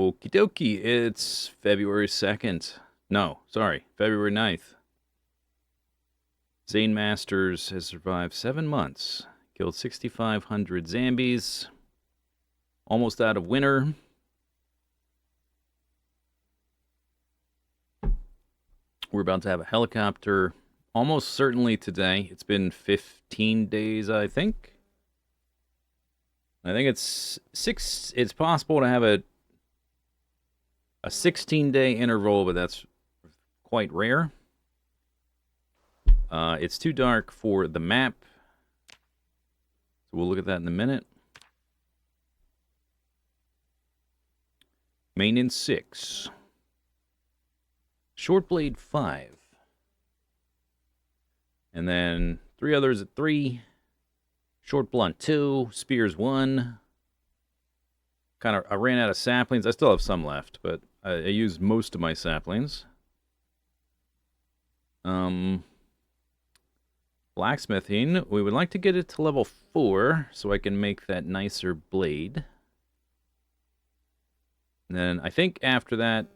Okie dokie, it's February 2nd. No, sorry, February 9th. Zane Masters has survived 7 months, killed 6,500 zombies, almost out of winter. We're about to have a helicopter almost certainly today. It's been 15 days, I think. I think it's possible to have a 16-day interval, but that's quite rare. It's too dark for the map, so we'll look at that in a minute. Maintenance 6. Short blade 5. And then 3 others at 3. Short blunt 2. Spears 1. I ran out of saplings. I still have some left, but I used most of my saplings. Blacksmithing. We would like to get it to level 4 so I can make that nicer blade. And then I think after that,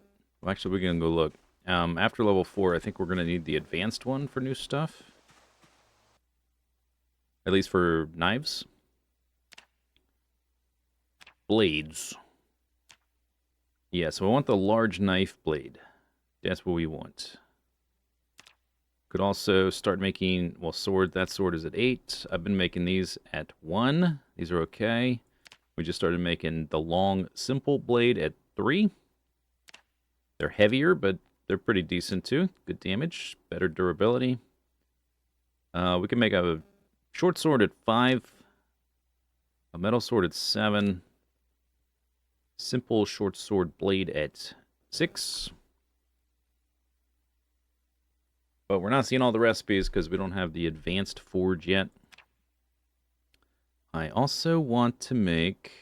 well, actually we're going to go look. After level 4, I think we're going to need the advanced one for new stuff. At least for knives. Blades. Yeah, so I want the large knife blade. That's what we want. Could also start making, well, sword. That sword is at 8. I've been making these at 1. These are okay. We just started making the long, simple blade at 3. They're heavier, but they're pretty decent too. Good damage, better durability. We can make a short sword at 5. A metal sword at 7. Simple short sword blade at 6. But we're not seeing all the recipes because we don't have the advanced forge yet. I also want to make...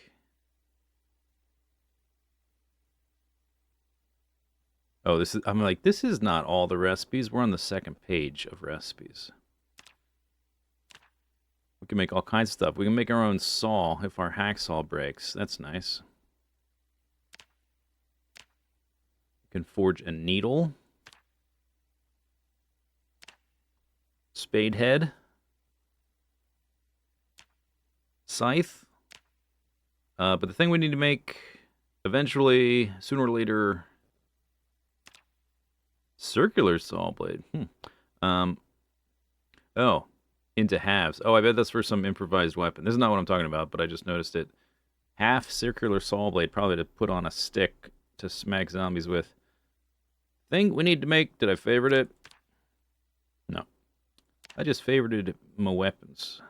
Oh, I'm like, this is not all the recipes. We're on the second page of recipes. We can make all kinds of stuff. We can make our own saw if our hacksaw breaks. That's nice. We can forge a needle. Spade head. Scythe. But the thing we need to make eventually, sooner or later, circular saw blade. Oh, into halves. Oh, I bet that's for some improvised weapon. This is not what I'm talking about, but I just noticed it. Half circular saw blade, probably to put on a stick to smack zombies with. Thing we need to make, did I favorite it? No. I just favorited my weapons.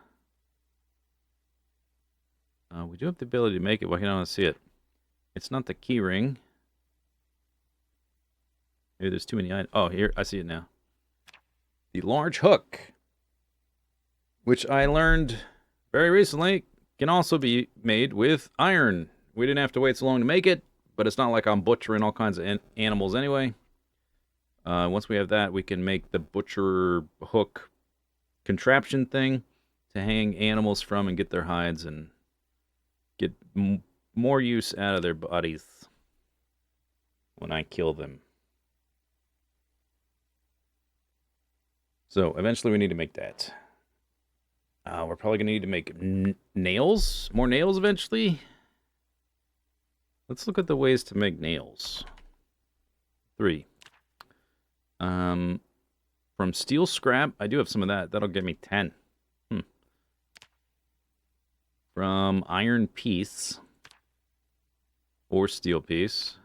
We do have the ability to make it. Why can't I not see it? It's not the key ring. Maybe there's too many items. Oh, here, I see it now. The large hook, which I learned very recently, can also be made with iron. We didn't have to wait so long to make it, but it's not like I'm butchering all kinds of animals anyway. Once we have that, we can make the butcher hook contraption thing to hang animals from and get their hides and get more use out of their bodies when I kill them. So eventually we need to make that. We're probably going to need to make nails, more nails eventually. Let's look at the ways to make nails. 3. From steel scrap, I do have some of that. That'll give me 10. From iron piece or steel piece.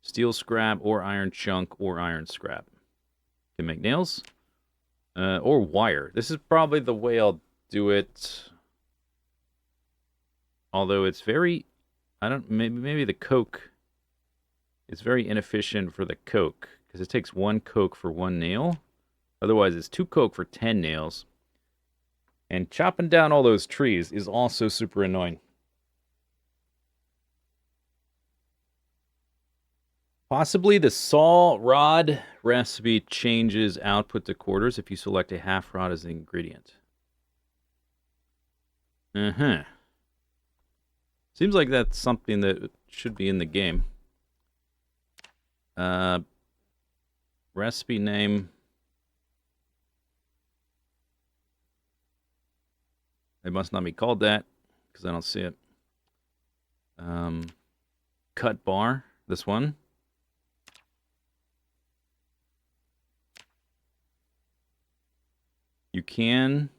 Steel scrap or iron chunk or iron scrap. Can make nails. Or wire. This is probably the way I'll do it. Although it's very... maybe the coke is very inefficient for the coke. Because it takes 1 coke for 1 nail. Otherwise, it's 2 coke for 10 nails. And chopping down all those trees is also super annoying. Possibly the saw rod recipe changes output to quarters if you select a half rod as the ingredient. Seems like that's something that should be in the game. Recipe name. It must not be called that because I don't see it. Cut bar. This one. You can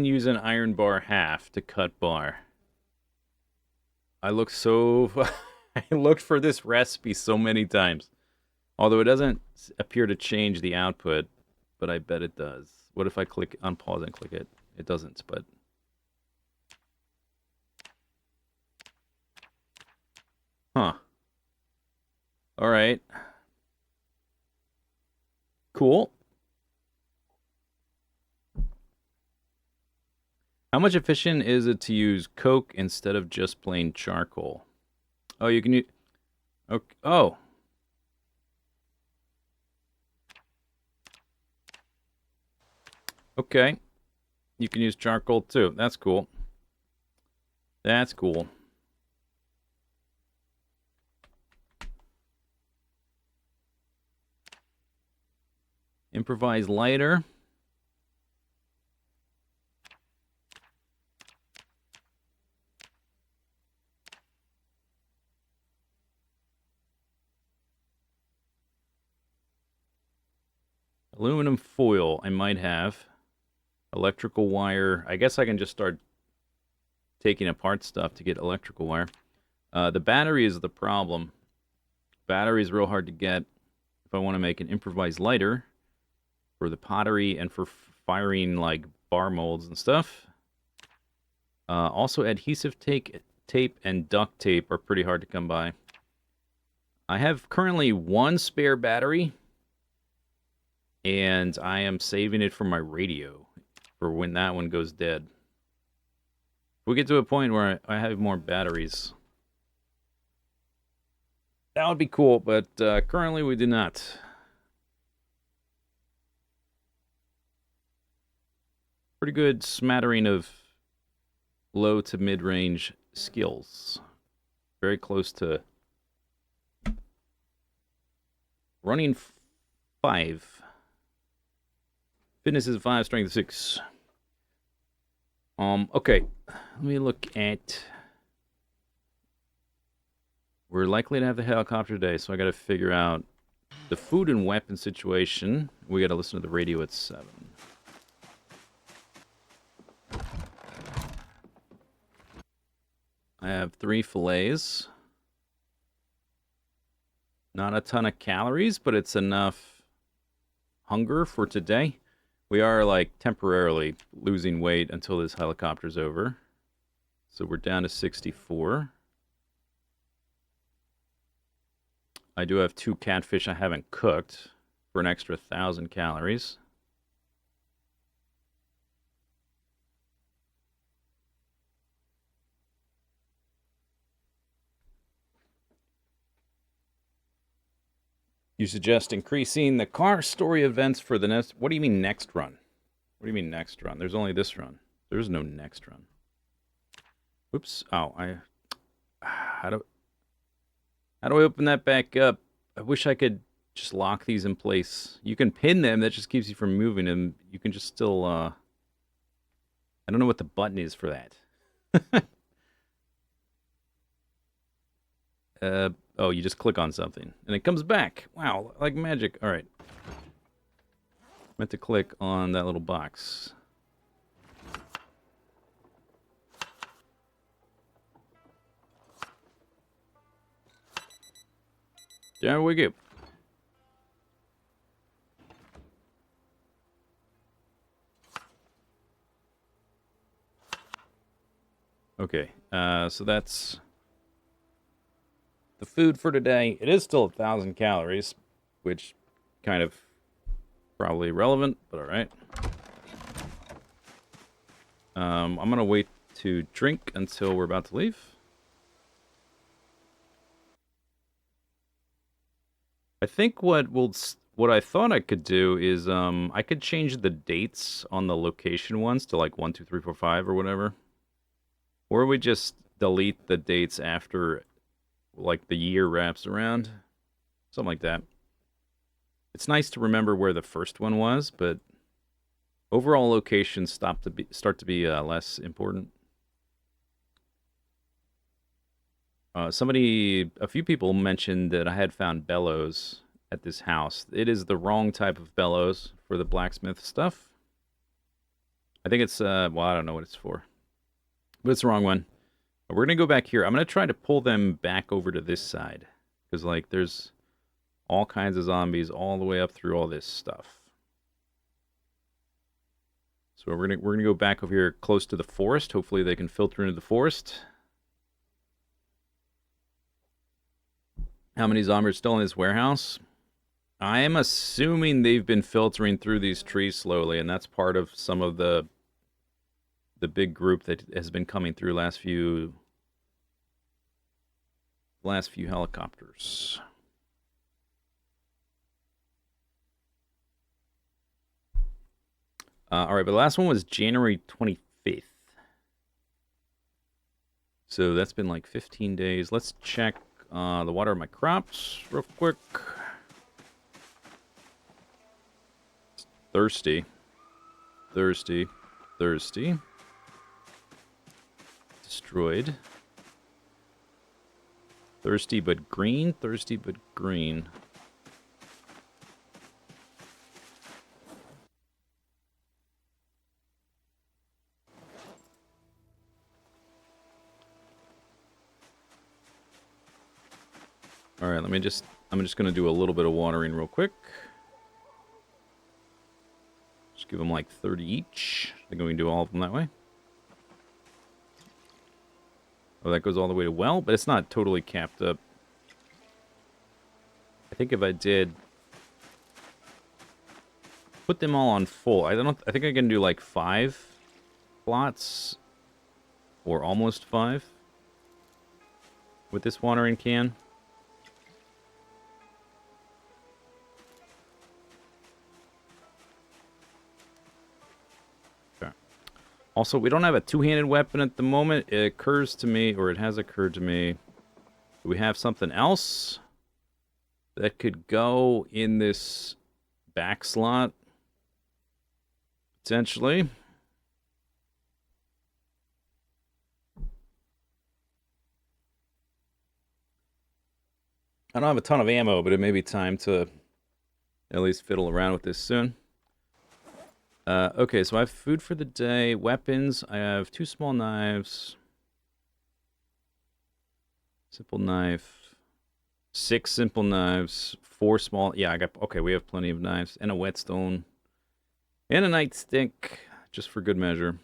use an iron bar half to cut bar. I looked for this recipe so many times. Although it doesn't appear to change the output, but I bet it does. What if I click on pause and click it? It doesn't, but huh. All right. Cool. How much efficient is it to use coke instead of just plain charcoal? Oh, you can use... Okay. Oh. Okay. You can use charcoal too. That's cool. That's cool. Improvise lighter. Aluminum foil, I might have. Electrical wire. I guess I can just start taking apart stuff to get electrical wire. The battery is the problem. Battery is real hard to get if I want to make an improvised lighter for the pottery and for firing like bar molds and stuff. Also, adhesive tape and duct tape are pretty hard to come by. I have currently one spare battery, and I am saving it for my radio for when that one goes dead. If we get to a point where I have more batteries, that would be cool, but currently we do not. Pretty good smattering of low to mid-range skills. Very close to running 5. Fitness is 5, strength is 6. Okay. Let me look at... We're likely to have the helicopter today, so I gotta figure out the food and weapon situation. We gotta listen to the radio at 7. I have 3 fillets. Not a ton of calories, but it's enough hunger for today. We are, like, temporarily losing weight until this helicopter's over. So we're down to 64. I do have 2 catfish I haven't cooked for an extra 1,000 calories. You suggest increasing the car story events for the next... What do you mean next run? What do you mean next run? There's only this run. There's no next run. Oops. Oh, how do I open that back up? I wish I could just lock these in place. You can pin them. That just keeps you from moving them. You can just still... I don't know what the button is for that. Oh, you just click on something, and it comes back. Wow, like magic. All right. Meant to click on that little box. There we go. Okay, so that's the food for today. It is still 1,000 calories, which kind of probably irrelevant, but all right. I'm gonna wait to drink until we're about to leave. I think what will what I thought I could do is I could change the dates on the location ones to like 1, 2, 3, 4, 5 or whatever. Or we just delete the dates after like the year wraps around. Something like that. It's nice to remember where the first one was, but overall locations start to be less important. A few people mentioned that I had found bellows at this house. It is the wrong type of bellows for the blacksmith stuff. I think it's, well, I don't know what it's for, but it's the wrong one. We're going to go back here. I'm going to try to pull them back over to this side, because, like, there's all kinds of zombies all the way up through all this stuff. So we're gonna go back over here close to the forest. Hopefully they can filter into the forest. How many zombies are still in this warehouse? I am assuming they've been filtering through these trees slowly, and that's part of some of the big group that has been coming through last few helicopters. All right, but the last one was January 25th. So that's been like 15 days. Let's check the water of my crops real quick. Thirsty. Thirsty. Thirsty. Destroyed. Thirsty but green. Thirsty but green. All right, I'm just going to do a little bit of watering real quick. Just give them like 30 each. I think we can do all of them that way. Oh, that goes all the way to well, but it's not totally capped up. I think if I did put them all on full, I think I can do like 5 plots or almost 5 with this watering can. Also, we don't have a two-handed weapon at the moment. It occurs to me, or it has occurred to me, do we have something else that could go in this back slot? Potentially. I don't have a ton of ammo, but it may be time to at least fiddle around with this soon. Okay, so I have food for the day. Weapons, I have 2 small knives. Simple knife. 6 simple knives. 4 small... Yeah, okay, we have plenty of knives. And a whetstone. And a nightstick, just for good measure.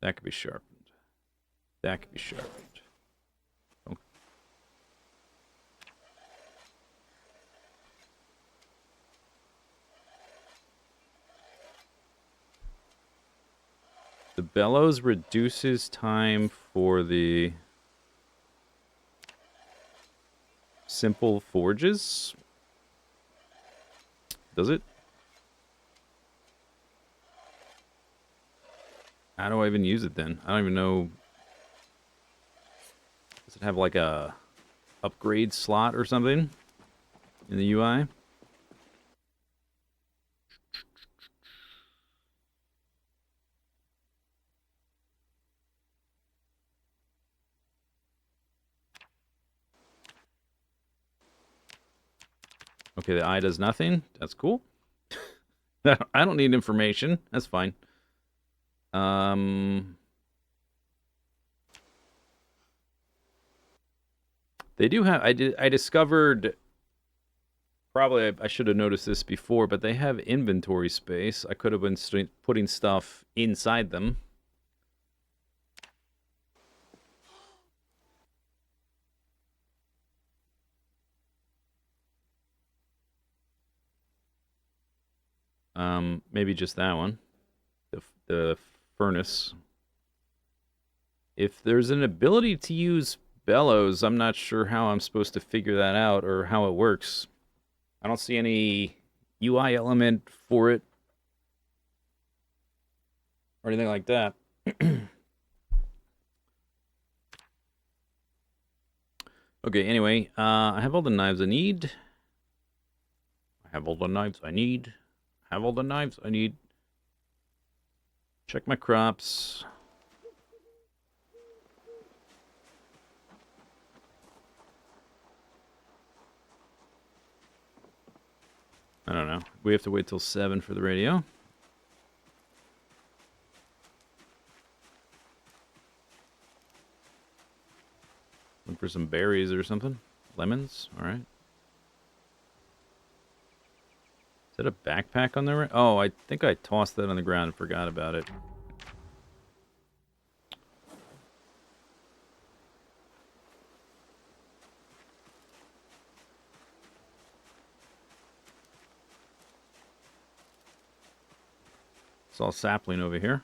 That could be sharpened. That could be sharpened. The bellows reduces time for the simple forges. Does it? How do I even use it then? I don't even know. Does it have like a upgrade slot or something in the UI? Okay, the eye does nothing. That's cool. I don't need information. That's fine. They do have... I discovered... Probably I should have noticed this before, but they have inventory space. I could have been putting stuff inside them. Maybe just that one. The furnace. If there's an ability to use bellows, I'm not sure how I'm supposed to figure that out or how it works. I don't see any UI element for it or anything like that. Okay, anyway, I have all the knives I need. I have all the knives I need. I have all the knives I need. Check my crops. I don't know. We have to wait till 7 for the radio. Look for some berries or something. Lemons. All right. Is that a backpack on there? Oh, I think I tossed that on the ground and forgot about it. Saw a sapling over here.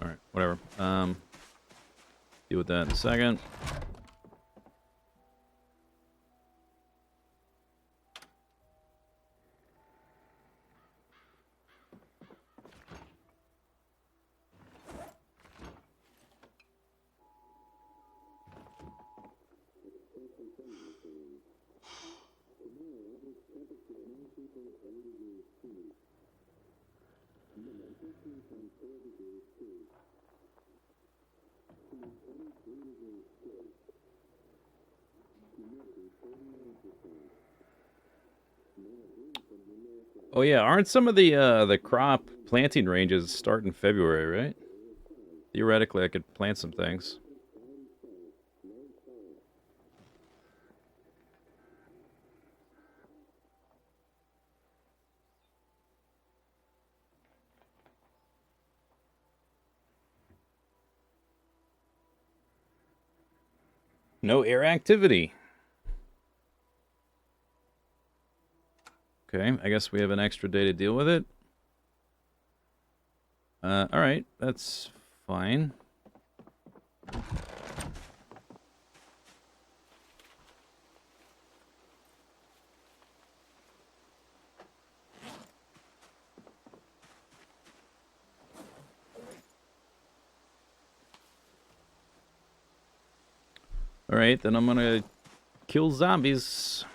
Alright, whatever. Deal with that in a second. Oh yeah, aren't some of the crop planting ranges start in February, right? Theoretically, I could plant some things. No air activity. Okay, I guess we have an extra day to deal with it. Alright, that's fine. Alright, then I'm gonna kill zombies.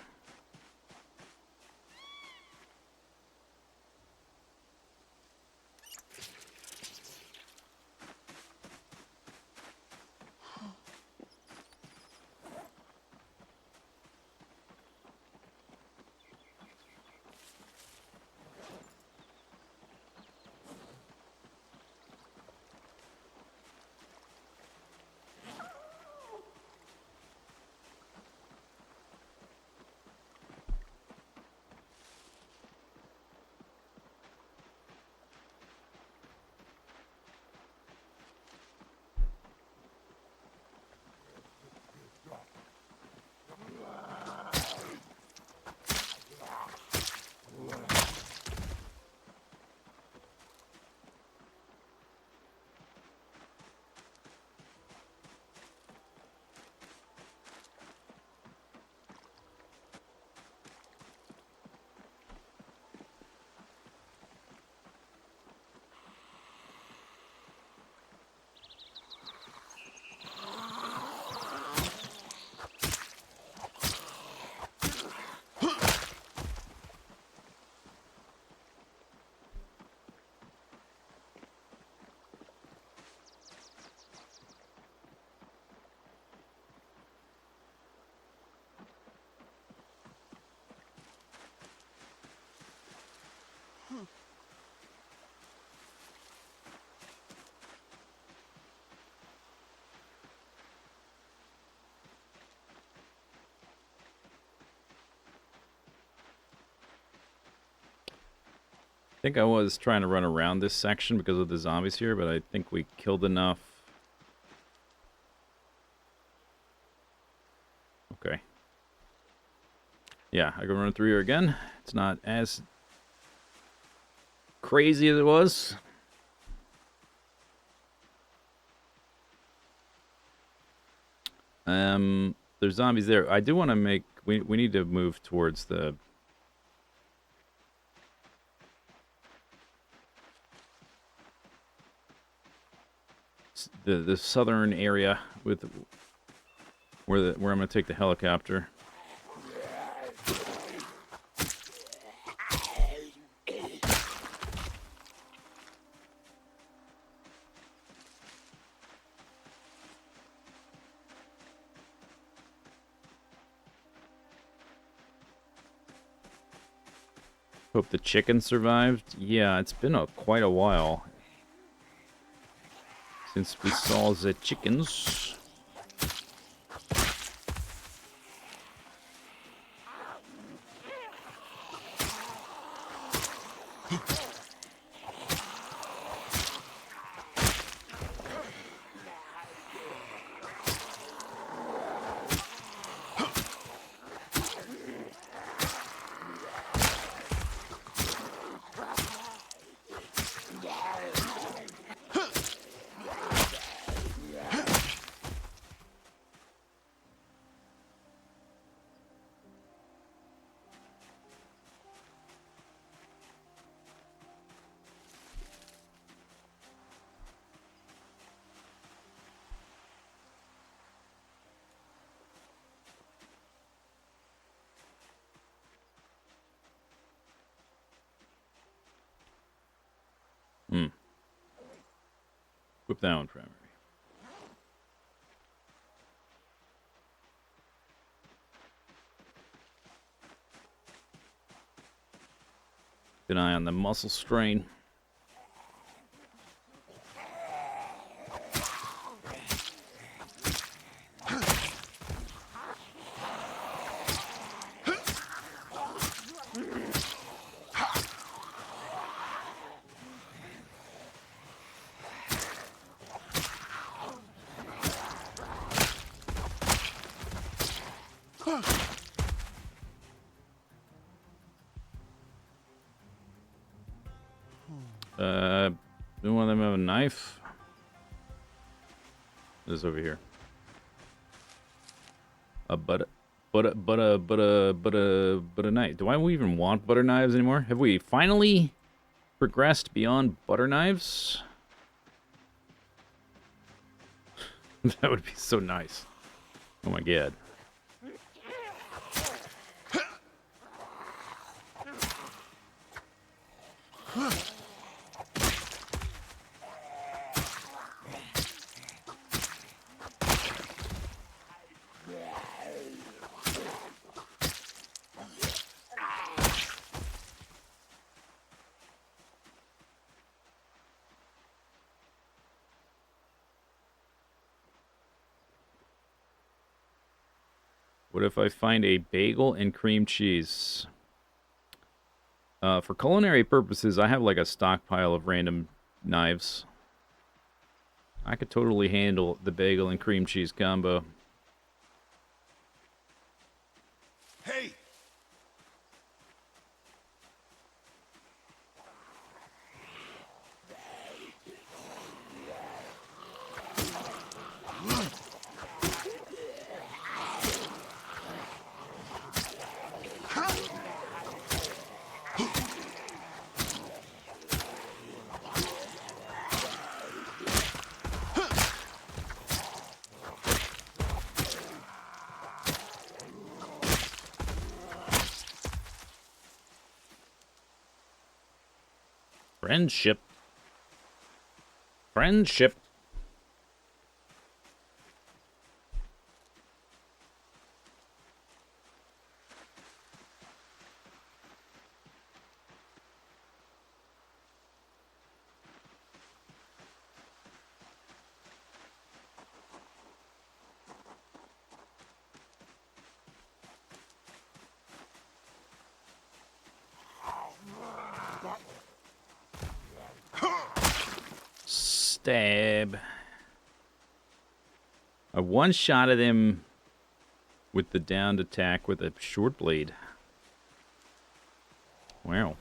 I think I was trying to run around this section because of the zombies here, but I think we killed enough Okay. Yeah, I can run through here again. It's not as crazy as it was. There's zombies there. I do want to make... We need to move towards the southern area with where I'm going to take the helicopter. Hope the chicken survived. Yeah, it's been quite a while since we saw the chickens. Equip that one primary. Keep an eye on the muscle strain. Do one of them have a knife? This is over here. A butter knife. Do I even want butter knives anymore? Have we finally progressed beyond butter knives? That would be so nice. Oh my god. What if I find a bagel and cream cheese? For culinary purposes, I have like a stockpile of random knives. I could totally handle the bagel and cream cheese combo. Hey! Friendship. Friendship. Stab. I one-shotted him with the downed attack with a short blade. Wow.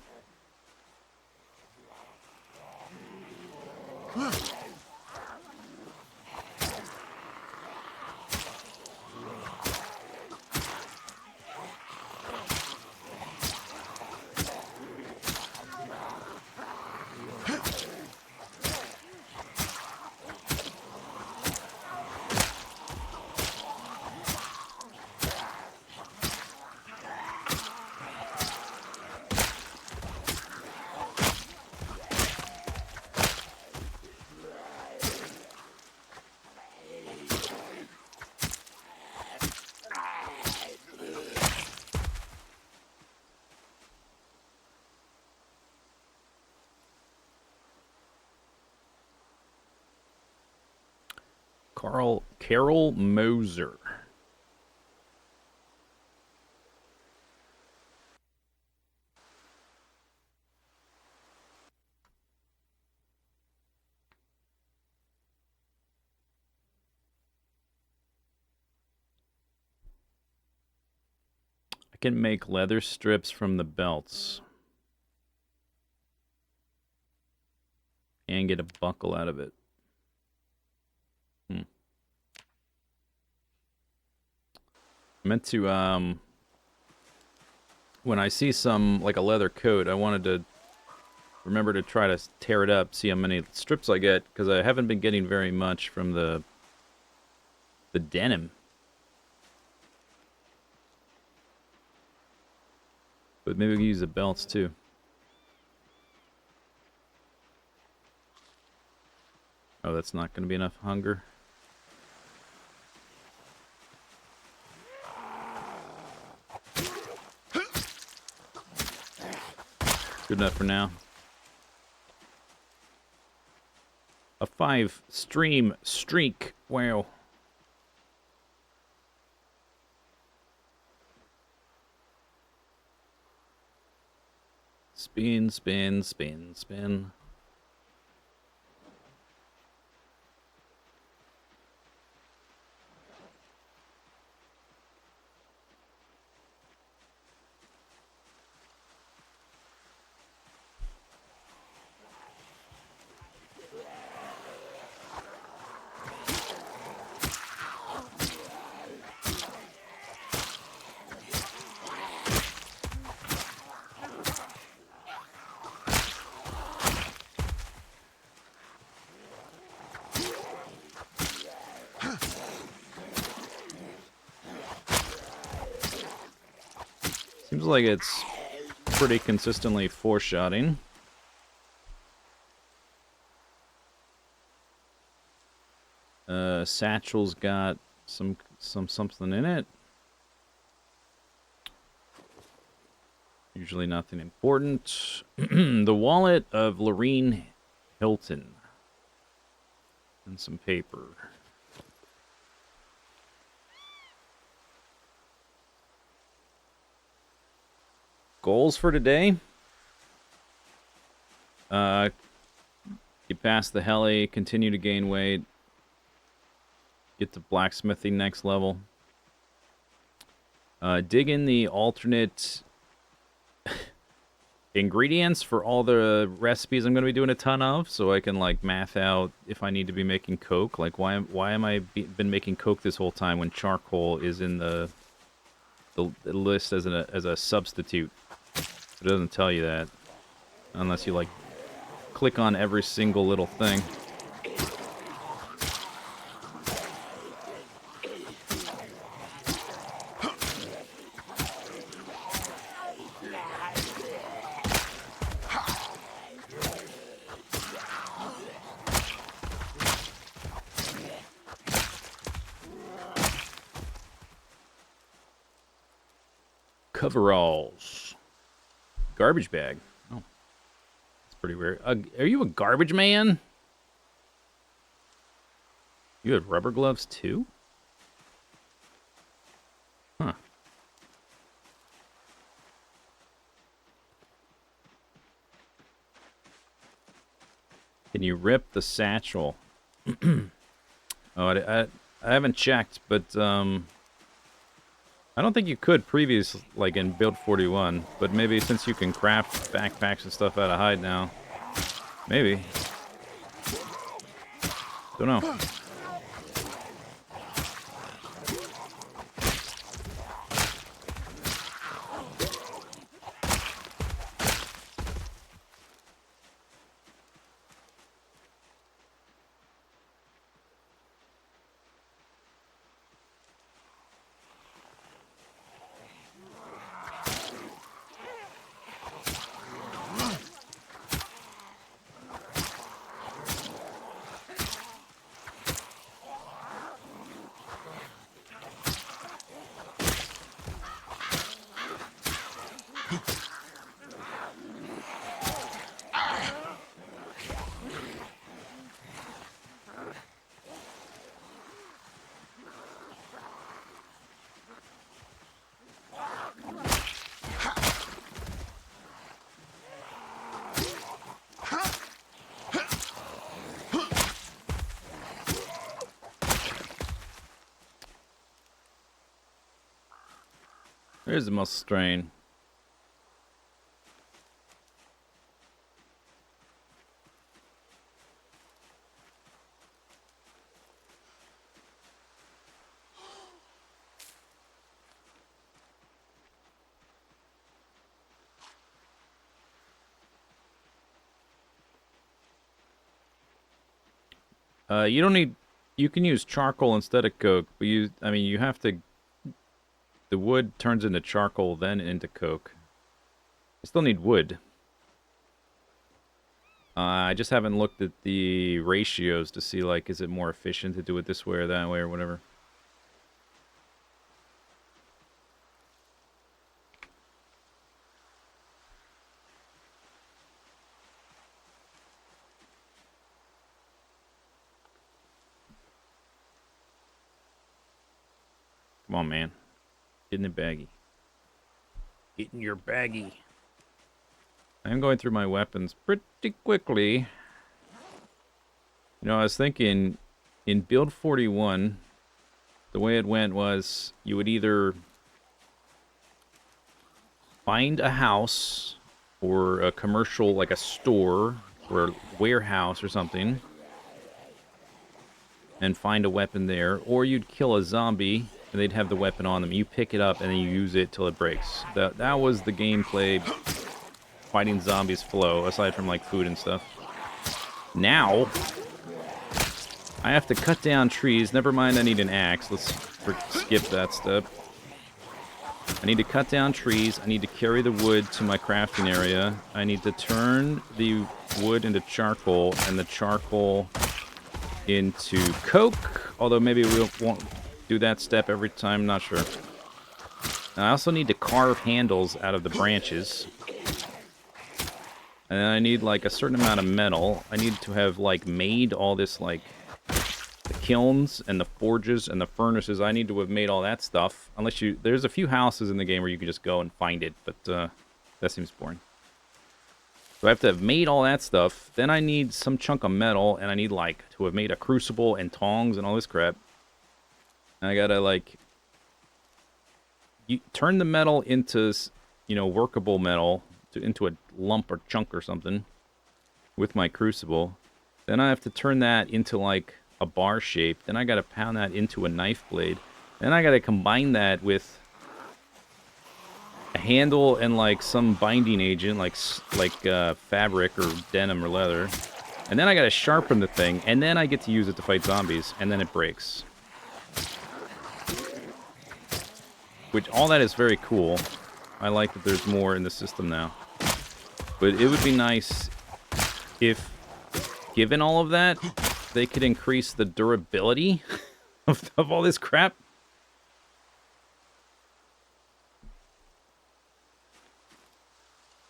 Carol Moser. I can make leather strips from the belts. And get a buckle out of it. I meant to, when I see some, like a leather coat, I wanted to remember to try to tear it up, see how many strips I get, because I haven't been getting very much from the denim. But maybe we can use the belts, too. Oh, that's not going to be enough hunger. Good enough for now. A 5-stream streak. Wow. Spin, spin, spin, spin. Seems like it's pretty consistently four-shotting. Satchel's got something in it. Usually nothing important. The wallet of Lorene Hilton. And some paper. Goals for today? Get past the heli, continue to gain weight. Get to blacksmithing next level. Dig in the alternate ingredients for all the recipes I'm going to be doing a ton of, so I can like math out if I need to be making coke. Like why am I been making coke this whole time when charcoal is in the list as a substitute? It doesn't tell you that unless you like click on every single little thing. Coveralls. Garbage bag. Oh, that's pretty rare. Are you a garbage man? You have rubber gloves too? Huh. Can you rip the satchel? Oh, I haven't checked, but I don't think you could previous, like in build 41, but maybe since you can craft backpacks and stuff out of hide now. Maybe. Don't know. There's the muscle strain. You don't need. You can use charcoal instead of coke, but I mean, you have to. The wood turns into charcoal, then into coke. I still need wood. I just haven't looked at the ratios to see, like, is it more efficient to do it this way or that way or whatever. Come on, man. Get in the baggie. Get in your baggie. I'm going through my weapons pretty quickly. You know, I was thinking, in build 41, the way it went was you would either find a house or a commercial, like a store or a warehouse or something, and find a weapon there, or you'd kill a zombie and they'd have the weapon on them. You pick it up and then you use it till it breaks. That was the gameplay fighting zombies flow, aside from like food and stuff. Now I have to cut down trees. Never mind, I need an axe. Let's skip that step. I need to cut down trees. I need to carry the wood to my crafting area. I need to turn the wood into charcoal and the charcoal into coke. Although maybe we won't do that step every time. Not sure. And I also need to carve handles out of the branches. And then I need like a certain amount of metal. I need to have like made all this, like the kilns and the forges and the furnaces. I need to have made all that stuff. Unless there's a few houses in the game where you can just go and find it, but that seems boring. So I have to have made all that stuff. Then I need some chunk of metal, and I need like to have made a crucible and tongs and all this crap. And I gotta like turn the metal into, you know, workable metal, into a lump or chunk or something with my crucible. Then I have to turn that into like a bar shape. Then I gotta pound that into a knife blade. Then I gotta combine that with a handle and like some binding agent, like fabric or denim or leather. And then I gotta sharpen the thing, and then I get to use it to fight zombies, and then it breaks. Which, all that is very cool. I like that there's more in the system now. But it would be nice if, given all of that, they could increase the durability of all this crap.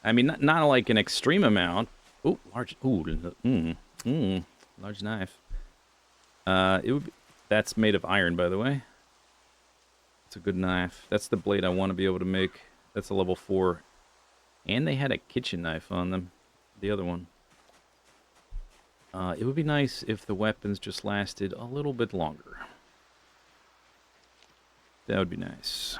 I mean, not like an extreme amount. Ooh, large. Ooh, large knife. It would be, that's made of iron, by the way. It's a good knife. That's the blade I want to be able to make. That's a level 4. And they had a kitchen knife on them. The other one. It would be nice if the weapons just lasted a little bit longer. That would be nice.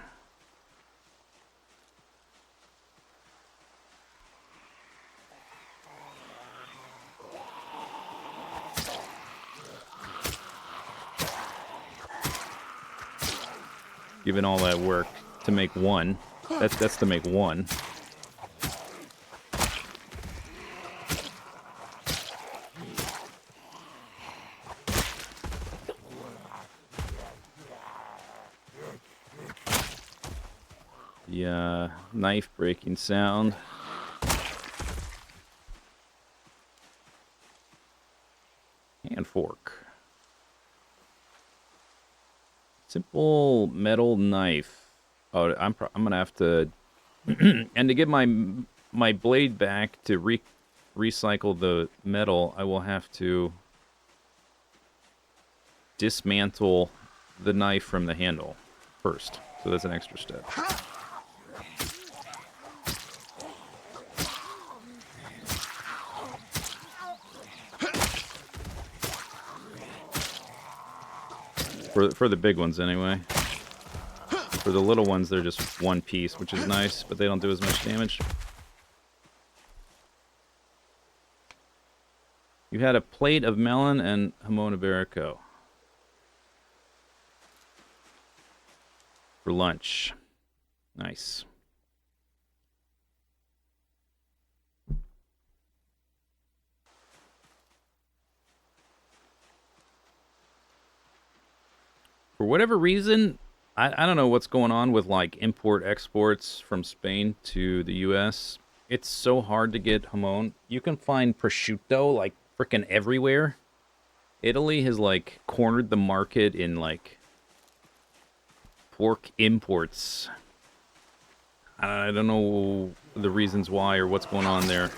given all that work to make one. That's to make one. The knife breaking sound. And fork. Simple metal knife. Oh, I'm gonna have to, and to get my blade back to recycle the metal, I will have to dismantle the knife from the handle first. So that's an extra step. For the big ones, anyway. For the little ones, they're just one piece, which is nice, but they don't do as much damage. You had a plate of melon and jamon iberico for lunch. Nice. For whatever reason, I don't know what's going on with like import-exports from Spain to the US. It's so hard to get jamon. You can find prosciutto like frickin' everywhere. Italy has like cornered the market in like pork imports. I don't know the reasons why or what's going on there.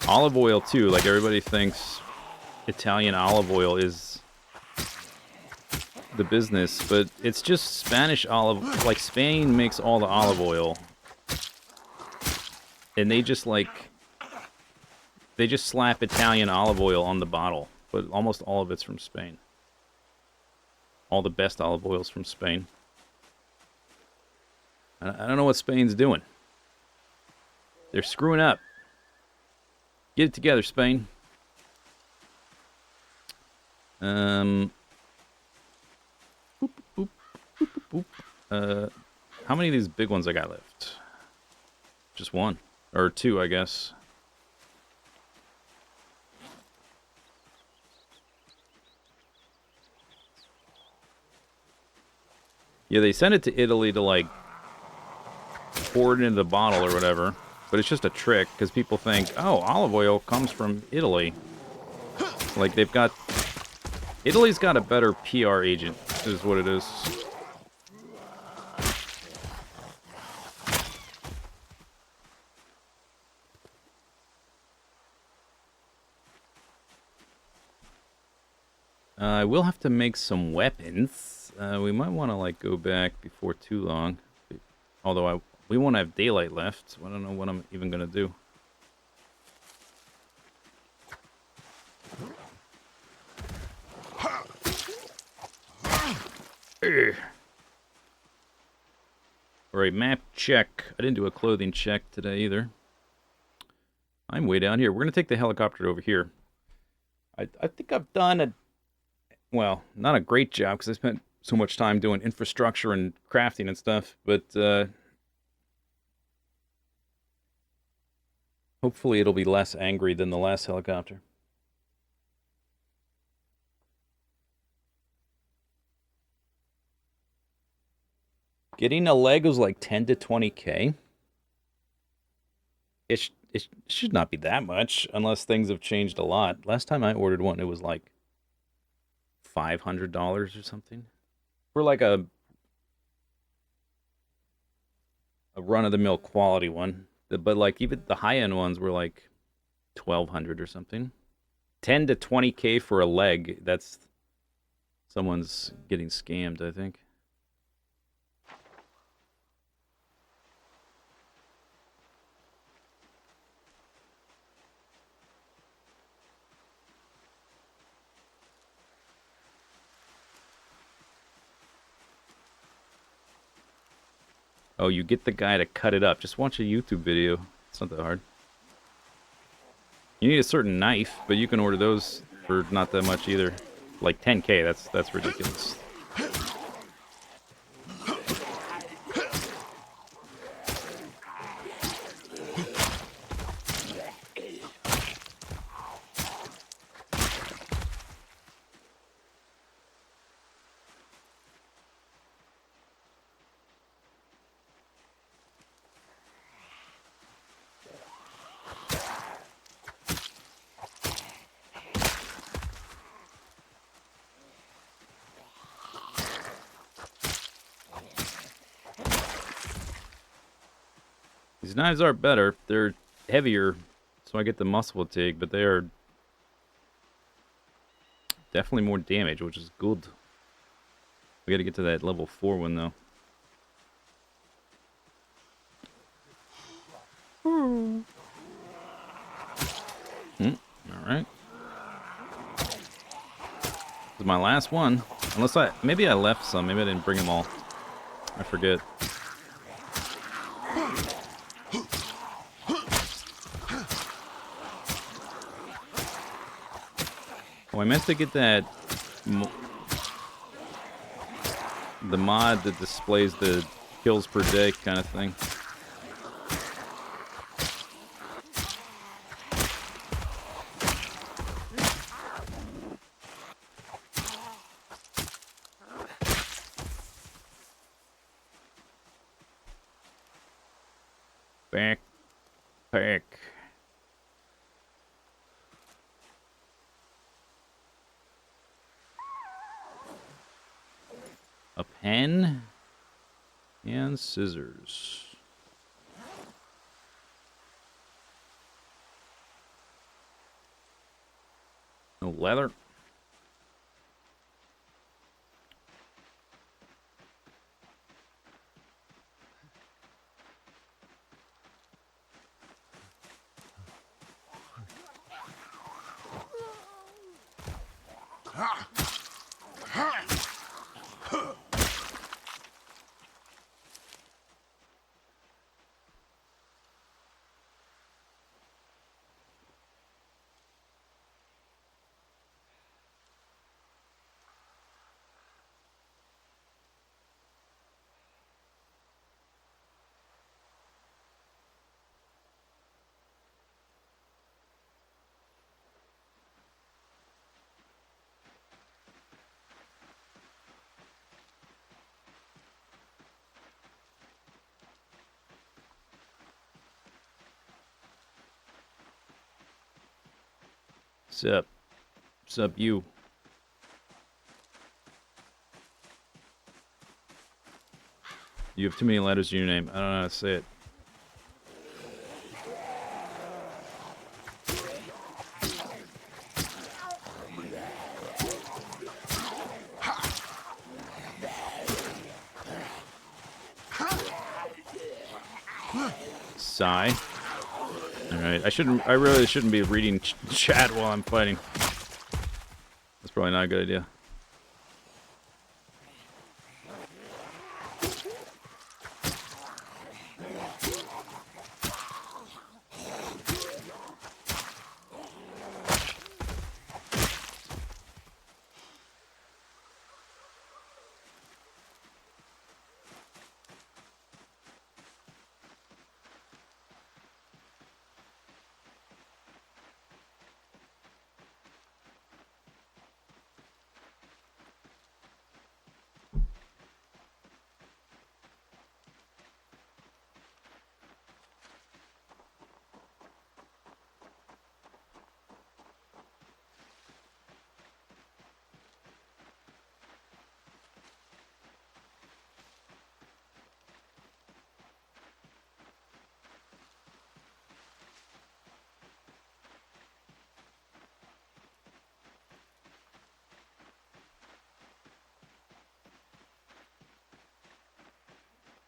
Olive oil too, like everybody thinks Italian olive oil is the business, but it's just Spanish olive. Like Spain makes all the olive oil, and they just slap Italian olive oil on the bottle, but almost all of it's from Spain. All the best olive oils from Spain. I don't know what Spain's doing. They're screwing up. Get it together, Spain. Boop, boop, boop, boop, boop. How many of these big ones I got left? Just one. Or two, I guess. Yeah, they sent it to Italy to, like, pour it into the bottle or whatever. But it's just a trick, because people think, oh, olive oil comes from Italy. Like, they've got... Italy's got a better PR agent, is what it is. I will have to make some weapons. We might want to, like, go back before too long. Although we won't have daylight left, so I don't know what I'm even going to do. Alright, map check. I didn't do a clothing check today either. I'm way down here. We're going to take the helicopter over here. I think I've done a... Well, not a great job, because I spent so much time doing infrastructure and crafting and stuff, but hopefully it'll be less angry than the last helicopter. Getting a leg was like 10 to 20K. It should not be that much, unless things have changed a lot. Last time I ordered one, it was like $500 or something. For like a run-of-the-mill quality one. But like even the high-end ones were like $1,200 or something. 10 to 20K for a leg. That's... Someone's getting scammed, I think. Oh, you get the guy to cut it up. Just watch a YouTube video. It's not that hard. You need a certain knife, but you can order those for not that much either. Like 10k, that's ridiculous. These knives are better. They're heavier, so I get the muscle fatigue, but they are definitely more damage, which is good. We gotta get to that level 4 one, though. Alright. This is my last one. Unless maybe I left some. Maybe I didn't bring them all. I forget. Oh, I meant to get that... the mod that displays the kills per day kind of thing. Backpack. A pen and scissors. No leather. Sup? Sup, you? You have too many letters in your name. I don't know how to say it. Sigh. Alright, I really shouldn't be reading chat while I'm fighting. That's probably not a good idea.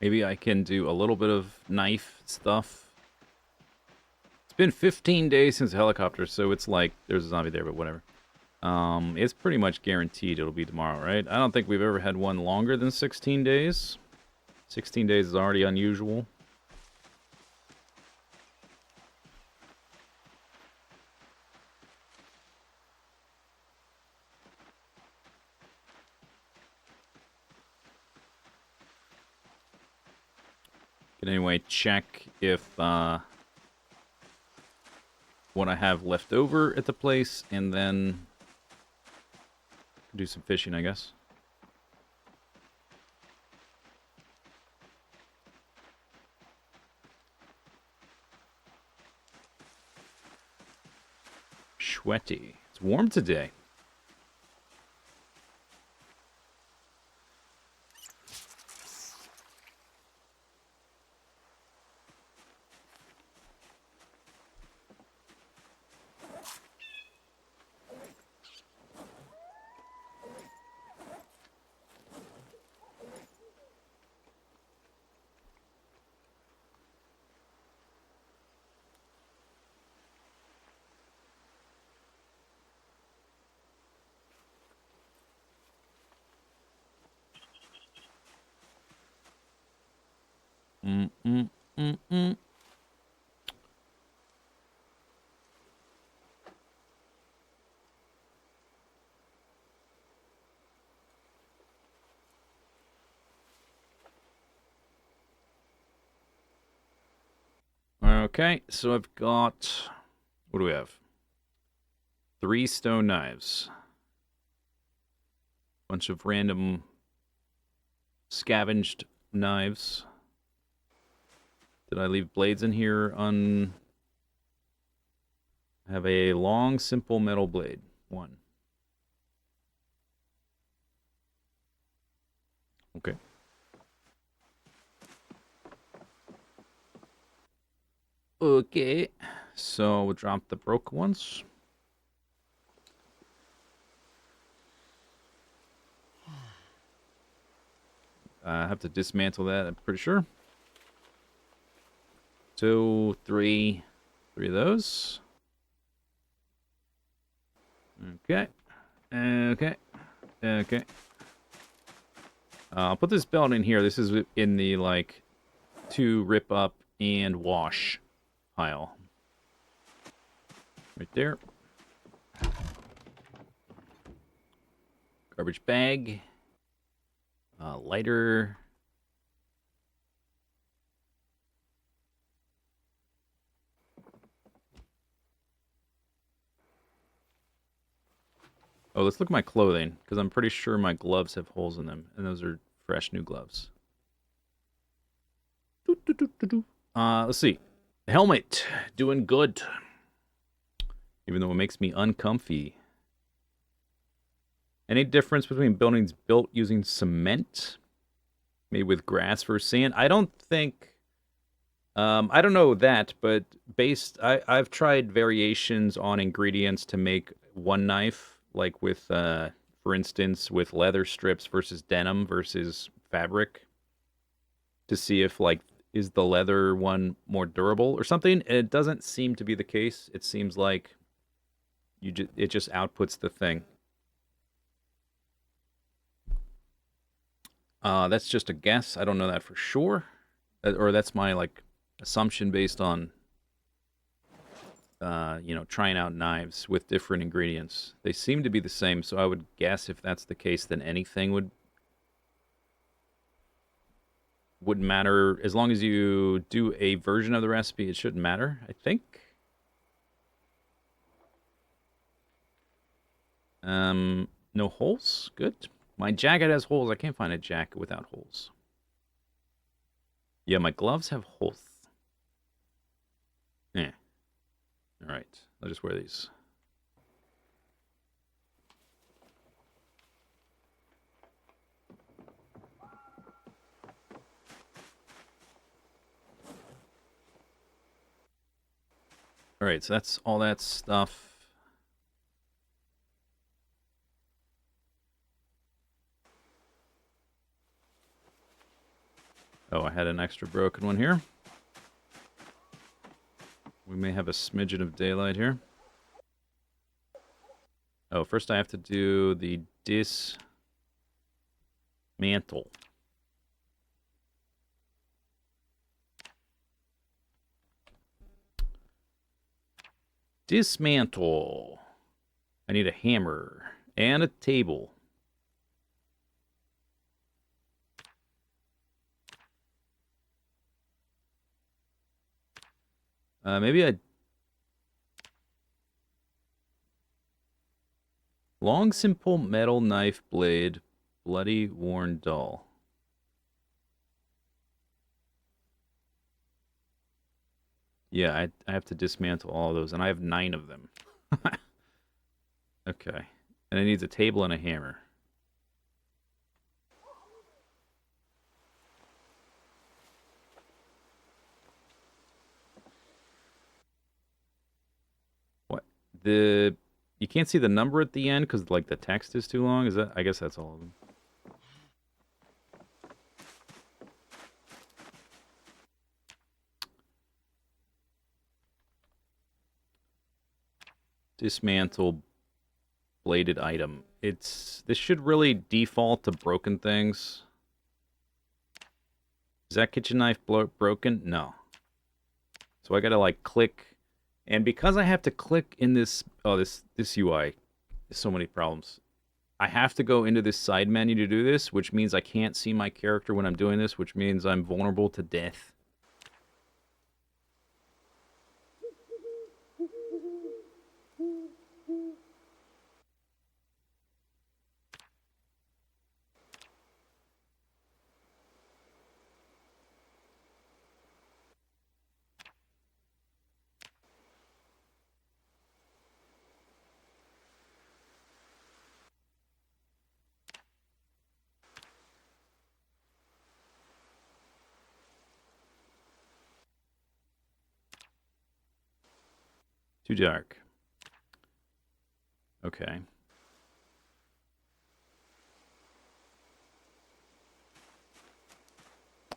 Maybe I can do a little bit of knife stuff. It's been 15 days since the helicopter, so it's like there's a zombie there, but whatever. It's pretty much guaranteed it'll be tomorrow, right? I don't think we've ever had one longer than 16 days. 16 days is already unusual. Can anyway check if what I have left over at the place, and then do some fishing, I guess. Sweaty. It's warm today. Mm-mm-mm-mm. Okay, so I've got... What do we have? 3 stone knives. Bunch of random scavenged knives. Did I leave blades in here I have a long, simple metal blade. 1. Okay. Okay. So we'll drop the broken ones. I have to dismantle that, I'm pretty sure. 2, 3. 3 of those. Okay. Okay. Okay. I'll put this belt in here. This is in the, like, to rip up and wash pile. Right there. Garbage bag. Lighter. Oh, let's look at my clothing, because I'm pretty sure my gloves have holes in them, and those are fresh new gloves. Let's see. Helmet. Doing good. Even though it makes me uncomfy. Any difference between buildings built using cement, made with grass versus sand? I don't think... I don't know that, but I've tried variations on ingredients to make one knife, like with, for instance, with leather strips versus denim versus fabric, to see if, like, is the leather one more durable or something. And it doesn't seem to be the case. It seems like it just outputs the thing. That's just a guess. I don't know that for sure, or that's my, like, assumption based on trying out knives with different ingredients. They seem to be the same, so I would guess if that's the case, then anything wouldn't matter. As long as you do a version of the recipe, it shouldn't matter, I think. No holes? Good. My jacket has holes. I can't find a jacket without holes. Yeah, my gloves have holes. Yeah. Alright, I'll just wear these. Alright, so that's all that stuff. Oh, I had an extra broken one here. We may have a smidgen of daylight here. Oh, first I have to do the dismantle. Dismantle. I need a hammer and a table. Maybe a long, simple metal knife blade, bloody, worn, dull. Yeah, I have to dismantle all of those, and I have 9 of them. Okay. And it needs a table and a hammer. What? You can't see the number at the end because like the text is too long? Is that? I guess that's all of them. Dismantle bladed item. This should really default to broken things. Is that kitchen knife broken? No. So I gotta like click, and because I have to click in this, oh, this UI, there's so many problems. I have to go into this side menu to do this, which means I can't see my character when I'm doing this, which means I'm vulnerable to death. Too dark. Okay.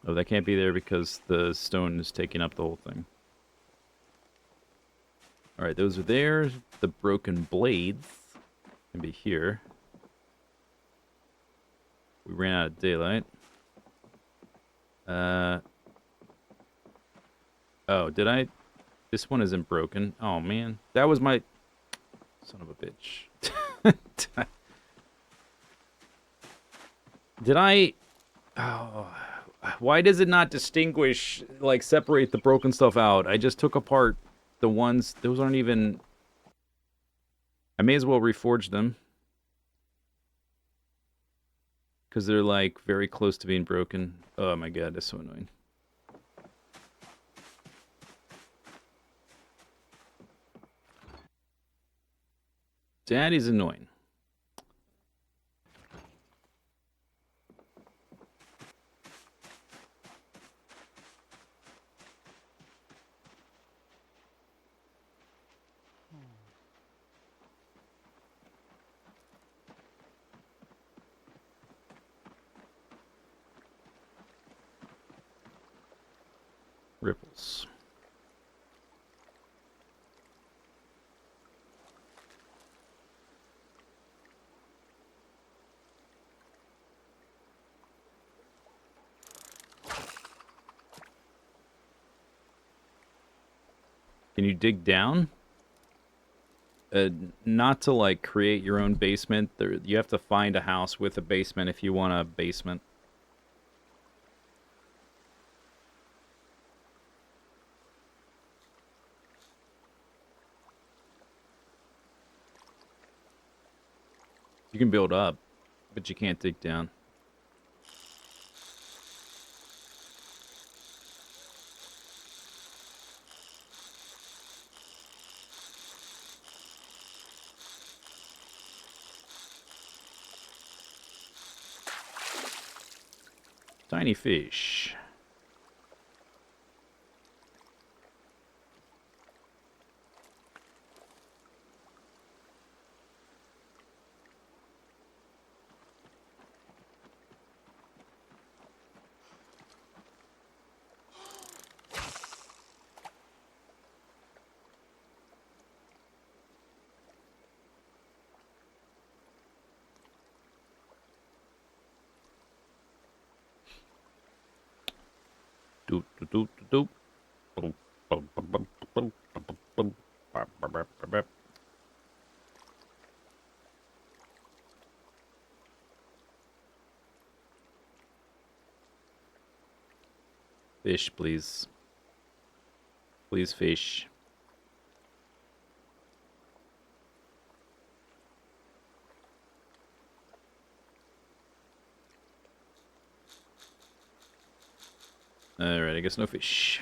Oh, that can't be there because the stone is taking up the whole thing. Alright, those are there. The broken blades can be here. We ran out of daylight. Oh, did I? This one isn't broken. Oh, man. That was my... Son of a bitch. Did I... Oh... Why does it not distinguish, like, separate the broken stuff out? I just took apart the ones... Those aren't even... I may as well reforge them. Because they're, like, very close to being broken. Oh, my God. That's so annoying. Daddy's annoying. Ripples. Can you dig down? Not to, like, create your own basement. You have to find a house with a basement if you want a basement. You can build up, but you can't dig down. Tiny fish. Doop doop doop doop. Fish, please. Please, fish. Alright, I guess no fish.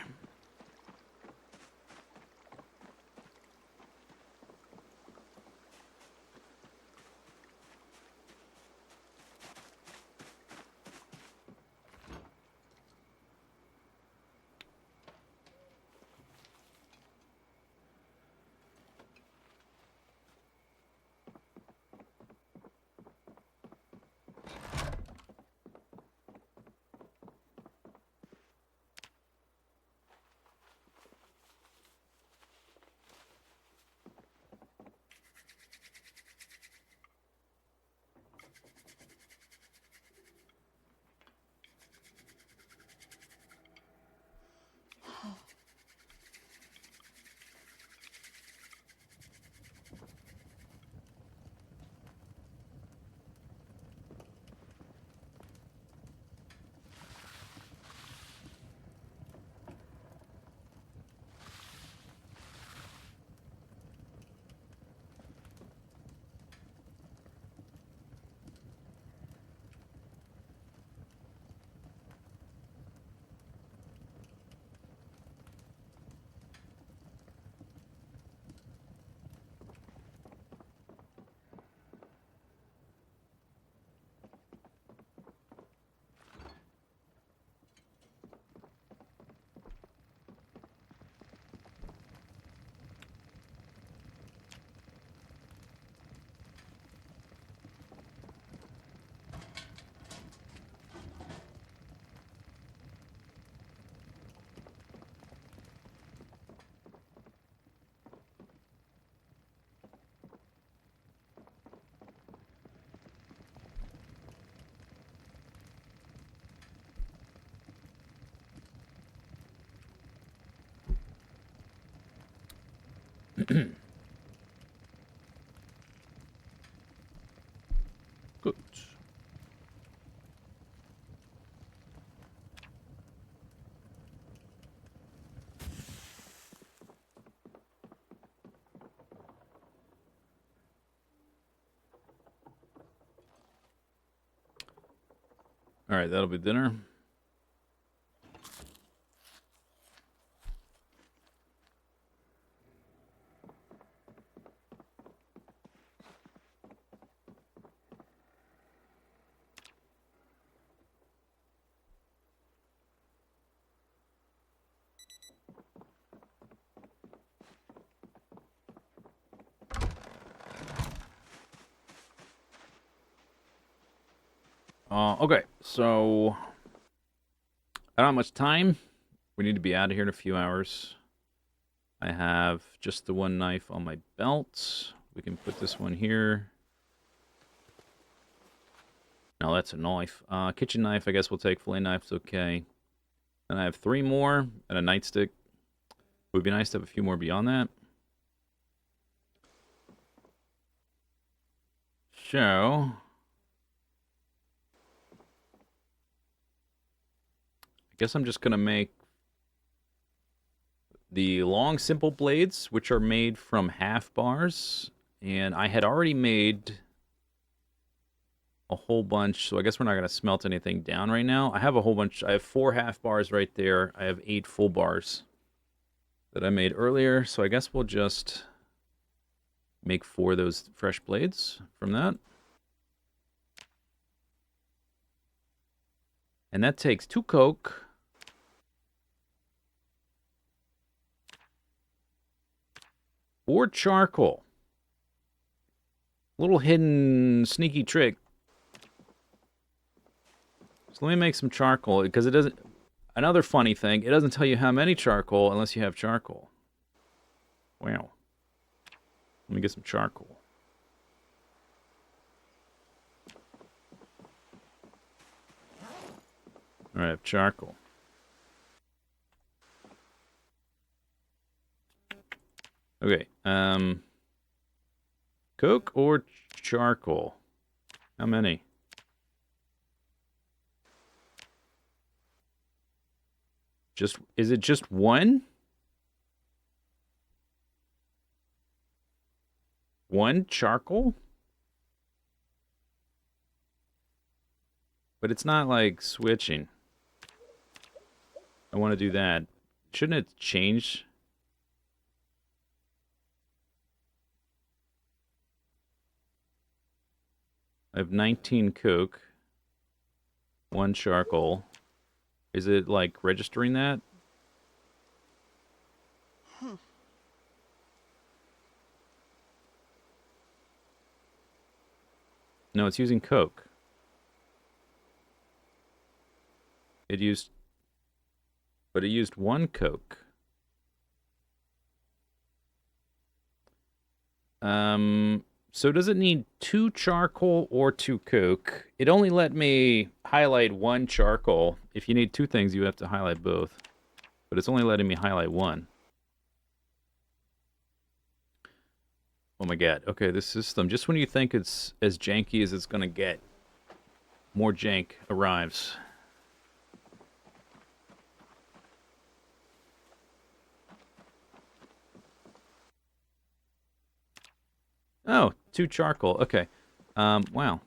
Good. Alright, that'll be dinner. Okay, so I don't have much time. We need to be out of here in a few hours. I have just the one knife on my belt. We can put this one here. No, that's a knife. Kitchen knife, I guess we'll take. Fillet knife's okay. And I have 3 more and a nightstick. It would be nice to have a few more beyond that. So, I guess I'm just going to make the long, simple blades, which are made from half bars. And I had already made a whole bunch, so I guess we're not going to smelt anything down right now. I have a whole bunch. I have 4 half bars right there. I have 8 full bars that I made earlier, so I guess we'll just make 4 of those fresh blades from that. And that takes 2 coke, or charcoal. Little hidden sneaky trick. So let me make some charcoal, because it doesn't... Another funny thing, it doesn't tell you how many charcoal unless you have charcoal. Wow. Let me get some charcoal. Alright, I have charcoal. Okay, coke or charcoal? How many? Is it just one? 1 charcoal? But it's not like switching. I want to do that. Shouldn't it change? I have 19 coke, 1 charcoal. Is it like registering that? No, it's using coke. But it used 1 coke. So does it need 2 charcoal or 2 coke? It only let me highlight 1 charcoal. If you need 2 things, you have to highlight both. But it's only letting me highlight 1. Oh my god. Okay, this system, just when you think it's as janky as it's gonna get, more jank arrives. Oh, 2 charcoal. Okay. Wow.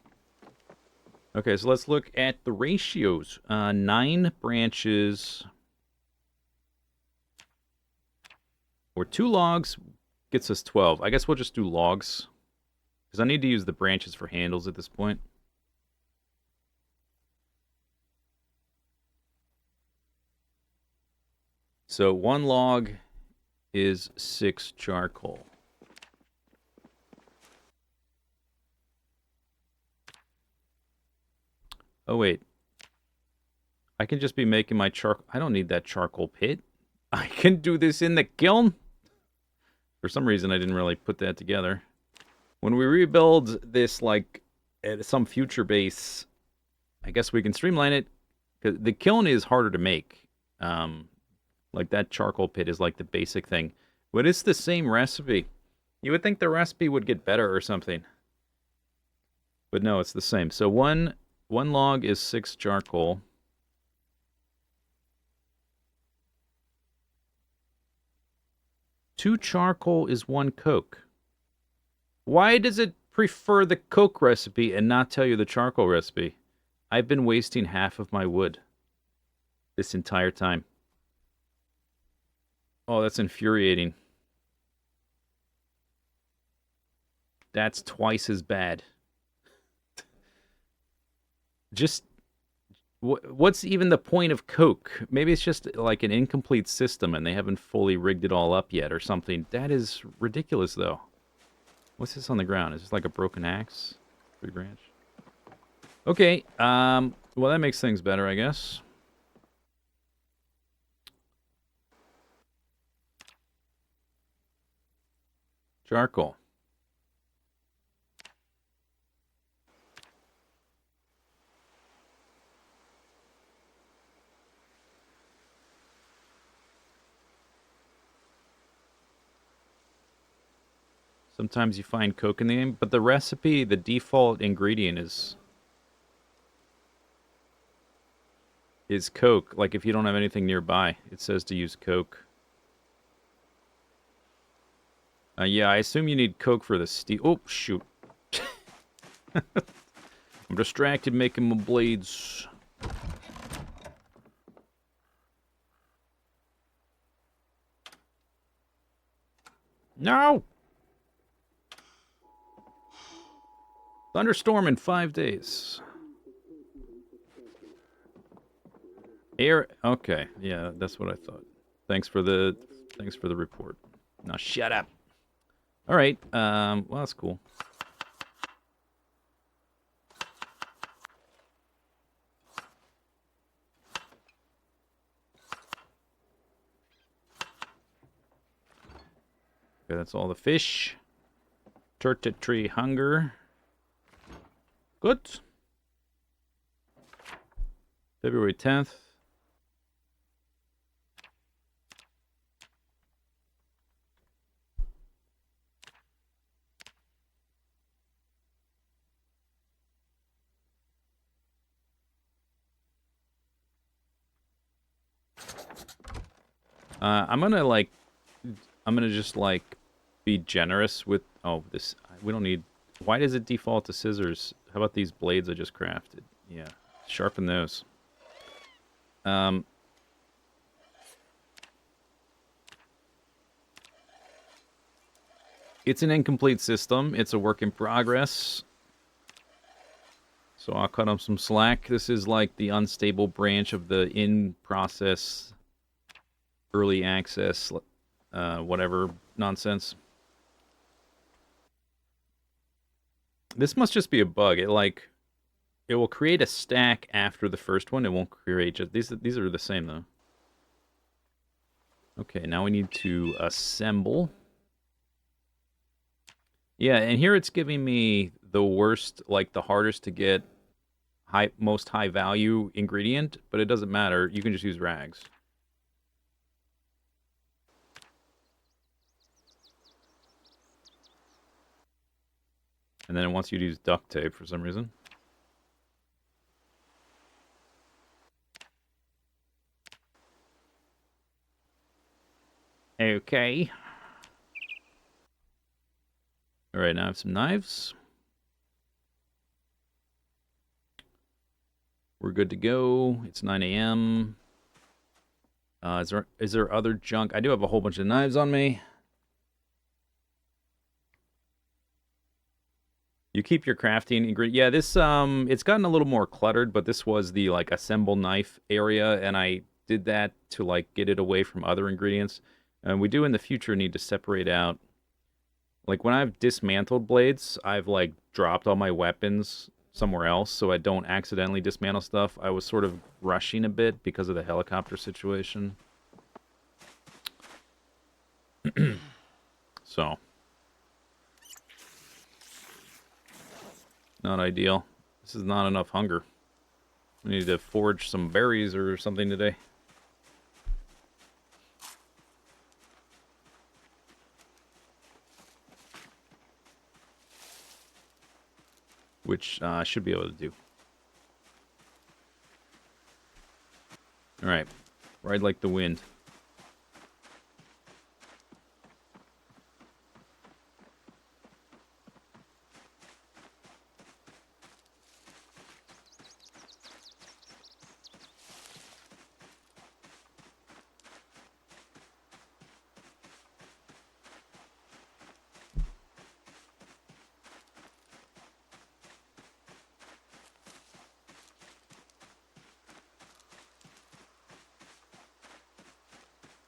Okay, so let's look at the ratios. 9 branches or 2 logs gets us 12. I guess we'll just do logs, because I need to use the branches for handles at this point. So 1 log is 6 charcoal. Oh, wait. I can just be making my charcoal. I don't need that charcoal pit. I can do this in the kiln. For some reason, I didn't really put that together. When we rebuild this, like, at some future base, I guess we can streamline it. 'Cause the kiln is harder to make. Like, that charcoal pit is, like, the basic thing. But it's the same recipe. You would think the recipe would get better or something. But no, it's the same. So one log is 6 charcoal. Two charcoal is 1 coke. Why does it prefer the coke recipe and not tell you the charcoal recipe? I've been wasting half of my wood this entire time. Oh, that's infuriating. That's twice as bad. Just, what's even the point of coke? Maybe it's just like an incomplete system and they haven't fully rigged it all up yet or something. That is ridiculous, though. What's this on the ground? Is this like a broken axe? Tree branch? Okay, well, that makes things better, I guess. Charcoal. Sometimes you find coke in the game, but the recipe, the default ingredient is coke. Like if you don't have anything nearby, it says to use coke. Yeah, I assume you need coke for the steel. Oh, shoot. I'm distracted making my blades. No! Thunderstorm in 5 days. Air. Okay, yeah, that's what I thought. Thanks for the report. Now shut up. All right. Well, that's cool. Okay, that's all the fish. Turtle tree hunger. Good. February 10th. I'm gonna just like be generous with. Oh, this We don't need... Why does it default to scissors? How about these blades I just crafted? Yeah, sharpen those. It's an incomplete system. It's a work in progress. So I'll cut them some slack. This is like the unstable branch of the in-process, early access, whatever nonsense. This must just be a bug. It will create a stack after the first one. It won't create just... These are the same, though. Okay, now we need to assemble. Yeah, and here it's giving me the worst, like the hardest to get, most high value ingredient, but it doesn't matter. You can just use rags. And then it wants you to use duct tape for some reason. Okay. Alright, now I have some knives. We're good to go. It's 9 a.m. Is there other junk? I do have a whole bunch of knives on me. You keep your crafting ingredient. Yeah, this it's gotten a little more cluttered, but this was the like assemble knife area, and I did that to like get it away from other ingredients. And we do in the future need to separate out. Like when I've dismantled blades, I've like dropped all my weapons somewhere else so I don't accidentally dismantle stuff. I was sort of rushing a bit because of the helicopter situation. So, not ideal. This is not enough hunger. We need to forage some berries or something today. Which I should be able to do. Alright. Ride like the wind.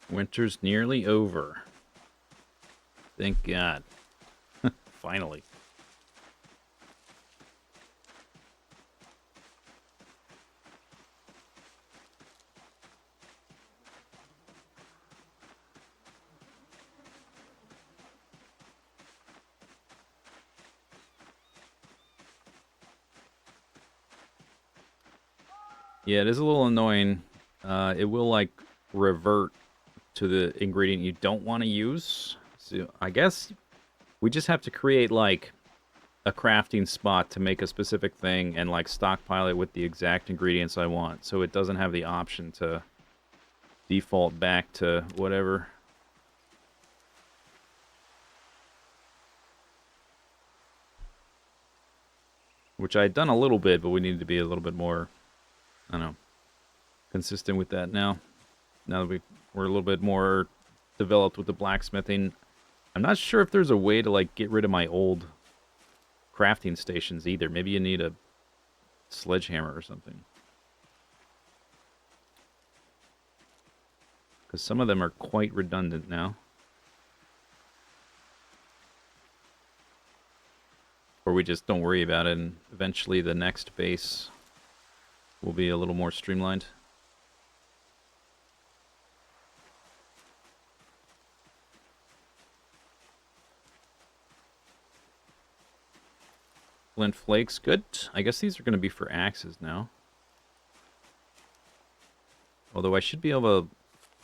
Winter's nearly over. Thank God. Finally. Yeah, it is a little annoying. It will, like, revert to the ingredient you don't want to use. So I guess we just have to create, like, a crafting spot to make a specific thing and, like, stockpile it with the exact ingredients I want. So it doesn't have the option to default back to whatever. Which I had done a little bit, but we need to be a little bit more, I don't know, consistent with that now. Now that we're a little bit more developed with the blacksmithing. I'm not sure if there's a way to, like, get rid of my old crafting stations either. Maybe you need a sledgehammer or something. Because some of them are quite redundant now. Or we just don't worry about it, and eventually the next base will be a little more streamlined. Flint flakes, good. I guess these are going to be for axes now. Although I should be able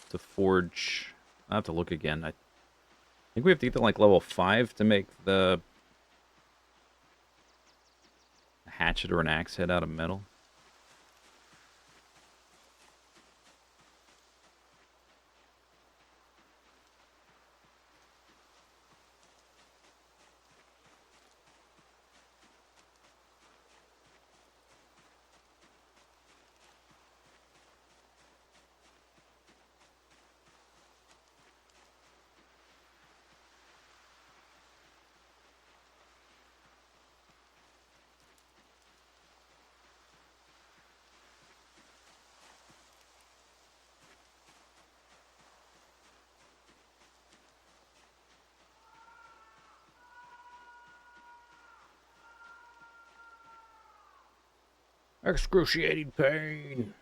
to forge... I'll have to look again. I think we have to get to like level 5 to make the hatchet or an axe head out of metal. Excruciating pain.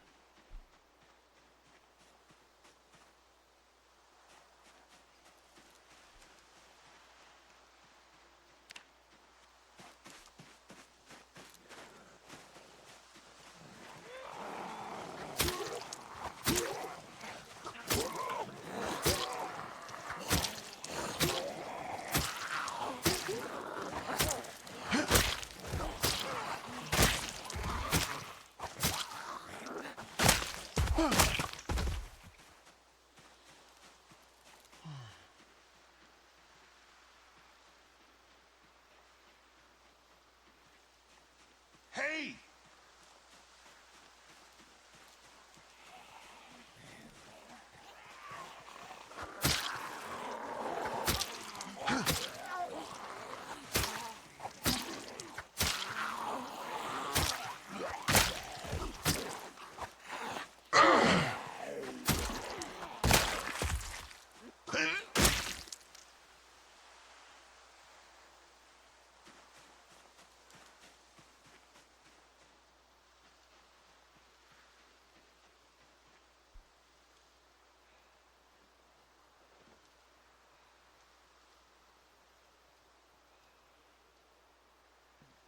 Hey!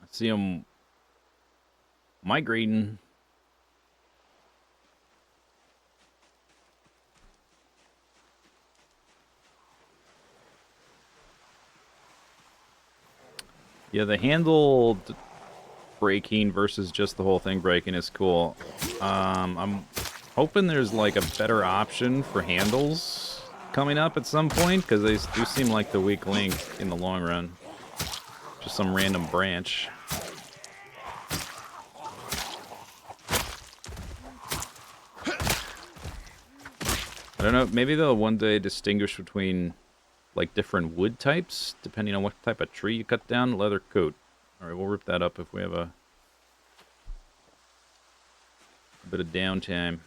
I see them migrating. Yeah, the handle breaking versus just the whole thing breaking is cool. I'm hoping there's like a better option for handles coming up at some point, because they do seem like the weak link in the long run. Just some random branch. I don't know, maybe they'll one day distinguish between like different wood types, depending on what type of tree you cut down. Leather coat. Alright, we'll rip that up if we have a bit of downtime.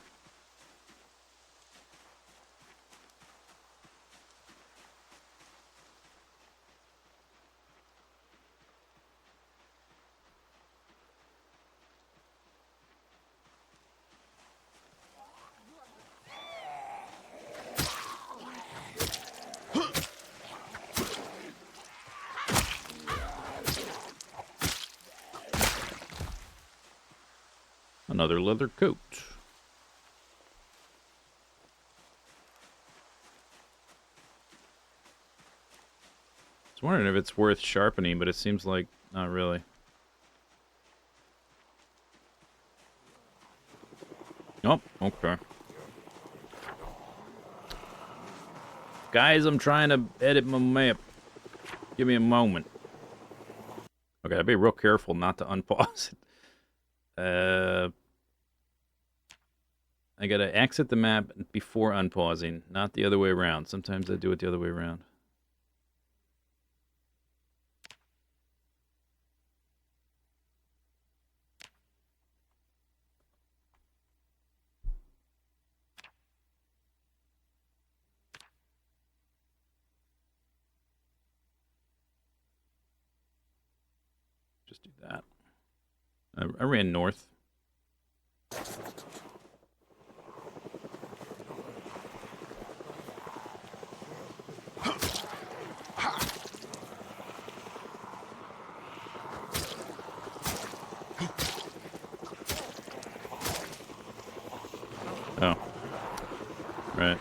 Another leather coat. I was wondering if it's worth sharpening, but it seems like not really. Oh, okay. Guys, I'm trying to edit my map. Give me a moment. Okay, I'll be real careful not to unpause it. I gotta exit the map before unpausing, not the other way around. Sometimes I do it the other way around. Just do that. I ran north. Oh. Right.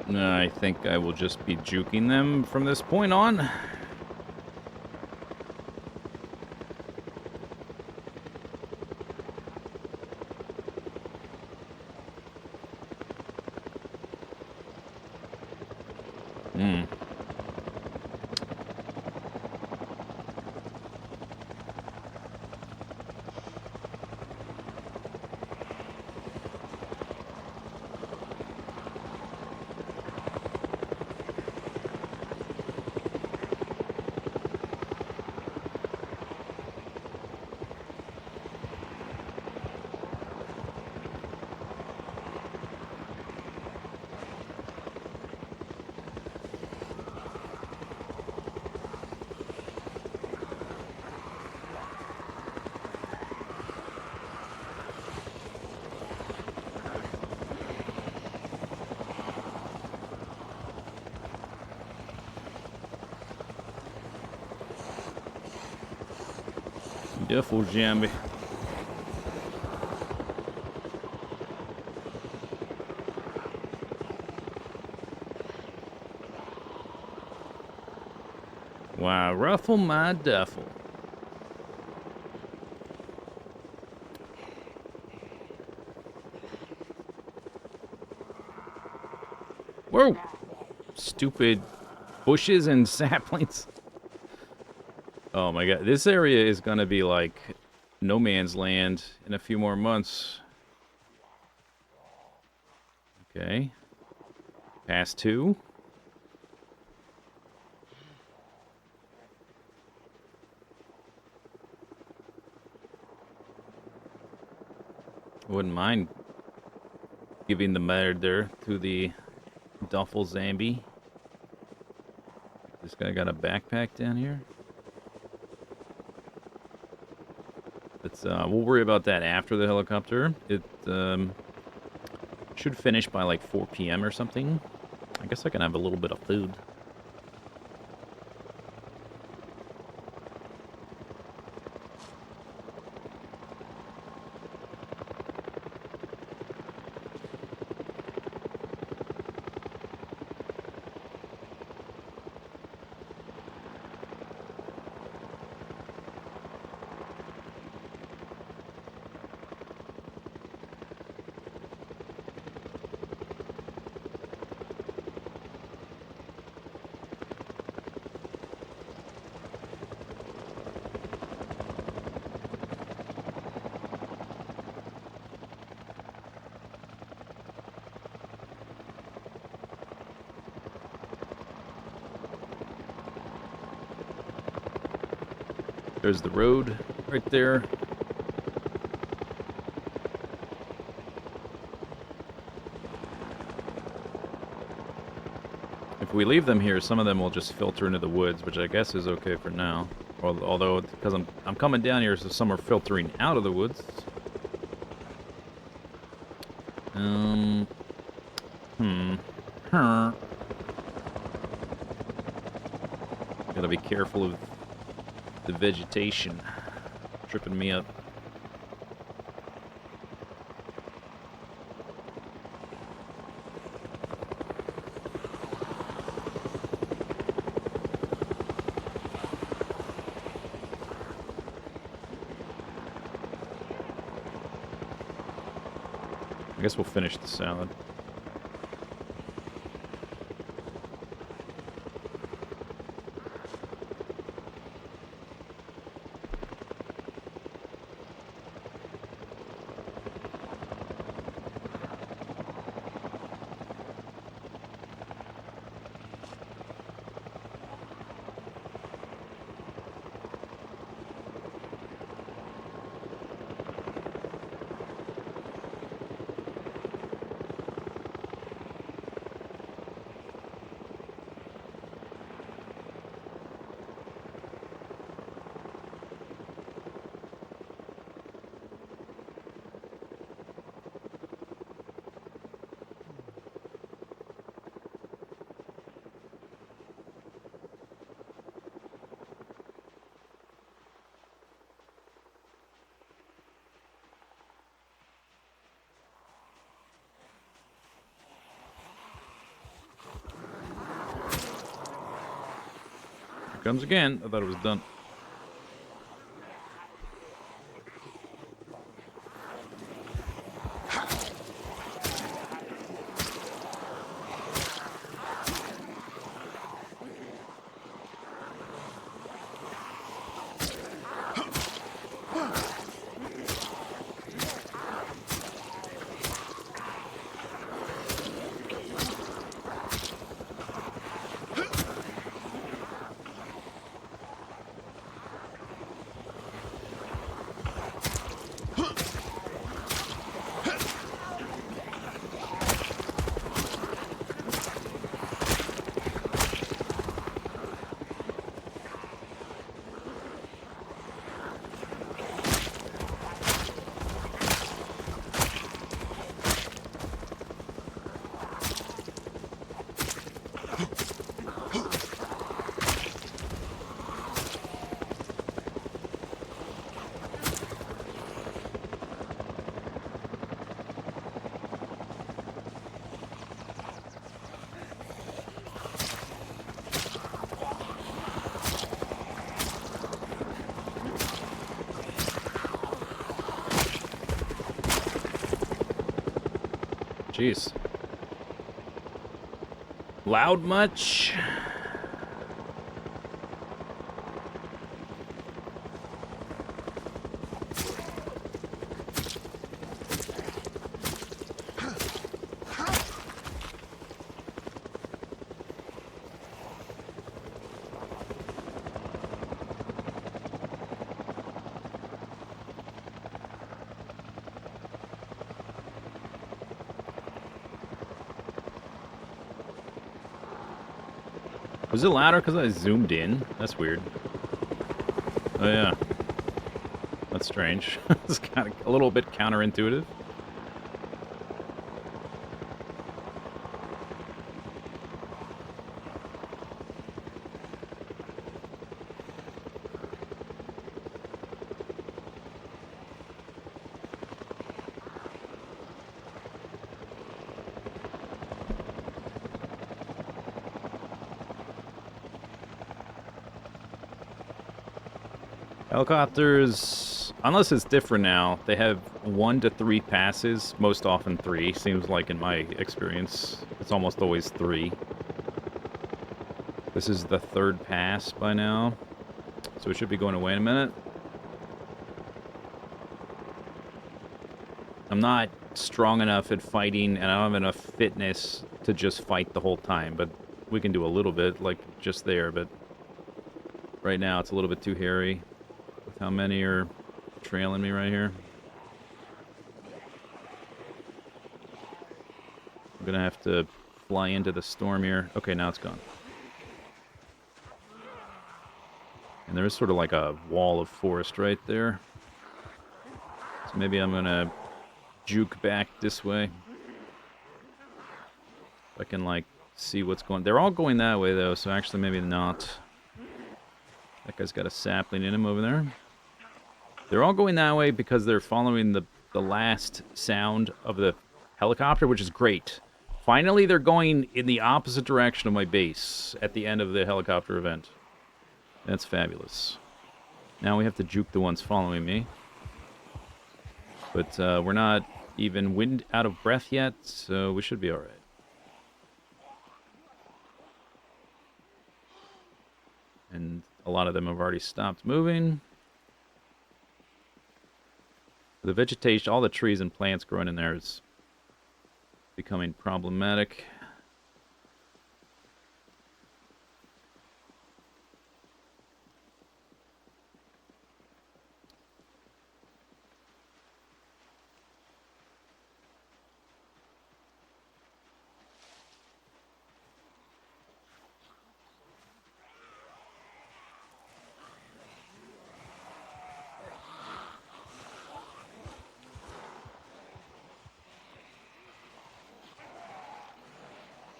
I think I will just be juking them from this point on. Hmm. Duffel jammy. Why, ruffle my duffel. Whoa! Stupid bushes and saplings. Oh my god, this area is gonna be like no man's land in a few more months. Okay. Pass 2. Wouldn't mind giving the murder to the duffel zombie. This guy got a backpack down here. We'll worry about that after the helicopter. It should finish by like 4 p.m. or something. I guess I can have a little bit of food. There's the road right there. If we leave them here, some of them will just filter into the woods, which I guess is okay for now. Although, because I'm coming down here, so some are filtering out of the woods. Gotta be careful of the vegetation tripping me up. I guess we'll finish the salad. comes again. I thought it was done. Jeez. Loud much? Was it louder because I zoomed in? That's weird. Oh, yeah. That's strange. It's kind of a little bit counterintuitive. Helicopters, unless it's different now, they have 1 to 3 passes, most often 3. Seems like in my experience, it's almost always 3. This is the 3rd pass by now, so it should be going away in a minute. I'm not strong enough at fighting, and I don't have enough fitness to just fight the whole time, but we can do a little bit, like just there, but right now it's a little bit too hairy. How many are trailing me right here? I'm gonna have to fly into the storm here. Okay, now it's gone. And there is sort of like a wall of forest right there. So maybe I'm gonna juke back this way. If I can, like, see what's going... They're all going that way, though, so actually maybe not. That guy's got a sapling in him over there. They're all going that way because they're following the last sound of the helicopter, which is great. Finally, they're going in the opposite direction of my base at the end of the helicopter event. That's fabulous. Now we have to juke the ones following me. But we're not even wind out of breath yet, so we should be all right. And a lot of them have already stopped moving. The vegetation, all the trees and plants growing in there is becoming problematic.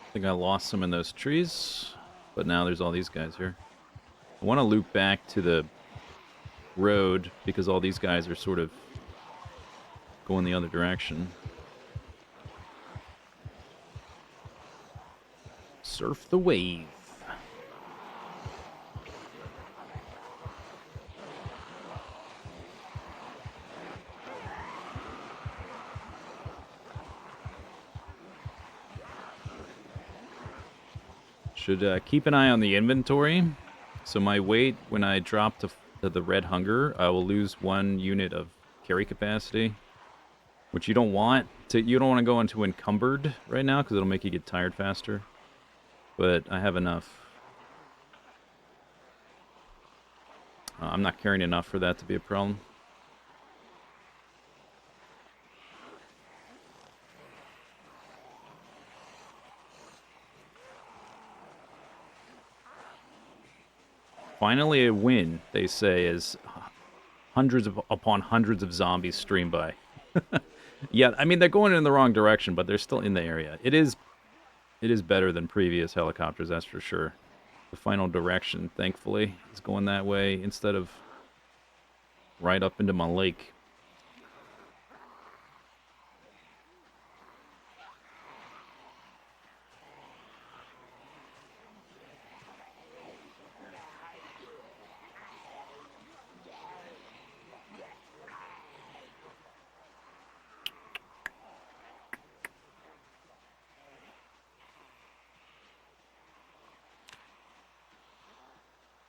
I think I lost some in those trees, but now there's all these guys here. I want to loop back to the road because all these guys are sort of going the other direction. Surf the wave. Should keep an eye on the inventory. So my weight, when I drop to the red hunger, I will lose 1 unit of carry capacity, which you don't want. You don't want to go into encumbered right now because it'll make you get tired faster. But I have enough. I'm not carrying enough for that to be a problem. Finally a win, they say, as hundreds upon hundreds of zombies stream by. Yeah, I mean, they're going in the wrong direction, but they're still in the area. It is better than previous helicopters, that's for sure. The final direction, thankfully, is going that way instead of right up into my lake.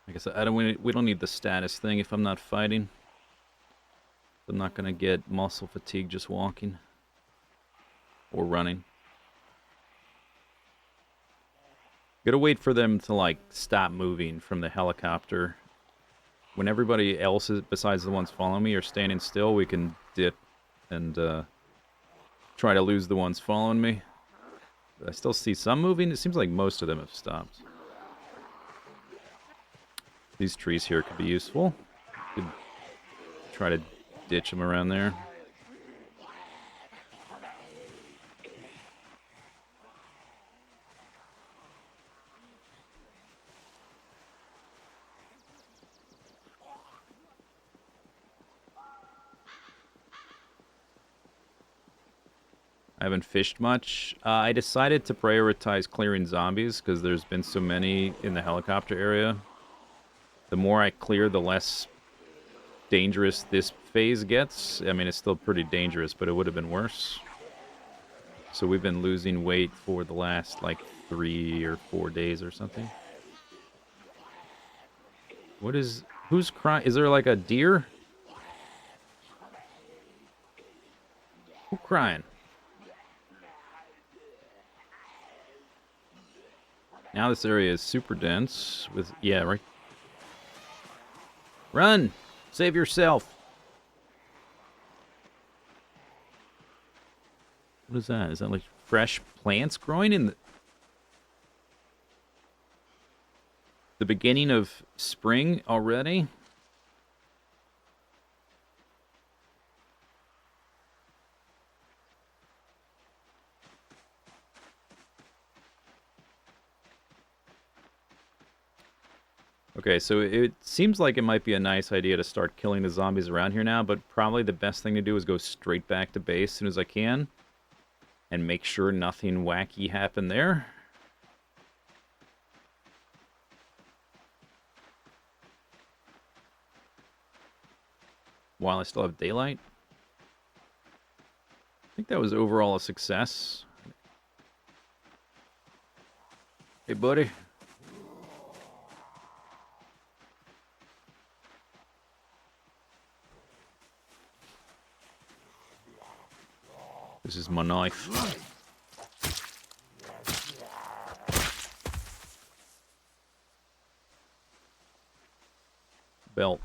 Like I said, we don't need the status thing if I'm not fighting. I'm not going to get muscle fatigue just walking or running. Gotta wait for them to, like, stop moving from the helicopter. When everybody else, besides the ones following me, are standing still, we can dip and try to lose the ones following me. But I still see some moving. It seems like most of them have stopped. These trees here could be useful. Could try to ditch them around there. I haven't fished much. I decided to prioritize clearing zombies because there's been so many in the helicopter area. The more I clear, the less dangerous this phase gets. I mean, it's still pretty dangerous, but it would have been worse. So we've been losing weight for the last, like, 3 or 4 days or something. Who's crying? Is there, like, a deer? Who's crying? Now this area is super dense with, yeah, right. Run! Save yourself! What is that? Is that like fresh plants growing in the beginning of spring already? Okay, so it seems like it might be a nice idea to start killing the zombies around here now, but probably the best thing to do is go straight back to base as soon as I can and make sure nothing wacky happened there. While I still have daylight. I think that was overall a success. Hey, buddy. This is my knife. Belt.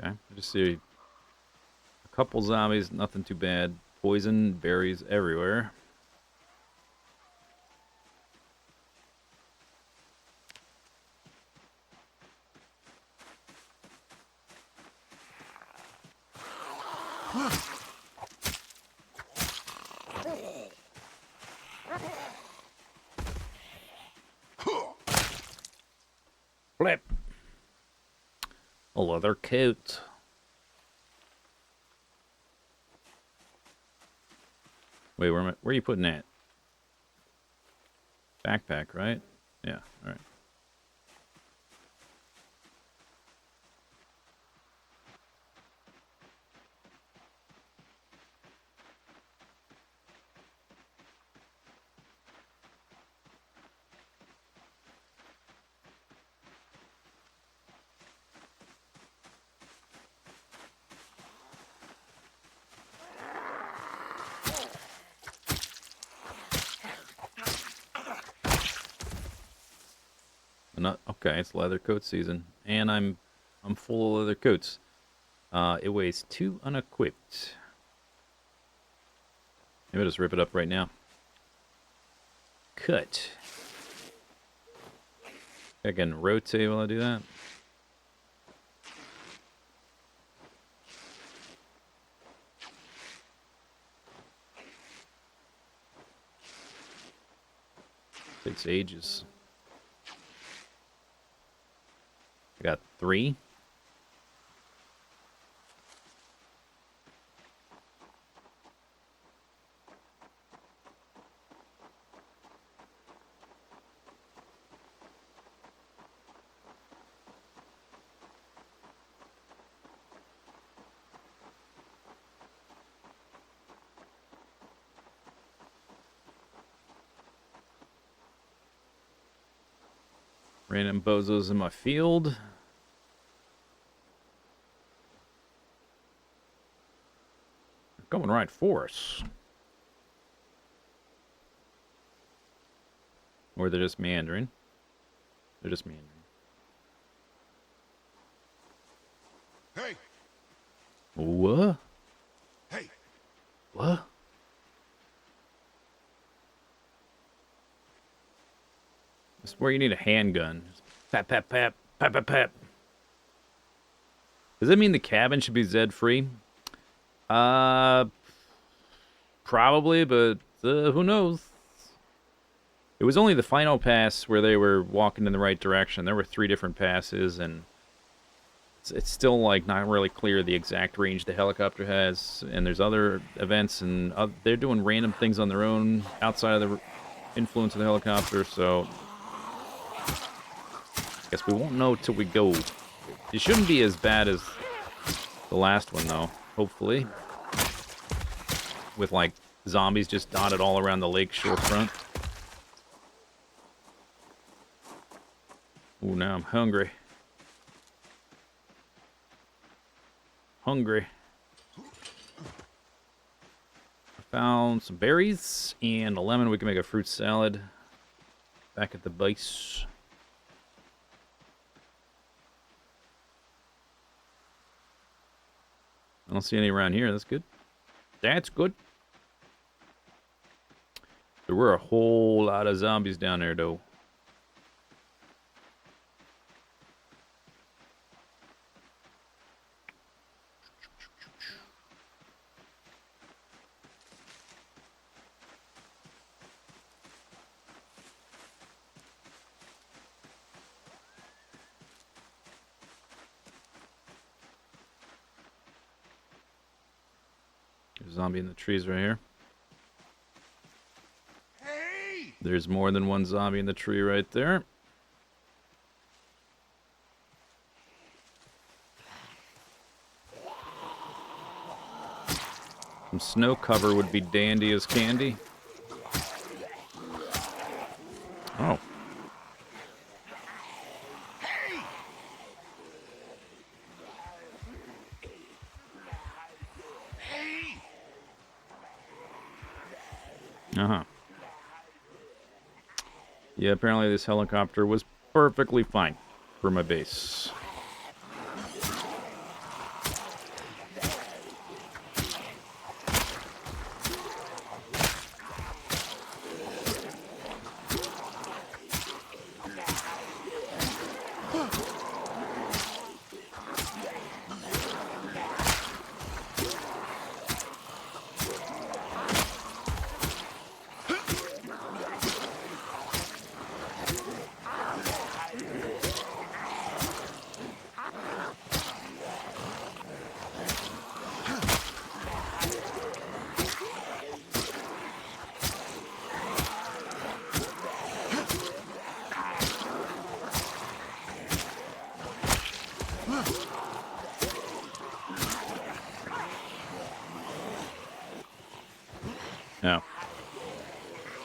Okay, I just see a couple zombies, nothing too bad. Poison, berries everywhere. Flip. A leather coat. Wait, where are you putting that? Backpack, right? Yeah, all right. Not okay. It's leather coat season, and I'm full of leather coats. It weighs 2 unequipped. Maybe I'll just rip it up right now. Cut. I can rotate while I do that. Takes ages. I got 3. Random bozos in my field. They're coming right for us. Or they're just meandering. They're just meandering. Hey! What? Hey! What? This is where you need a handgun. Just pap, pap, pap, pap, pap, pap. Does that mean the cabin should be Zed free? Probably, but who knows? It was only the final pass where they were walking in the right direction. There were 3 different passes, and it's still like not really clear the exact range the helicopter has. And there's other events, and they're doing random things on their own outside of the influence of the helicopter. So I guess we won't know till we go. It shouldn't be as bad as the last one, though. Hopefully, with like zombies just dotted all around the lake shorefront. Ooh, now I'm hungry. Hungry. I found some berries and a lemon. We can make a fruit salad. Back at the base. I don't see any around here. That's good. That's good. There were a whole lot of zombies down there, though. There's a zombie in the trees right here. Hey! There's more than one zombie in the tree right there. Some snow cover would be dandy as candy. Oh. Hey! Hey! Uh-huh. Yeah, apparently this helicopter was perfectly fine for my base.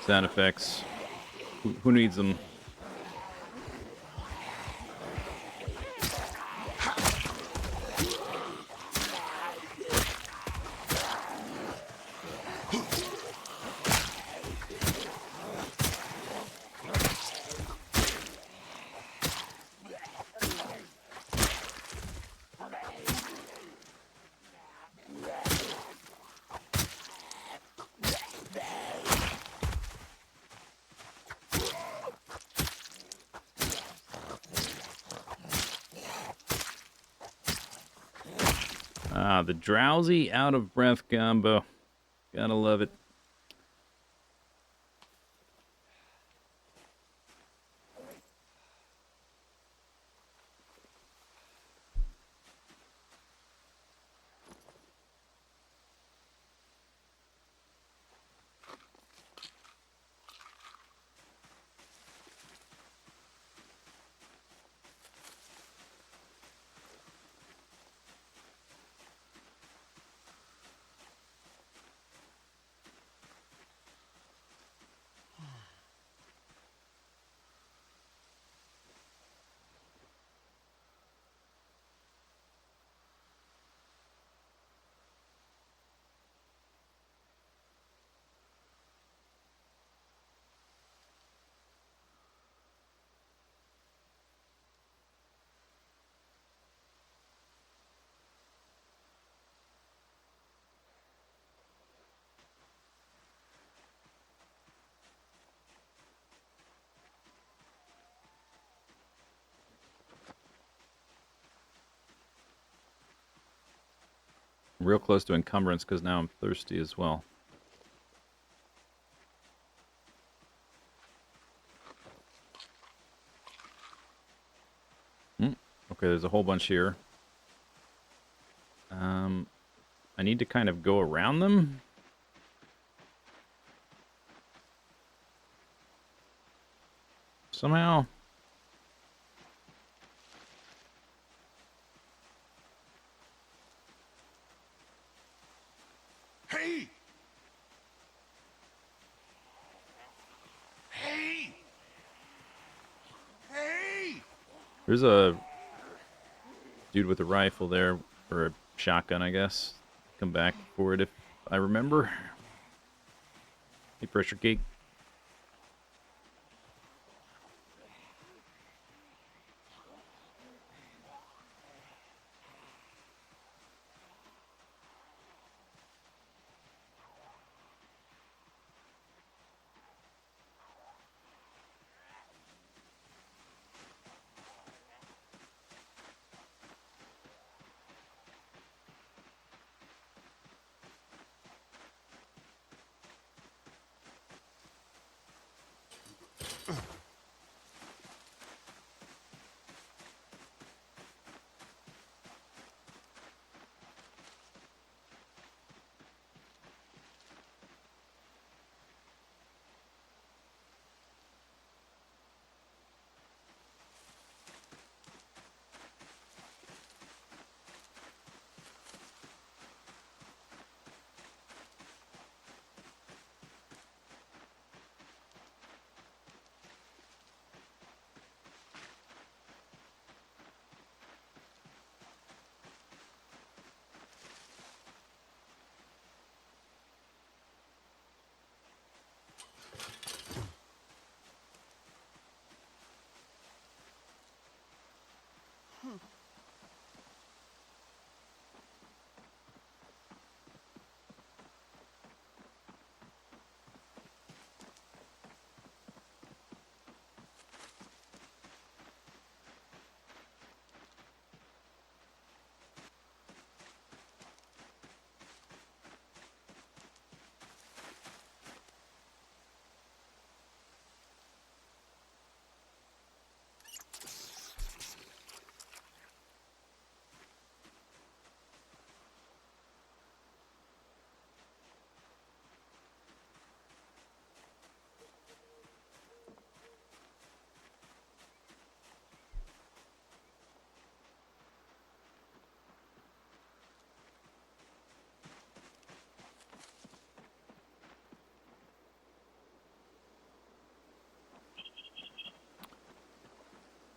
Sound effects. Who needs them? Ah, the drowsy out of breath combo. Gotta love it. Real close to encumbrance because now I'm thirsty as well. Okay, there's a whole bunch here. I need to kind of go around them. Somehow. Hey! Hey! Hey! There's a dude with a rifle there, or a shotgun, I guess. Come back for it if I remember. Hey, pressure cake.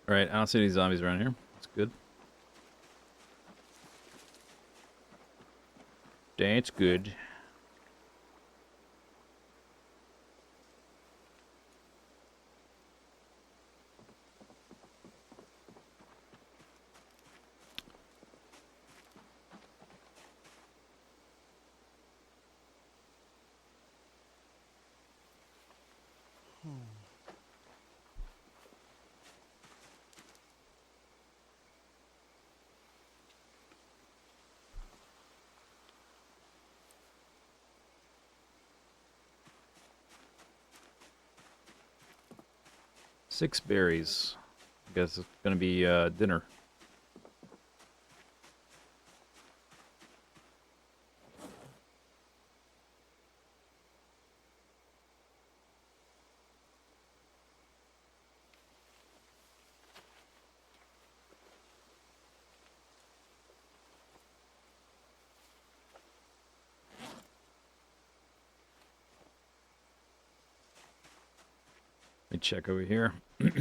Alright, I don't see any zombies around here. That's good. That's good. Six berries. I guess it's gonna be dinner. Let me check over here. We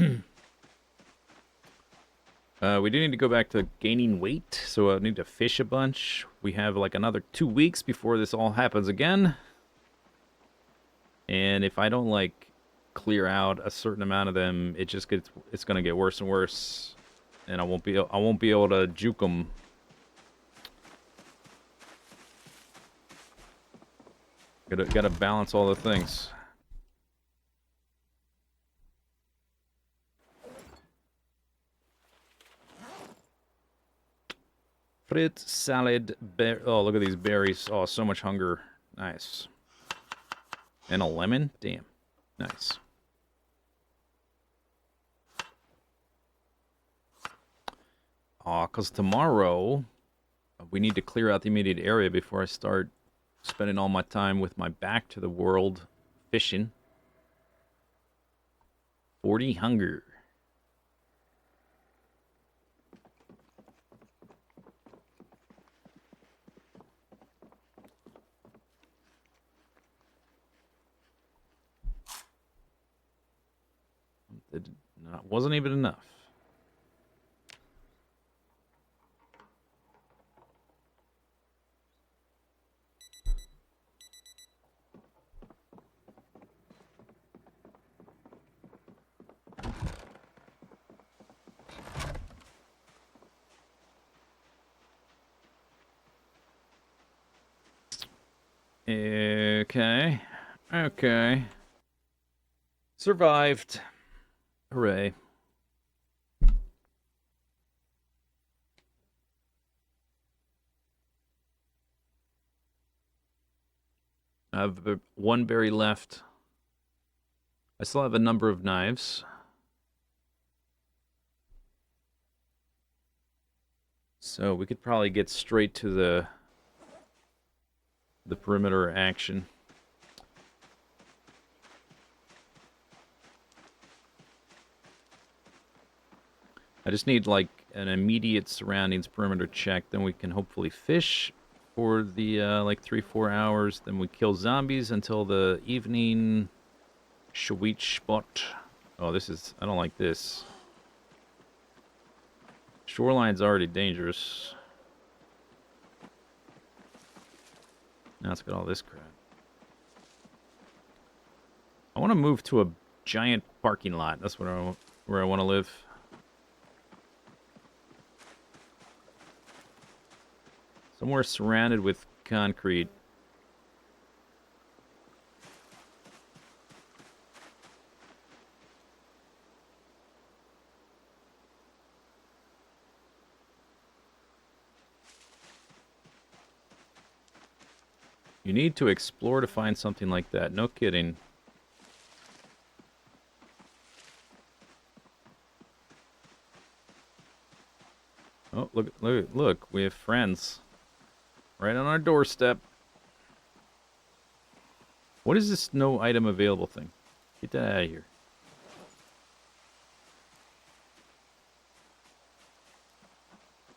do need to go back to gaining weight, so I need to fish a bunch. We have like another 2 weeks before this all happens again. And if I don't like clear out a certain amount of them, it's gonna get worse and worse, and I won't be able to juke them. Gotta balance all the things. Fruit, salad, oh, look at these berries. Oh, so much hunger. Nice. And a lemon? Damn. Nice. Aw, because tomorrow we need to clear out the immediate area before I start spending all my time with my back to the world fishing. 40 hunger. It wasn't even enough. Okay. Okay. Survived. Hooray. I have one berry left. I still have a number of knives. So we could probably get straight to the perimeter action. I just need like an immediate surroundings perimeter check, then we can hopefully fish for the like 3-4 hours, then we kill zombies until the evening. Sweet spot. Oh, this is, I don't like this. Shoreline's already dangerous. Now let's get all this crap. I want to move to a giant parking lot. That's where I want to live. Somewhere surrounded with concrete. You need to explore to find something like that. No kidding. Oh, look, we have friends. Right on our doorstep. What is this no item available thing? Get that out of here.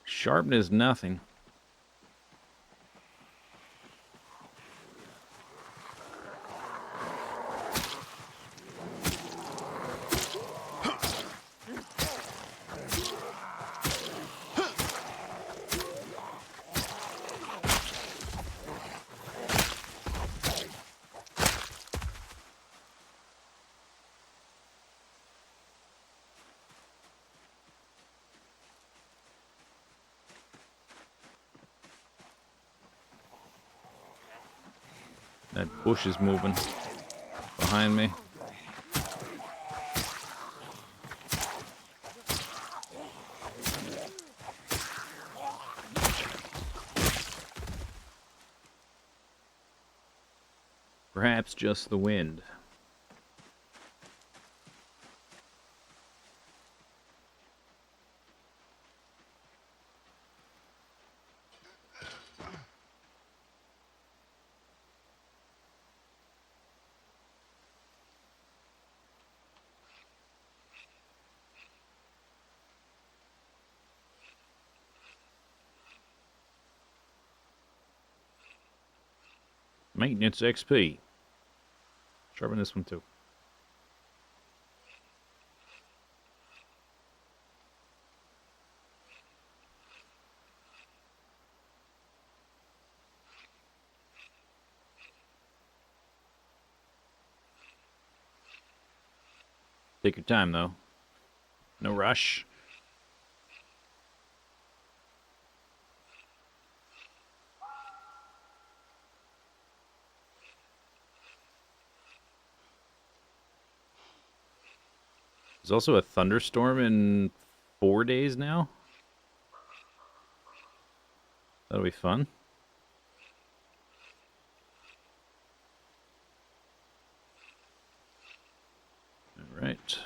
Sharpness, nothing. That bush is moving behind me. Perhaps just the wind. Maintenance XP. Sharpen this one too. Take your time, though. No rush. There's also a thunderstorm in 4 days now. That'll be fun. All right.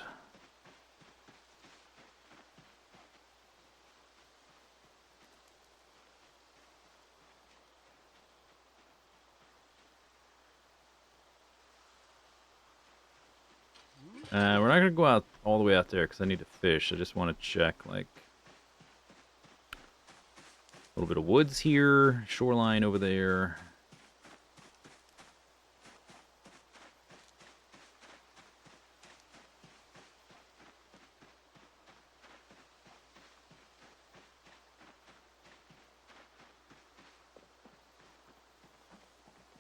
We're not going to go out all the way out there because I need to fish. I just want to check, like, a little bit of woods here, shoreline over there.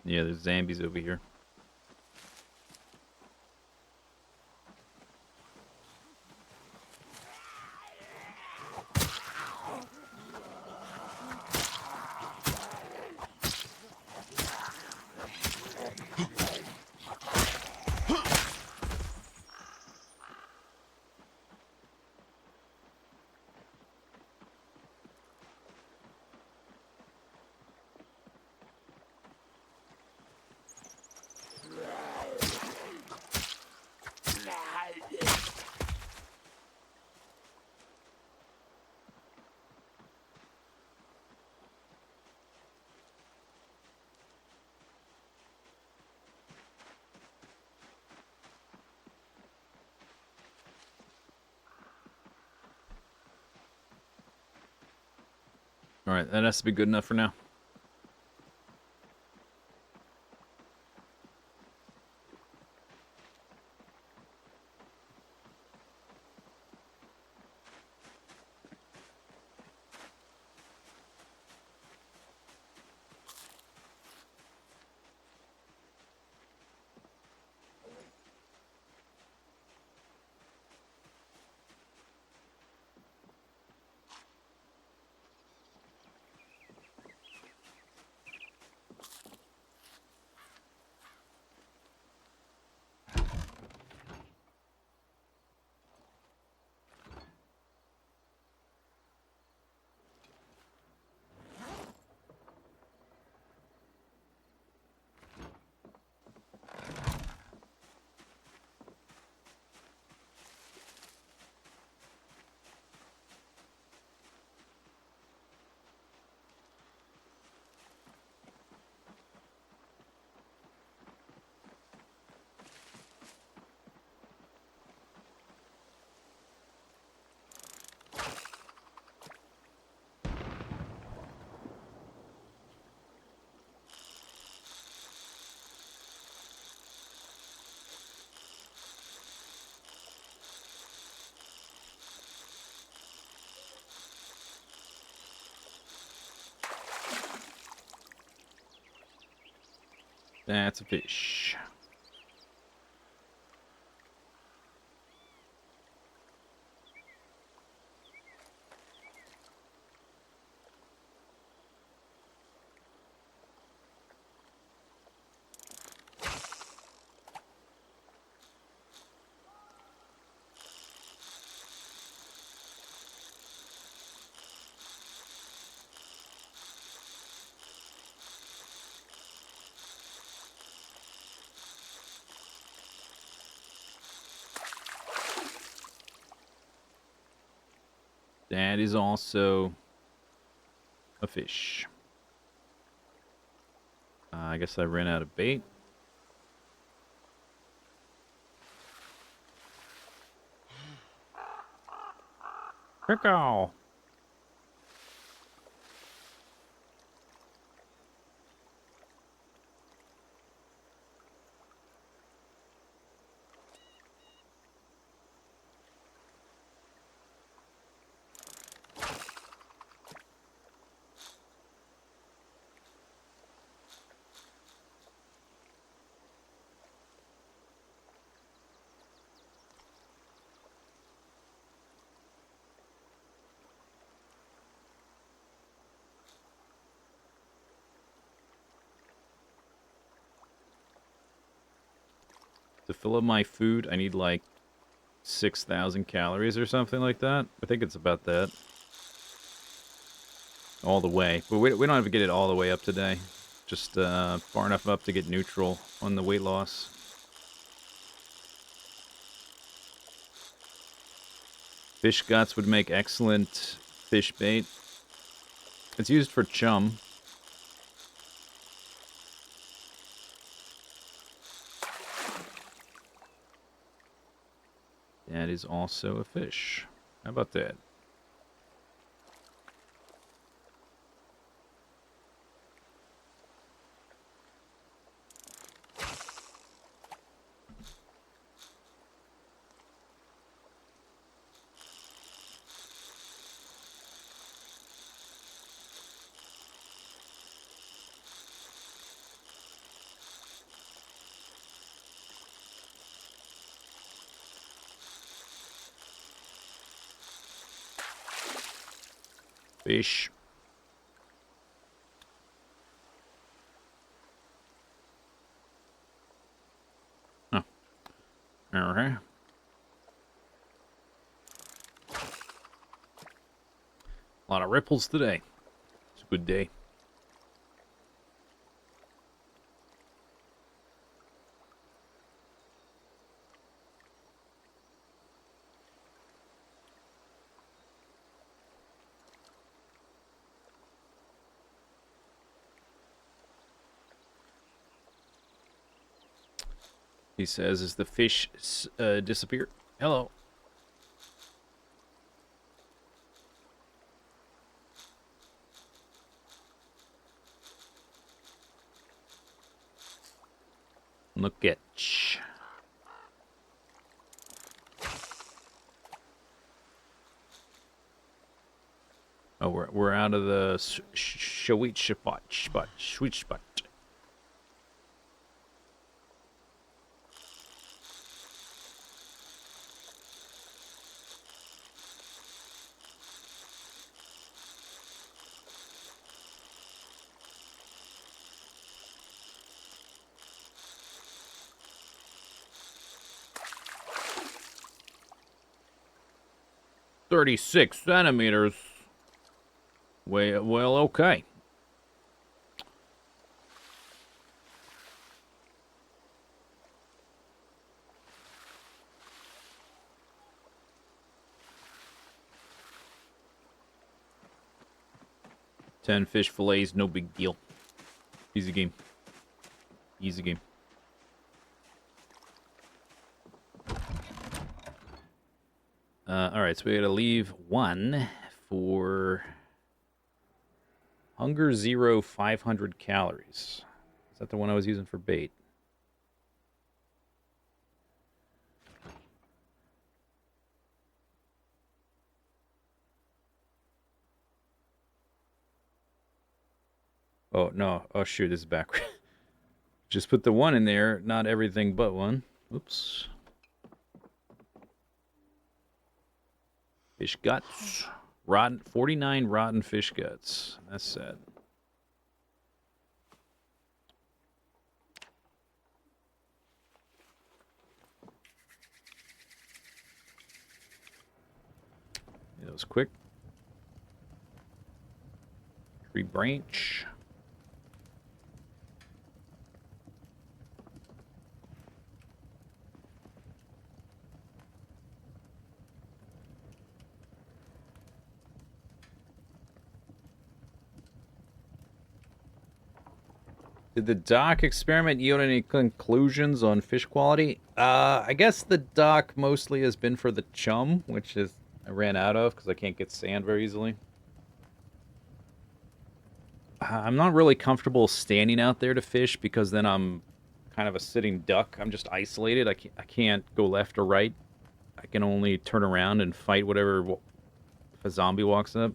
Yeah, there's zombies over here. All right, that has to be good enough for now. That's a fish. That is also a fish. I guess I ran out of bait. Crickle! To fill up my food, I need like 6,000 calories or something like that. I think it's about that. All the way. But we don't have to get it all the way up today. Just far enough up to get neutral on the weight loss. Fish guts would make excellent fish bait. It's used for chum. That is also a fish. How about that? Fish. Oh. Alright. A lot of ripples today. It's a good day. He says, as the fish disappear. Hello. Look at you. Oh, we're out of the sweet spot. 36 centimeters. Well, okay. Ten fish fillets, no big deal. Easy game. Easy game. Alright, so we gotta leave one for Hunger Zero 500 calories. Is that the one I was using for bait? Oh, no. Oh, shoot, this is backward. Just put the one in there, not everything but one. Oops. Fish guts. Rotten, 49 rotten fish guts. That's sad. Yeah, that was quick. Tree branch. Did the dock experiment yield any conclusions on fish quality? I guess the dock mostly has been for the chum, which is I ran out of because I can't get sand very easily. I'm not really comfortable standing out there to fish because then I'm kind of a sitting duck. I'm just isolated. I can't go left or right. I can only turn around and fight whatever if a zombie walks up.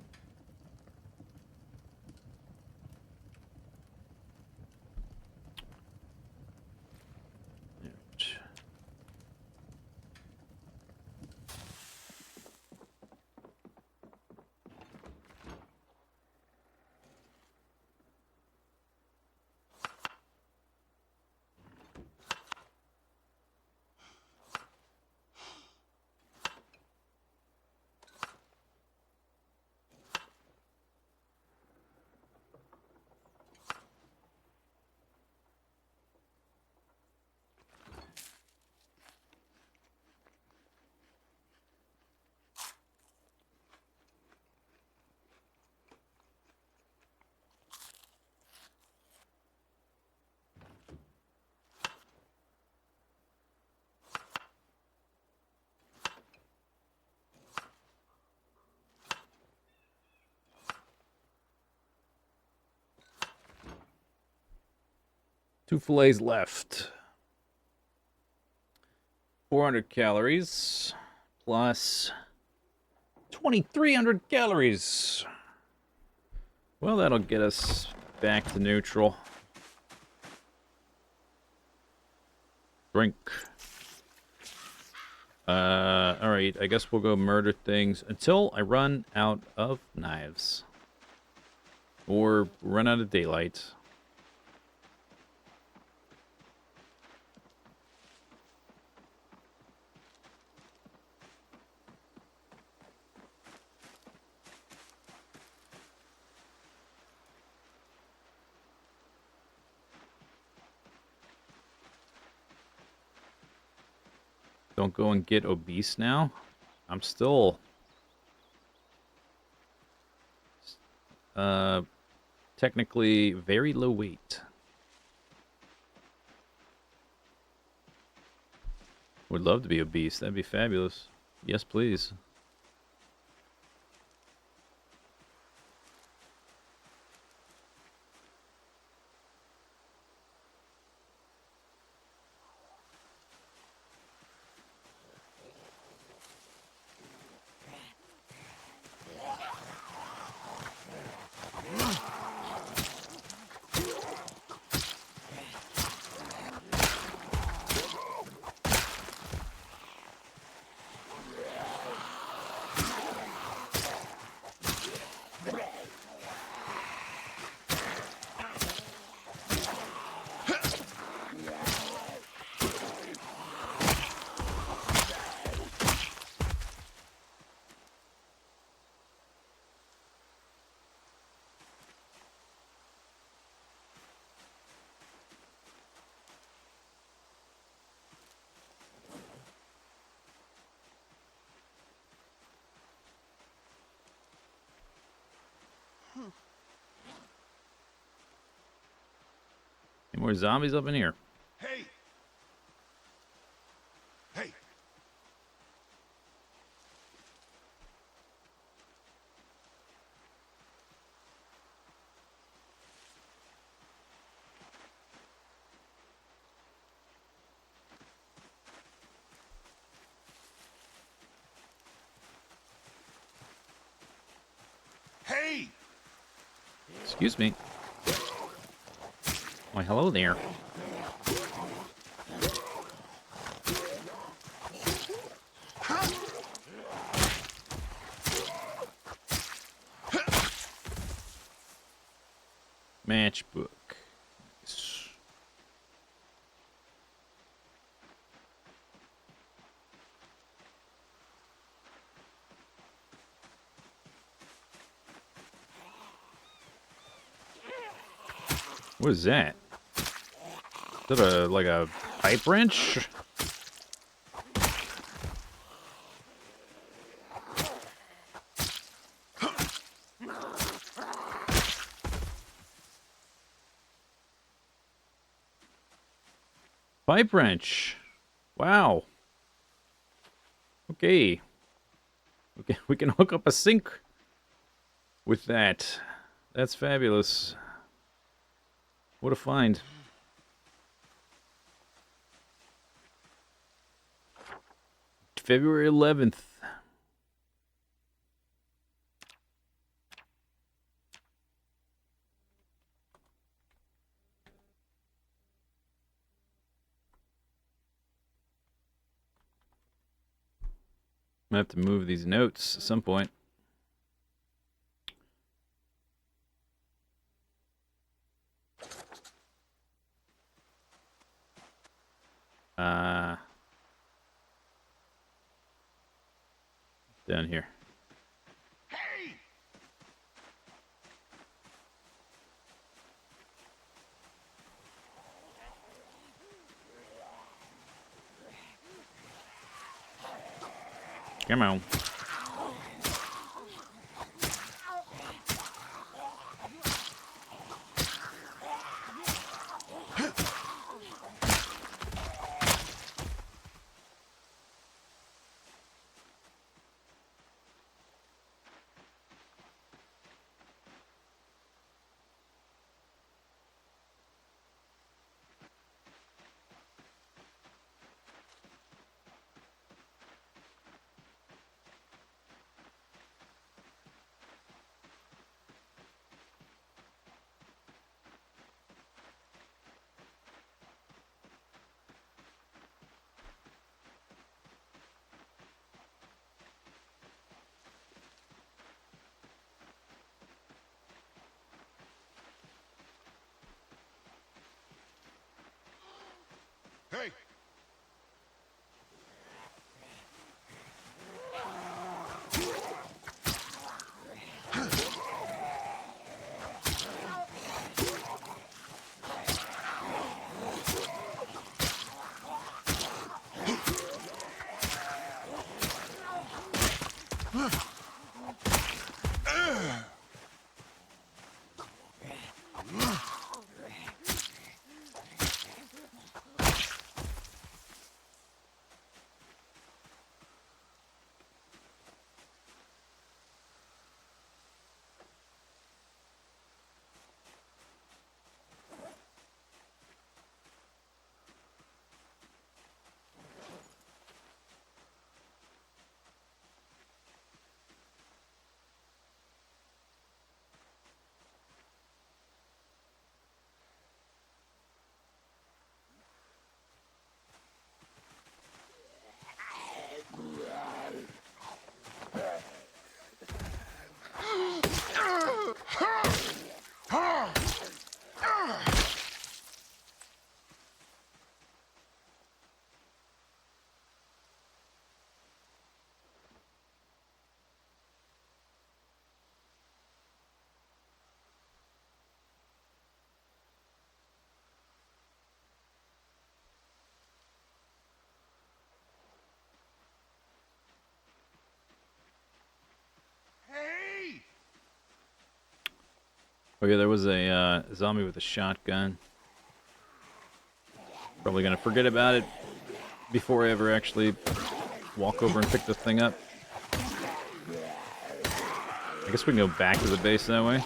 Two fillets left. 400 calories plus 2,300 calories. Well, that'll get us back to neutral. Drink. Alright, I guess we'll go murder things until I run out of knives. Or run out of daylight. Don't go and get obese now. I'm still... technically very low weight. Would love to be obese. That'd be fabulous. Yes, please. Any more zombies up in here? Hey! Hey! Hey! Excuse me. Why, hello there. Matchbook. Nice. What is that? Is that like a pipe wrench? Pipe wrench. Wow. Okay. We can hook up a sink with that. That's fabulous. What a find. February 11th. I have to move these notes at some point. Down here. Hey! Come on. Hey! Hey! Okay, there was a zombie with a shotgun. Probably gonna forget about it before I ever actually walk over and pick the thing up. I guess we can go back to the base that way.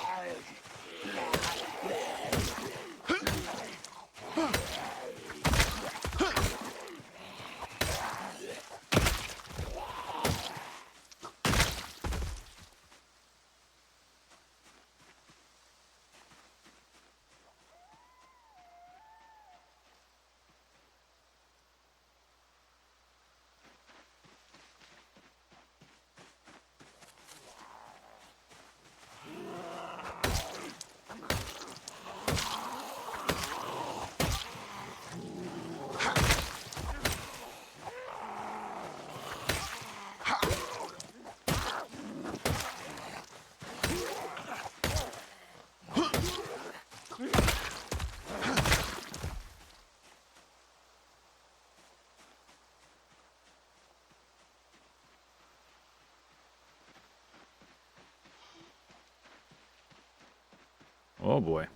Oh boy.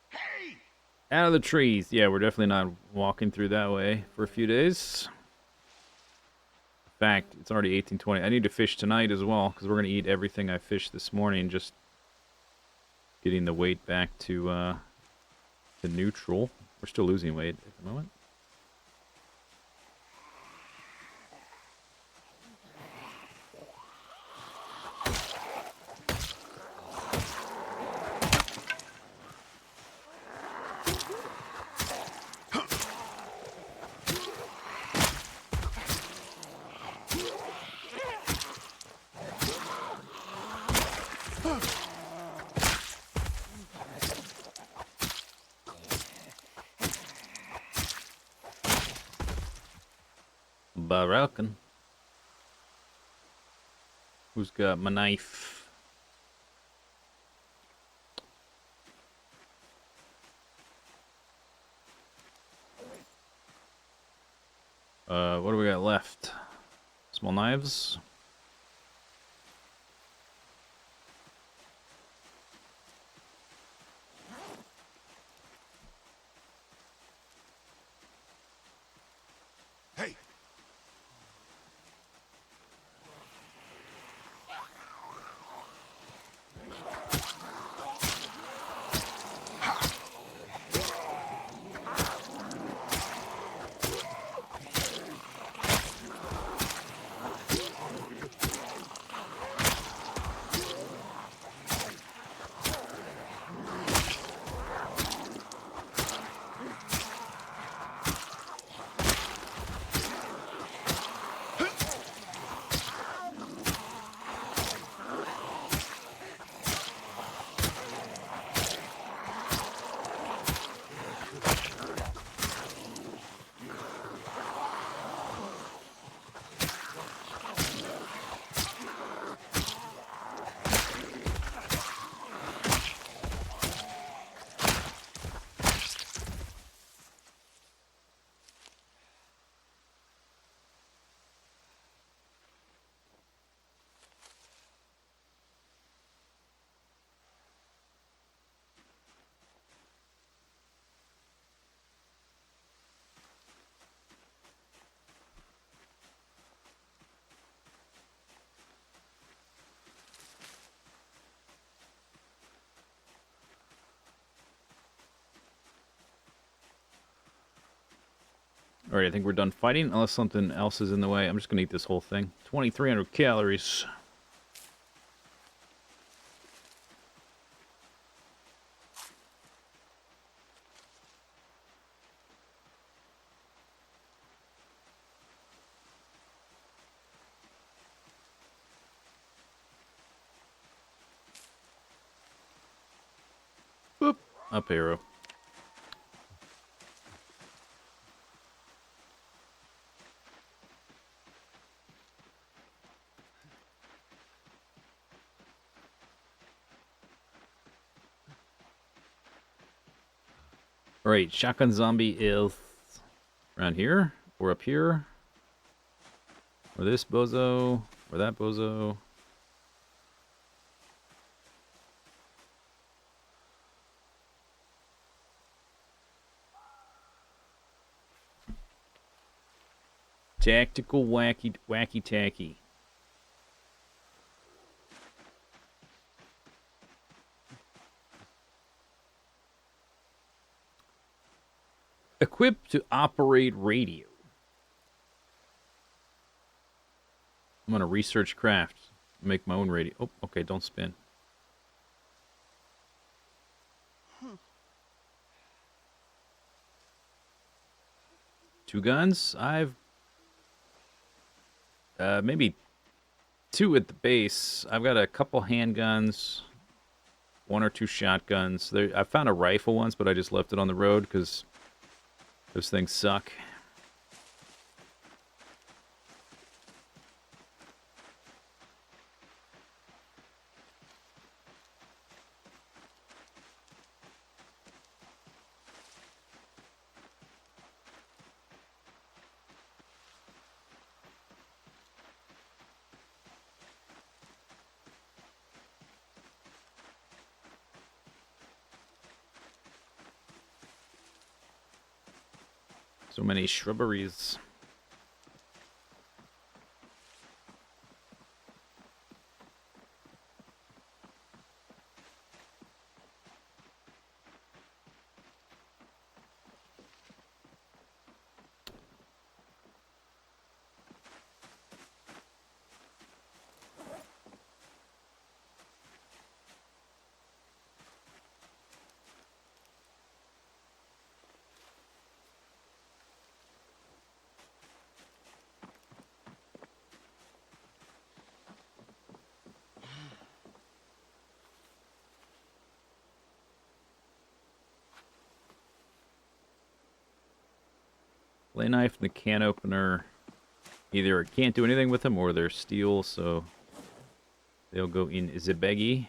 Hey! Out of the trees. Yeah, we're definitely not walking through that way for a few days. In fact, it's already 18:20. I need to fish tonight as well, because we're going to eat everything I fished this morning, just getting the weight back to neutral. We're still losing weight at the moment. Barracan. Who's got my knife? What do we got left? Small knives. Hey! Alright, I think we're done fighting, unless something else is in the way. I'm just gonna eat this whole thing. 2,300 calories. Boop. Up arrow. Alright, shotgun zombie is around here, or up here, or this bozo, or that bozo. Tactical wacky tacky. Equipped to operate radio. I'm gonna research craft. Make my own radio. Oh, okay, don't spin. Two guns? I've maybe two at the base. I've got a couple handguns, one or two shotguns. I found a rifle once, but I just left it on the road because those things suck. So many shrubberies. Lay knife and the can opener. Either can't do anything with them or they're steel, so they'll go in Zebegi.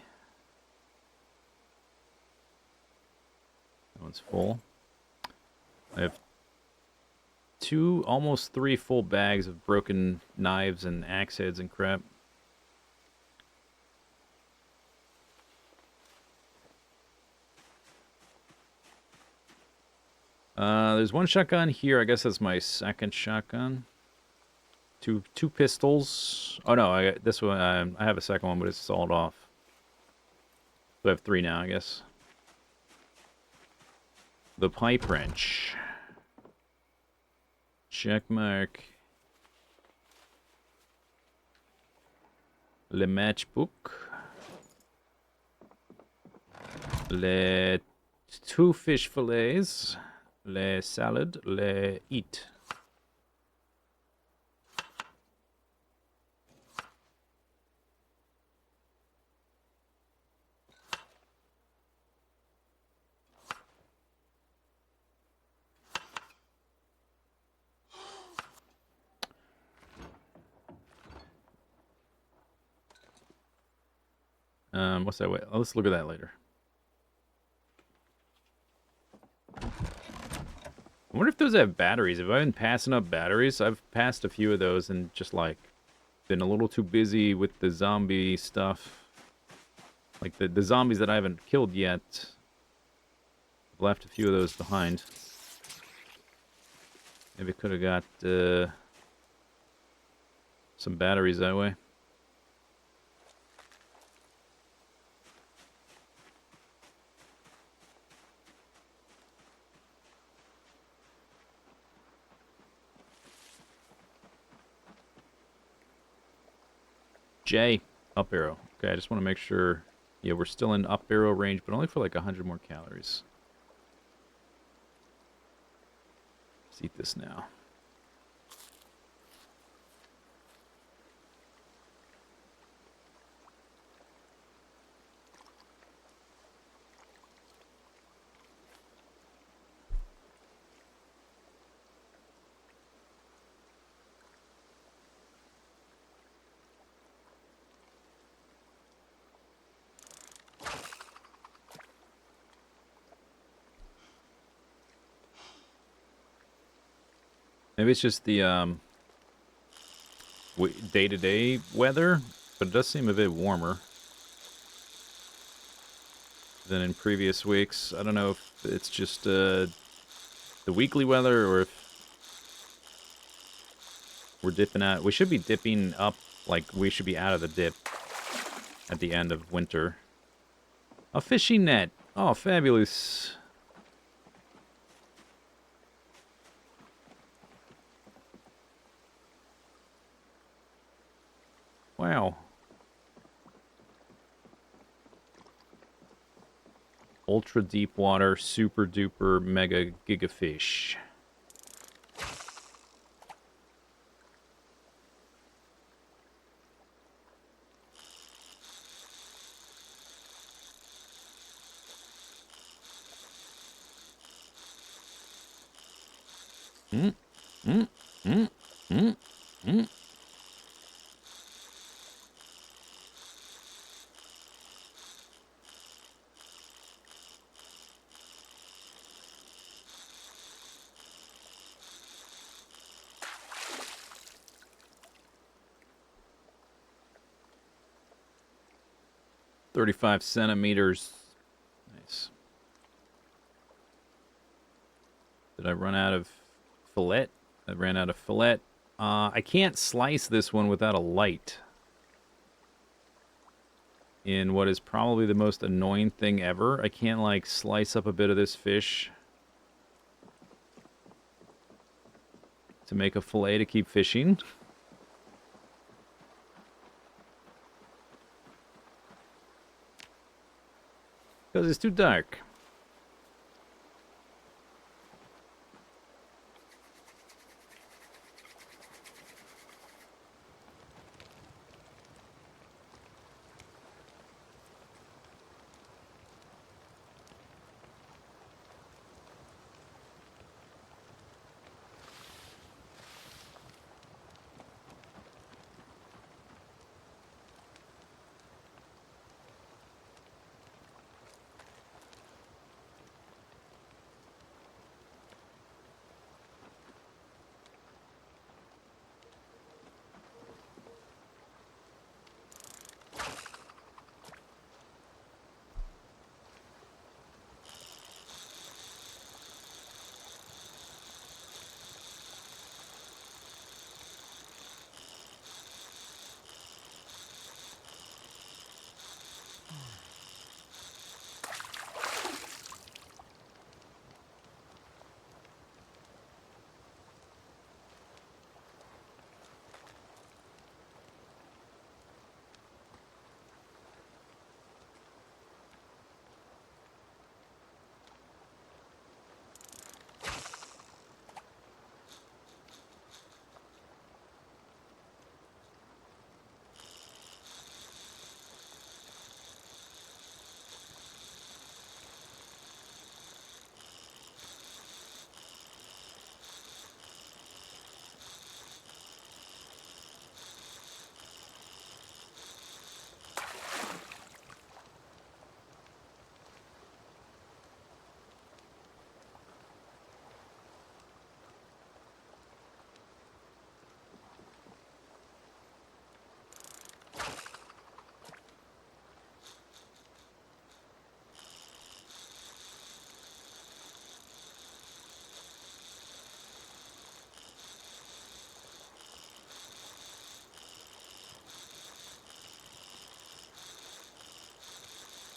That one's full. I have almost 3 full bags of broken knives and axe heads and crap. There's one shotgun here. I guess that's my second shotgun. Two pistols. Oh no, this one. I have a second one, but it's sawed off. So I have 3 now, I guess. The pipe wrench. Check mark. Le matchbook. Le 2 fish fillets. Le salad. Le eat. What's that way? Oh, let's look at that later. I wonder if those have batteries. If I've been passing up batteries, I've passed a few of those and just like been a little too busy with the zombie stuff. Like the zombies that I haven't killed yet. I've left a few of those behind. Maybe could have got some batteries that way. J, up arrow. Okay, I just want to make sure. Yeah, we're still in up arrow range, but only for like 100 more calories. Let's eat this now. Maybe it's just the day-to-day weather, but it does seem a bit warmer than in previous weeks. I don't know if it's just the weekly weather or if we're dipping out. We should be dipping up, like we should be out of the dip at the end of winter. A fishing net. Oh, fabulous. Wow. Ultra deep water, super duper mega giga fish. Mm, mm, mm, mm, mm. 35 centimeters. Nice. Did I run out of fillet. I ran out of fillet. I can't slice this one without a light. In what is probably the most annoying thing ever. I can't, like, slice up a bit of this fish to make a fillet to keep fishing. Because it's too dark.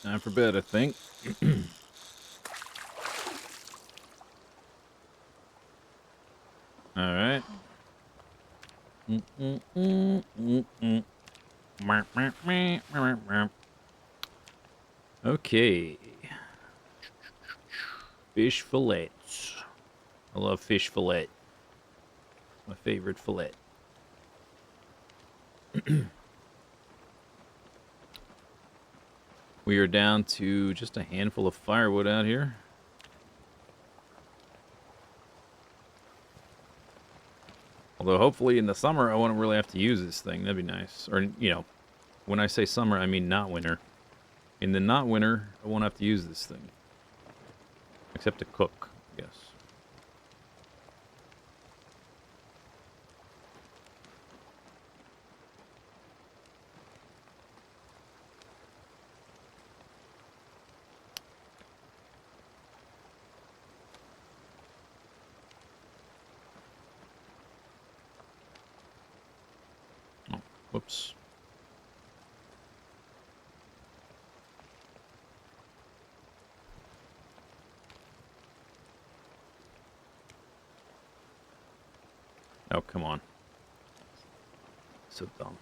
Time for bed, I think. All right. Okay. Fish fillets. I love fish fillet. My favorite fillet. We are down to just a handful of firewood out here. Although hopefully in the summer I won't really have to use this thing. That'd be nice. Or, you know, when I say summer, I mean not winter. In the not winter, I won't have to use this thing. Except to cook, I guess. Oh, whoops. Oh, come on. So dumb.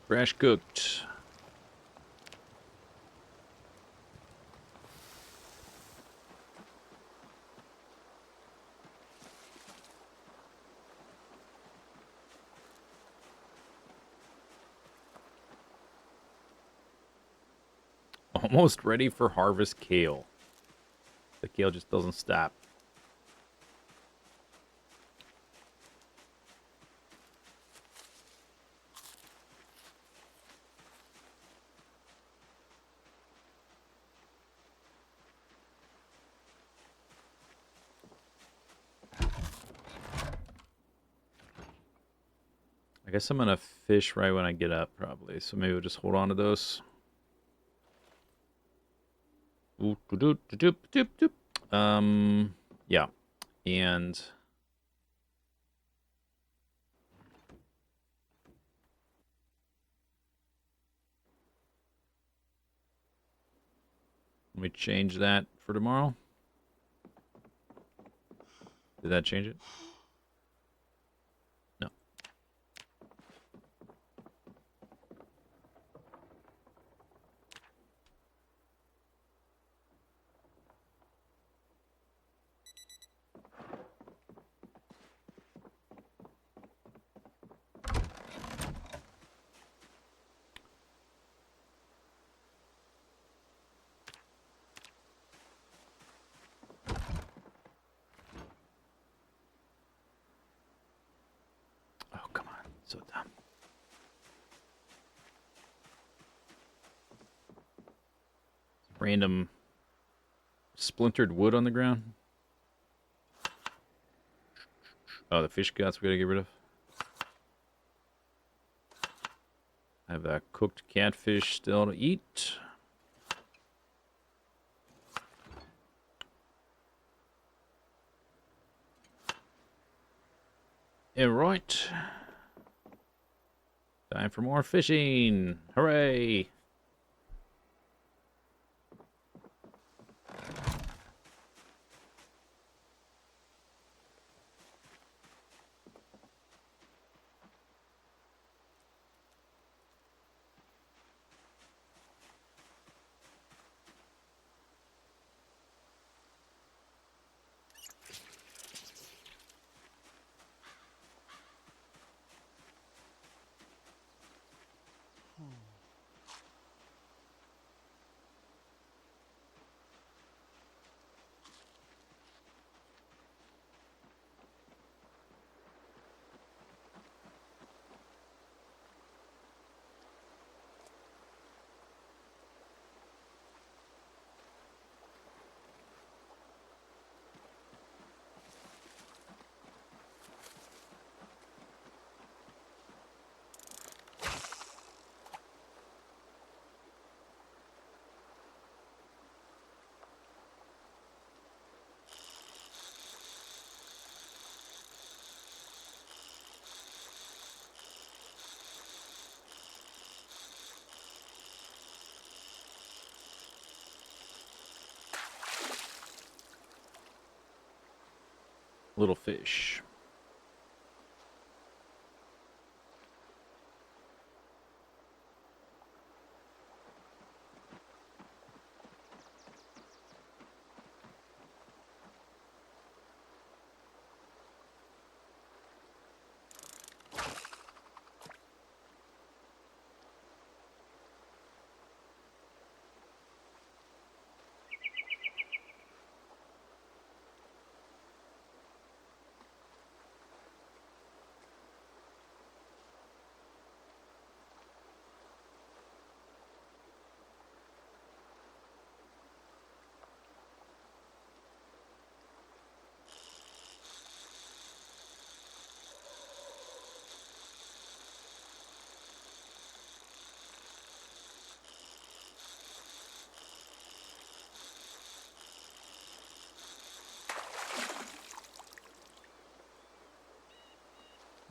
Fresh cooked. Almost ready for harvest kale. The kale just doesn't stop. I guess I'm gonna fish right when I get up, probably. So maybe we'll just hold on to those. Yeah, and let me change that for tomorrow. Did that change it? No. Oh, come on. So dumb. Random splintered wood on the ground. Oh, the fish guts we gotta get rid of. I have a cooked catfish still to eat. Yeah, right. Time for more fishing. Hooray! Little fish.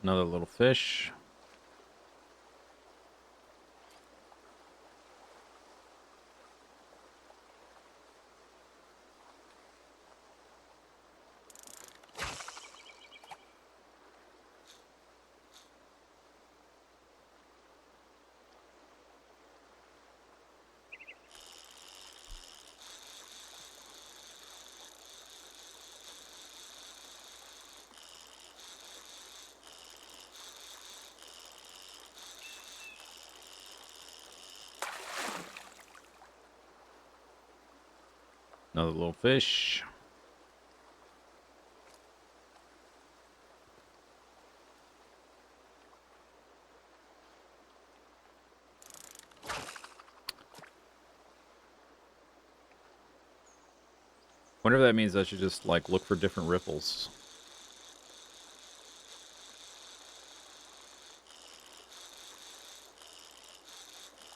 Another little fish. Another little fish. Wonder if that means I should just, like, look for different ripples.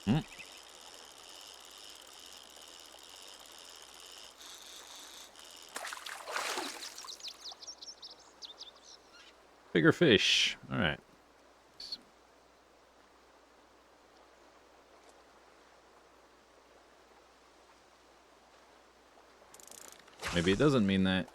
Hmm. Bigger fish. All right. Maybe it doesn't mean that.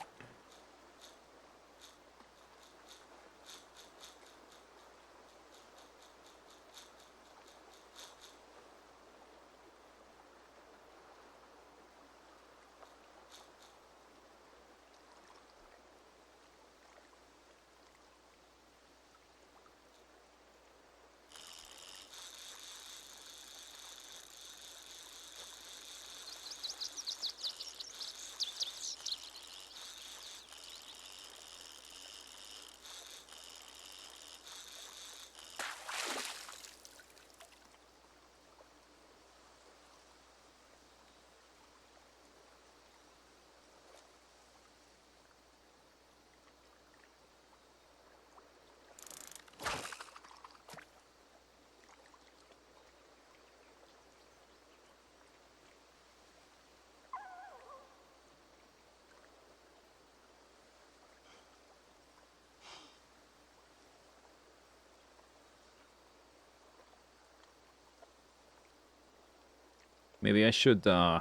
Maybe I should I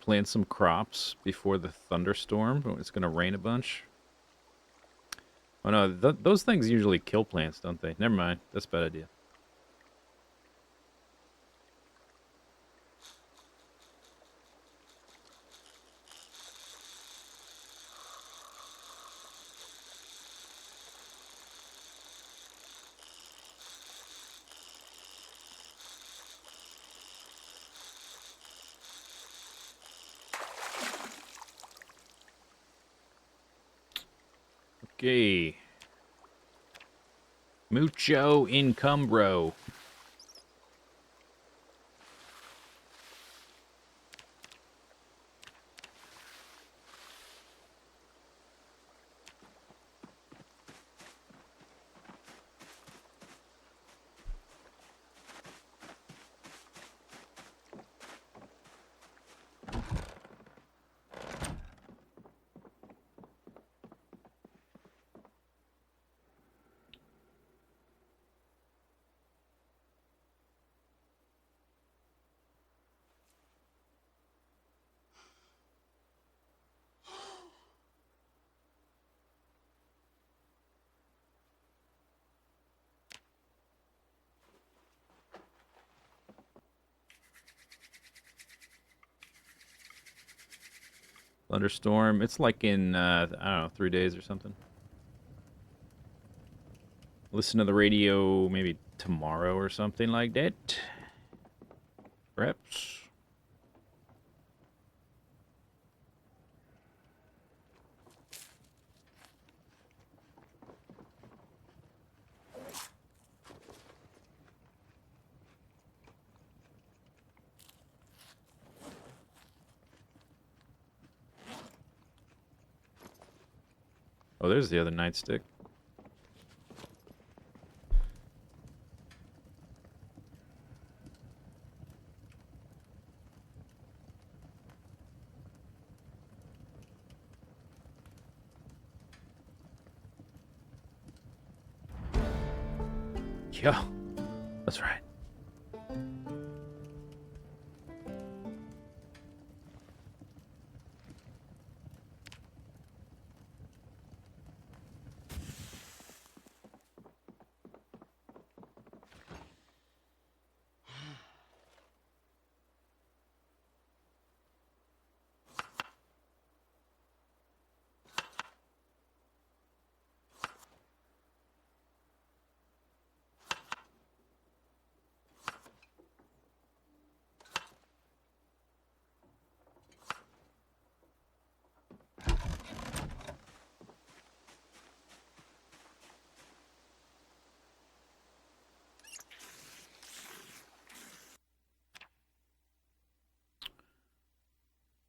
plant some crops before the thunderstorm? It's gonna rain a bunch. Oh no, those things usually kill plants, don't they? Never mind. That's a bad idea. Okay. Mucho encumbro. Thunderstorm. It's like in, I don't know, 3 days or something. Listen to the radio maybe tomorrow or something like that. Perhaps. Oh, there's the other nightstick. Yeah, that's right.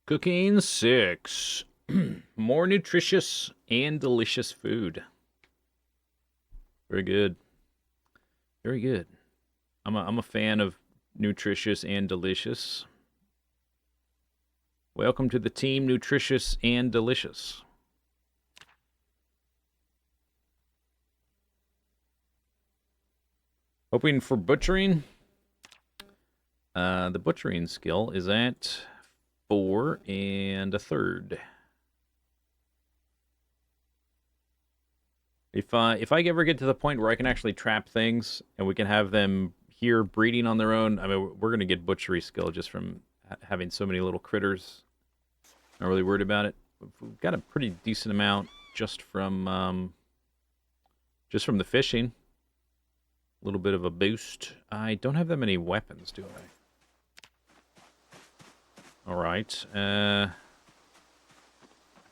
Cooking 6. More nutritious and delicious food. Very good. Very good. I'm a fan of Nutritious and delicious. Welcome to the team, Nutritious and Delicious. Hoping for butchering. The butchering skill is at 4 1/3. If I ever get to the point where I can actually trap things and we can have them here breeding on their own, I mean, we're gonna get butchery skill just from having so many little critters. Not really worried about it. We've got a pretty decent amount just from the fishing. A little bit of a boost. I don't have that many weapons, do I? All right. Don't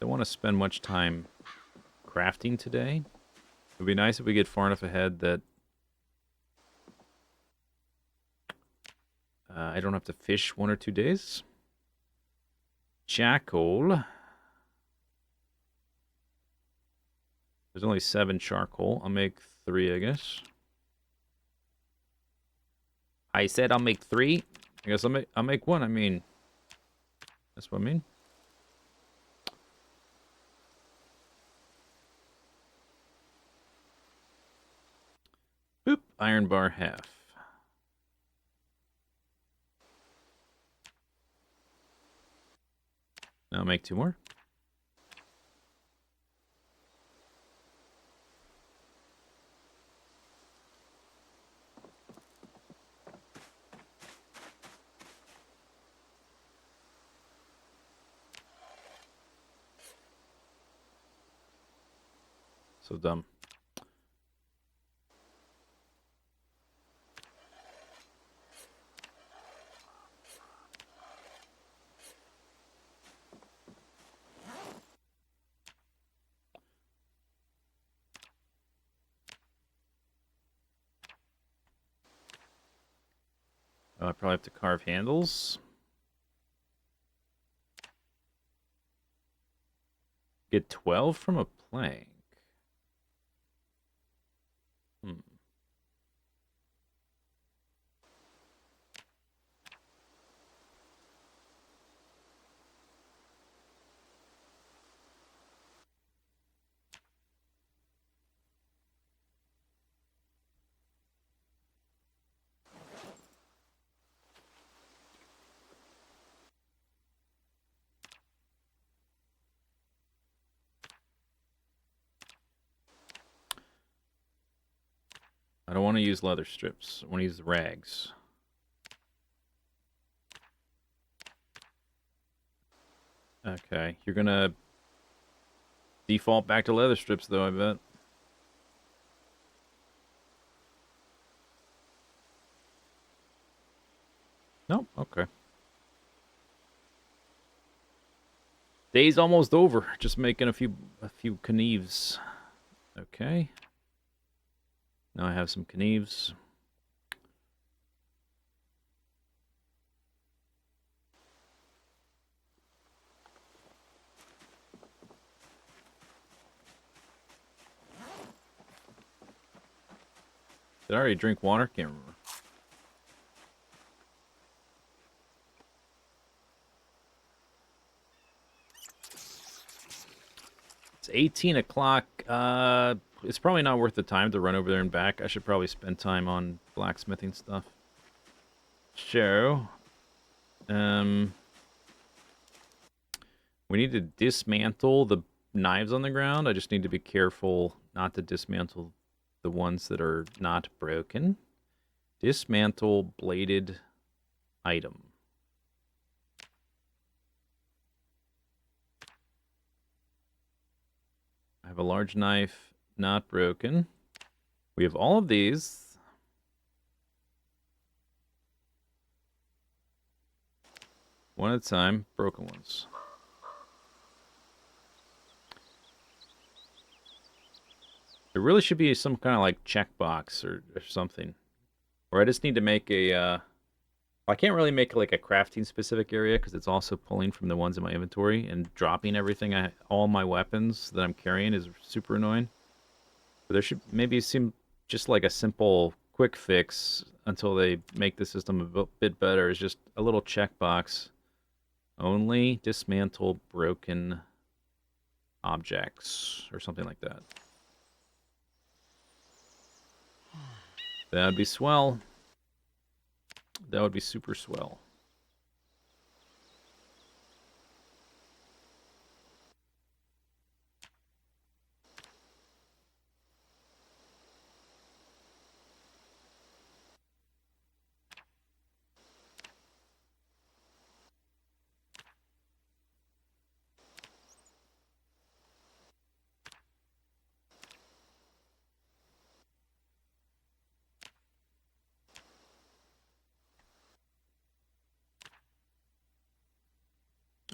want to spend much time crafting today. It would be nice if we get far enough ahead that I don't have to fish 1 or 2 days. Charcoal. There's only 7 charcoal. I'll make 3, I guess. I said I'll make 3. I guess I'll make 1. I mean, that's what I mean. Boop. Iron bar half. Now I'll make 2 more. So dumb. Oh, I probably have to carve handles. Get 12 from a plank. I don't want to use leather strips. I want to use the rags. Okay, you're gonna default back to leather strips, though, I bet. Nope, okay. Day's almost over. Just making a few Knieves. Okay. Now I have some Knieves. Did I already drink water? Can't remember. It's 18 o'clock. It's probably not worth the time to run over there and back. I should probably spend time on blacksmithing stuff. So, we need to dismantle the knives on the ground. I just need to be careful not to dismantle the ones that are not broken. Dismantle bladed item. I have a large knife, not broken. We have all of these. One at a time, broken ones. There really should be some kind of like checkbox or something. Or I just need to make a... I can't really make like a crafting specific area because it's also pulling from the ones in my inventory and dropping everything. All my weapons that I'm carrying is super annoying. But there should maybe seem just like a simple quick fix until they make the system a bit better is just a little checkbox. Only dismantle broken objects or something like that. That would be swell. That would be super swell.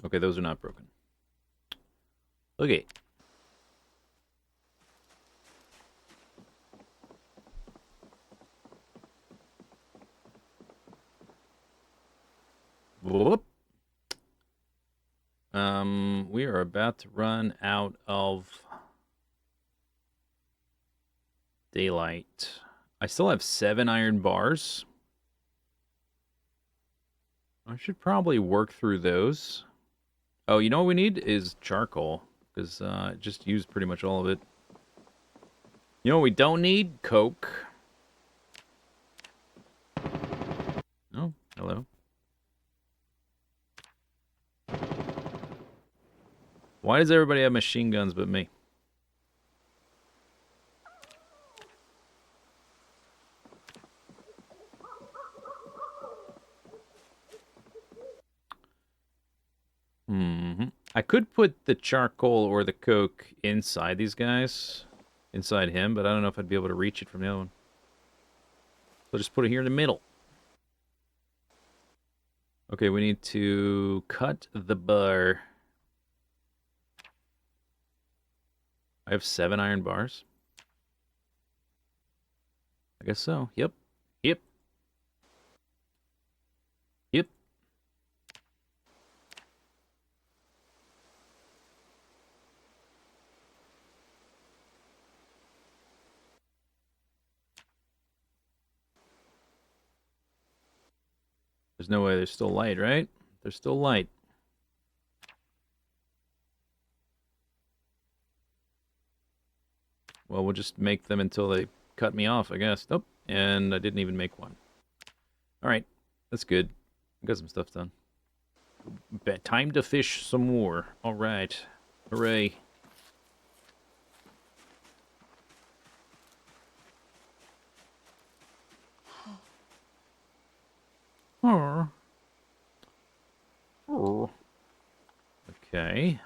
Okay, those are not broken. Okay. Whoop. We are about to run out of daylight. I still have 7 iron bars. I should probably work through those. Oh, you know what we need is charcoal, because I just used pretty much all of it. You know what we don't need? Coke. Oh, hello. Why does everybody have machine guns but me? I could put the charcoal or the coke inside these guys. Inside him, but I don't know if I'd be able to reach it from the other one. So I'll just put it here in the middle. Okay, we need to cut the bar. I have 7 iron bars. I guess so. Yep. Yep. Yep. There's no way there's still light, right? There's still light. Well, we'll just make them until they cut me off, I guess. Nope. And I didn't even make one. Alright. That's good. Got some stuff done. Time to fish some more. Alright. Hooray. Oh. Oh. Okay.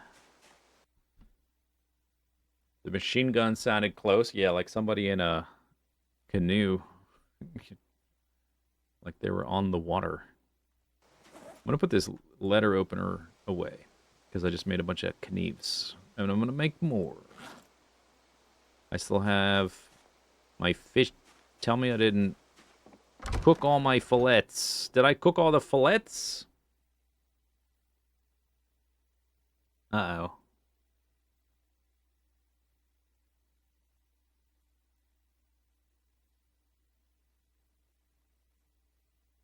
The machine gun sounded close. Yeah, like somebody in a canoe. Like they were on the water. I'm going to put this letter opener away. Because I just made a bunch of knives. And I'm going to make more. I still have my fish. Tell me I didn't cook all my fillets. Did I cook all the fillets? Uh-oh.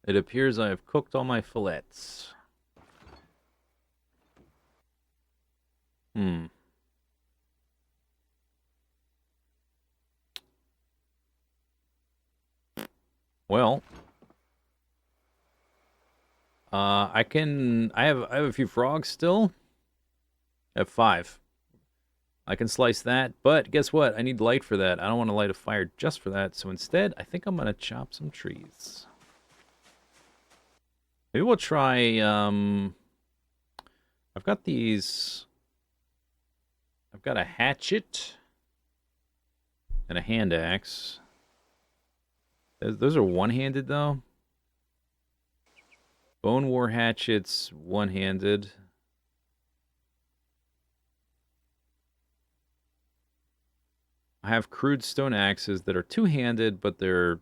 It appears I have cooked all my fillets. Well, I have a few frogs still. I have 5. I can slice that, but guess what? I need light for that. I don't want to light a fire just for that. So instead, I think I'm gonna chop some trees. Maybe we'll try. I've got these. I've got a hatchet and a hand axe. Those are one-handed though. Bone war hatchets, one-handed. I have crude stone axes that are two-handed, but they're...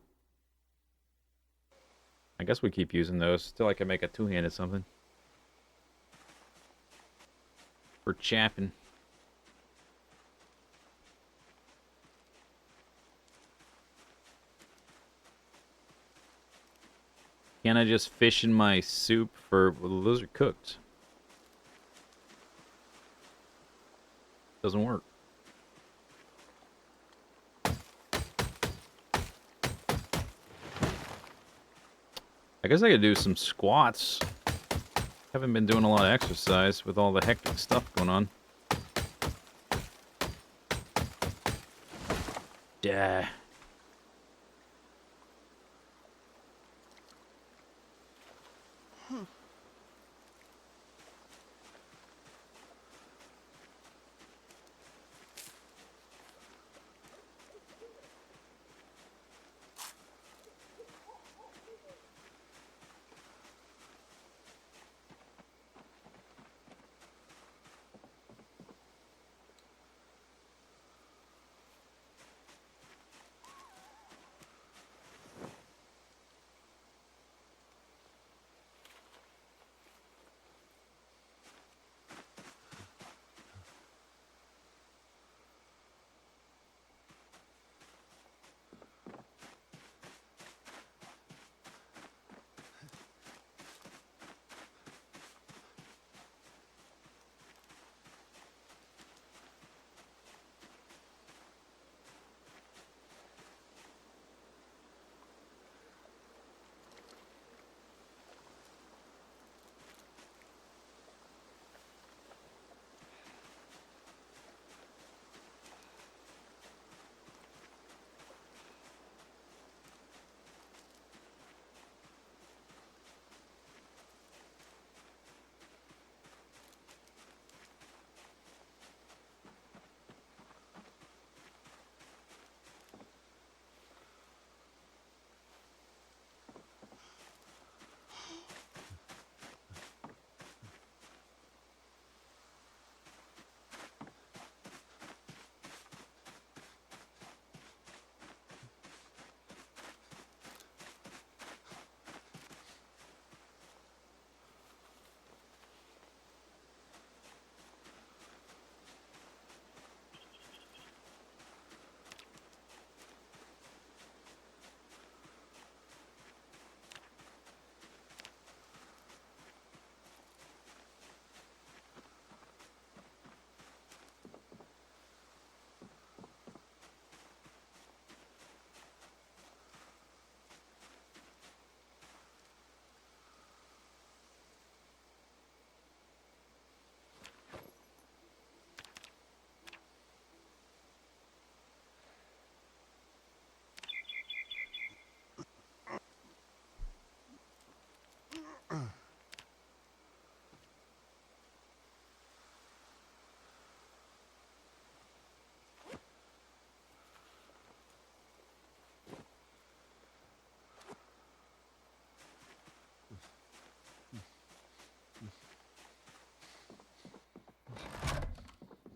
I guess we keep using those till I can make a two-handed something. For chapping. Can't I just fish in my soup for... Well, those are cooked. Doesn't work. I guess I could do some squats. Haven't been doing a lot of exercise with all the hectic stuff going on. Duh.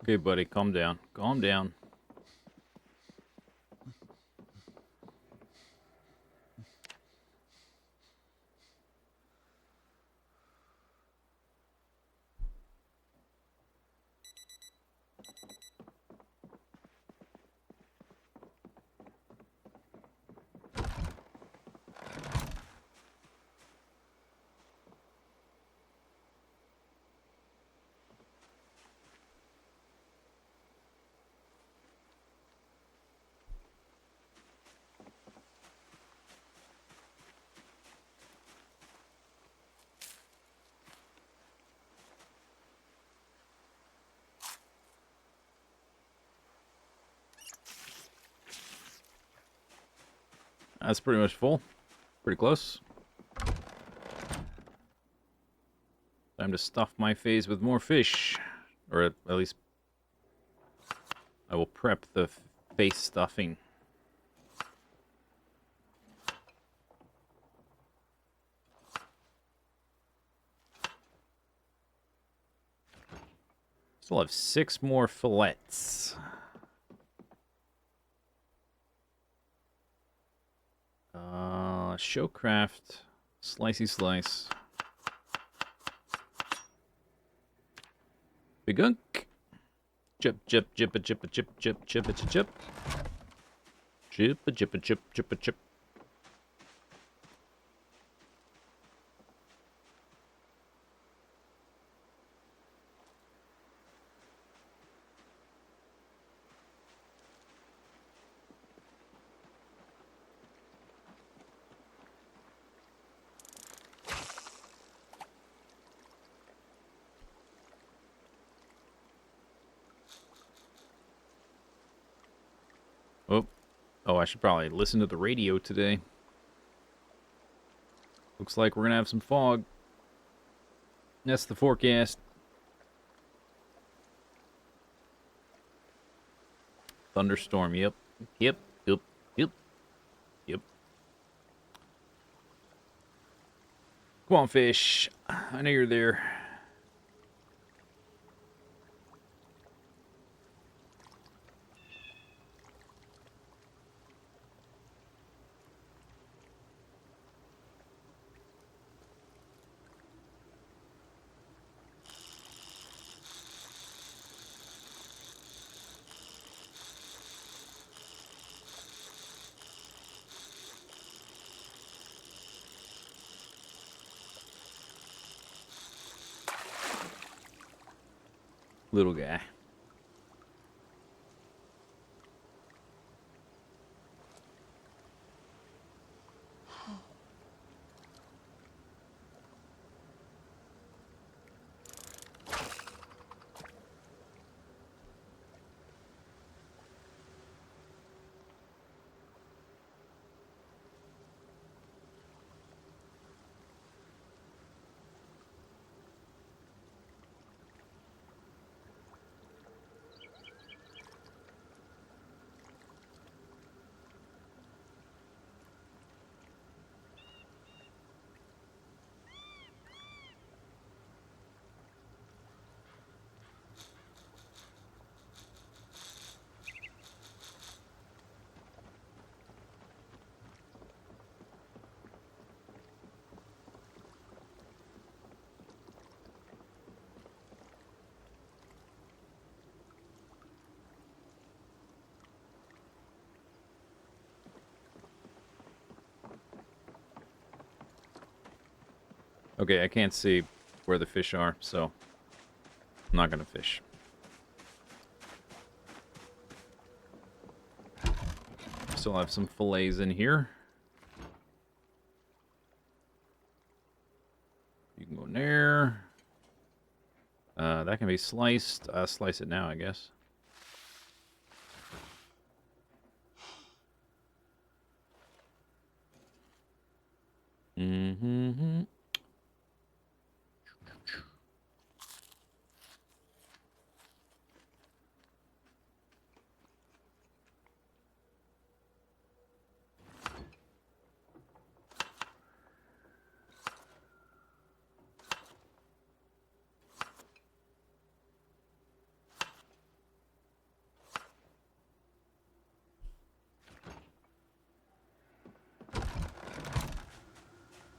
Okay, buddy, calm down. Calm down. That's pretty much full. Pretty close. Time to stuff my face with more fish. Or at least I will prep the face stuffing. Still have 6 more fillets. Showcraft, slicey slice. Big gunk. Chip, chip, chip, chip, chip, chip, chip, chip, chip, chip. Chip, chip, chip, chip, chip. Oh, I should probably listen to the radio today. Looks like we're going to have some fog. That's the forecast. Thunderstorm, yep. Yep, yep, yep, yep. Come on, fish. I know you're there. Little guy. Okay, I can't see where the fish are, so I'm not going to fish. Still have some fillets in here. You can go in there. That can be sliced. Slice it now, I guess. Mm-hmm.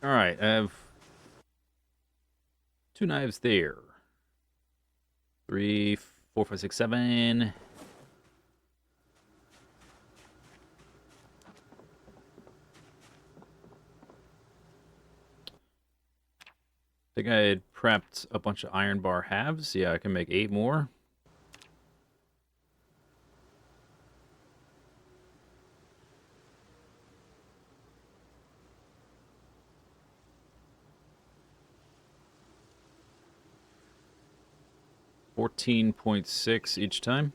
All right, I have 2 knives there. 3, 4, 5, 6, 7. I think I had prepped a bunch of iron bar halves. Yeah, I can make 8 more. $14.6 each time.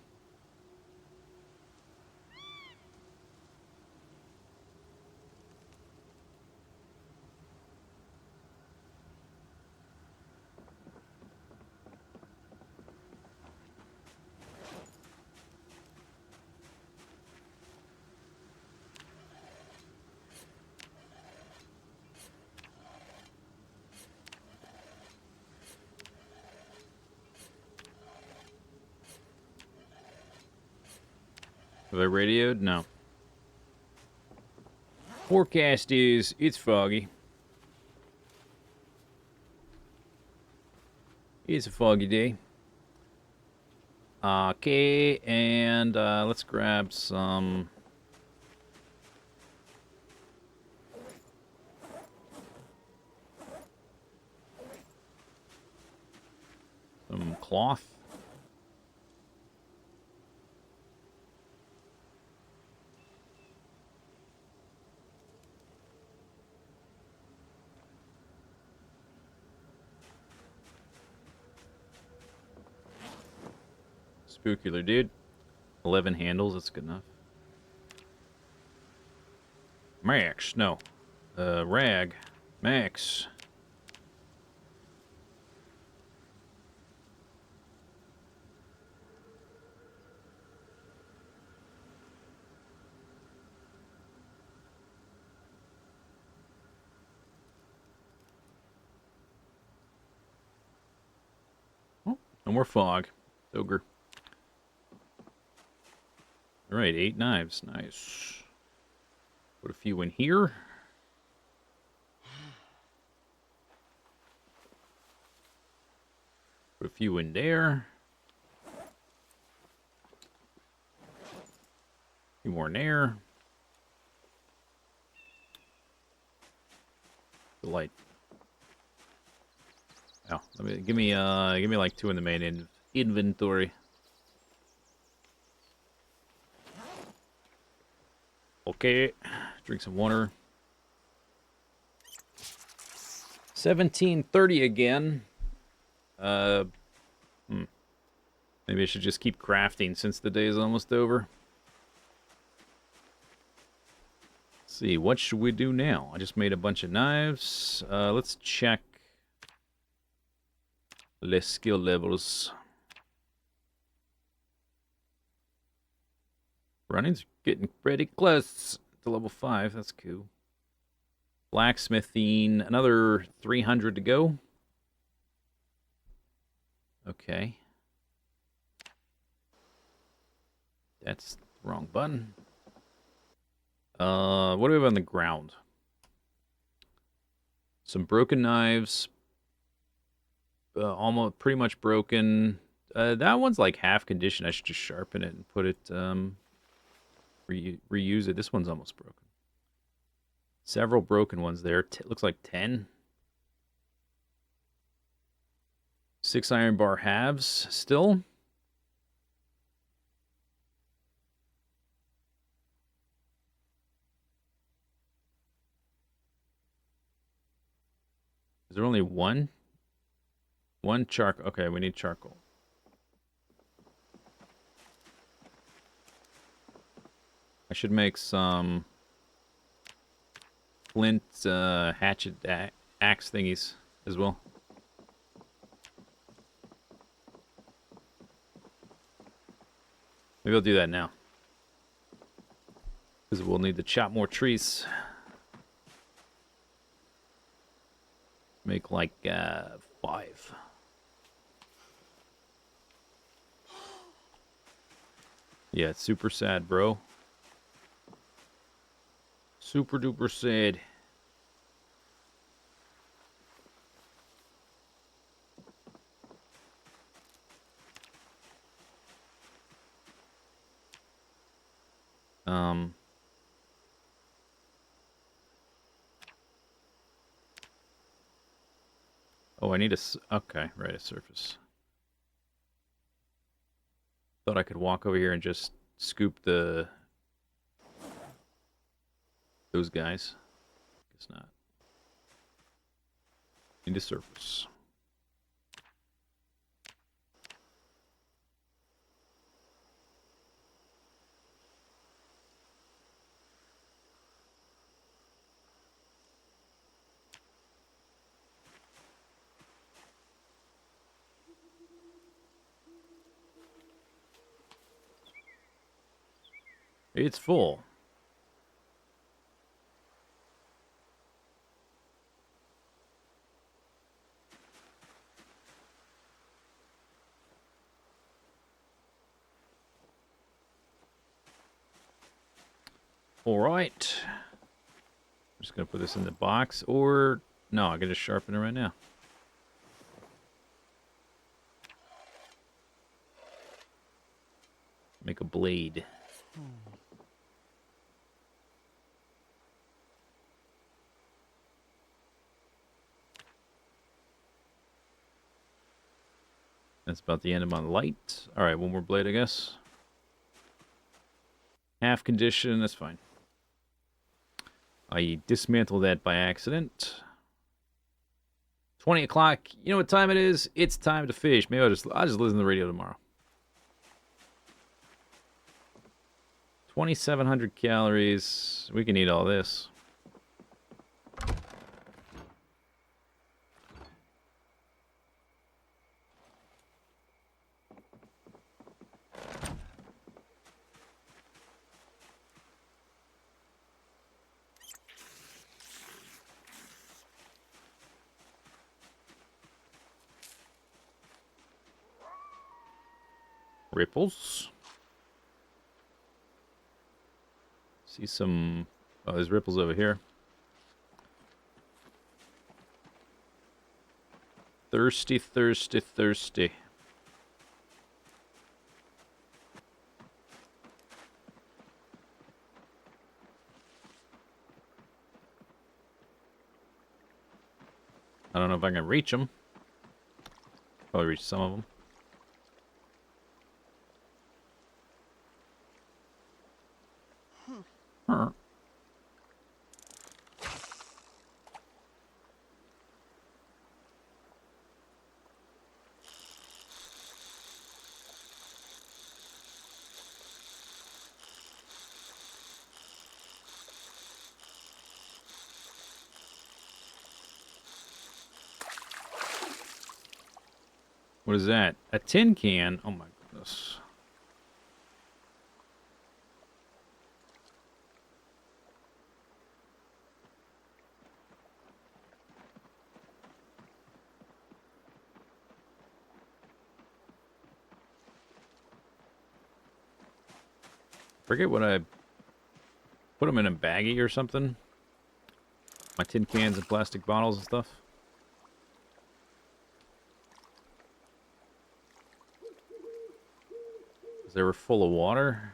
Have I radioed? No. Forecast is it's foggy. It's a foggy day. Okay, and let's grab some cloth. Spookular, dude. 11 handles, that's good enough. Max, no. Rag. Max. Oh, no more fog. Ogre. All right, 8 knives. Nice. Put a few in here. Put a few in there. A few more in there. The light. Oh, give me like 2 in the main inventory. Okay, drink some water. 17:30 again. Maybe I should just keep crafting since the day is almost over. Let's see, what should we do now? I just made a bunch of knives. Let's check the skill levels. Running's getting pretty close to level 5. That's cool. Blacksmithing, another 300 to go. Okay. That's the wrong button. What do we have on the ground? Some broken knives. Almost pretty much broken. That one's like half condition. I should just sharpen it and put it, reuse it. This one's almost broken. Several broken ones there. Looks like 10. 6 iron bar halves still. Is there only one? One charcoal. Okay, we need charcoal. I should make some flint hatchet axe thingies as well. Maybe I'll do that now. Because we'll need to chop more trees. Make like 5. Yeah, it's super sad, bro. Super duper sad. Oh, I need a... Okay, right, a surface. Thought I could walk over here and just scoop those guys. Guess not. Need a surface. It's full. All right. I'm just going to put this in the box. Or, no, I can just sharpen it right now. Make a blade. That's about the end of my light. All right, one more blade, I guess. Half condition, that's fine. I dismantled that by accident. 20 o'clock. You know what time it is? It's time to fish. Maybe I'll just listen to the radio tomorrow. 2,700 calories. We can eat all this. Ripples. See some... Oh, there's ripples over here. Thirsty, thirsty, thirsty. I don't know if I can reach them. Probably reach some of them. Huh. What is that? A tin can? Oh my goodness. Forget what I... Put them in a baggie or something? My tin cans and plastic bottles and stuff? Because they were full of water?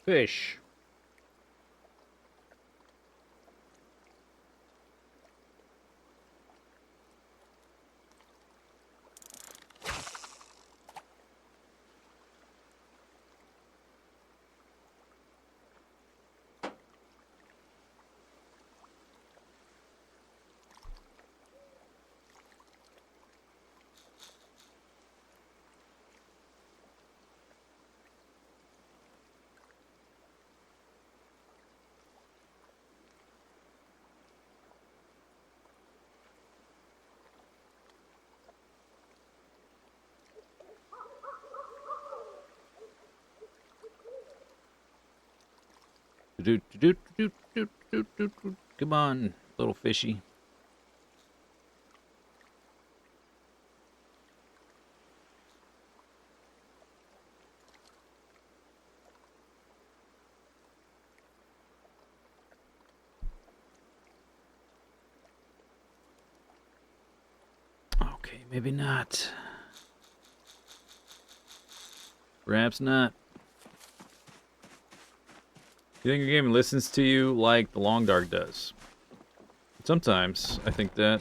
Fish. Come on, little fishy. Okay, maybe not. Perhaps not. You think your game listens to you like the Long Dark does? Sometimes, I think that.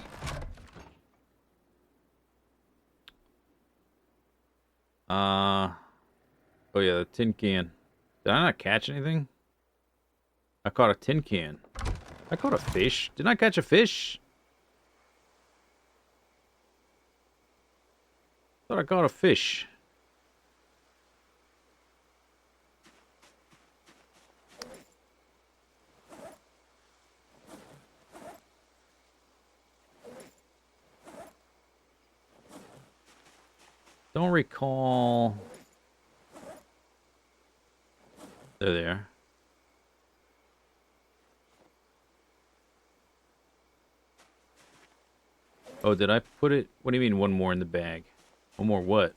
Oh yeah, the tin can. Did I not catch anything? I caught a tin can. I caught a fish. Didn't I catch a fish? Thought I caught a fish. Don't recall. They're there. Oh, did I put it? What do you mean one more in the bag? One more what?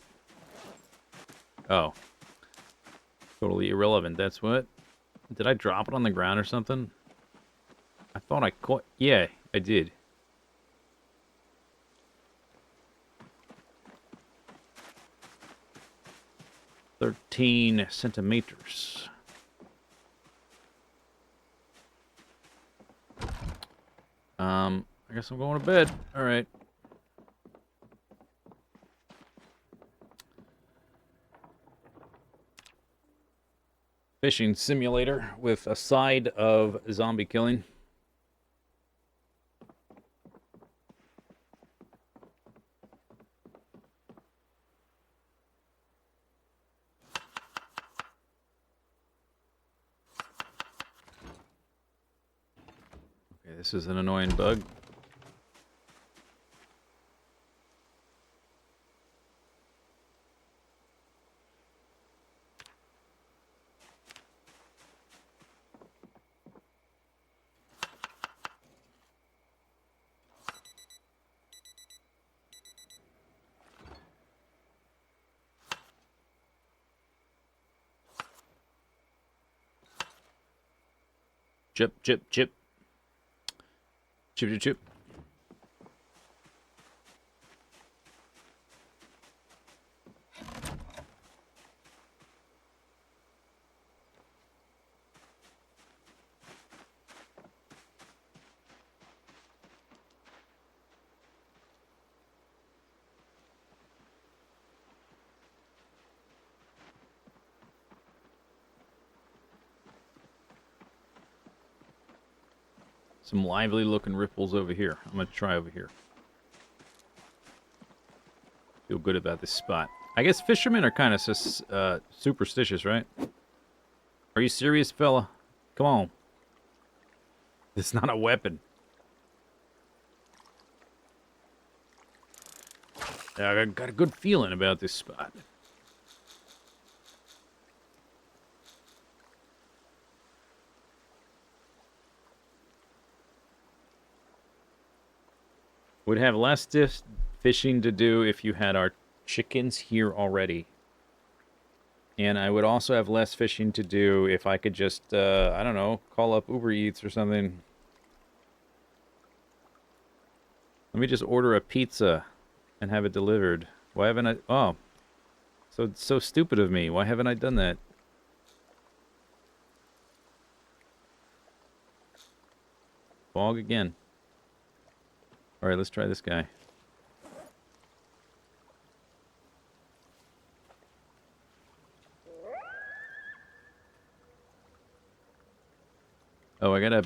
Oh. Totally irrelevant, that's what? Did I drop it on the ground or something? I thought I caught... Yeah, I did. "13 centimeters. I guess I'm going to bed. Alright. Fishing simulator with a side of zombie killing. this is an annoying bug. Chip, chip, chip. Chip, chip, chip. Some lively looking ripples over here. I'm going to try over here. Feel good about this spot. I guess fishermen are kind of superstitious, right? Are you serious, fella? Come on. It's not a weapon. I got a good feeling about this spot. Would have less fishing to do if you had our chickens here already. And I would also have less fishing to do if I could just, I don't know, call up Uber Eats or something. Let me just order a pizza and have it delivered. Why haven't I... Oh. So stupid of me. Why haven't I done that? Fog again. Alright, let's try this guy. Oh, I gotta...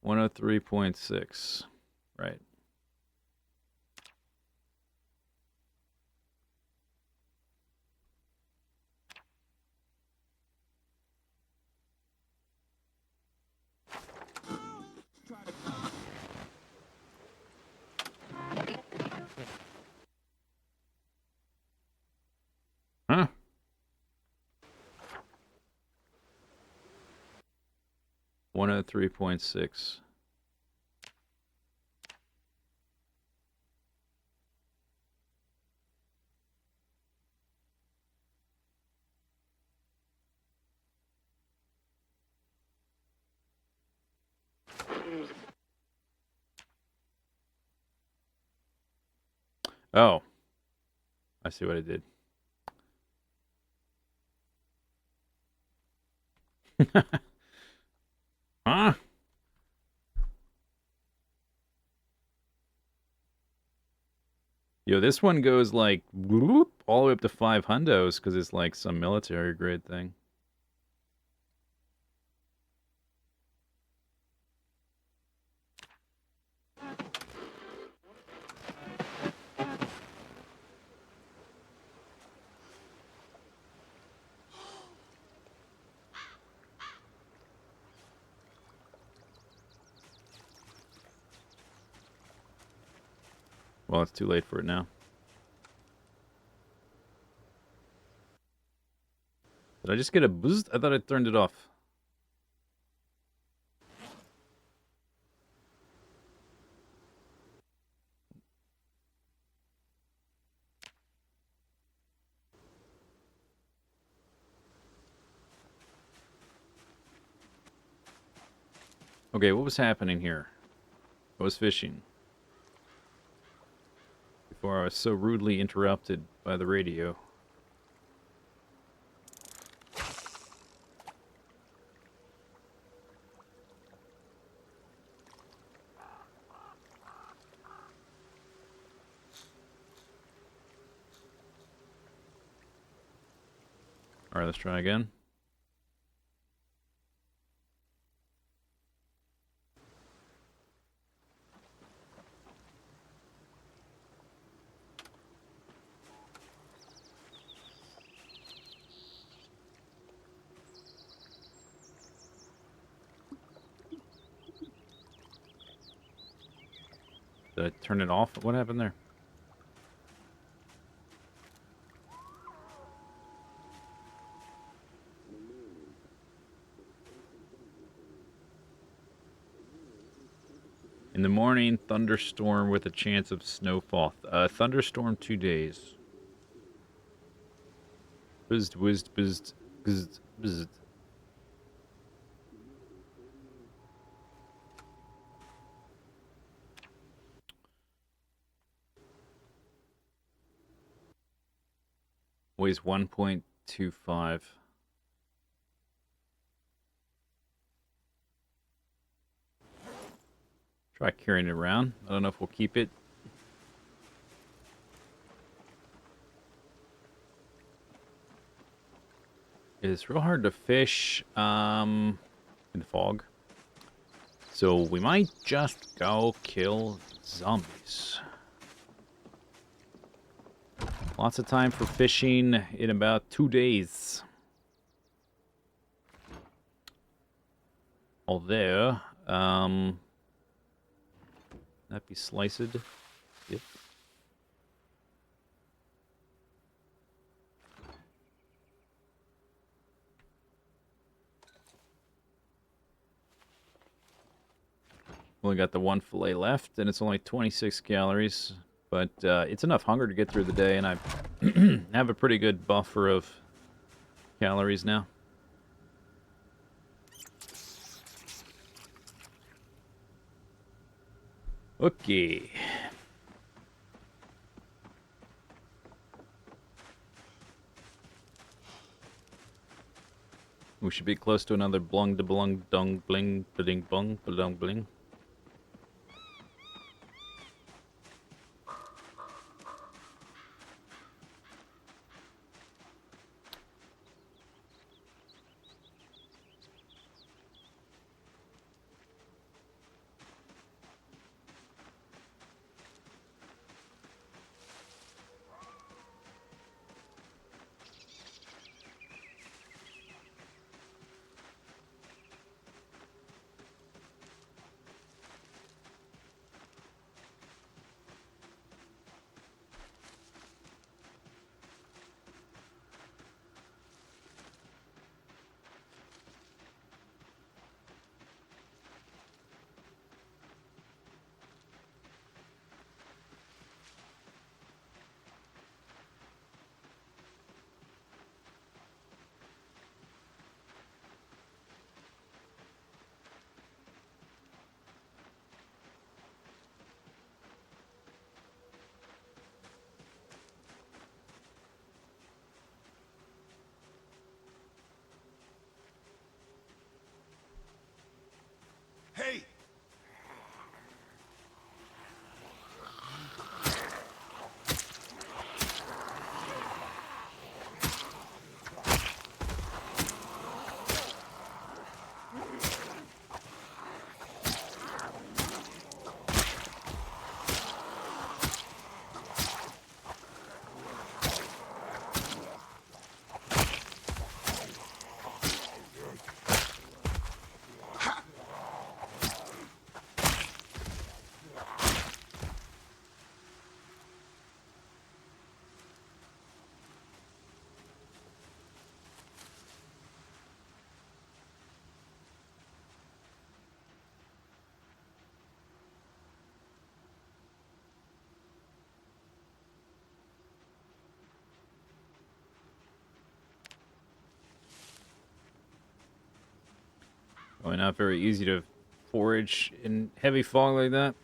103.6. Right. Huh? One oh 3.6. Oh. I see what I did. Huh? Yo, this one goes like whoop, all the way up to 5 hundos because it's like some military grade thing. Well, it's too late for it now. Did I just get a boost? I thought I turned it off. Okay, what was happening here? I was fishing. Before I was so rudely interrupted by the radio. Alright, let's try again. Did I turn it off? What happened there? In the morning, thunderstorm with a chance of snowfall. Thunderstorm 2 days. Bizzed, whizzed, bizzed, bizzed, bizzed. Weighs 1.25. Try carrying it around. I don't know if we'll keep it. It's real hard to fish in the fog. So we might just go kill zombies. Lots of time for fishing in about 2 days. Although, that be sliced? Yep. Only got the one fillet left, and it's only 26 calories. But it's enough hunger to get through the day, and I have a pretty good buffer of calories now. Okay. We should be close to another blung de blung dung bling bling bung bling bling. Hey! Probably not very easy to forage in heavy fog like that.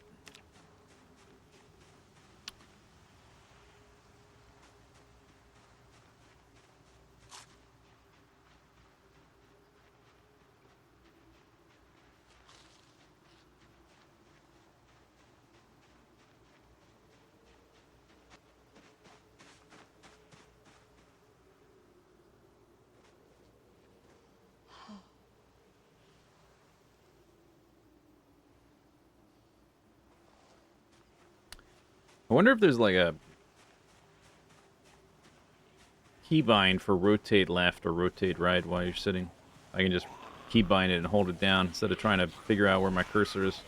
I wonder if there's like a keybind for rotate left or rotate right while you're sitting. I can just keybind it and hold it down instead of trying to figure out where my cursor is.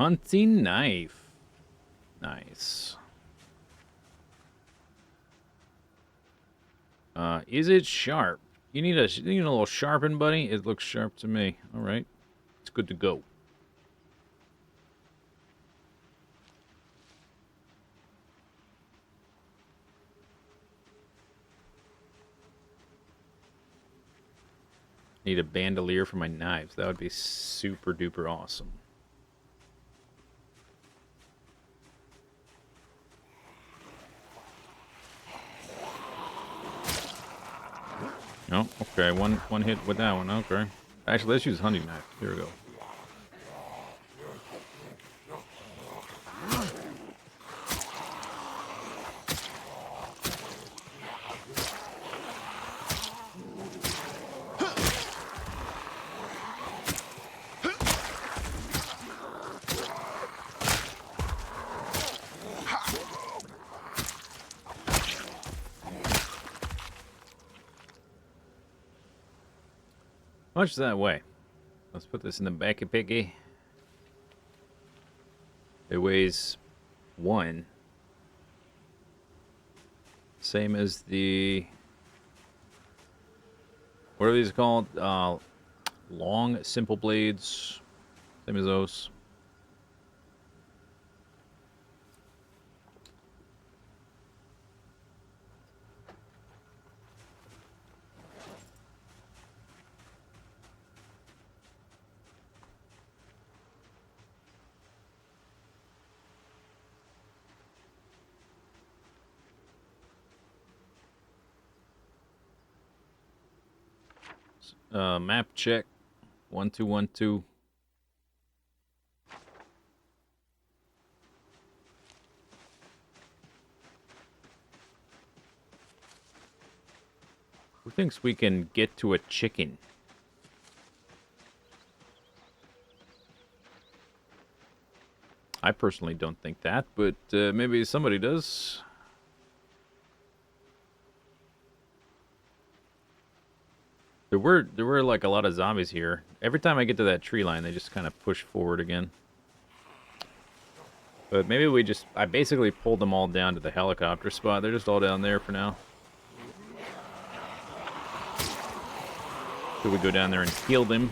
hunting knife. Nice. Is it sharp? You need a little sharpen, buddy. It looks sharp to me. All right, it's good to go. Need a bandolier for my knives. That would be super duper awesome. Oh, okay. One hit with that one. Okay. Actually, let's use hunting knife. Here we go. How much does that weigh? Let's put this in the backy piggy. It weighs 1. Same as the... What are these called? Long, simple blades. Same as those. Map check. 1212. Who thinks we can get to a chicken? I personally don't think that, but maybe somebody does. There were like a lot of zombies here. Every time I get to that tree line, they just kind of push forward again. But maybe I basically pulled them all down to the helicopter spot. They're just all down there for now. Could we go down there and heal them?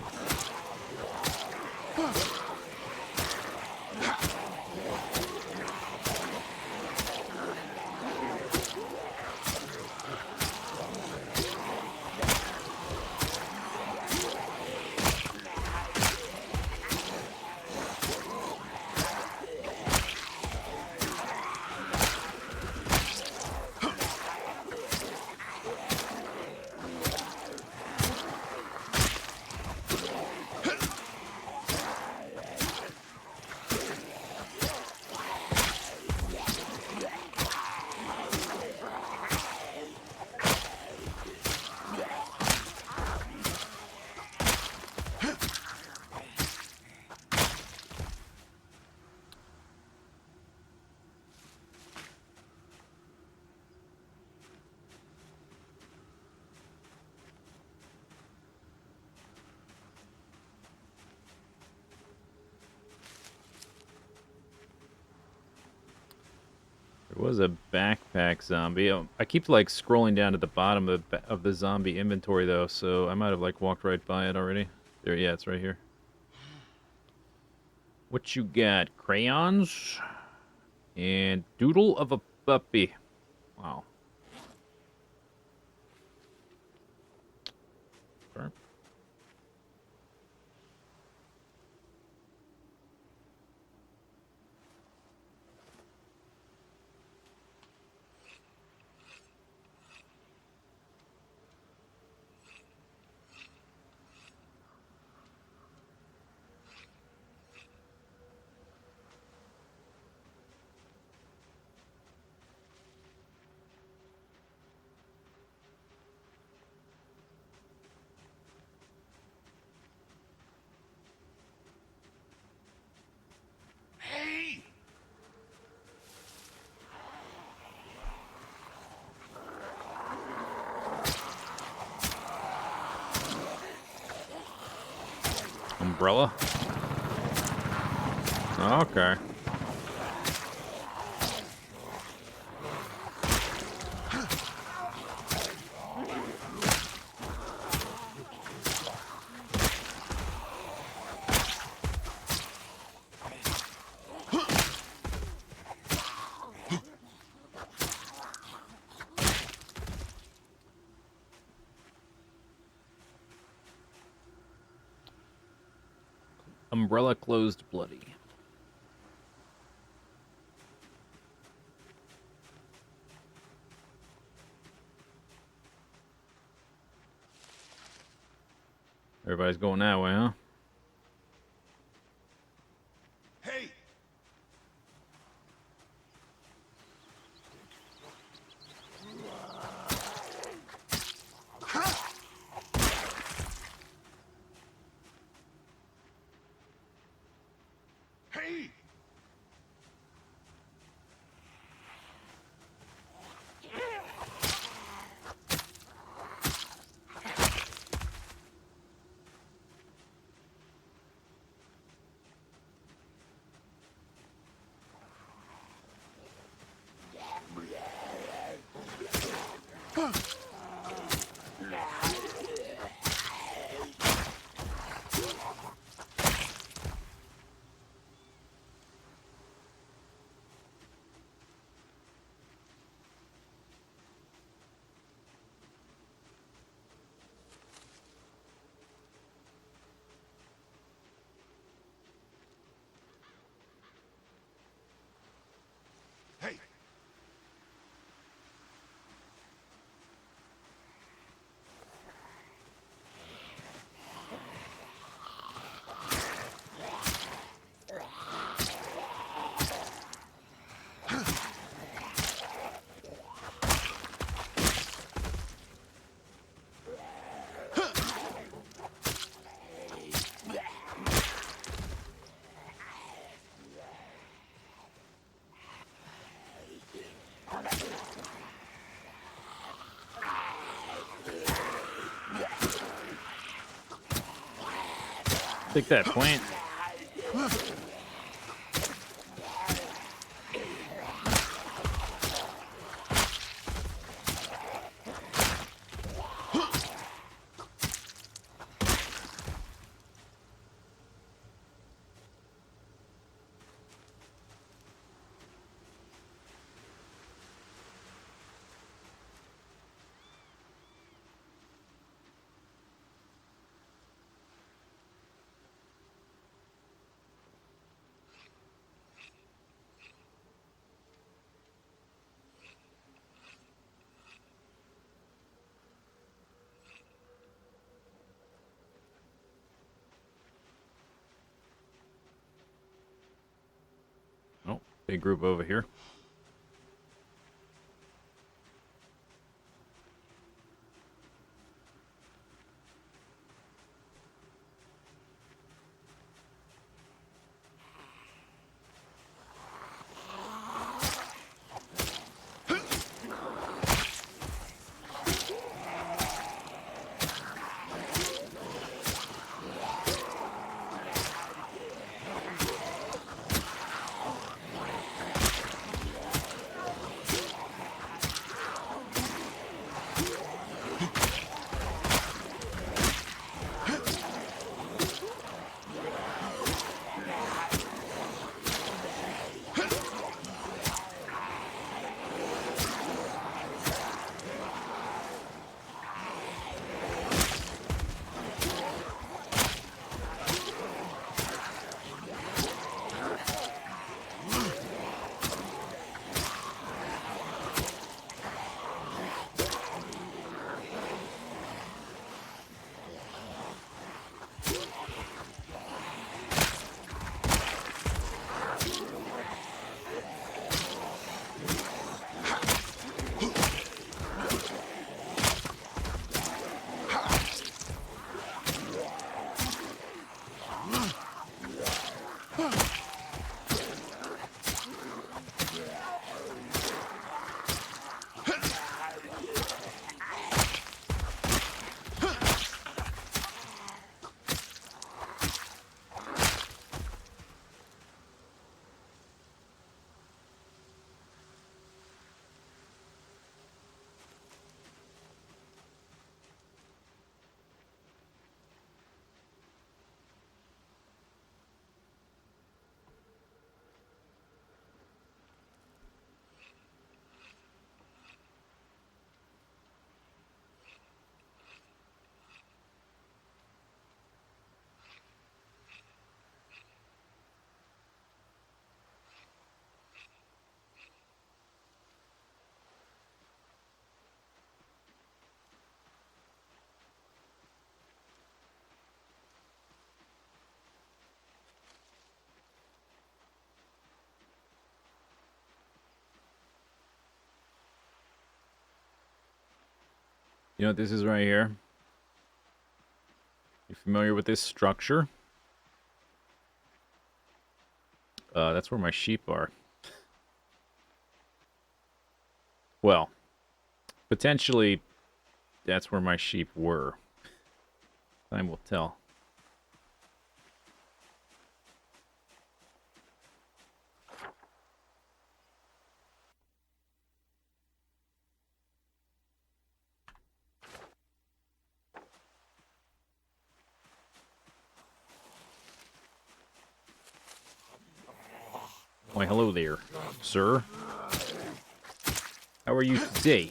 There was a backpack zombie. I keep like scrolling down to the bottom of the zombie inventory though, so I might have like walked right by it already. There, yeah, it's right here. What you got? Crayons and doodle of a puppy. Wow. Okay. Hey! Umbrella. Okay. Umbrella closed bloody. Everybody's going that way, huh? Hey! Hey! Hey! Take that plant. Oh, big group over here. You know what this is right here? You familiar with this structure? That's where my sheep are. Well, potentially, that's where my sheep were. Time will tell. Why, hello there, sir. How are you today?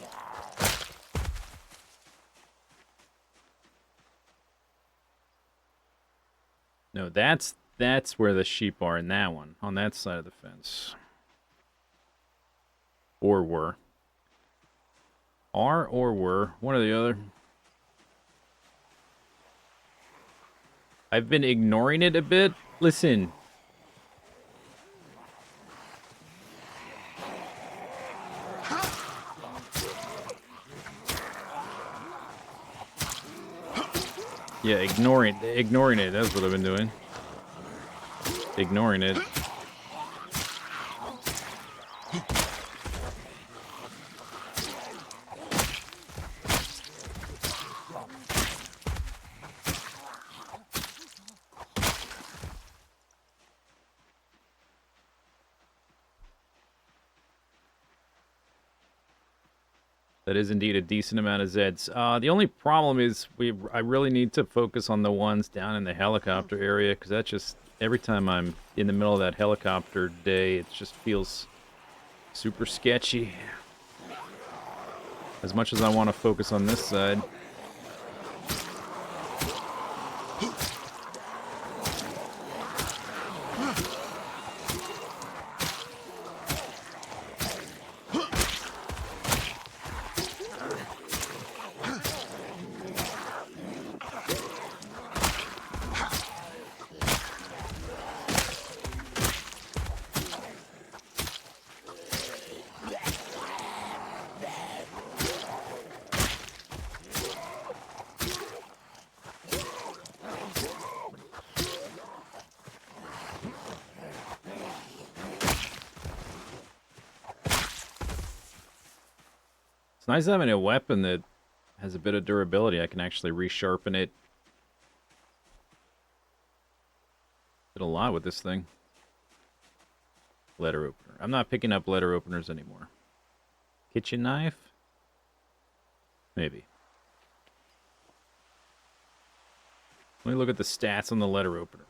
No, that's where the sheep are in that one, on that side of the fence. Or were. Are or were, one or the other. I've been ignoring it a bit. Listen. Yeah, ignoring it. That's what I've been doing. Ignoring it. That is indeed a decent amount of Zeds. The only problem is I really need to focus on the ones down in the helicopter area, because that just, every time I'm in the middle of that helicopter day, it just feels super sketchy. As much as I want to focus on this side. It's nice having a weapon that has a bit of durability. I can actually resharpen it. Did a lot with this thing. Letter opener. I'm not picking up letter openers anymore. Kitchen knife? Maybe. Let me look at the stats on the letter opener.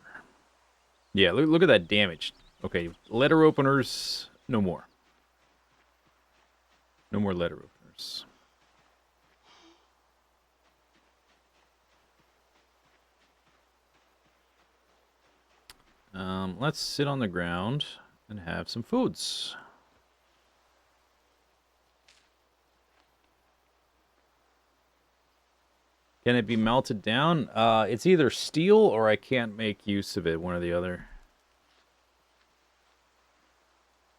Yeah, look at that damage. Okay, letter openers, no more. No more letter openers. Let's sit on the ground and have some foods. Can it be melted down? It's either steel or I can't make use of it, one or the other.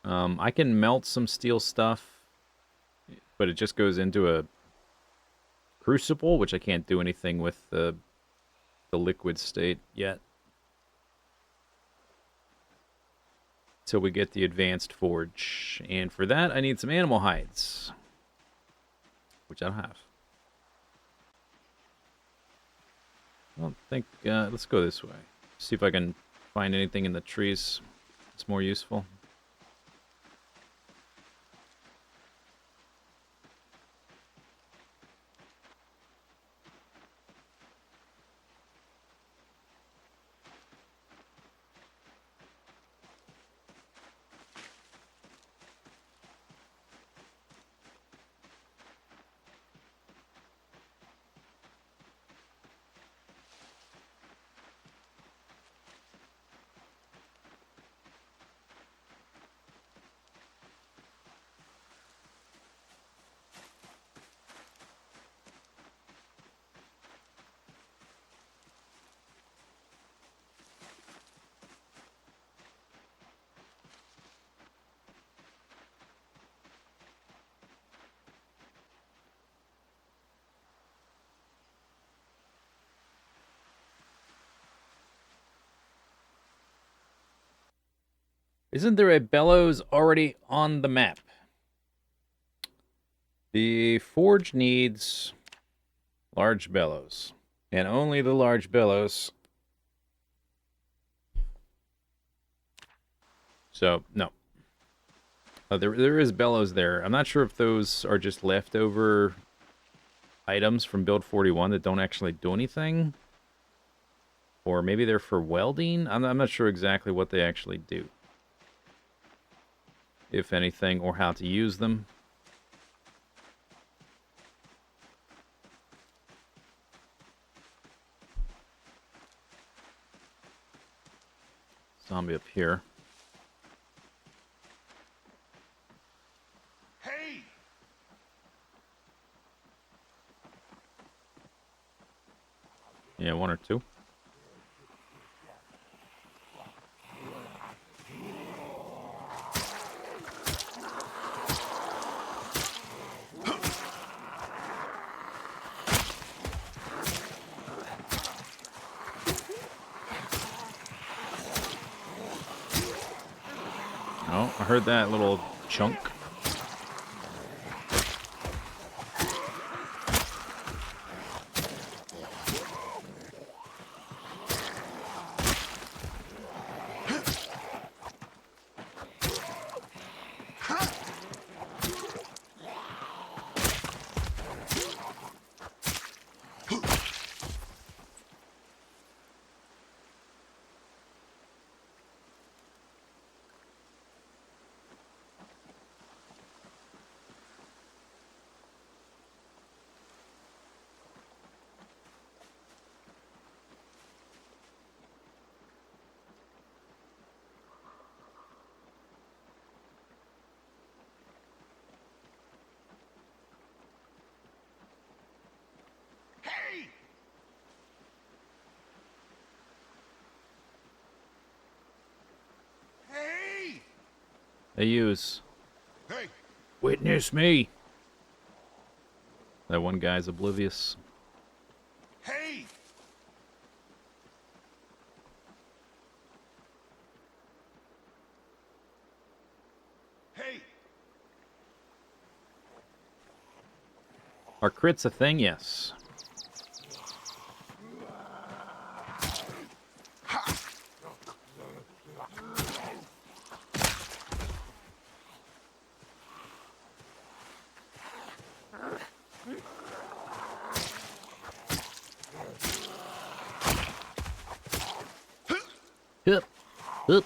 I can melt some steel stuff, but it just goes into a crucible, which I can't do anything with the liquid state yet. Till we get the advanced forge. And for that, I need some animal hides, which I don't have. I don't think, let's go this way. See if I can find anything in the trees that's more useful. Isn't there a bellows already on the map? The forge needs large bellows. And only the large bellows. So, no. There is bellows there. I'm not sure if those are just leftover items from build 41 that don't actually do anything. Or maybe they're for welding. I'm not sure exactly what they actually do. If anything, or how to use them. Zombie up here. Hey! Yeah, one or two. Oh, I heard that little chunk. Hey! Hey! They use. Hey! Witness me. That one guy's oblivious. Hey! Hey! Are crits a thing? Yes. Hup. Hup.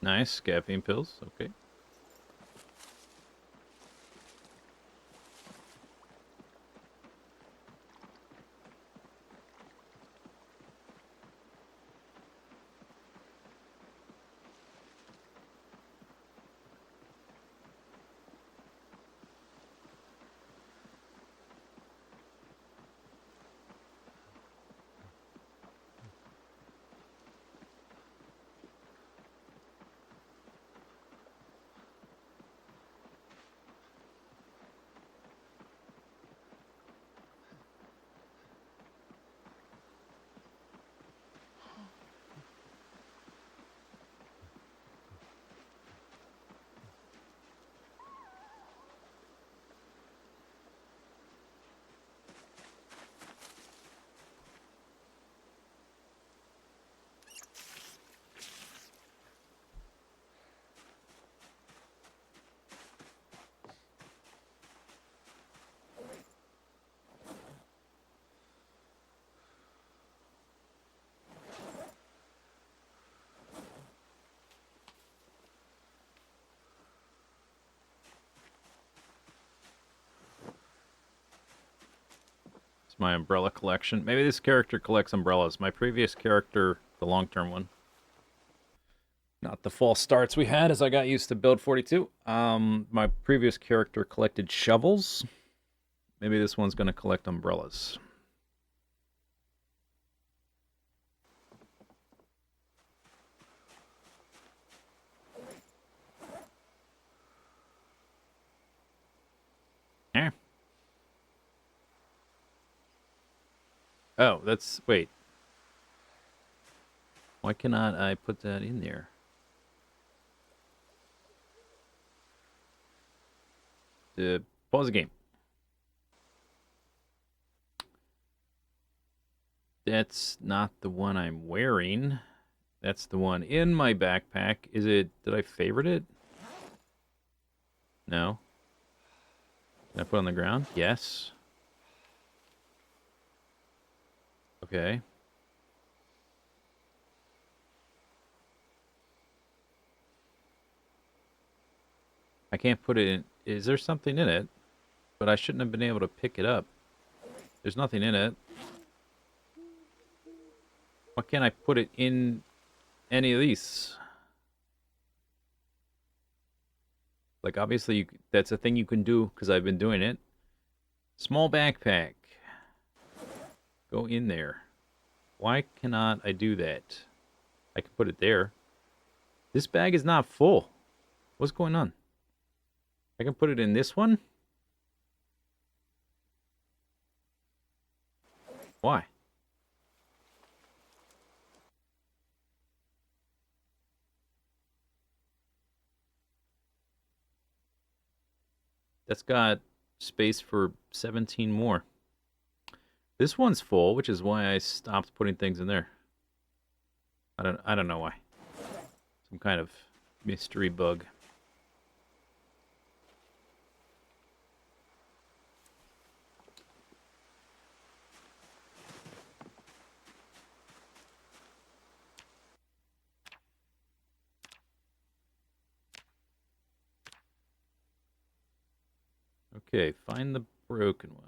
Nice. Caffeine pills. Okay. It's my umbrella collection. Maybe this character collects umbrellas. My previous character, the long-term one, Not the false starts we had as I got used to build 42. My previous character collected shovels. Maybe this one's going to collect umbrellas. Eh. Oh, wait. Why cannot I put that in there? Pause the game. That's not the one I'm wearing. That's the one in my backpack. Did I favorite it? No. Did I put it on the ground? Yes. Okay. I can't put it in. Is there something in it? But I shouldn't have been able to pick it up. There's nothing in it. Why can't I put it in any of these? Like, obviously, that's a thing you can do, because I've been doing it. Small backpack. Go in there. Why cannot I do that? I can put it there. This bag is not full. What's going on? I can put it in this one? Why? That's got space for 17 more. This one's full, which is why I stopped putting things in there. I don't know why. Some kind of mystery bug. Okay, find the broken one.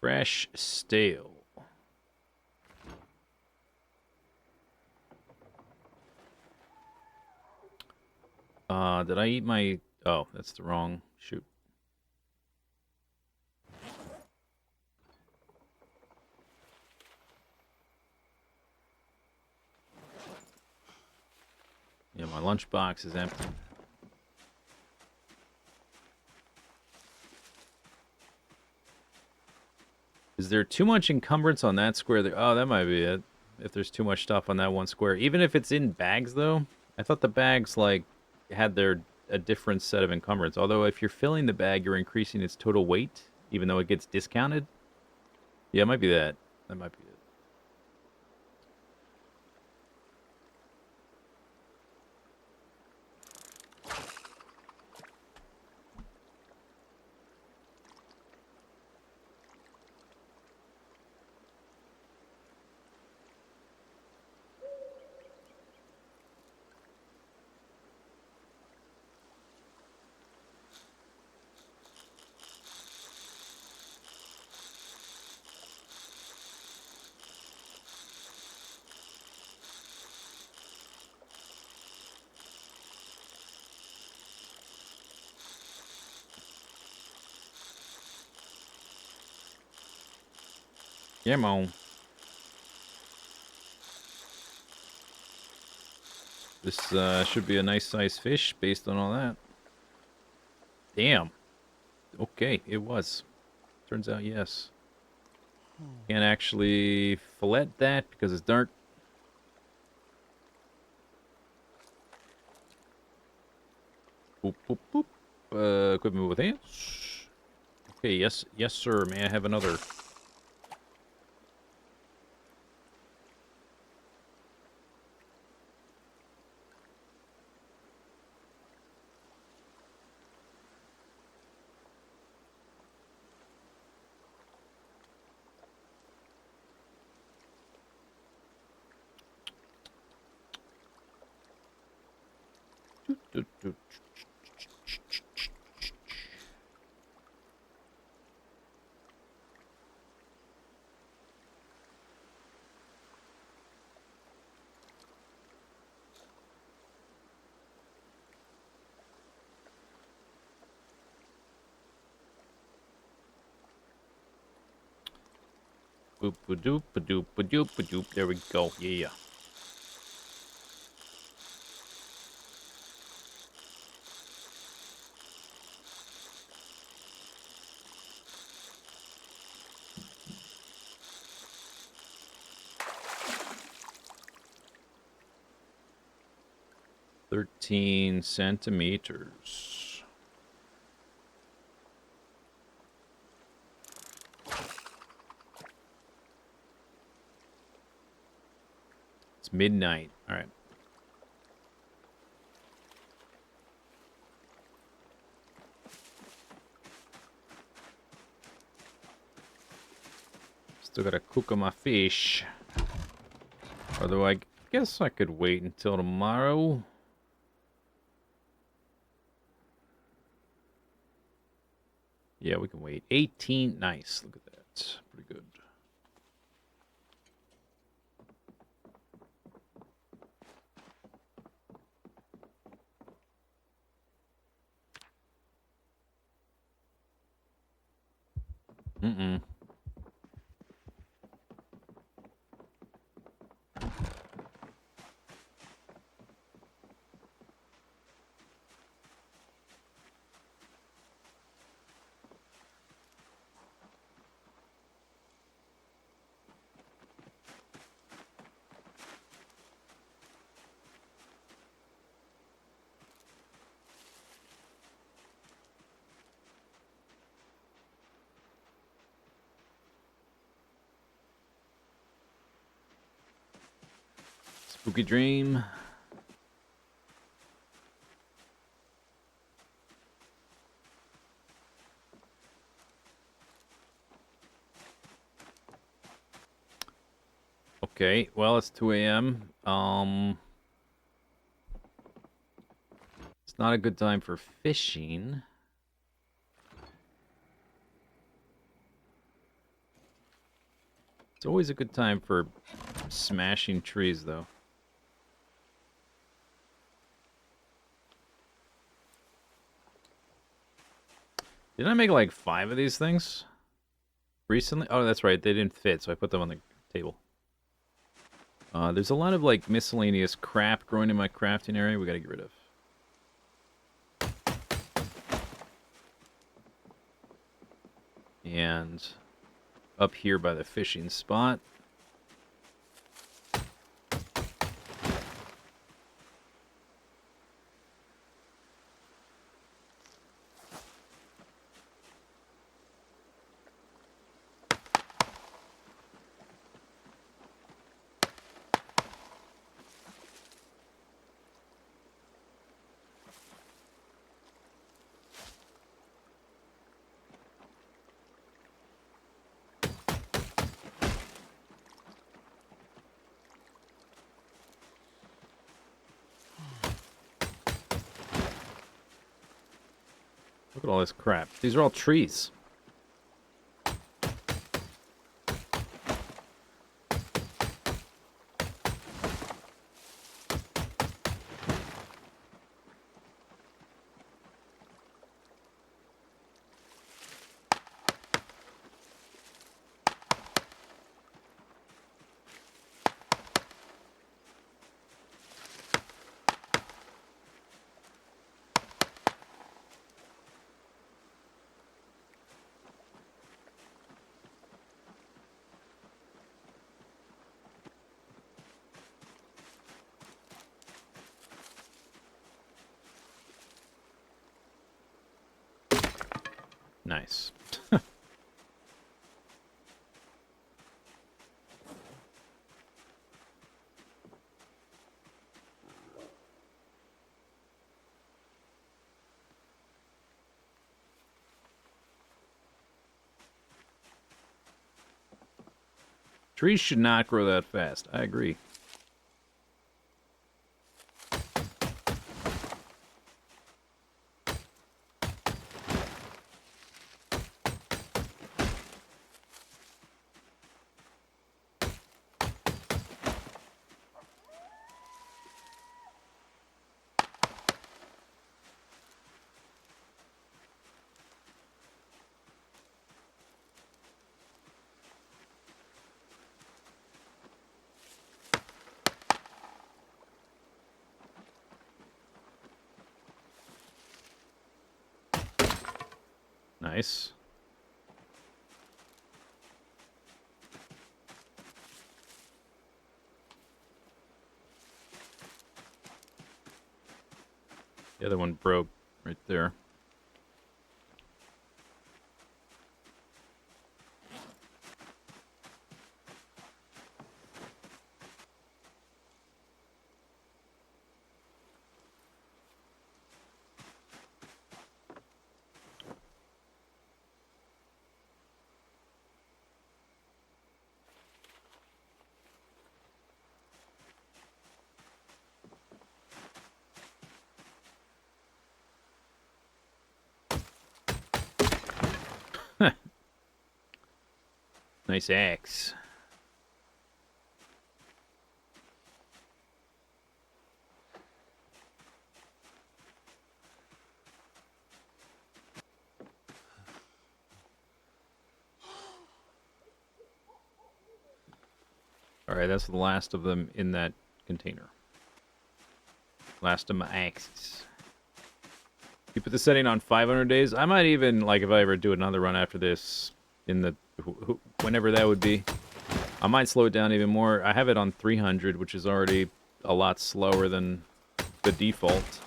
Fresh stale. Did I eat my... Oh, that's the wrong... Shoot. Yeah, my lunchbox is empty. Is there too much encumbrance on that square there? Oh, that might be it. If there's too much stuff on that one square. Even if it's in bags, though. I thought the bags, like, had a different set of encumbrance. Although, if you're filling the bag, you're increasing its total weight, even though it gets discounted. Yeah, it might be that. That might be it. Yeah, man. This should be a nice sized fish based on all that. Damn. Okay, it was. Turns out, yes. Can't actually fillet that because it's dark. Boop, boop, boop. Equipment with hands. Okay, yes, sir. May I have another? Doot, doot, doot. Boop a doop a doop a doop a doop. There we go. Yeah. 13 centimeters. It's midnight. All right. Still gotta cook on my fish. Although I guess I could wait until tomorrow. Yeah, we can wait. 18. Nice. Look at that. Pretty good. Mm-mm. Spooky dream. Okay, well, it's 2 a.m. It's not a good time for fishing. It's always a good time for smashing trees, though. Didn't I make like 5 of these things recently? Oh, that's right. They didn't fit, so I put them on the table. There's a lot of like miscellaneous crap growing in my crafting area we gotta get rid of. And up here by the fishing spot. Look at all this crap. These are all trees. Nice. Trees should not grow that fast. I agree. Nice. The other one broke right there. Nice axe. Alright, that's the last of them in that container. Last of my axes. You put the setting on 500 days. I might even, like, if I ever do another run after this, in the whenever that would be, I might slow it down even more. I have it on 300, which is already a lot slower than the default.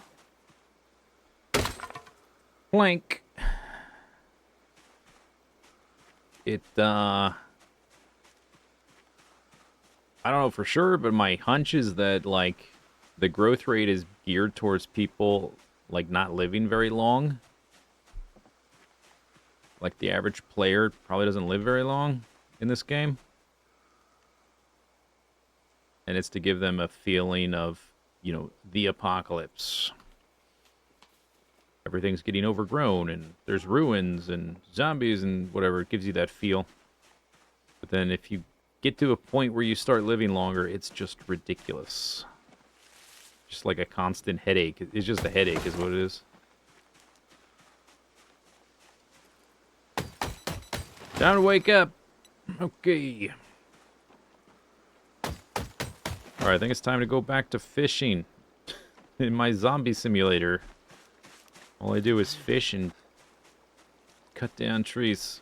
Plank. It, I don't know for sure, but my hunch is that, like, the growth rate is geared towards people, like, not living very long. Like, the average player probably doesn't live very long in this game. And it's to give them a feeling of, you know, the apocalypse. Everything's getting overgrown, and there's ruins and zombies and whatever. It gives you that feel. But then if you get to a point where you start living longer, it's just ridiculous. Just like a constant headache. It's just a headache is what it is. Time to wake up. Okay. Alright, I think it's time to go back to fishing. In my zombie simulator. All I do is fish and cut down trees.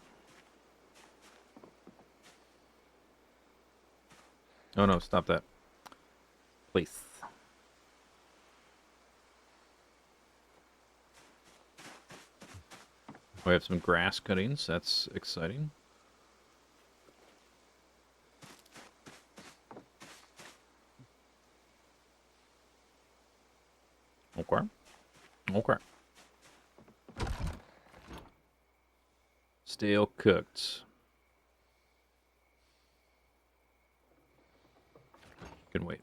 Oh no, stop that. Please. We have some grass cuttings. That's exciting. Okay. Okay. Stale cooked. Can wait.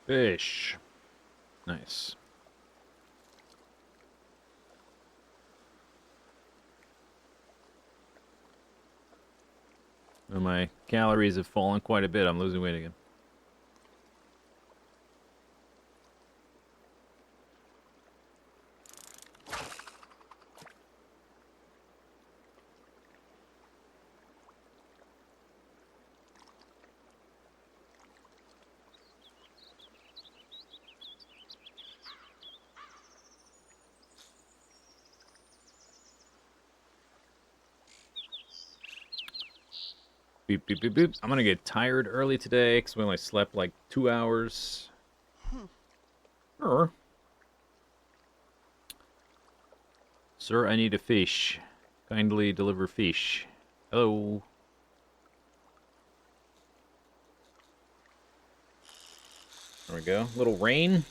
Fish. Nice. Well, my calories have fallen quite a bit. I'm losing weight again. Beep, beep, beep, beep. I'm gonna get tired early today because we only slept like 2 hours. Sir, I need a fish. Kindly deliver fish. Hello. There we go. Little rain.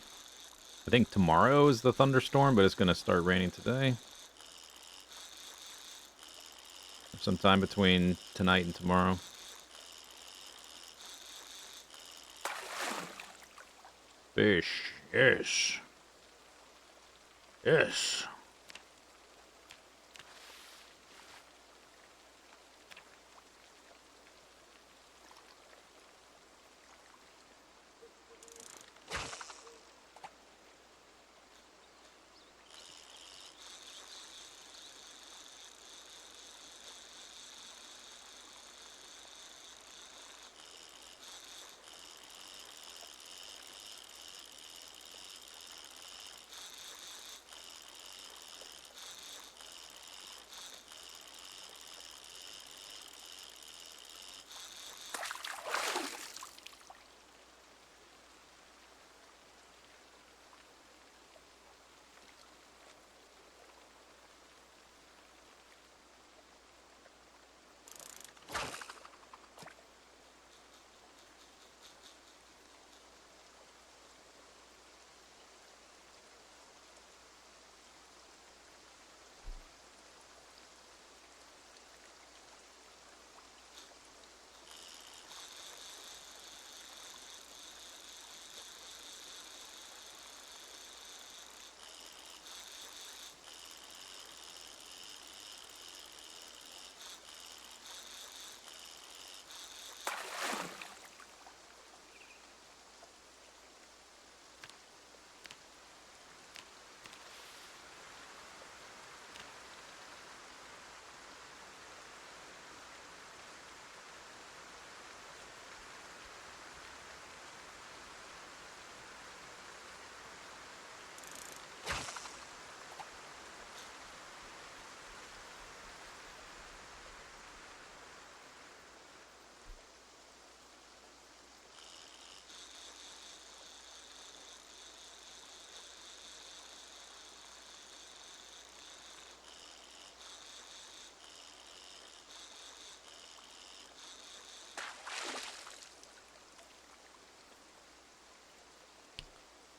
I think tomorrow is the thunderstorm, but it's gonna start raining today. Sometime between tonight and tomorrow. Fish. Yes. Yes.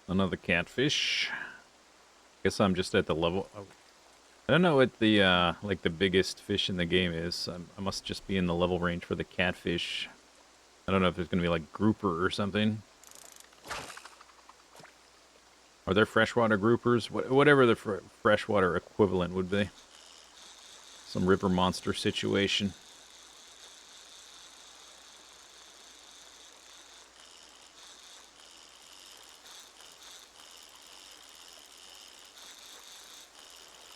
Another catfish. Guess I'm just at the level. I don't know what the like the biggest fish in the game is. I must just be in the level range for the catfish. I don't know if there's gonna be like grouper or something. Are there freshwater groupers? Whatever the freshwater equivalent would be. Some river monster situation.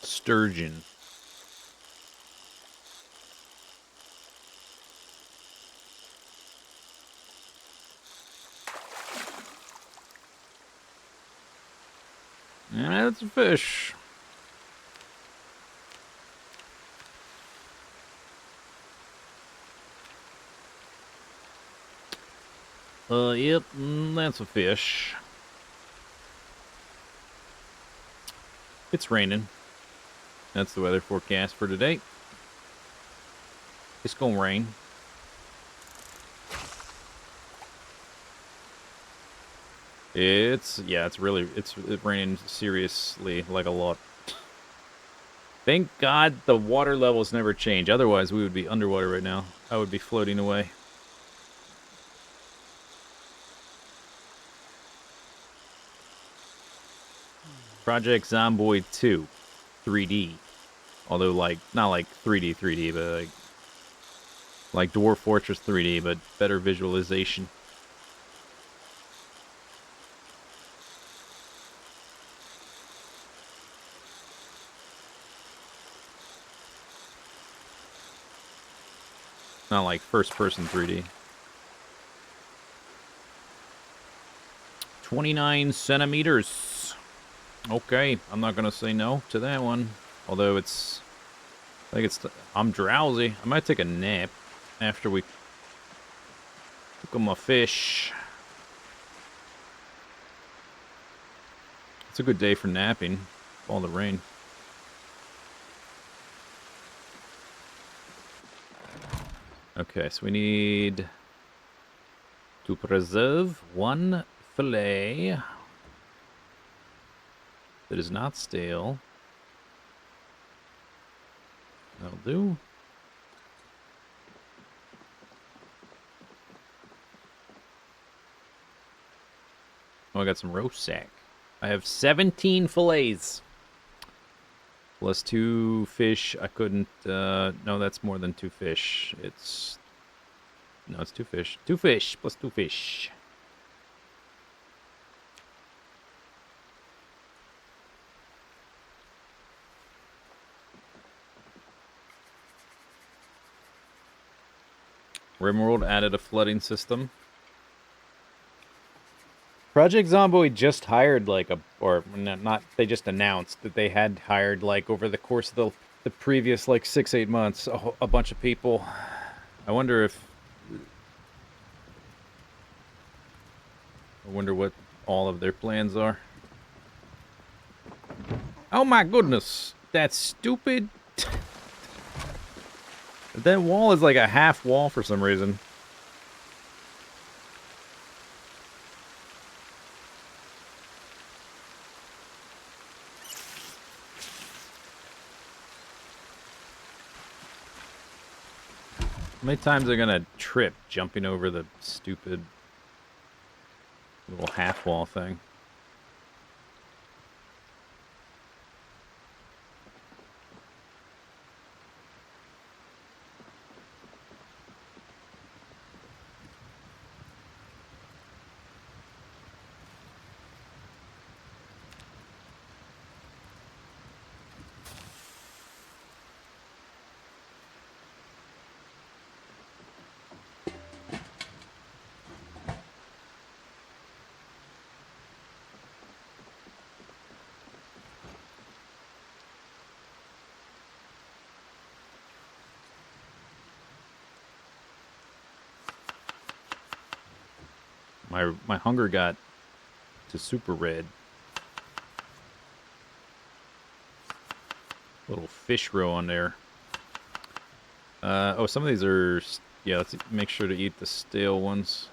Sturgeon. Yeah, that's a fish. Yep, that's a fish. It's raining. That's the weather forecast for today. It's gonna rain. It's raining seriously, like a lot. Thank God the water levels never change. Otherwise, we would be underwater right now. I would be floating away. Project Zomboid 2, 3D. Although, like, not like 3D, but like Dwarf Fortress 3D, but better visualization. Not like first-person 3D. 29 centimeters. Okay, I'm not gonna say no to that one. Although it's, I think it's, I'm drowsy. I might take a nap after we cook on my fish. It's a good day for napping. All the rain. Okay, so we need to preserve one fillet that is not stale. That'll do. Oh, I got some roast sack. I have 17 fillets. Plus 2 fish. I couldn't, no, that's more than 2 fish. It's, no, it's 2 fish. 2 fish plus 2 fish. Rimworld added a flooding system. Project Zomboid just hired like a, or not, they just announced that they had hired like over the course of the previous like 6-8 months a bunch of people. I wonder what all of their plans are. Oh my goodness, that's stupid. That wall is like a half wall for some reason. How many times are they gonna trip jumping over the stupid little half wall thing? My hunger got to super red. Little fish row on there. Oh, some of these are, yeah, let's make sure to eat the stale ones.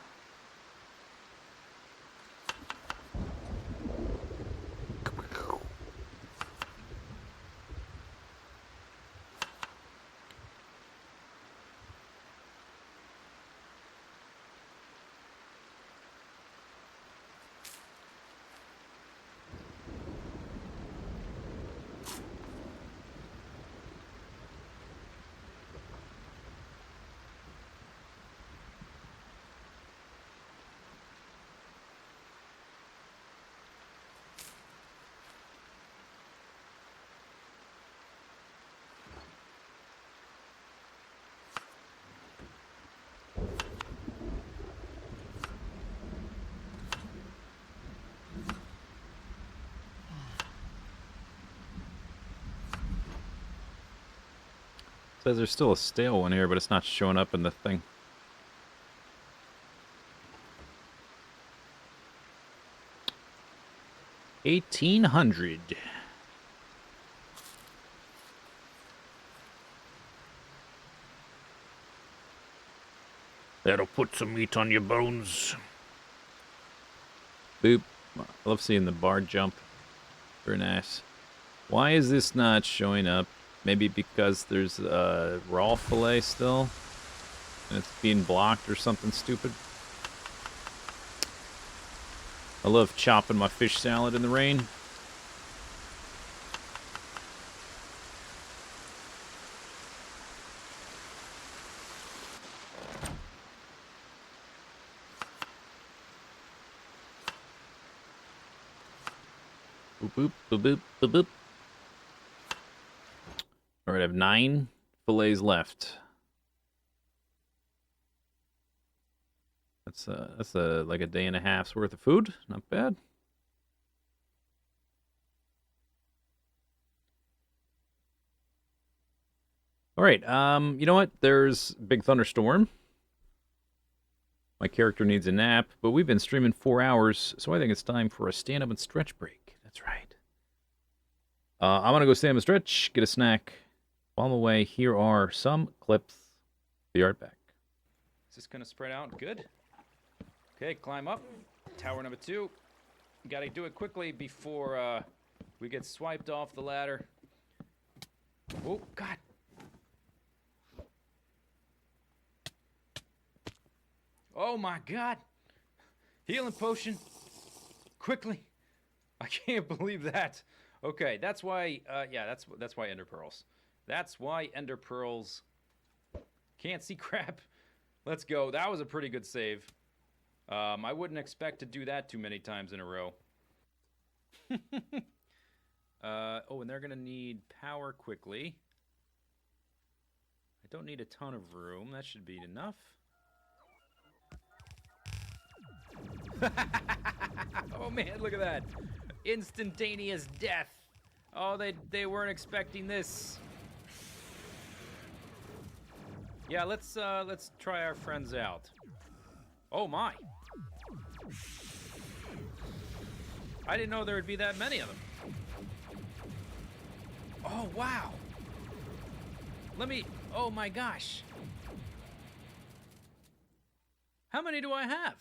Says there's still a stale one here, but it's not showing up in the thing. $1,800. That'll put some meat on your bones. Boop. I love seeing the bar jump. Very nice. Why is this not showing up? Maybe because there's raw fillet still, and it's being blocked or something stupid. I love chopping my fish salad in the rain. Boop, boop, boop, boop, boop, boop. All right, I have 9 fillets left. That's like a day and a half's worth of food. Not bad. All right. You know what? There's big thunderstorm. My character needs a nap, but we've been streaming 4 hours, so I think it's time for a stand up and stretch break. That's right. I'm gonna go stand up and stretch, get a snack. On the way, here are some clips. Be right back. Is this gonna spread out? Good. Okay, climb up. Tower number 2. Gotta do it quickly before we get swiped off the ladder. Oh, God. Oh, my God. Healing potion. Quickly. I can't believe that. Okay, that's why, yeah, that's why Ender Pearls. That's why Ender Pearls. Can't see crap. Let's go. That was a pretty good save. I wouldn't expect to do that too many times in a row. Oh, and they're going to need power quickly. I don't need a ton of room. That should be enough. Oh, man, look at that. Instantaneous death. Oh, they weren't expecting this. Yeah, let's try our friends out. Oh, my. I didn't know there would be that many of them. Oh, wow. Oh my gosh. How many do I have?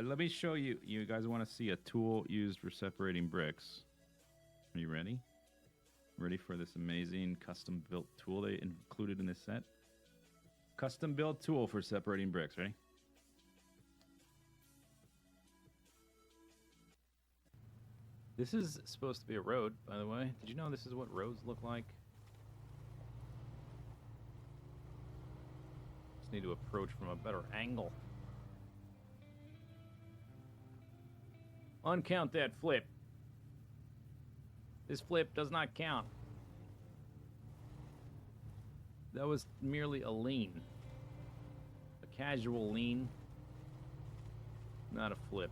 Let me show you. You guys want to see a tool used for separating bricks. Are you ready? Ready for this amazing custom built tool they included in this set? Custom built tool for separating bricks. Ready? This is supposed to be a road, by the way. Did you know this is what roads look like? Just need to approach from a better angle. Uncount that flip. This flip does not count. That was merely a lean. A casual lean. Not a flip.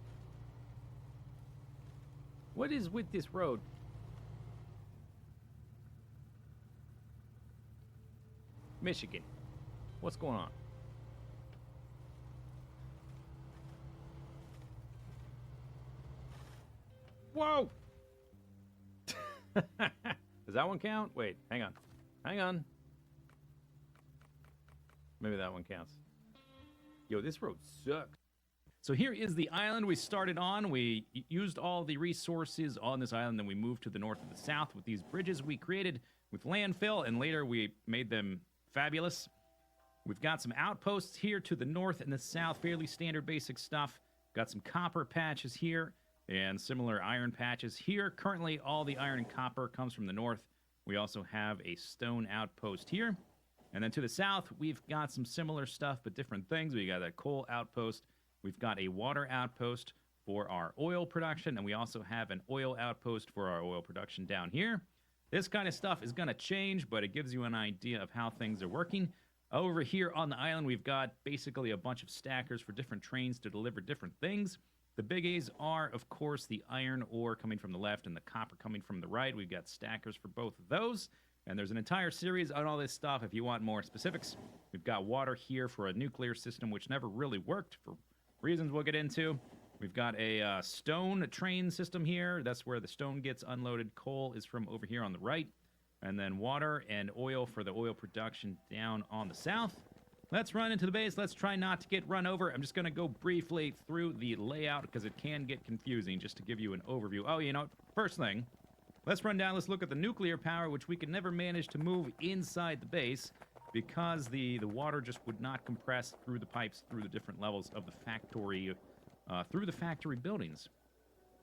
What is with this road? Michigan. What's going on? Whoa! Does that one count? Wait, hang on. Hang on. Maybe that one counts. Yo, this road sucks. So here is the island we started on. We used all the resources on this island, then we moved to the north and the south with these bridges we created with landfill, and later we made them fabulous. We've got some outposts here to the north and the south, fairly standard basic stuff. Got some copper patches here and similar iron patches here. Currently, all the iron and copper comes from the north. We also have a stone outpost here. And then to the south, we've got some similar stuff, but different things. We got a coal outpost. We've got a water outpost for our oil production, and we also have an oil outpost for our oil production down here. This kind of stuff is going to change, but it gives you an idea of how things are working. Over here on the island, we've got basically a bunch of stackers for different trains to deliver different things. The biggies are, of course, the iron ore coming from the left and the copper coming from the right. We've got stackers for both of those. And there's an entire series on all this stuff if you want more specifics. We've got water here for a nuclear system, which never really worked for reasons we'll get into. We've got a stone train system here. That's where the stone gets unloaded. Coal is from over here on the right. And then water and oil for the oil production down on the south. Let's run into the base. Let's try not to get run over. I'm just going to go briefly through the layout because it can get confusing just to give you an overview. Oh, you know, first thing, let's run down. Let's look at the nuclear power, which we could never manage to move inside the base because the water just would not compress through the pipes through the different levels of the factory, through the factory buildings.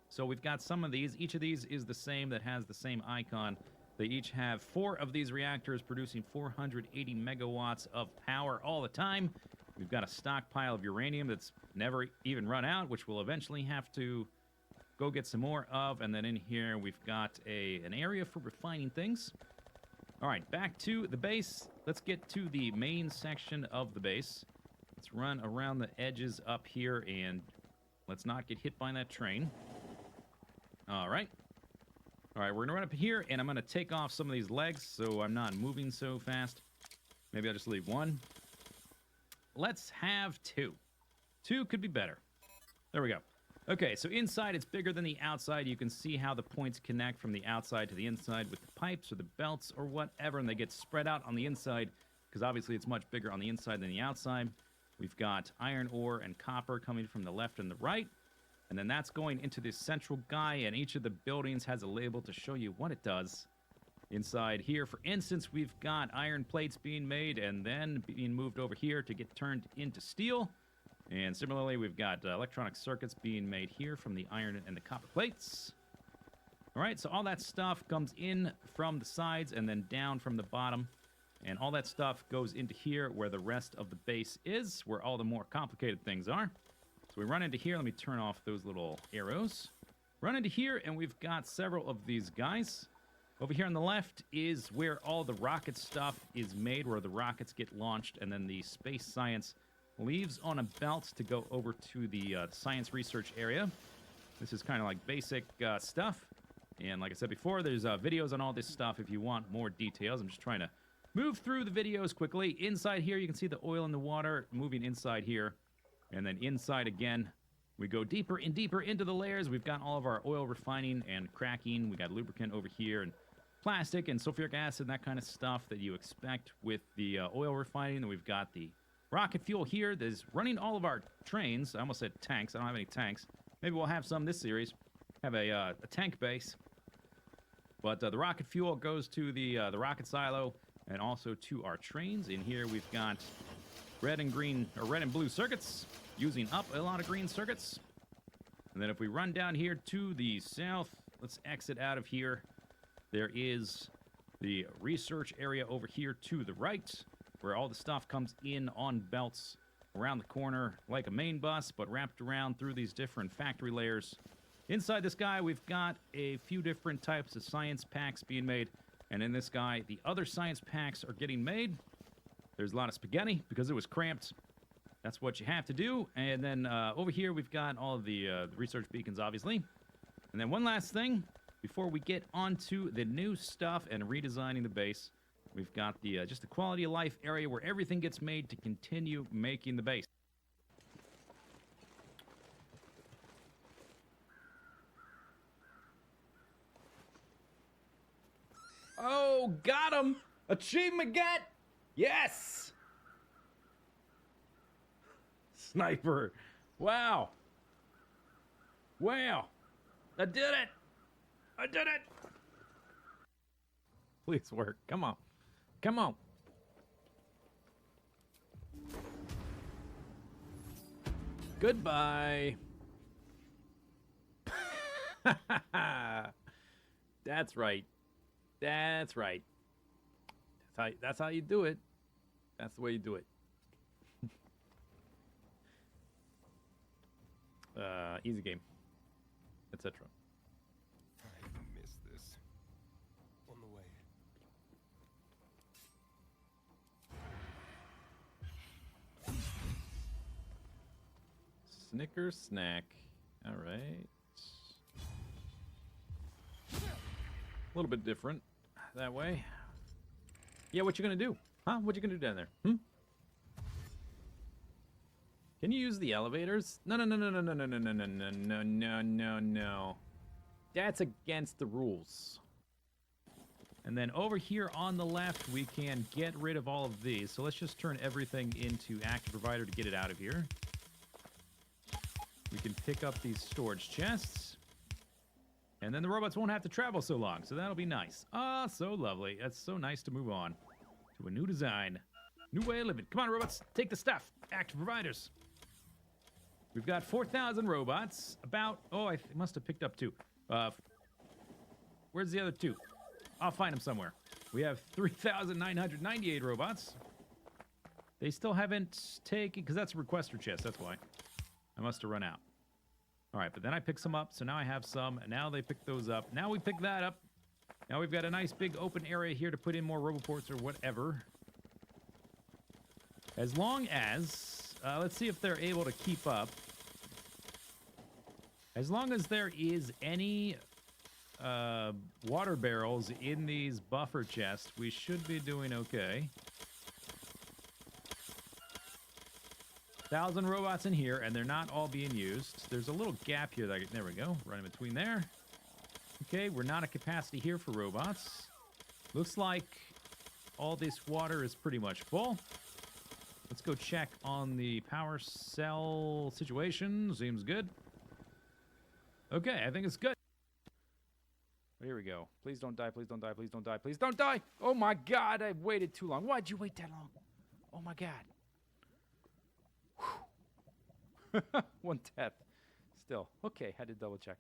So we've got some of these. Each of these is the same, that has the same icon. They each have 4 of these reactors producing 480 megawatts of power all the time. We've got a stockpile of uranium that's never even run out, which we'll eventually have to go get some more of. And then in here, we've got an area for refining things. All right, back to the base. Let's get to the main section of the base. Let's run around the edges up here, and let's not get hit by that train. All right. All right, we're going to run up here, and I'm going to take off some of these legs so I'm not moving so fast. Maybe I'll just leave one. Let's have two. Two could be better. There we go. Okay, so inside it's bigger than the outside. You can see how the points connect from the outside to the inside with the pipes or the belts or whatever, and they get spread out on the inside because obviously it's much bigger on the inside than the outside. We've got iron ore and copper coming from the left and the right, and then that's going into this central guy, and each of the buildings has a label to show you what it does. Inside here, for instance, we've got iron plates being made and then being moved over here to get turned into steel. And similarly, we've got electronic circuits being made here from the iron and the copper plates. All right, so all that stuff comes in from the sides and then down from the bottom. And all that stuff goes into here where the rest of the base is, where all the more complicated things are. So we run into here. Let me turn off those little arrows. Run into here, and we've got several of these guys. Over here on the left is where all the rocket stuff is made, where the rockets get launched, and then the space science leaves on a belt to go over to the science research area. This is kind of like basic stuff. And like I said before, there's videos on all this stuff if you want more details. I'm just trying to move through the videos quickly. Inside here, you can see the oil and the water moving inside here. And then inside again, we go deeper and deeper into the layers. We've got all of our oil refining and cracking. We got lubricant over here and plastic and sulfuric acid and that kind of stuff that you expect with the oil refining. And we've got the rocket fuel here that is running all of our trains. I almost said tanks. I don't have any tanks. Maybe we'll have some this series. Have a tank base. But the rocket fuel goes to the rocket silo and also to our trains. In here we've got red and green, or red and blue circuits, using up a lot of green circuits. And then if we run down here to the south, let's exit out of here. There is the research area over here to the right, where all the stuff comes in on belts around the corner like a main bus, but wrapped around through these different factory layers. Inside this guy, we've got a few different types of science packs being made, and in this guy, the other science packs are getting made. There's a lot of spaghetti because it was cramped. That's what you have to do. And then over here, we've got all of the research beacons, obviously. And then one last thing, before we get onto the new stuff and redesigning the base, we've got the just the quality of life area where everything gets made to continue making the base. Oh, got him! Achievement get! Yes! Sniper! Wow! Wow! I did it! I did it! Please work. Come on. Come on. Goodbye. That's right. That's right. That's how you do it. That's the way you do it. Easy game. Etc. I missed this. On the way. Snicker snack. All right. A little bit different that way. Yeah, what you gonna do? Huh? What you gonna do down there? Can you use the elevators? No, no, no, no, no, no, no, no, no, no, no, no, no, no. That's against the rules. And then over here on the left, we can get rid of all of these. So let's just turn everything into active provider to get it out of here. We can pick up these storage chests. And then the robots won't have to travel so long, so that'll be nice. Ah, so lovely. That's so nice to move on to a new design. New way of living. Come on, robots. Take the stuff. Active providers. We've got 4,000 robots. About... Oh, I must have picked up two. Where's the other two? I'll find them somewhere. We have 3,998 robots. They still haven't taken... Because that's a requester chest, that's why. I must have run out. All right, but then I pick some up, so now I have some, and now they pick those up. Now we pick that up. Now we've got a nice big open area here to put in more roboports or whatever. As long as, let's see if they're able to keep up. As long as there is any water barrels in these buffer chests, we should be doing okay. 1,000 robots in here, and they're not all being used. There's a little gap here. There we go. Right in between there. Okay, we're not at capacity here for robots. Looks like all this water is pretty much full. Let's go check on the power cell situation. Seems good. Okay, I think it's good. Here we go. Please don't die, please don't die, please don't die, please don't die! Oh my god, I waited too long. Why'd you wait that long? Oh my god. 1 death. Still. Okay, had to double check.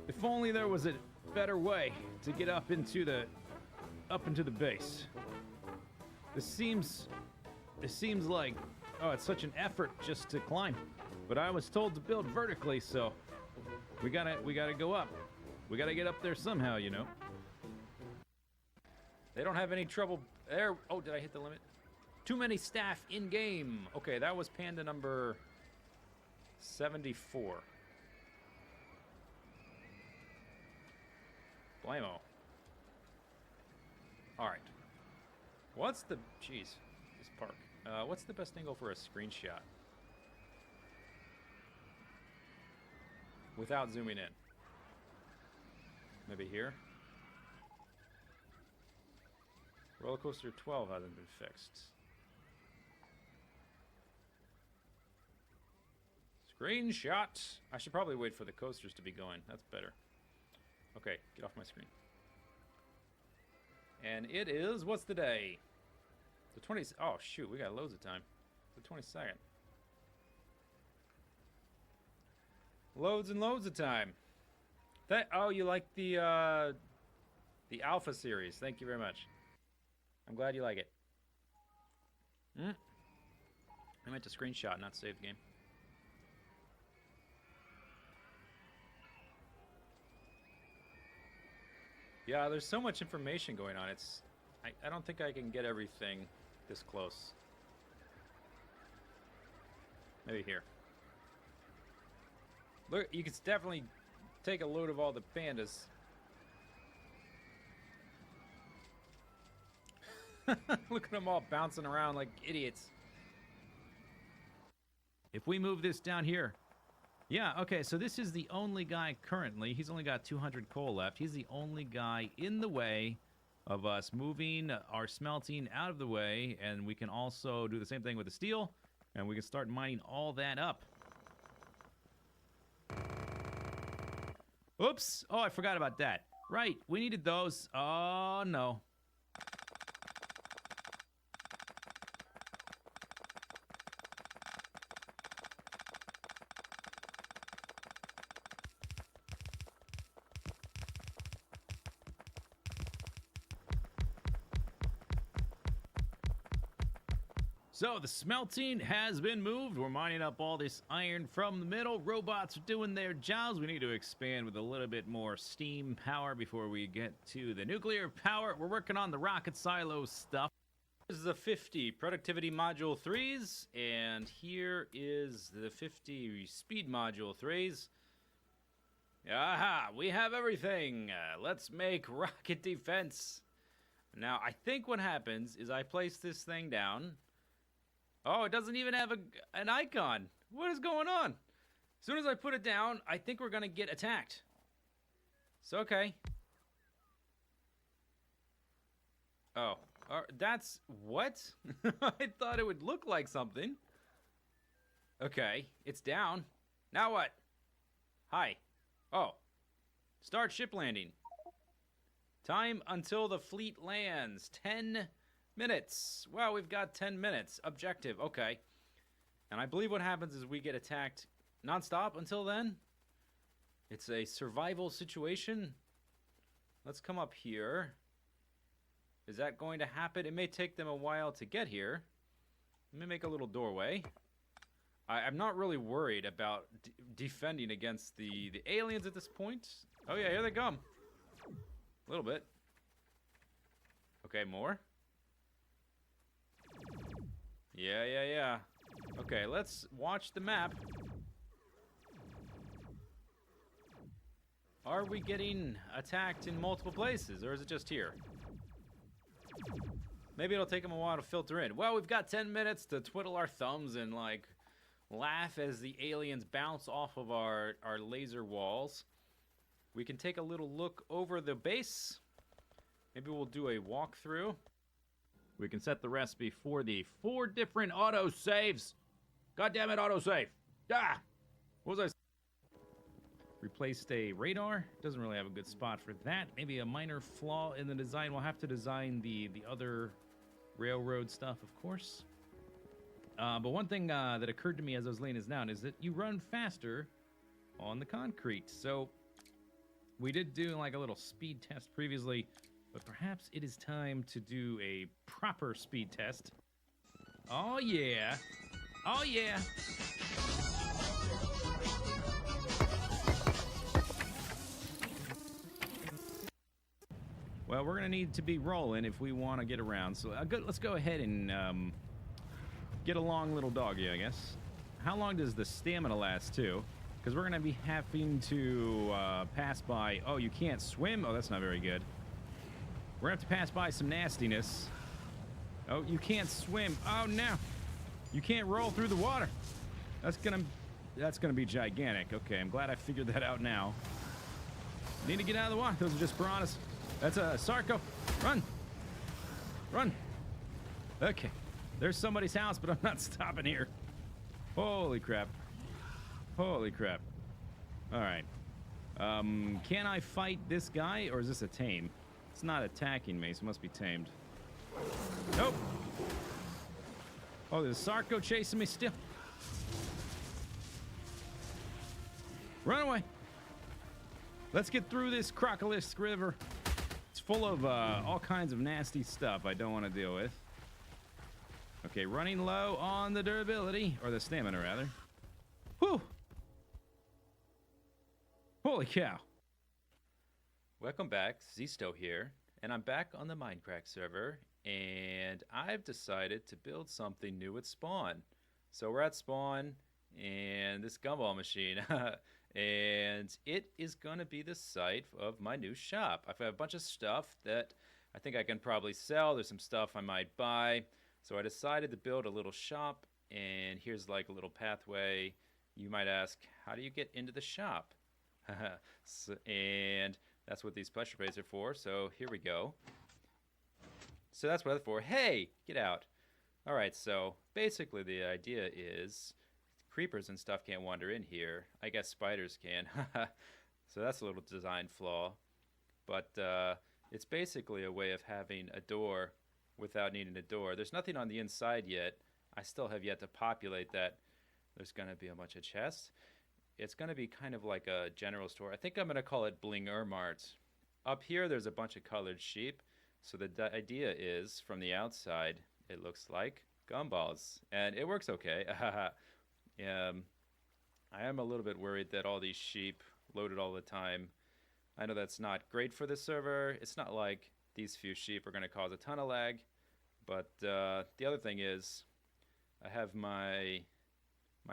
If only there was a better way to get up into the base. This seems like, oh, it's such an effort just to climb. But I was told to build vertically, so we gotta go up. We gotta get up there somehow, you know. They don't have any trouble there. Oh, did I hit the limit? Too many staff in game. Okay, that was panda number 74. Blammo. Alright. What's the... Jeez. This park. What's the best angle for a screenshot? Without zooming in. Maybe here? Roller coaster 12 hasn't been fixed. Screenshot. I should probably wait for the coasters to be going. That's better. Okay, get off my screen. And it is, what's the day? The 20th. Oh, shoot, we got loads of time. The 22nd. Loads and loads of time. Oh, you like the Alpha series. Thank you very much. I'm glad you like it. I meant to screenshot, not save the game. Yeah, there's so much information going on. I don't think I can get everything this close. Maybe here. Look, you can definitely take a load of all the pandas. Look at them all bouncing around like idiots. If we move this down here. Yeah, okay, so this is the only guy currently. He's only got 200 coal left. He's the only guy in the way of us moving our smelting out of the way. And we can also do the same thing with the steel. And we can start mining all that up. Oops. Oh, I forgot about that. Right, we needed those. Oh, no. So the smelting has been moved. We're mining up all this iron from the middle. Robots are doing their jobs. We need to expand with a little bit more steam power before we get to the nuclear power. We're working on the rocket silo stuff. This is a 50 productivity module 3s, and here is the 50 speed module 3s. Aha, we have everything. Let's make rocket defense. Now, I think what happens is I place this thing down. Oh, it doesn't even have an icon. What is going on? As soon as I put it down, I think we're going to get attacked. It's okay. Oh, that's... What? I thought it would look like something. Okay, it's down. Now what? Hi. Oh. Start ship landing. Time until the fleet lands. 10 minutes. Well, we've got 10 minutes. Objective. Okay. And I believe what happens is we get attacked nonstop until then. It's a survival situation. Let's come up here. Is that going to happen? It may take them a while to get here. Let me make a little doorway. I'm not really worried about defending against the aliens at this point. Oh yeah, here they come. A little bit. Okay, more. Yeah. Okay, let's watch the map. Are we getting attacked in multiple places, or is it just here? Maybe it'll take them a while to filter in. Well, we've got 10 minutes to twiddle our thumbs and, like, laugh as the aliens bounce off of our laser walls. We can take a little look over the base. Maybe we'll do a walkthrough. We can set the recipe for the 4 different autosaves. God damn it, autosave. Ah! What was I... Replaced a radar. Doesn't really have a good spot for that. Maybe a minor flaw in the design. We'll have to design the other railroad stuff, of course. But one thing that occurred to me as I was laying this down is that you run faster on the concrete. So we did do like a little speed test previously, but perhaps it is time to do a proper speed test. Oh yeah. Oh yeah. Well, we're going to need to be rolling if we want to get around. So let's go ahead and get a long little doggy, I guess. How long does the stamina last, too? Because we're going to be having to pass by... Oh, you can't swim? Oh, that's not very good. We're going to have to pass by some nastiness. Oh, you can't swim. Oh, no. You can't roll through the water. That's gonna be gigantic. Okay, I'm glad I figured that out now. Need to get out of the water. Those are just piranhas. That's a Sarco. Run. Run. Okay. There's somebody's house, but I'm not stopping here. Holy crap. Holy crap. Alright. Can I fight this guy, or is this a tame? It's not attacking me, so it must be tamed. Nope. Oh, there's Sarko chasing me still. Run away. Let's get through this Crocolisk River. It's full of all kinds of nasty stuff I don't want to deal with. Okay, running low on the durability, or the stamina, rather. Whew. Holy cow. Welcome back, Zisteau here, and I'm back on the Minecraft server, and I've decided to build something new at spawn. So we're at spawn, and this gumball machine, and it is going to be the site of my new shop. I've got a bunch of stuff that I think I can probably sell. There's some stuff I might buy. So I decided to build a little shop, and here's like a little pathway. You might ask, how do you get into the shop? And that's what these pressure plates are for, so here we go. So that's what that's for. Hey, get out. All right, so basically the idea is creepers and stuff can't wander in here. I guess spiders can. So that's a little design flaw. But it's basically a way of having a door without needing a door. There's nothing on the inside yet. I still have yet to populate that. There's going to be a bunch of chests. It's going to be kind of like a general store. I think I'm going to call it Blinger Mart. Up here, there's a bunch of colored sheep. So the idea is, from the outside, it looks like gumballs. And it works okay. I am a little bit worried that all these sheep loaded all the time. I know that's not great for the server. It's not like these few sheep are going to cause a ton of lag. But the other thing is, I have my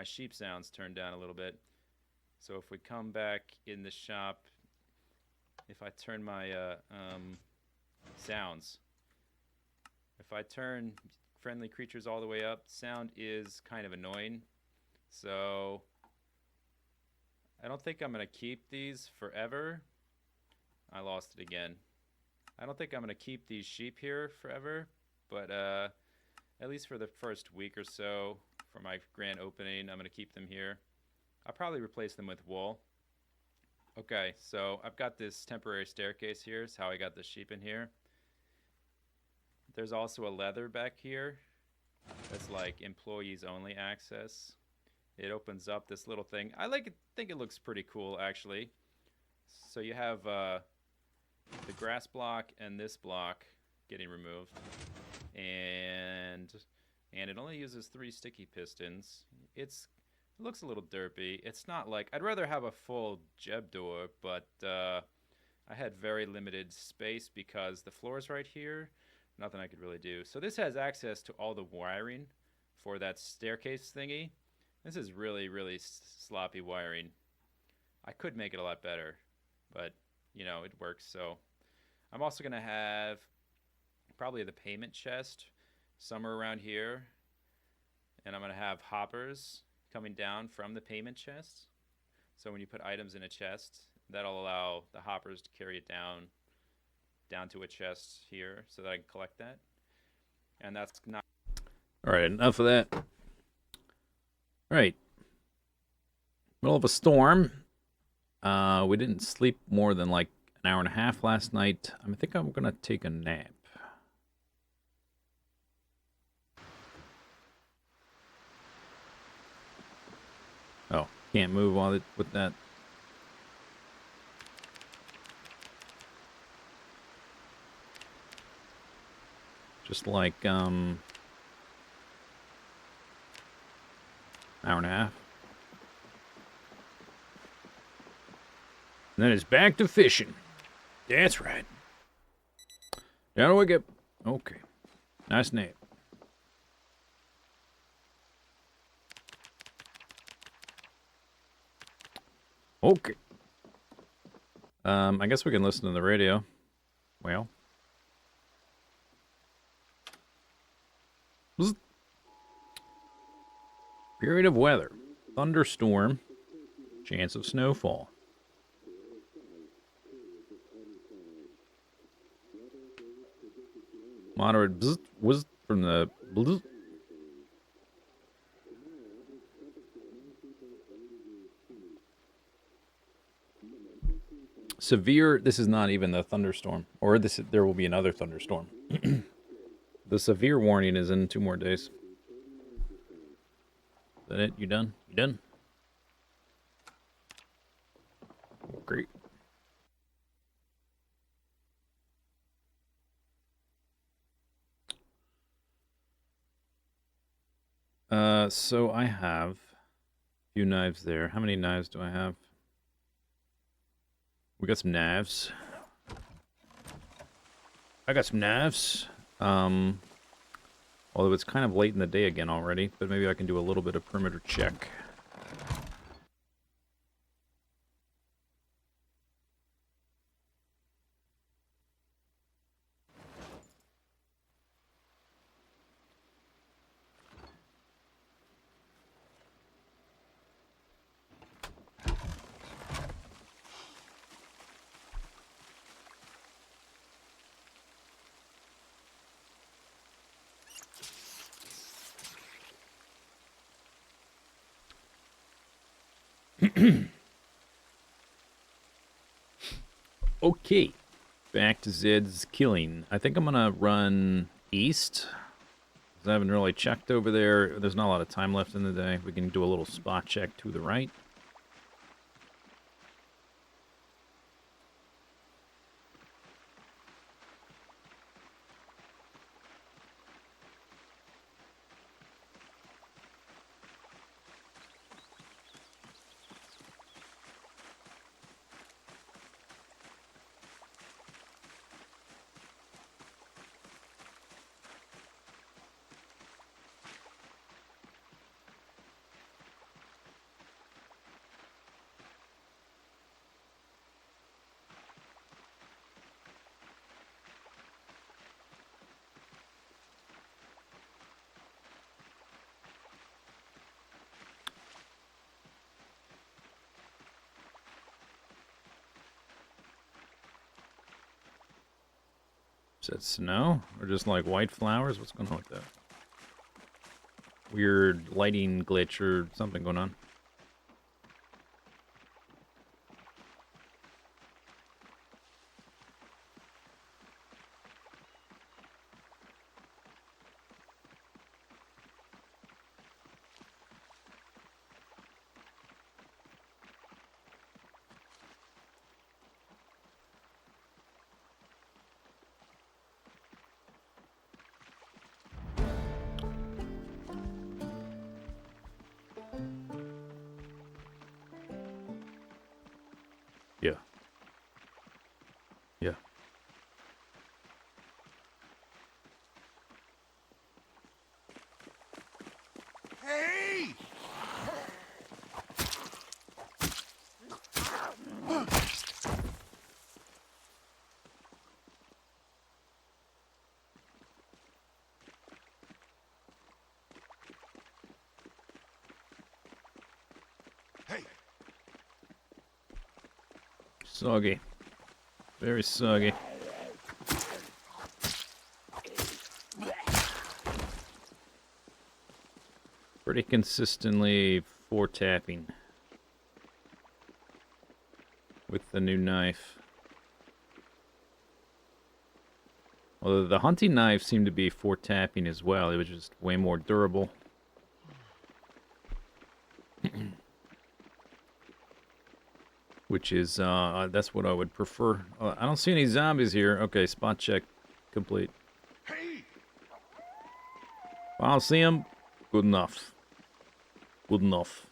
sheep sounds turned down a little bit. So if we come back in the shop, if I turn my sounds, if I turn friendly creatures all the way up, sound is kind of annoying. So I don't think I'm going to keep these forever. I lost it again. I don't think I'm going to keep these sheep here forever, but at least for the first week or so for my grand opening, I'm going to keep them here. I'll probably replace them with wool. Okay, so I've got this temporary staircase here. Is how I got the sheep in here. There's also a leather back here. That's like employees only access. It opens up this little thing. I think it looks pretty cool, actually. So you have the grass block and this block getting removed, and it only uses 3 sticky pistons. It looks a little derpy. It's not like, I'd rather have a full Jeb door, but I had very limited space because the floor is right here. Nothing I could really do. So this has access to all the wiring for that staircase thingy. This is really, really sloppy wiring. I could make it a lot better, but you know, it works. So I'm also going to have probably the payment chest somewhere around here, and I'm going to have hoppers coming down from the payment chest. So when you put items in a chest, that'll allow the hoppers to carry it down to a chest here so that I can collect that. And that's not... All right, enough of that. All right. Middle of a storm. We didn't sleep more than like an hour and a half last night. I think I'm going to take a nap. Oh, can't move while it with that. Just like hour and a half. And then it's back to fishing. That's right. Down we get. Okay. Nice nap. Okay. I guess we can listen to the radio. Well. Bzz. Period of weather. Thunderstorm. Chance of snowfall. Moderate bzz was from the bzz. Severe, this is not even the thunderstorm. Or there will be another thunderstorm. The severe warning is in 2 more days. Is that it? You done? You done? Great. So I have a few knives there. How many knives do I have? We got some knives. I got some knives. Although it's kind of late in the day again already, but maybe I can do a little bit of perimeter check. Okay, back to Zed's killing. I think I'm gonna run east, because I haven't really checked over there. There's not a lot of time left in the day. We can do a little spot check to the right. Is that snow? Or just like white flowers? What's going on with that? Weird lighting glitch or something going on. Yeah. Yeah. Hey! Hey! Soggy. Very soggy. Pretty consistently 4 tapping with the new knife. Although the hunting knife seemed to be 4 tapping as well. It was just way more durable. Which is, that's what I would prefer. I don't see any zombies here. Okay, spot check complete. Hey! If I don't see them, good enough. Good enough.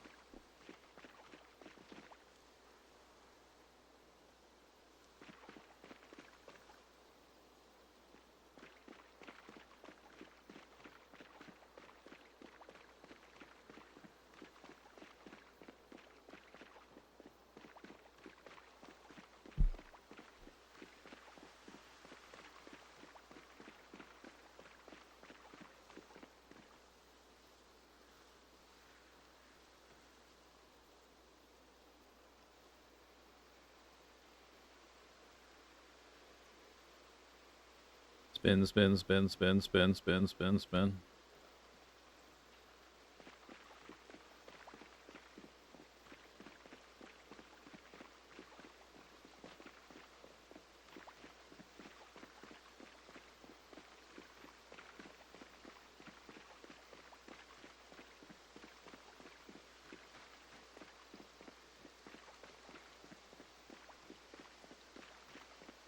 Spin, spin, spin, spin, spin, spin, spin, spin.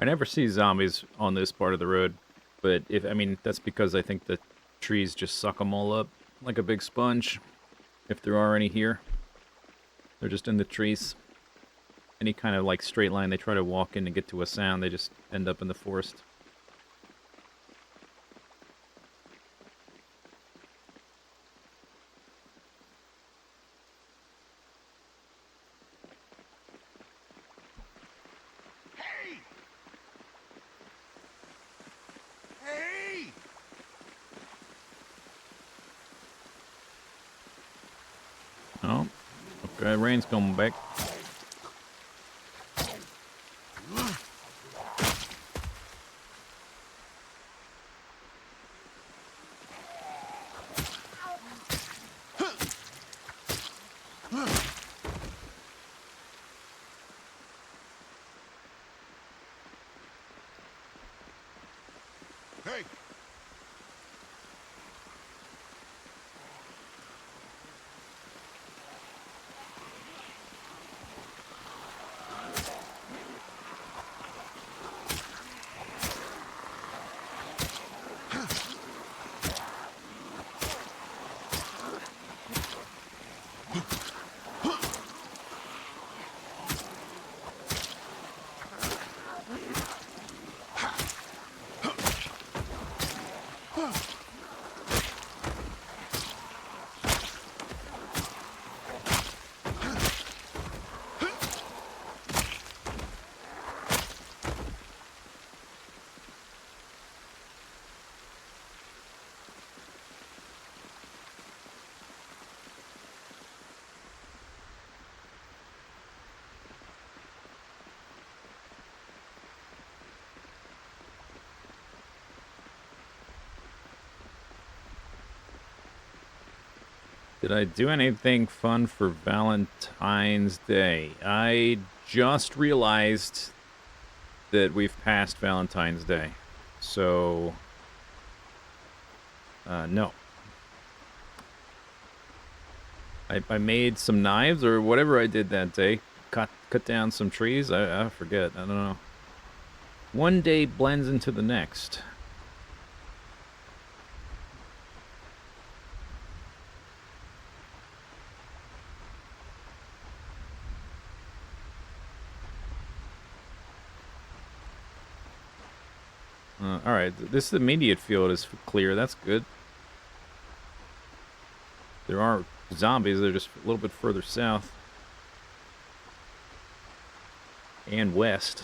I never see zombies on this part of the road, but I mean, that's because I think the trees just suck them all up like a big sponge. If there are any here, they're just in the trees. Any kind of like straight line they try to walk in to get to a sound, they just end up in the forest. Hey! Hey! Oh, okay, rain's coming back. Hey! Did I do anything fun for Valentine's Day? I just realized that we've passed Valentine's Day. So, no. I made some knives or whatever I did that day. Cut down some trees. I forget. I don't know. One day blends into the next. Alright, this immediate field is clear. That's good. There are zombies. They're just a little bit further south. And west.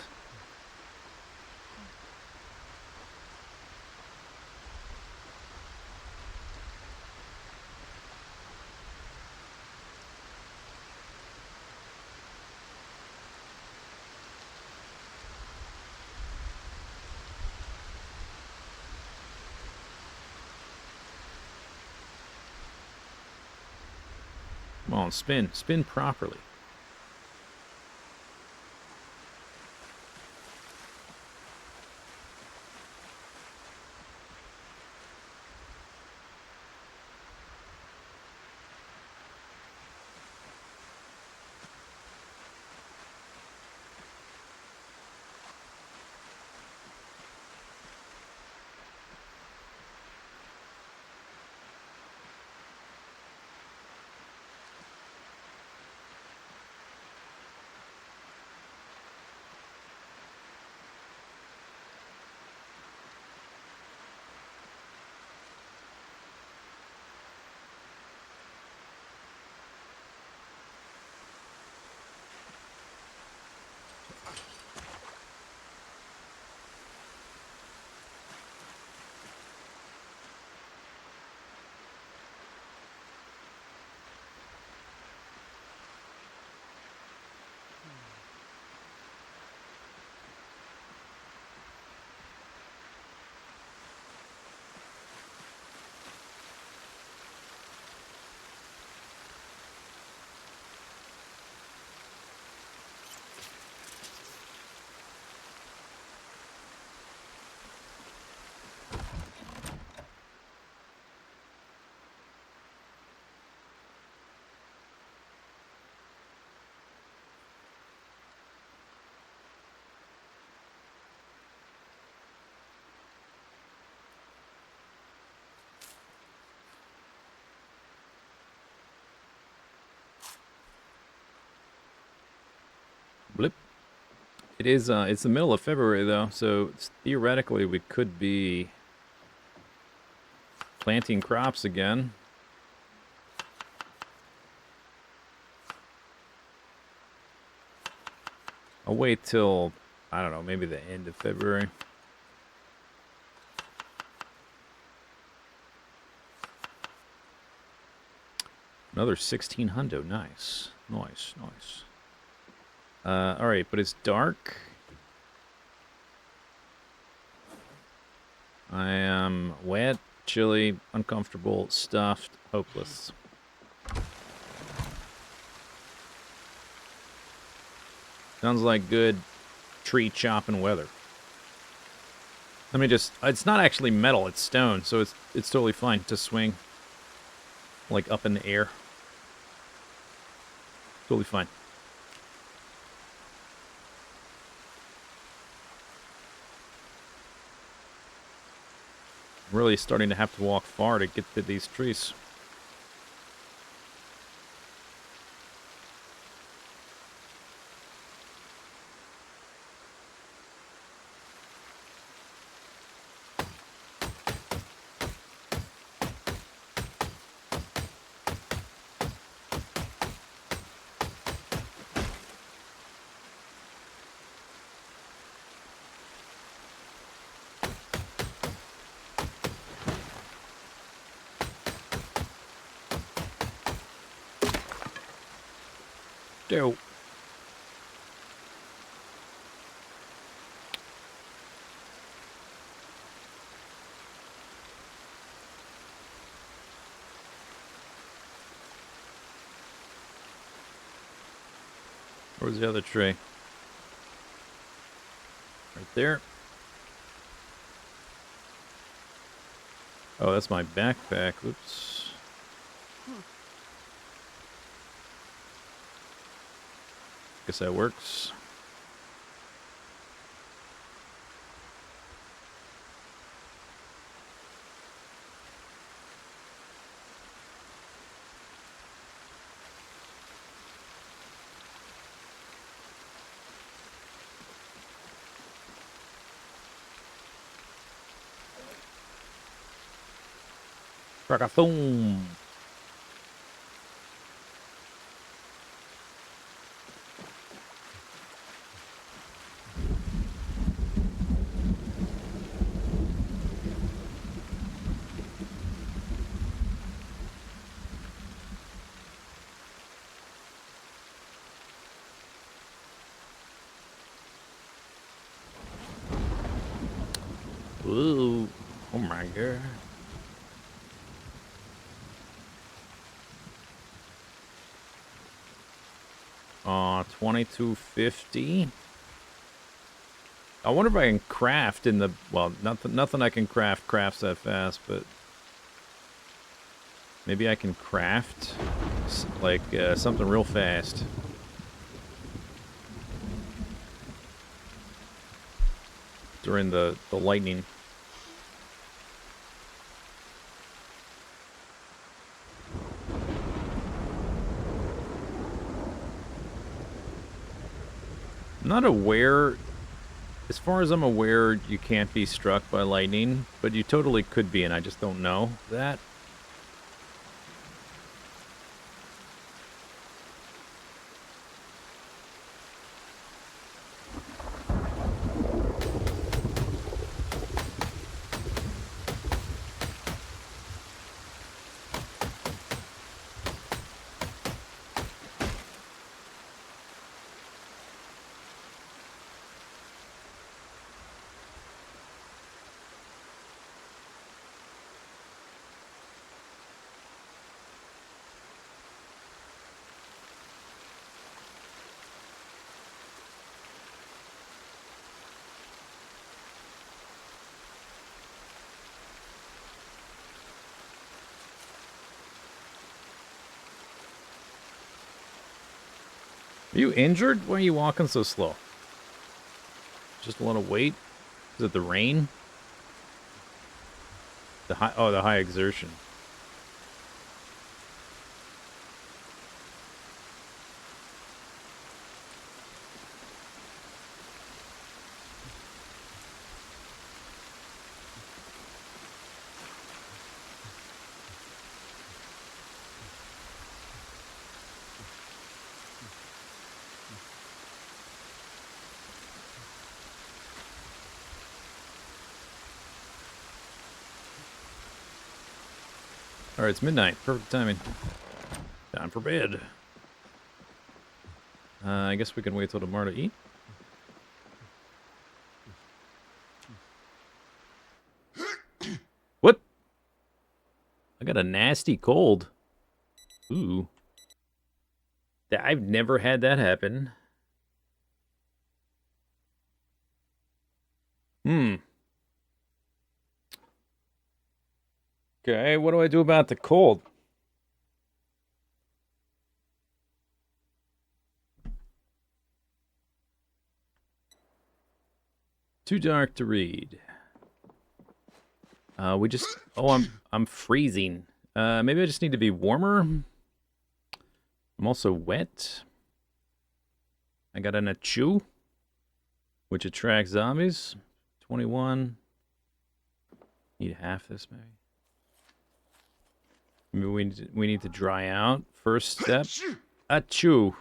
Come on, spin. Spin properly. It is, it's the middle of February, though, so theoretically we could be planting crops again. I'll wait till, I don't know, maybe the end of February. Another 16 hundo. Nice. Nice, nice. Alright, but it's dark. I am wet, chilly, uncomfortable, stuffed, hopeless. Sounds like good tree chopping weather. Let me just... It's not actually metal, it's stone, so it's totally fine to swing. Like up in the air. Totally fine. I'm really starting to have to walk far to get to these trees. Dope. Where's the other tree? Right there. Oh, that's my backpack. Oops. Guess that works. Crackathon. Ooh. Oh my god. $22.50. I wonder if I can craft in the... Well, nothing I can crafts that fast, but... Maybe I can craft, like, something real fast. During the lightning. I'm not aware... As far as I'm aware, you can't be struck by lightning, but you totally could be, and I just don't know that. Are you injured? Why are you walking so slow? Just a lot of weight? Is it the rain? The high exertion. Alright, it's midnight. Perfect timing. Time for bed. I guess we can wait till tomorrow to eat. What? I got a nasty cold. Ooh. I've never had that happen. Okay, what do I do about the cold? Too dark to read. We just... Oh, I'm freezing. Maybe I just need to be warmer. I'm also wet. I got an achoo, which attracts zombies. 21. Need half this, maybe. Maybe we need to dry out. First step. Achoo.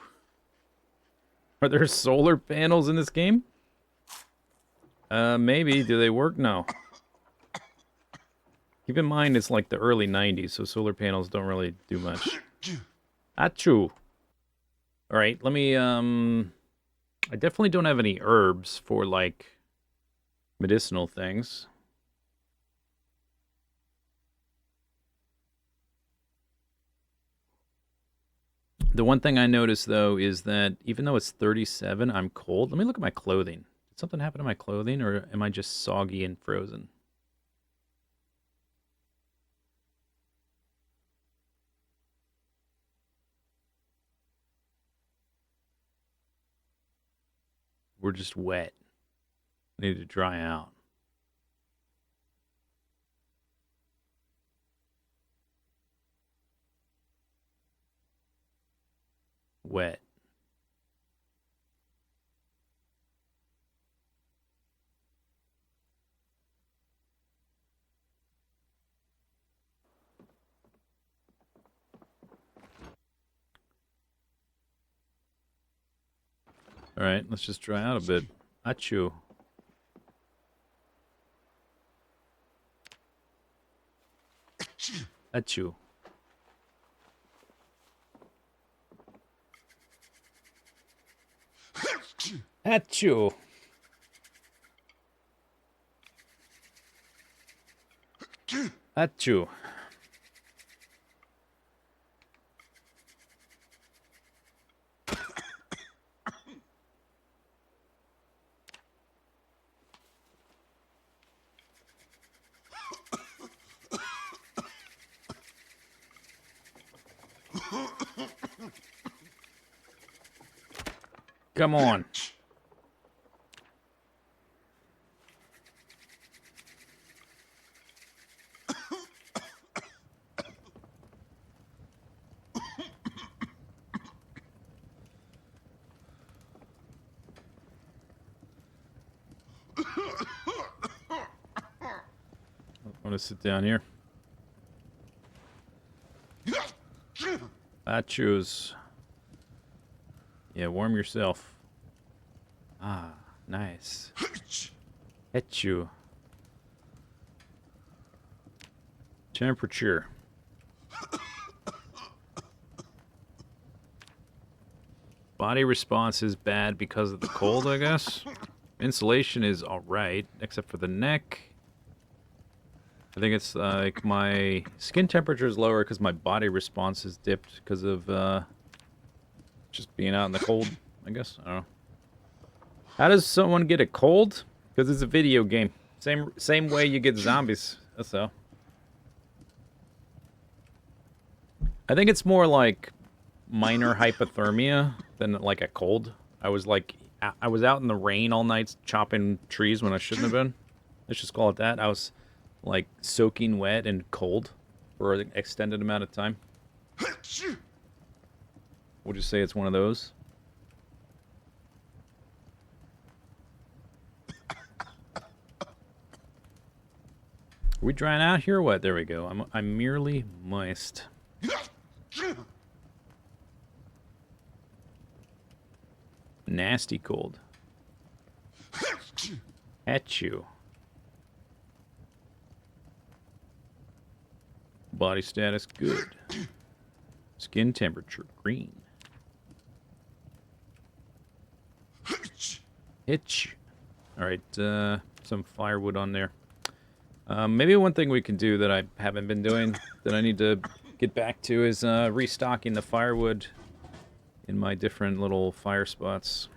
Are there solar panels in this game? Maybe. Do they work? No. Keep in mind it's like the early 90s, so solar panels don't really do much. Achoo. Alright, let me, I definitely don't have any herbs for, like, medicinal things. The one thing I noticed, though, is that even though it's 37, I'm cold. Let me look at my clothing. Did something happen to my clothing, or am I just soggy and frozen? We're just wet. Need to dry out. Wet. Alright, let's just dry out a bit. Achoo. Achoo. Achoo. Achoo. Come on. I want to sit down here. I choose. Yeah, warm yourself. Ah, nice. Hit you. Temperature. Body response is bad because of the cold, I guess. Insulation is alright, except for the neck. I think it's like my skin temperature is lower because my body response is dipped because of just being out in the cold, I guess. I don't know. How does someone get a cold? Because it's a video game. Same way you get zombies. That's how. I think it's more like minor hypothermia than like a cold. I was out in the rain all night chopping trees when I shouldn't have been. Let's just call it that. I was like soaking wet and cold for an extended amount of time. Would you say it's one of those? Are we drying out here or what? There we go. I'm merely moist. Nasty cold. At you. Body status, good. Skin temperature, green. Hitch. Alright, some firewood on there. Maybe one thing we can do that I haven't been doing, that I need to get back to, is restocking the firewood in my different little fire spots.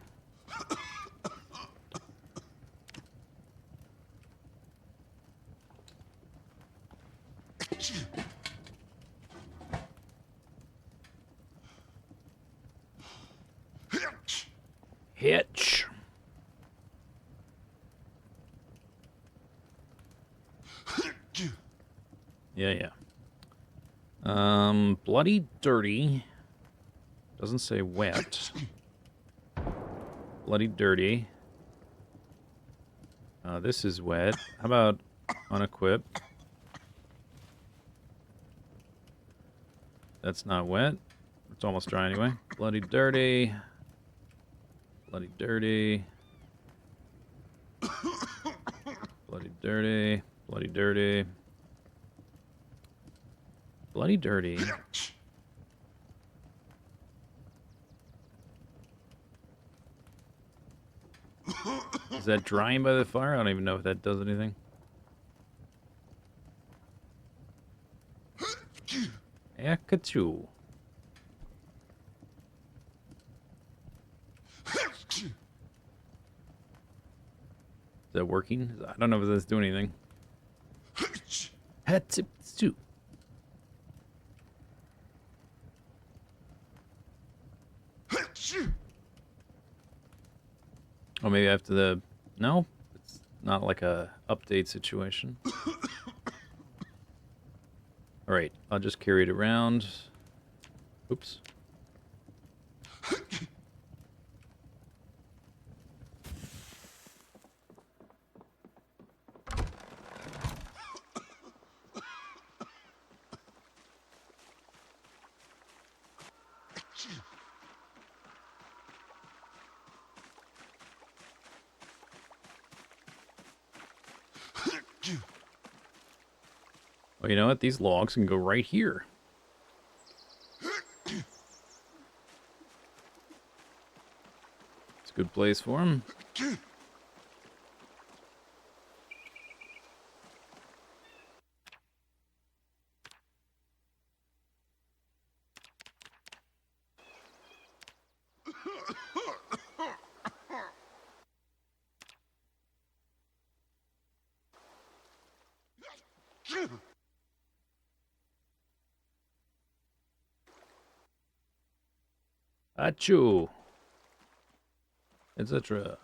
Hitch. Yeah. Bloody dirty. Doesn't say wet. Bloody dirty. This is wet. How about unequip? That's not wet. It's almost dry anyway. Bloody dirty. Bloody dirty. Bloody dirty. Bloody dirty. Bloody dirty. Is that drying by the fire? I don't even know if that does anything. Akatu. Is that working? I don't know if that's doing anything. Hatsu. Oh, maybe after the... No? It's not like a update situation. Alright, I'll just carry it around. Oops. Well, you know what? These logs can go right here. It's a good place for them. Achoo. Etc.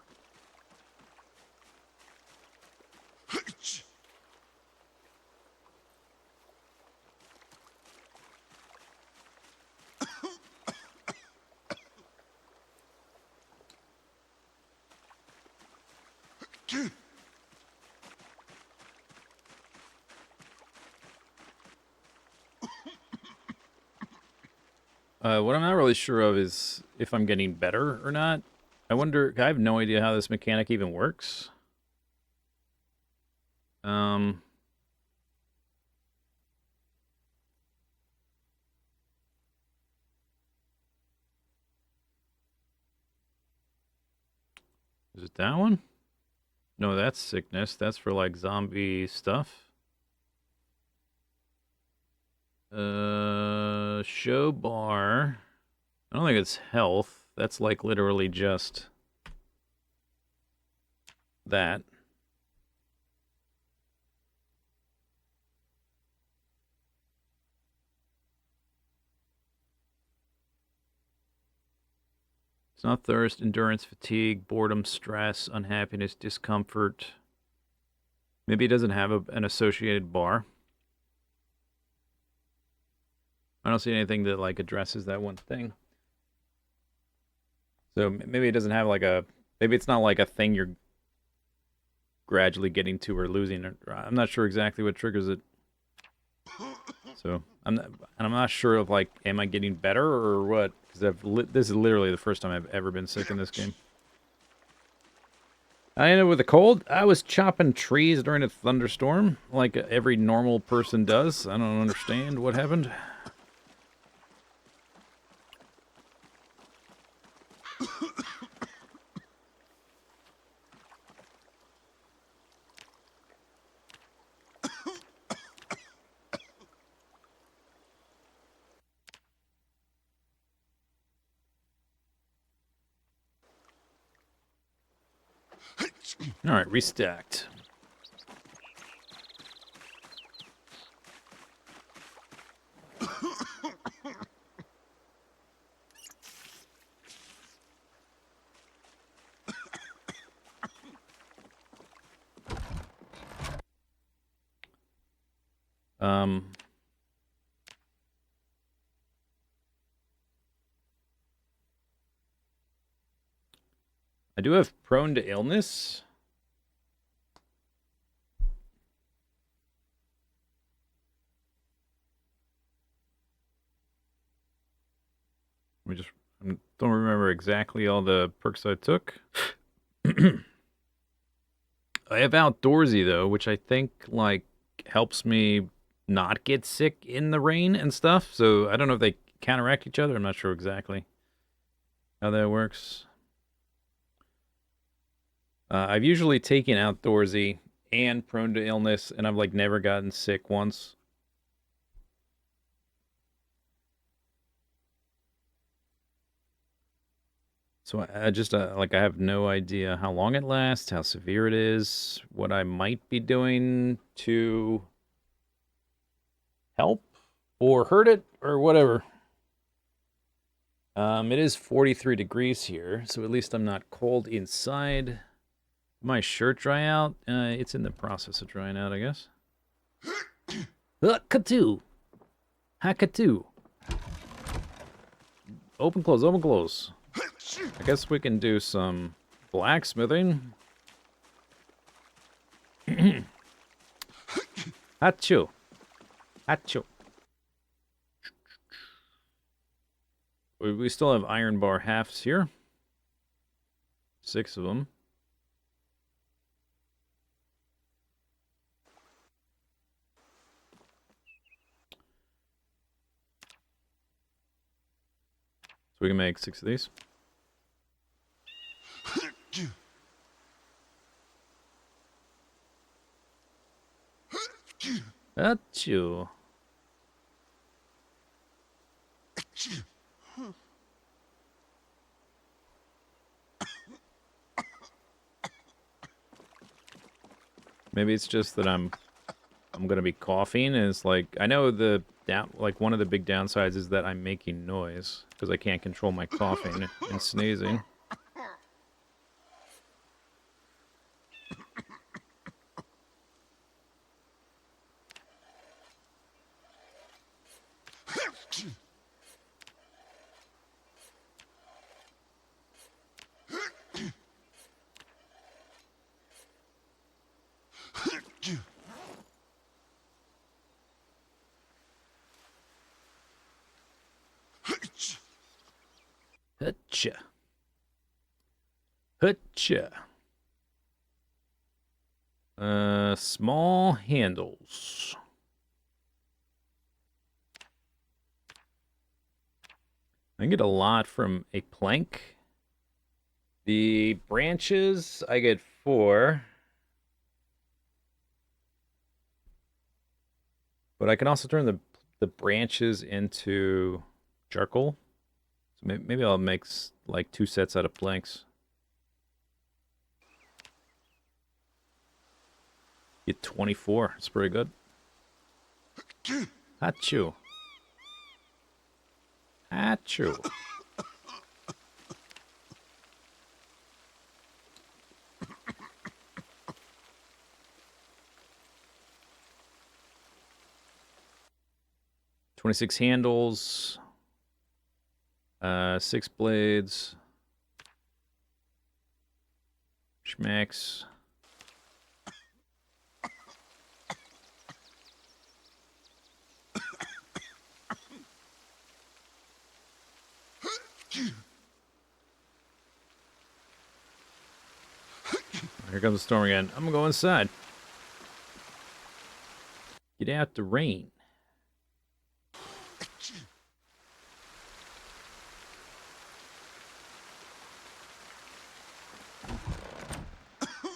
What I'm not really sure of is if I'm getting better or not. I wonder, I have no idea how this mechanic even works. Is it that one? No, that's sickness. That's for like zombie stuff. Show bar. I don't think it's health. That's like literally just that. It's not thirst, endurance, fatigue, boredom, stress, unhappiness, discomfort. Maybe it doesn't have an associated bar. I don't see anything that like addresses that one thing. So maybe it doesn't have like a... Maybe it's not like a thing you're gradually getting to or losing. I'm not sure exactly what triggers it. So I'm not sure of like, am I getting better or what? Because this is literally the first time I've ever been sick in this game. I ended up with a cold. I was chopping trees during a thunderstorm, like every normal person does. I don't understand what happened. All right, restacked. Um, I do have prone to illness. I don't remember exactly all the perks I took. I have outdoorsy though, which I think like helps me not get sick in the rain and stuff. So I don't know if they counteract each other. I'm not sure exactly how that works. I've usually taken outdoorsy and prone to illness, and I've like never gotten sick once. So I just like I have no idea how long it lasts, how severe it is, what I might be doing to help or hurt it or whatever. It is 43 degrees here, so at least I'm not cold inside. My shirt dry out? It's in the process of drying out, I guess. Ka-too! Hackatoo! Open, close, open, close. I guess we can do some blacksmithing. Achoo! Achoo! We still have iron bar halves here. 6 of them. So we can make 6 of these. Achoo. Maybe it's just that I'm gonna be coughing. And it's like I know one of the big downsides is that I'm making noise because I can't control my coughing and sneezing. Hutcha. Hutcha. Small handles. I get a lot from a plank. The branches, I get 4. But I can also turn the branches into charcoal. So maybe I'll make like 2 sets out of planks. Get 24. It's pretty good. Achoo. Achoo. $26 handles. 6 blades. Schmacks. here comes the storm again. I'm gonna go inside. Get out the rain.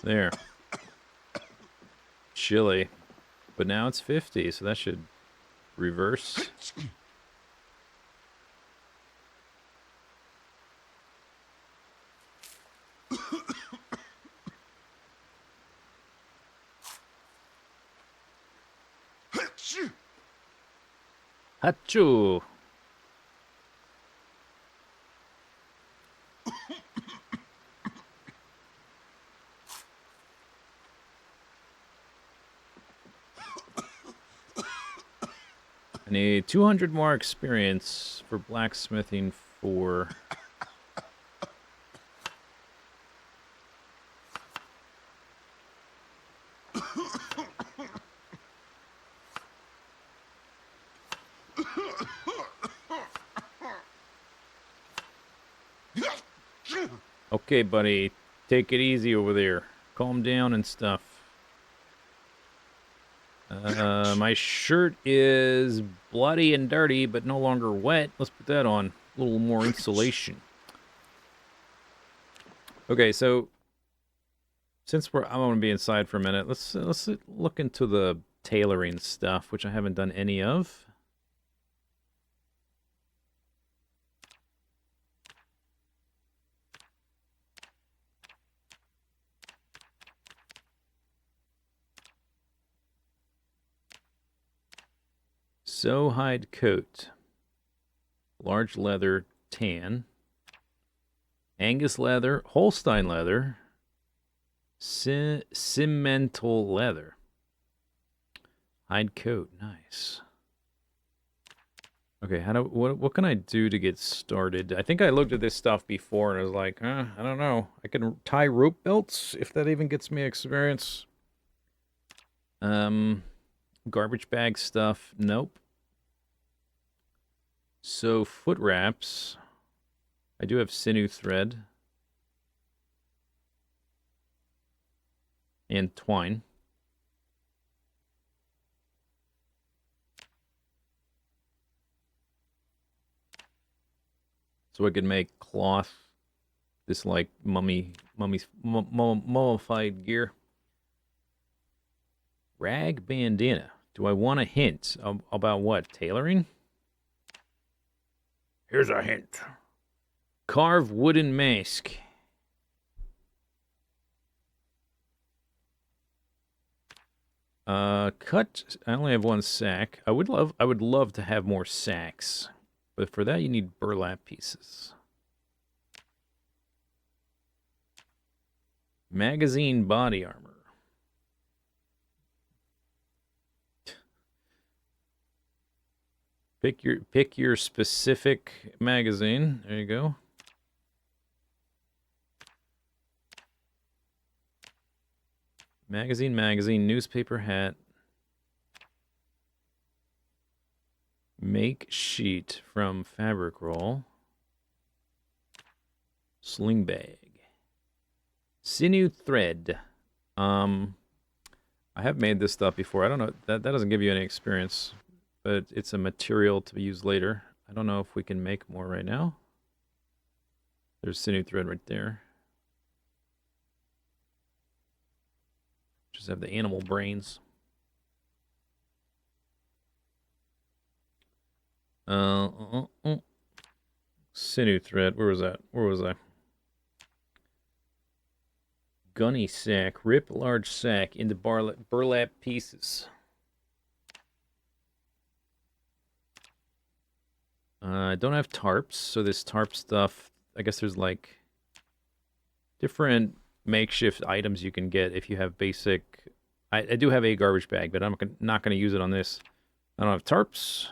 There. Chilly. But now it's 50, so that should reverse. Achoo! I need 200 more experience for blacksmithing 4. Okay, buddy. Take it easy over there. Calm down and stuff. My shirt is bloody and dirty, but no longer wet. Let's put that on. A little more insulation. Okay, so since I'm going to be inside for a minute, let's look into the tailoring stuff, which I haven't done any of. Sew hide coat. Large leather tan. Angus leather. Holstein leather. Cimental leather. Hide coat. Nice. Okay, what can I do to get started? I think I looked at this stuff before and I was like, I don't know. I can tie rope belts if that even gets me experience. Garbage bag stuff. Nope. So, foot wraps. I do have sinew thread. And twine. So I can make cloth. This, like, mummified gear. Rag bandana. Do I want a hint about what? Tailoring? Here's a hint. Carve wooden mask. Cut. I only have 1 sack. I would love to have more sacks, but for that you need burlap pieces. Magazine body armor. Pick your specific magazine. There you go. Magazine, newspaper hat. Make sheet from fabric roll. Sling bag. Sinew thread. I have made this stuff before. I don't know. That doesn't give you any experience, but it's a material to be used later. I don't know if we can make more right now. There's sinew thread right there. Just have the animal brains. Sinew thread. Where was that? Where was I? Gunny sack. Rip large sack into burlap pieces. I don't have tarps, so this tarp stuff, I guess there's like different makeshift items you can get if you have basic. I do have a garbage bag, but I'm not going to use it on this. I don't have tarps.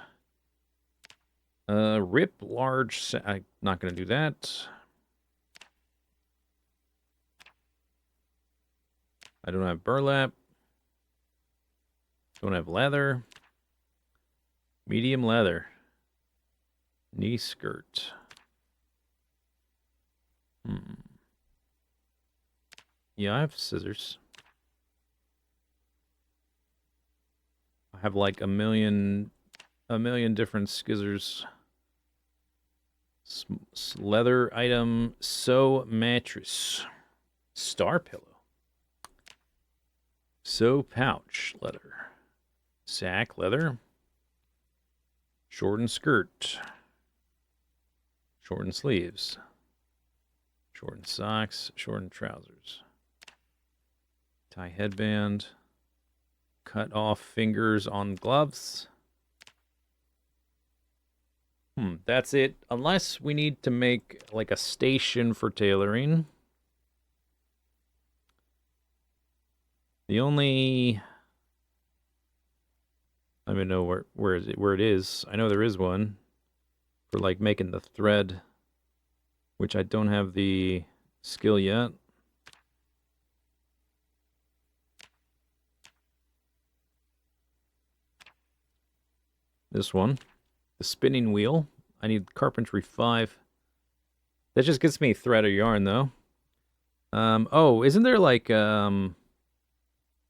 Rip large. I'm not going to do that. I don't have burlap. Don't have leather. Medium leather. Knee skirt. Yeah, I have scissors. I have like a million different scissors. Leather item, sew mattress, star pillow, sew pouch, leather, sack, leather, shortened skirt, shortened sleeves, shortened socks, shortened trousers, tie headband, cut off fingers on gloves. That's it. Unless we need to make like a station for tailoring. The only... I don't even know where is it? Where it is. I know there is one for like making the thread, which I don't have the skill yet. This one, the spinning wheel. I need carpentry 5. That just gets me thread or yarn though. Oh, isn't there like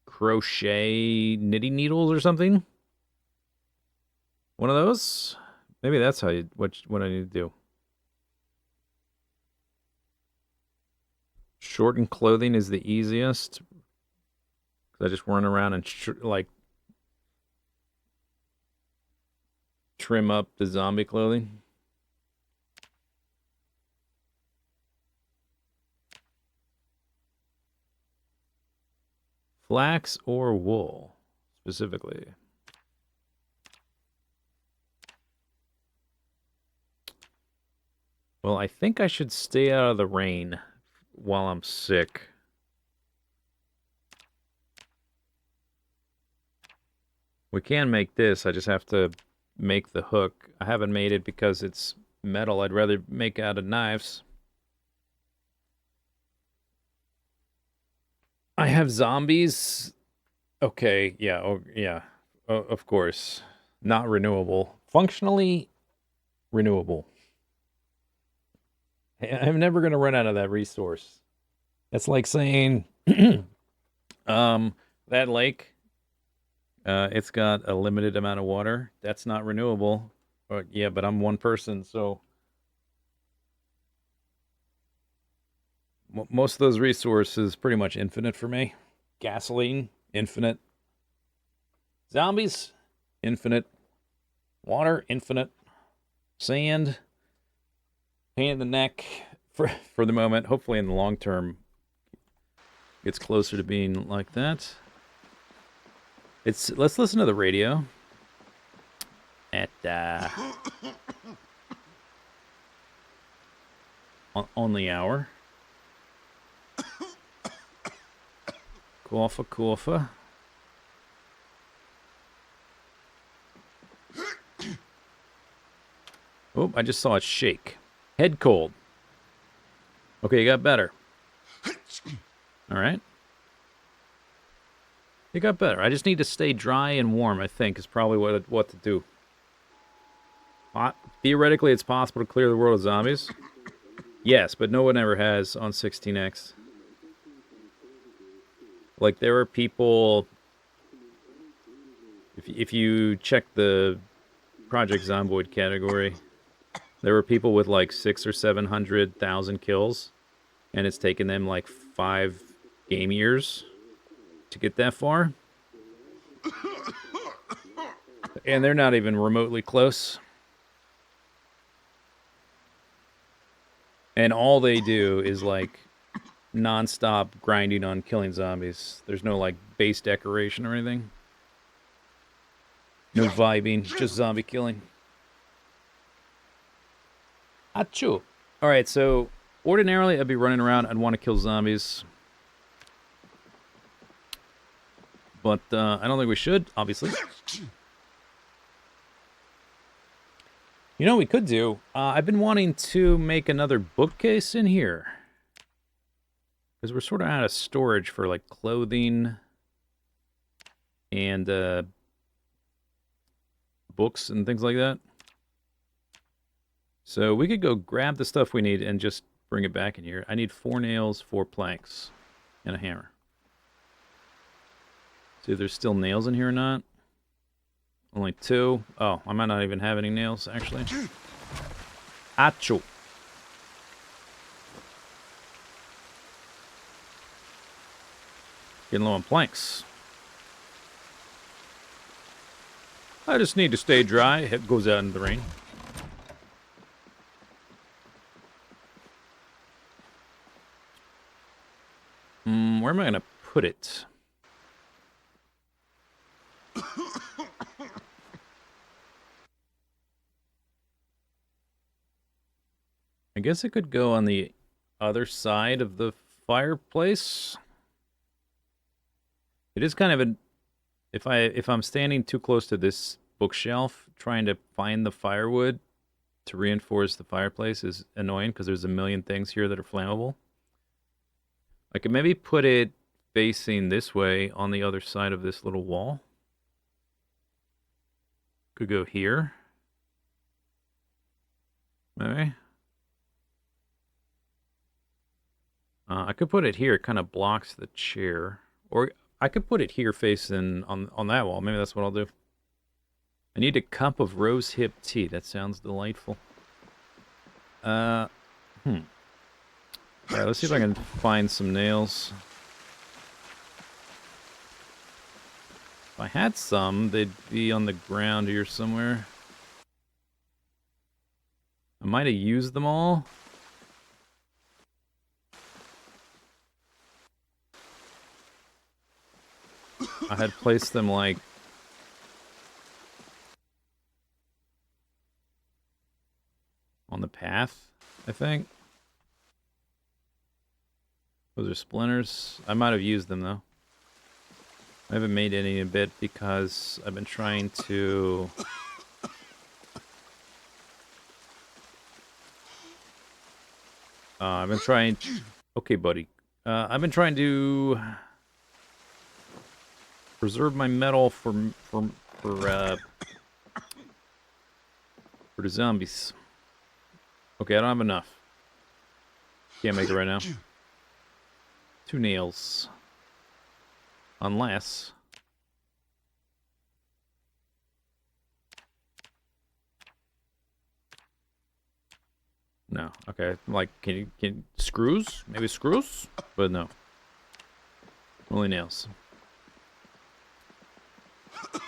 crochet knitting needles or something? One of those? Maybe that's how you what I need to do. Shortened clothing is the easiest. Cause I just run around and like trim up the zombie clothing. Flax or wool, specifically. Well, I think I should stay out of the rain while I'm sick. We can make this, I just have to make the hook. I haven't made it because it's metal. I'd rather make out of knives. I have zombies. Okay, yeah, oh, yeah. Of course. Not renewable. Functionally renewable. I'm never going to run out of that resource. That's like saying that lake, it's got a limited amount of water. That's not renewable. Yeah, but I'm one person, so most of those resources pretty much infinite for me. Gasoline, infinite. Zombies, infinite. Water, infinite. Sand, pain in the neck for the moment. Hopefully in the long term gets closer to being like that. Let's listen to the radio at on the hour. Cougha, cougha. Oh, I just saw it shake. Head cold. Okay, you got better. All right. You got better. I just need to stay dry and warm, I think, is probably what to do. Theoretically, it's possible to clear the world of zombies. Yes, but no one ever has on 16X. Like, there are people... If you check the Project Zomboid category, there were people with like 600,000 or 700,000 kills, and it's taken them like 5 game years to get that far. And they're not even remotely close. And all they do is like non-stop grinding on killing zombies. There's no like base decoration or anything. No vibing, just zombie killing. Achoo. Alright, so ordinarily I'd be running around, I'd want to kill zombies. But I don't think we should, obviously. You know what we could do? I've been wanting to make another bookcase in here. Because we're sort of out of storage for like clothing and books and things like that. So we could go grab the stuff we need and just bring it back in here. I need 4 nails, 4 planks, And a hammer. See if there's still nails in here or not. Only 2. Oh, I might not even have any nails, actually. Achoo. Getting low on planks. I just need to stay dry. It goes out in the rain. Where am I going to put it? I guess it could go on the other side of the fireplace. It is kind of a... If I'm standing too close to this bookshelf, trying to find the firewood to reinforce the fireplace is annoying because there's a million things here that are flammable. I could maybe put it facing this way on the other side of this little wall. Could go here. Maybe. I could put it here. It kind of blocks the chair. Or I could put it here facing on that wall. Maybe that's what I'll do. I need a cup of rose hip tea. That sounds delightful. Alright, let's see if I can find some nails. If I had some, they'd be on the ground here somewhere. I might have used them all. I had placed them, like... on the path, I think. Those are splinters. I might have used them, though. I haven't made any in a bit because I've been trying to... I've been trying... Okay, buddy. I've been trying to... preserve my metal for the zombies. Okay, I don't have enough. Can't make it right now. 2 nails. Unless... No. Okay. Like, can screws? Maybe screws? But no. Only nails. I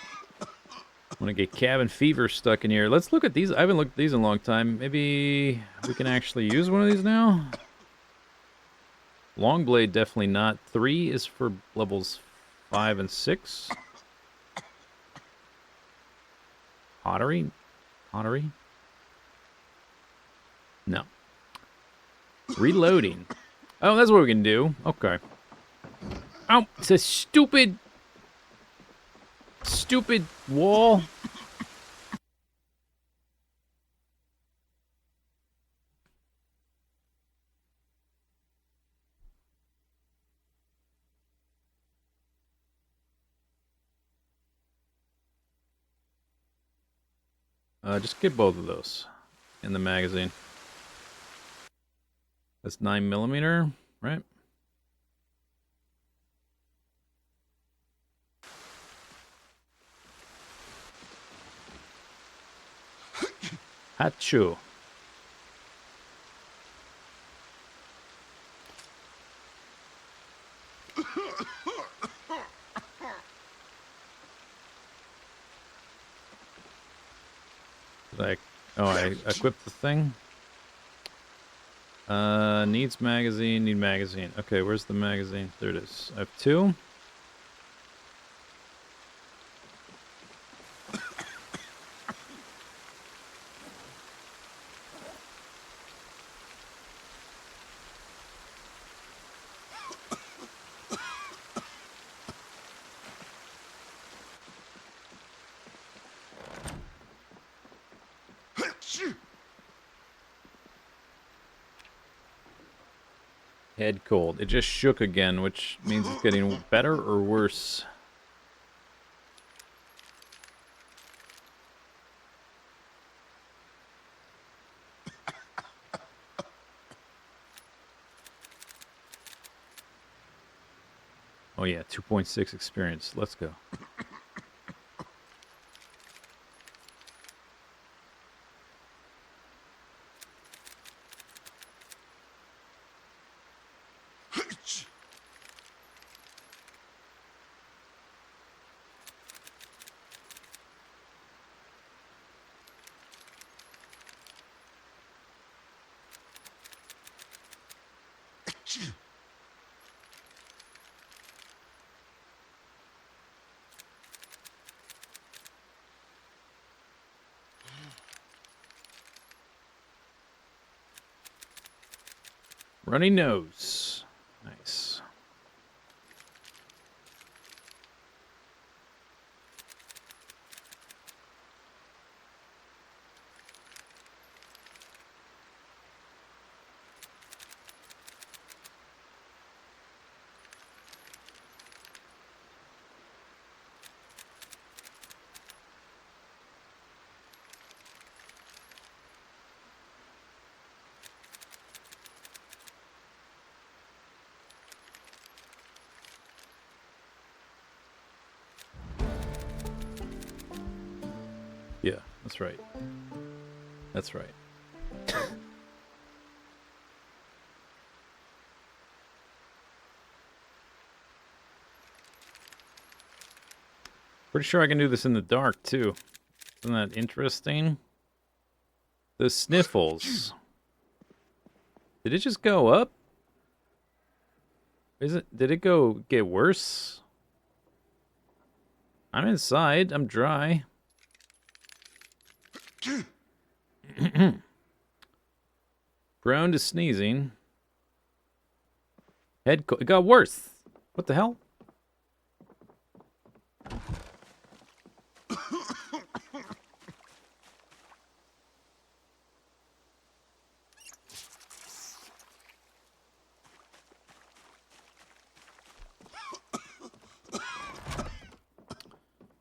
want to get cabin fever stuck in here. Let's look at these. I haven't looked at these in a long time. Maybe we can actually use one of these now? Long blade, definitely not. 3 is for levels 5 and 6. Pottery? Pottery? No. Reloading. Oh, that's what we can do. Okay. Oh, it's a stupid wall. Just get both of those in the magazine. That's 9mm, right? Achoo. Like, oh, I equipped the thing. Needs magazine, need magazine. Okay, where's the magazine? There it is. I have 2. Head cold. It just shook again, which means it's getting better or worse. Oh yeah, 2.6 experience. Let's go. Runny nose. Nice. Yeah, that's right. That's right. Pretty sure I can do this in the dark, too. Isn't that interesting? The Sniffles. Did it just go up? Did it go get worse? I'm inside. I'm dry. Prone to sneezing. It got worse. What the hell?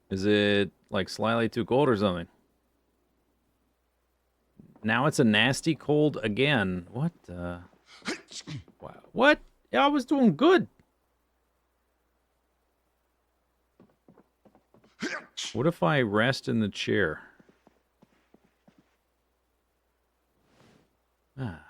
Is it like slightly too cold or something? Now it's a nasty cold again. What the? Wow. What? Yeah, I was doing good. What if I rest in the chair? Ah.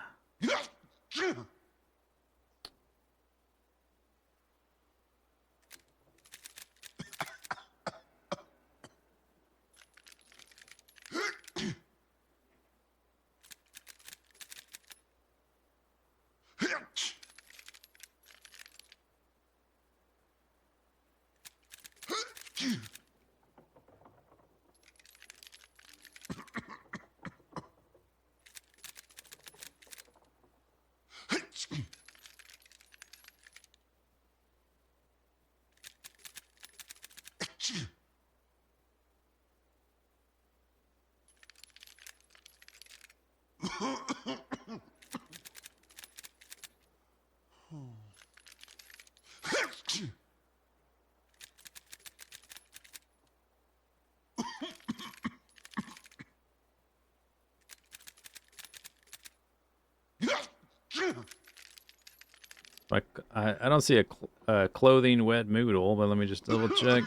Like I don't see a clothing wet moodle, but let me just double check.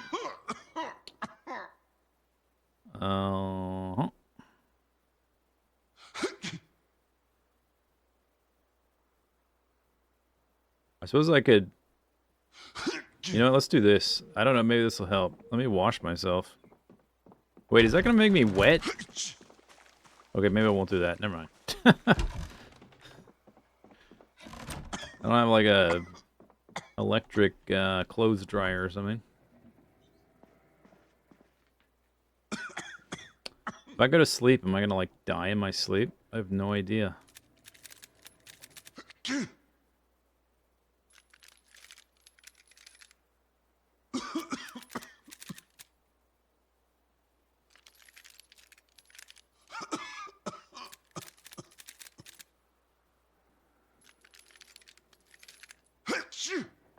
Uh-huh. I suppose I could. You know what? Let's do this. I don't know. Maybe this will help. Let me wash myself. Wait, is that gonna make me wet? Okay, maybe I won't do that. Never mind. I don't have like a electric clothes dryer or something. If I go to sleep, am I gonna like die in my sleep? I have no idea.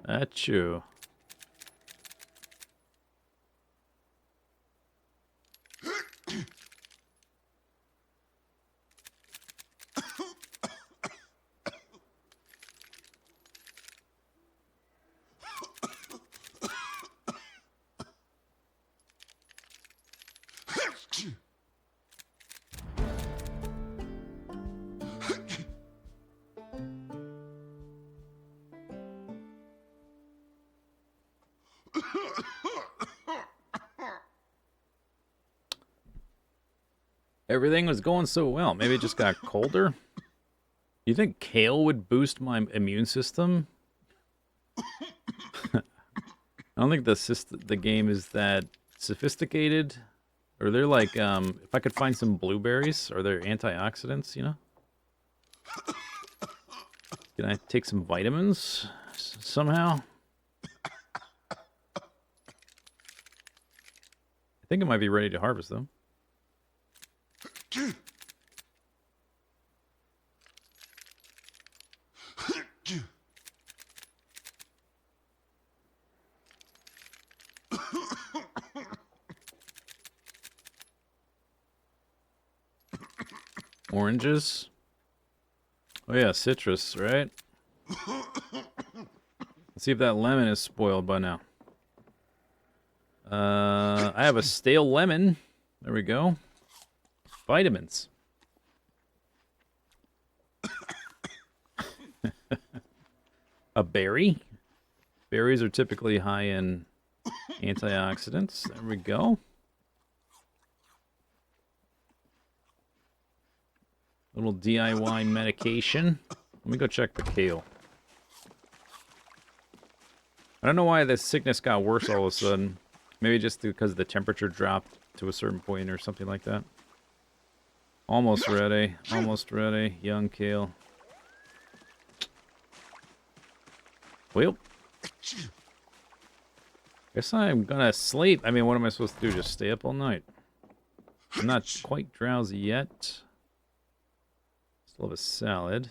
Achoo. Everything was going so well. Maybe it just got colder? You think kale would boost my immune system? I don't think the game is that sophisticated. Or they're like, if I could find some blueberries, are there antioxidants, you know? Can I take some vitamins somehow? I think it might be ready to harvest, though. Oranges. Oh yeah, citrus, right? Let's see if that lemon is spoiled by now. I have a stale lemon. There we go. Vitamins. A berry. Berries are typically high in antioxidants. There we go. Little DIY medication. Let me go check the kale. I don't know why this sickness got worse all of a sudden. Maybe just because the temperature dropped to a certain point or something like that. Almost ready. Almost ready. Young kale. Well. Guess I'm gonna sleep. I mean, what am I supposed to do? Just stay up all night? I'm not quite drowsy yet. Still have a salad.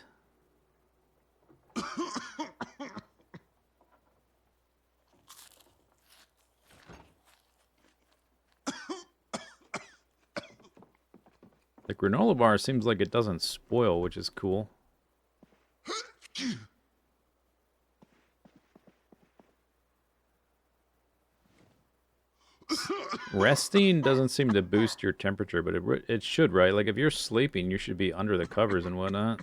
The granola bar seems like it doesn't spoil, which is cool. Resting doesn't seem to boost your temperature, but it should, right? Like, if you're sleeping, you should be under the covers and whatnot.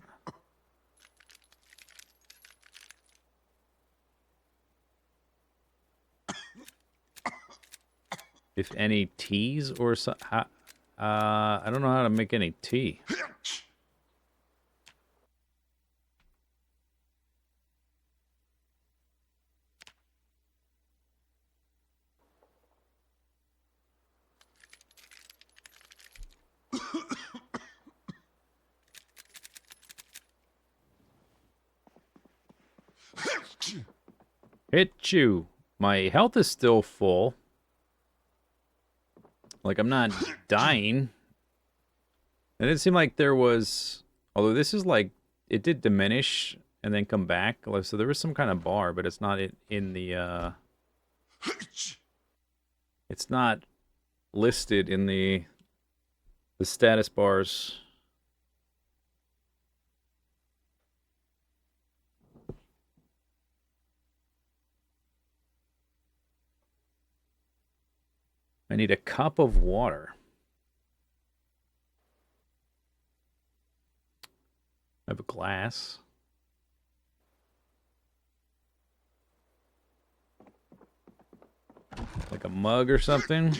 If any teas or so... I don't know how to make any tea. Hit you. My health is still full. Like, I'm not dying. It didn't seem like there was... Although this is like... It did diminish and then come back. So there was some kind of bar, but it's not in the... It's not listed in the status bars. I need a cup of water. I have a glass. Like a mug or something.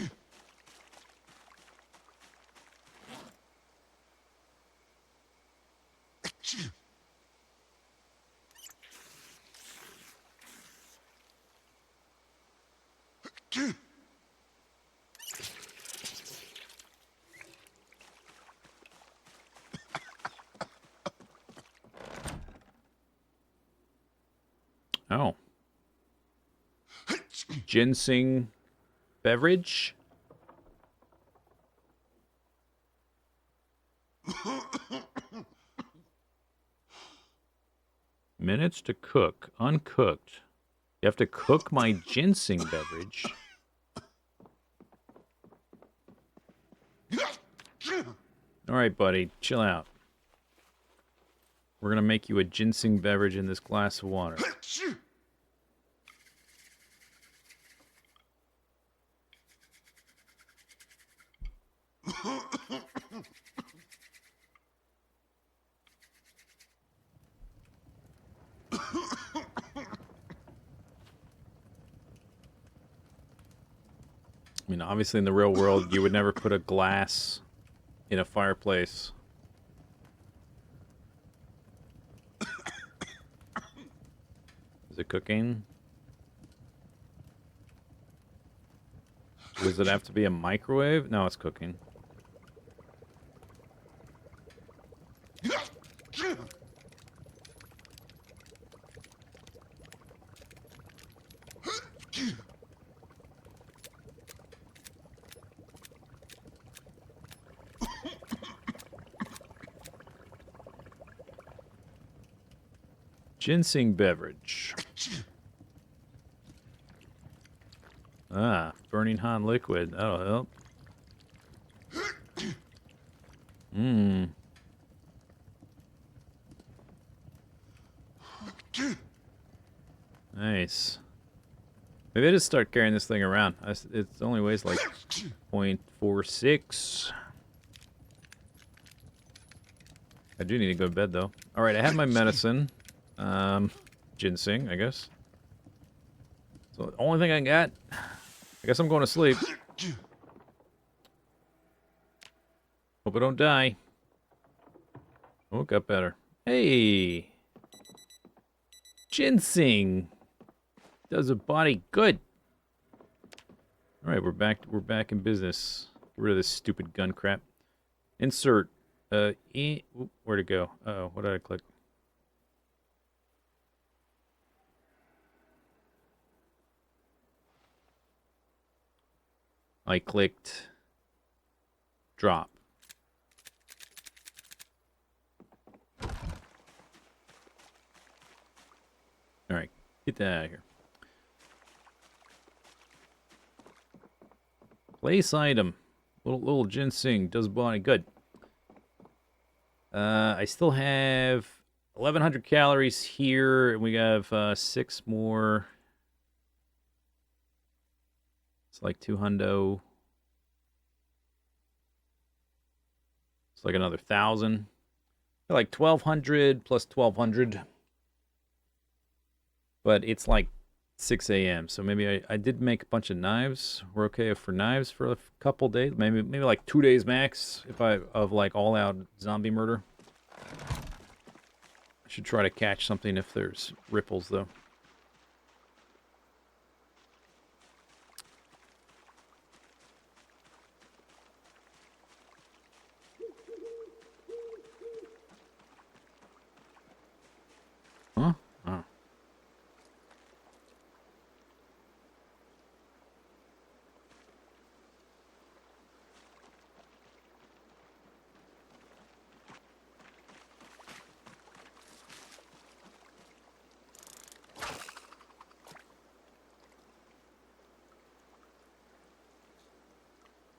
Oh. Ginseng beverage? Minutes to cook. Uncooked. You have to cook my ginseng beverage. Alright, buddy. Chill out. We're gonna make you a ginseng beverage in this glass of water. I mean, obviously in the real world, you would never put a glass in a fireplace. Is it cooking? Does it have to be a microwave? No, it's cooking. Ginseng beverage. Ah, burning hot liquid. That'll help. Mmm. Nice. Maybe I just start carrying this thing around. It only weighs like 0.46. I do need to go to bed, though. All right, I have my medicine. Ginseng, I guess. So the only thing I got. I guess I'm going to sleep. Hope I don't die. Oh, it got better. Hey! Ginseng! Does a body good. Alright, we're back in business. Get rid of this stupid gun crap. Insert. Where'd it go? Oh, what did I click? I clicked drop. Alright, get that out of here. Place item. Little ginseng does body good. I still have 1,100 calories here, and we have 6 more. It's like 200. It's like another 1,000. Like 1,200 plus 1,200. But it's like 6 a.m. So maybe I did make a bunch of knives. We're okay for knives for a couple days. Maybe like 2 days max if of like all out zombie murder. I should try to catch something if there's ripples though. Huh? Oh.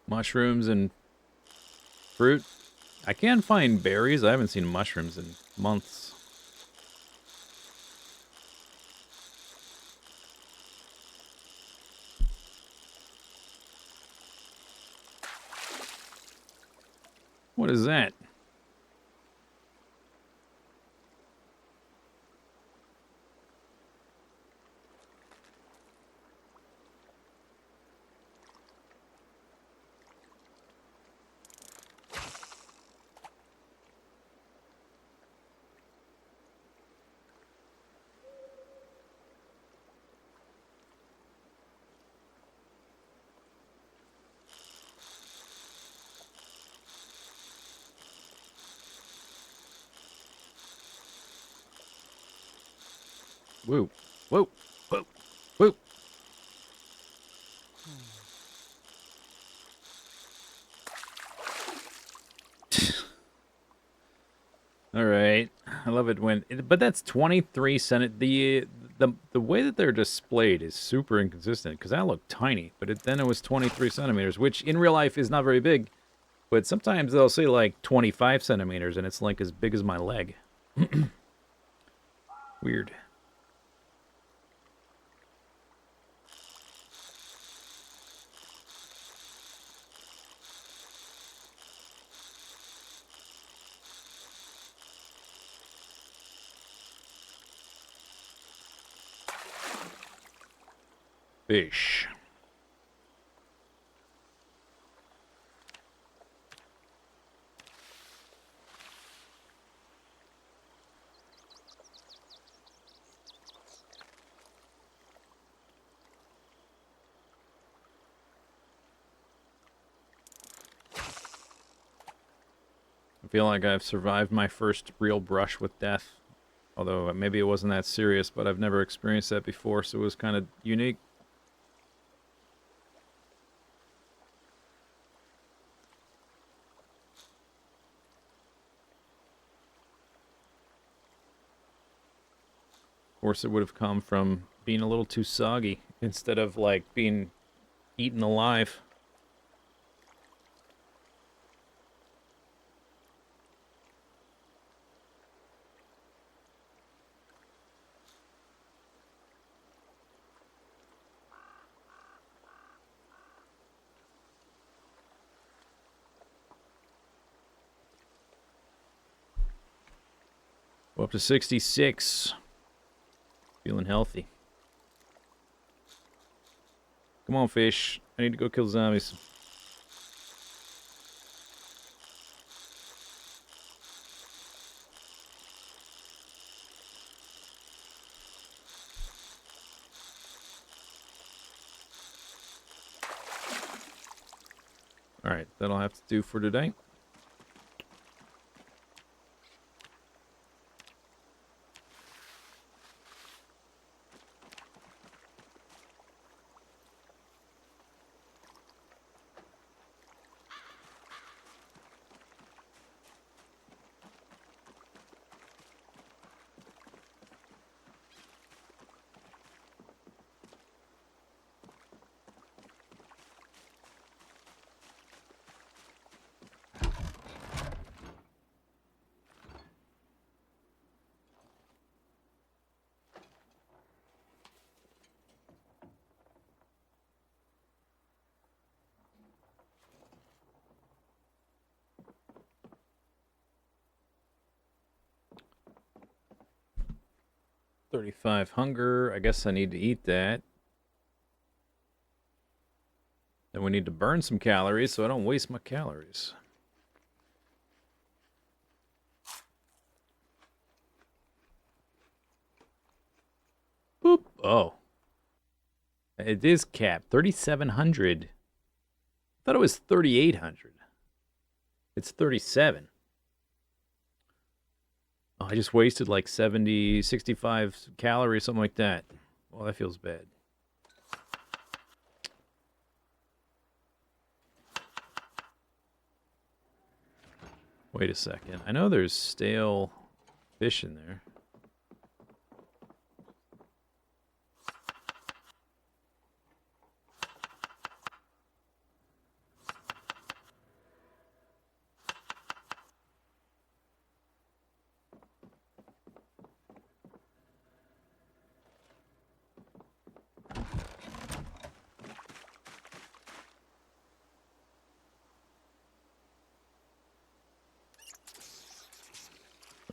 Mushrooms and fruit. I can find berries. I haven't seen mushrooms in months. What is that? Whoa. Whoa. Whoa. Whoa. All right. I love it when but that's 23 cent the way that they're displayed is super inconsistent because that looked tiny, but then it was 23 centimeters, which in real life is not very big. But sometimes they'll say like 25 centimeters and it's like as big as my leg. Weird. Fish. feel like I've survived my first real brush with death. Although maybe it wasn't that serious, but I've never experienced that before, so it was kind of unique. Of course, it would have come from being a little too soggy instead of like being eaten alive. Go up to 66. Feeling healthy. Come on, fish. I need to go kill zombies. Alright, that'll have to do for today. $35 hunger. I guess I need to eat that. Then we need to burn some calories so I don't waste my calories. Boop. Oh. It is capped. 3,700. I thought it was 3,800. It's 37. Oh, I just wasted like 70, 65 calories, something like that. Well, that feels bad. Wait a second. I know there's stale fish in there.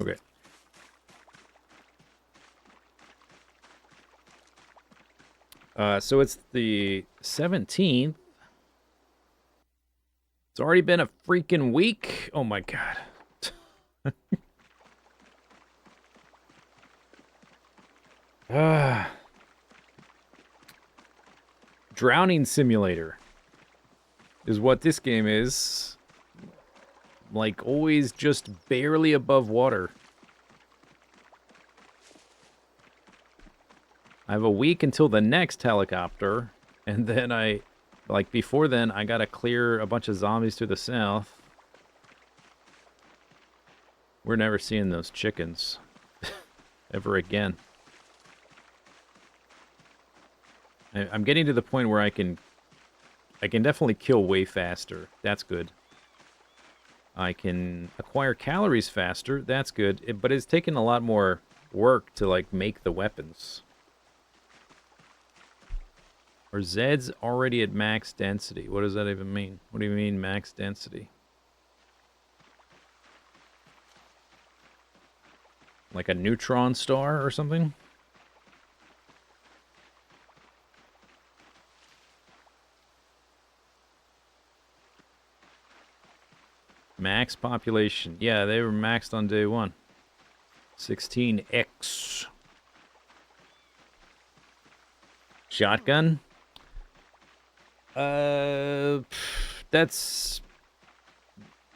Okay. So it's the 17th. It's already been a freaking week. Oh my god. Ah. Drowning Simulator is what this game is. Like, always just barely above water. I have a week until the next helicopter, and then like, before then, I gotta clear a bunch of zombies to the south. We're never seeing those chickens ever again. I'm getting to the point where I can definitely kill way faster. That's good. I can acquire calories faster. That's good. But it's taken a lot more work to, like, make the weapons. Are Zeds already at max density? What does that even mean? What do you mean max density? Like a neutron star or something? Max population. Yeah, they were maxed on day one. 16x. Shotgun? That's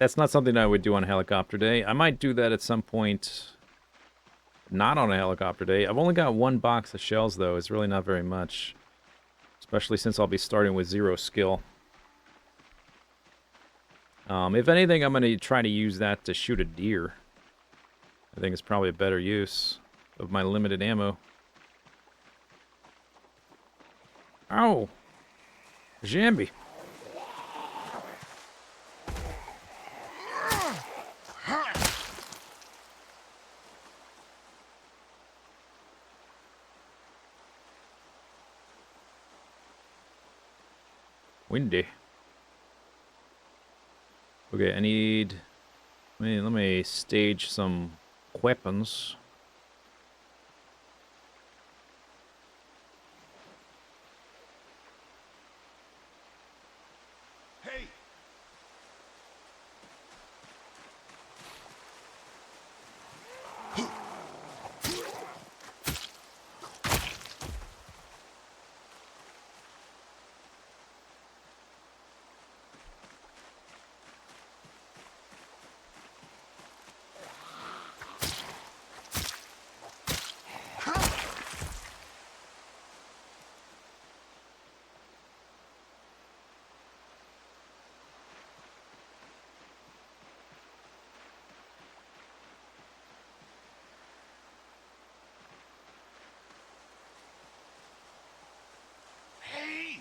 That's not something I would do on a helicopter day. I might do that at some point, not on a helicopter day. I've only got one box of shells, though. It's really not very much, especially since I'll be starting with 0 skill. If anything, I'm going to try to use that to shoot a deer. I think it's probably a better use of my limited ammo. Ow! Jambi. Windy. Okay, I need... let me stage some weapons. Hey! Hey!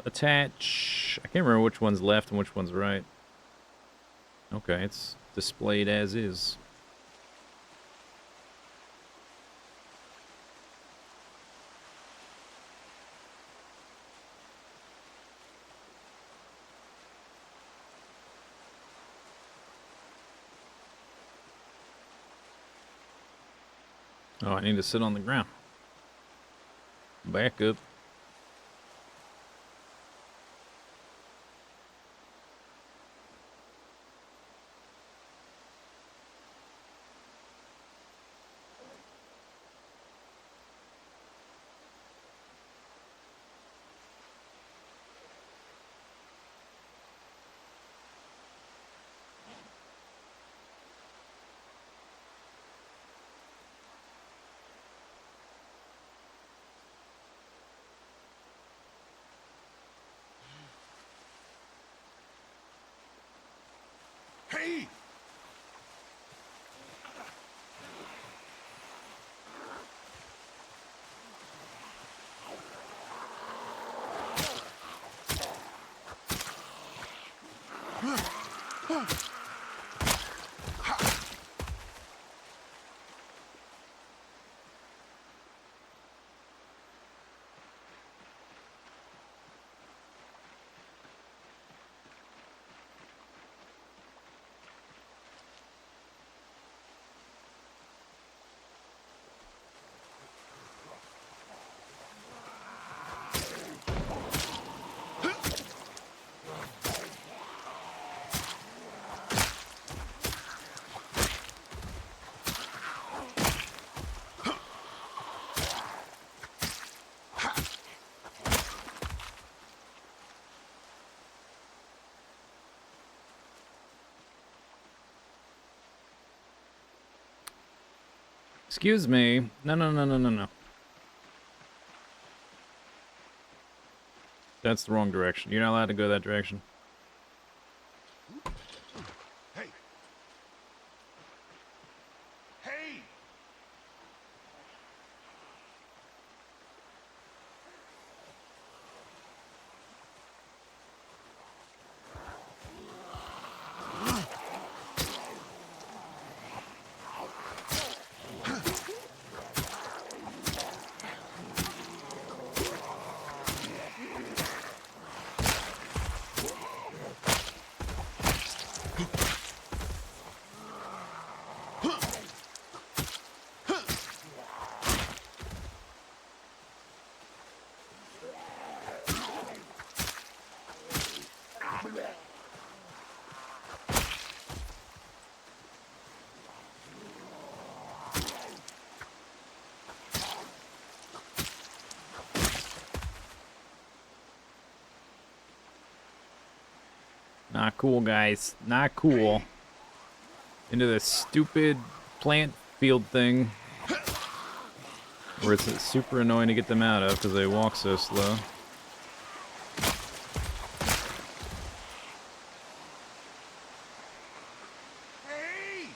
Attach. I can't remember which one's left and which one's right. Okay, it's displayed as is. Oh, I need to sit on the ground. Back up. Hey! Excuse me. No, no, no, no, no, no. That's the wrong direction. You're not allowed to go that direction. Hey! Hey! Not cool, guys. Not cool. Into this stupid plant field thing. Where it's super annoying to get them out of because they walk so slow. Hey!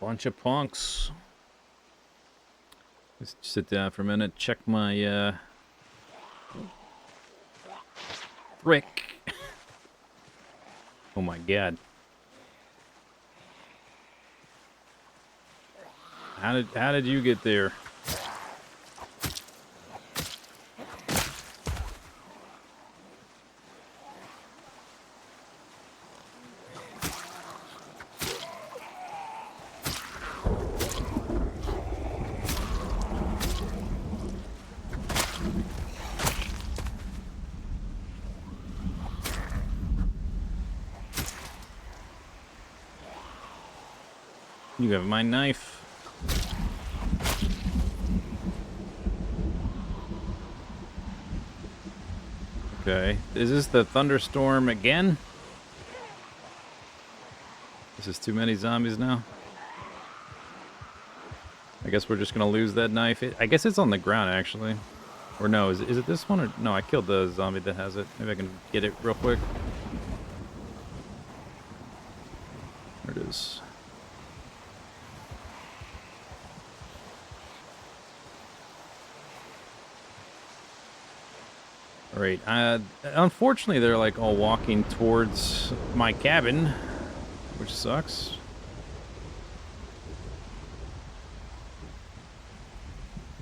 Bunch of punks. Let's sit down for a minute. Check my brick. Oh my god. How did you get there? You have my knife. Okay. Is this the thunderstorm again? This is too many zombies now. I guess we're just gonna lose that knife. I guess it's on the ground, actually. Or no, is it this one? Or no, I killed the zombie that has it. Maybe I can get it real quick. There it is. Alright, unfortunately they're like all walking towards my cabin, which sucks.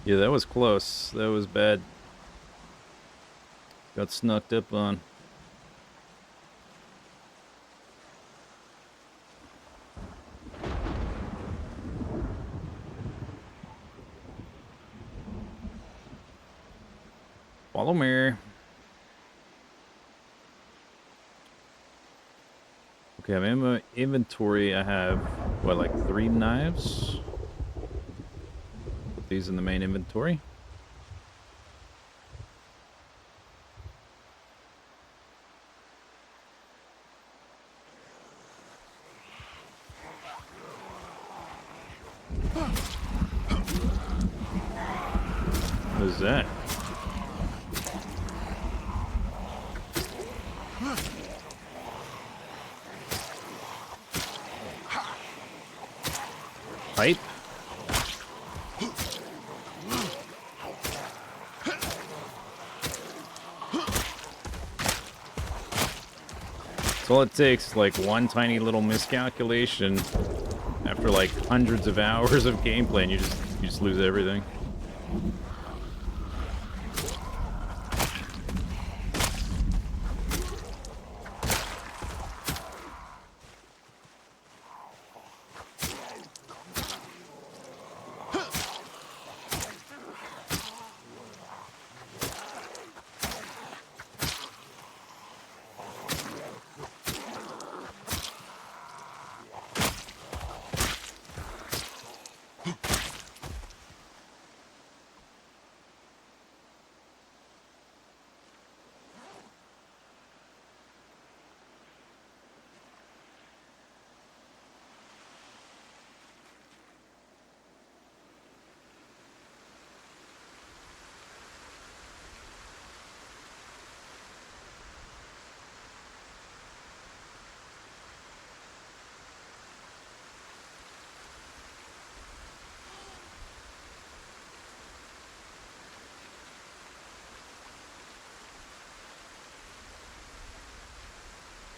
Yeah, that was close. That was bad. Got snuck up on. Follow me. Okay, I'm in my inventory. I have, what, like 3 knives? Put these in the main inventory. What is that? Pipe? So all it takes is like one tiny little miscalculation after like hundreds of hours of gameplay and you just lose everything.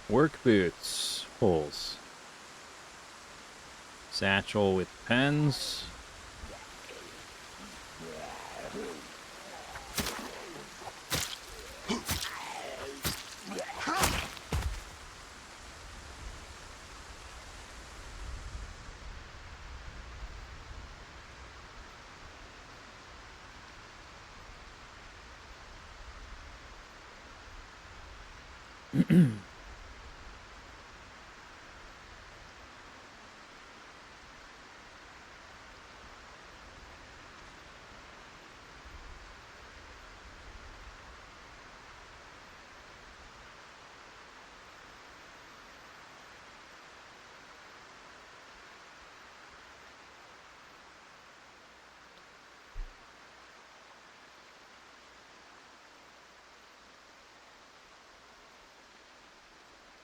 Work boots. Holes. Satchel with pens.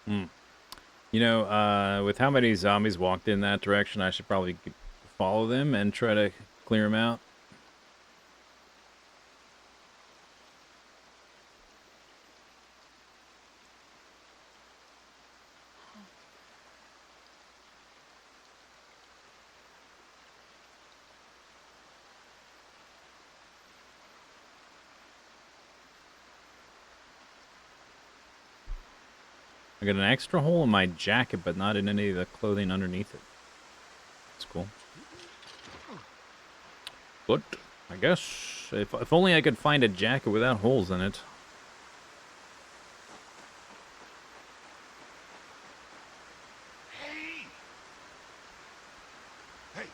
Hmm. You know, with how many zombies walked in that direction, I should probably follow them and try to clear them out. I got an extra hole in my jacket, but not in any of the clothing underneath it. That's cool. But I guess if only I could find a jacket without holes in it. Hey! Hey! Hey!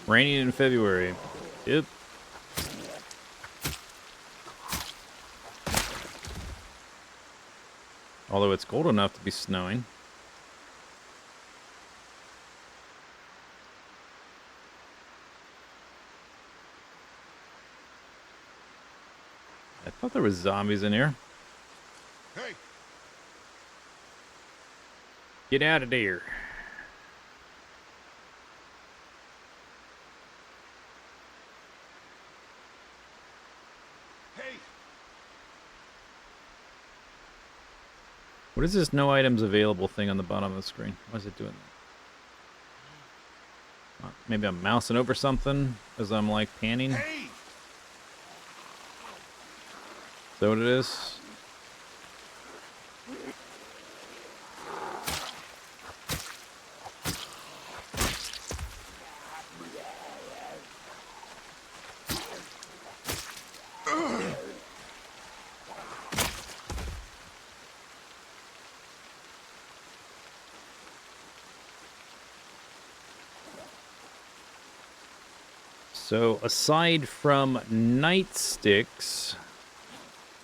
Raining in February. Yep. Although it's cold enough to be snowing. I thought there was zombies in here. Hey! Get out of there. What is this no items available thing on the bottom of the screen? Why is it doing that? Maybe I'm mousing over something as I'm like panning. Is Hey! that what it is? So aside from nightsticks,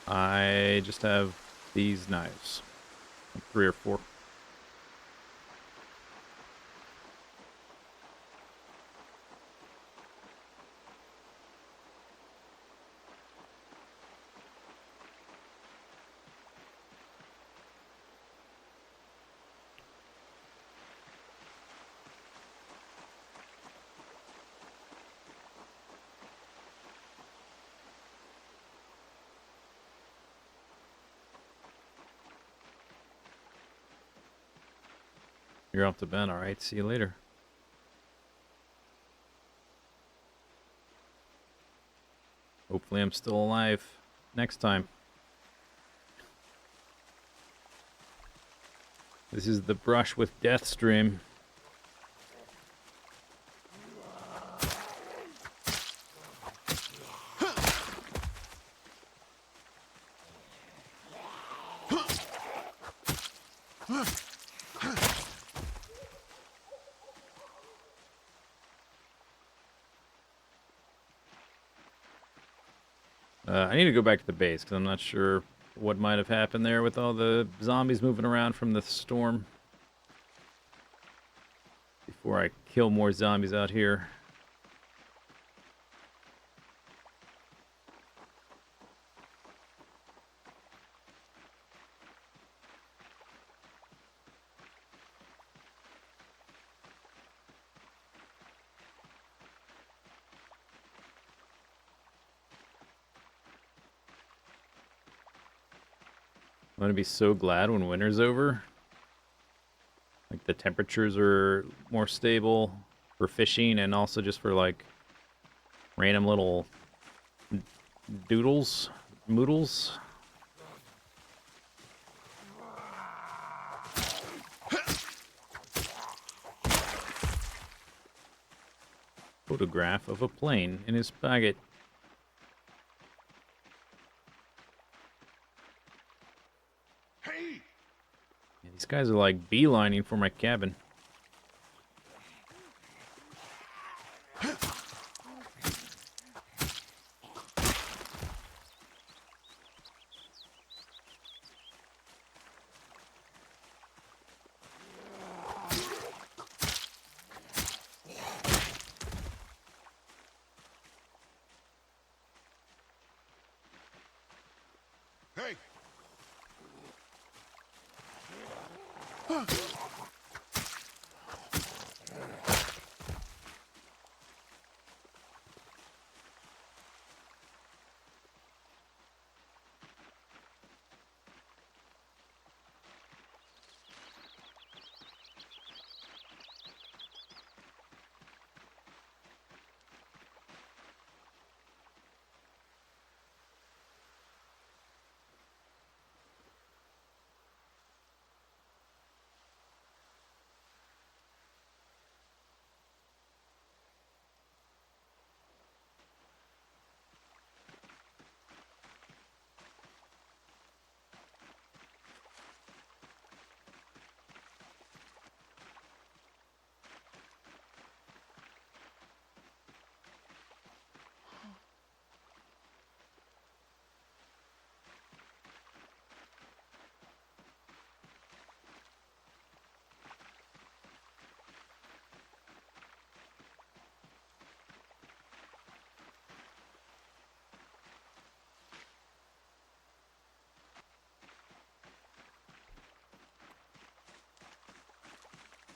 I just have these knives. 3 or 4. You're off to bed. All right. See you later. Hopefully I'm still alive next time. This is the Brush with Death stream. I need to go back to the base because I'm not sure what might have happened there with all the zombies moving around from the storm. Before I kill more zombies out here. I'm gonna be so glad when winter's over. Like the temperatures are more stable for fishing and also just for like random little doodles, moodles. Photograph of a plane in his pocket. Hey! Yeah, these guys are like beelining for my cabin. Hey!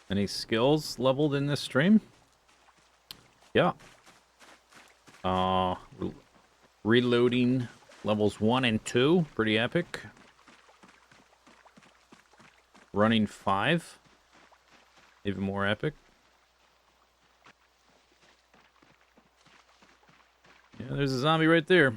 Any skills leveled in this stream? Yeah. Reloading levels 1 and 2, pretty epic. Running 5. Even more epic. Yeah, there's a zombie right there.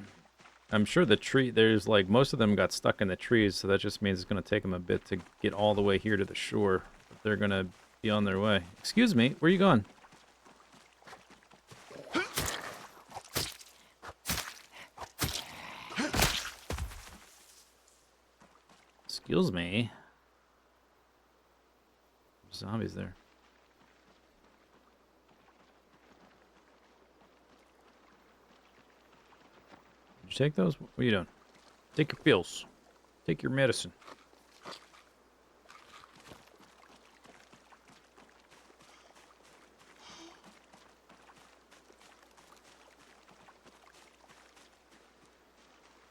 I'm sure the tree, there's like, most of them got stuck in the trees, so that just means it's going to take them a bit to get all the way here to the shore. But they're going to be on their way. Excuse me, where are you going? Excuse me. Zombies there. Did you take those? What are you doing? Take your pills. Take your medicine.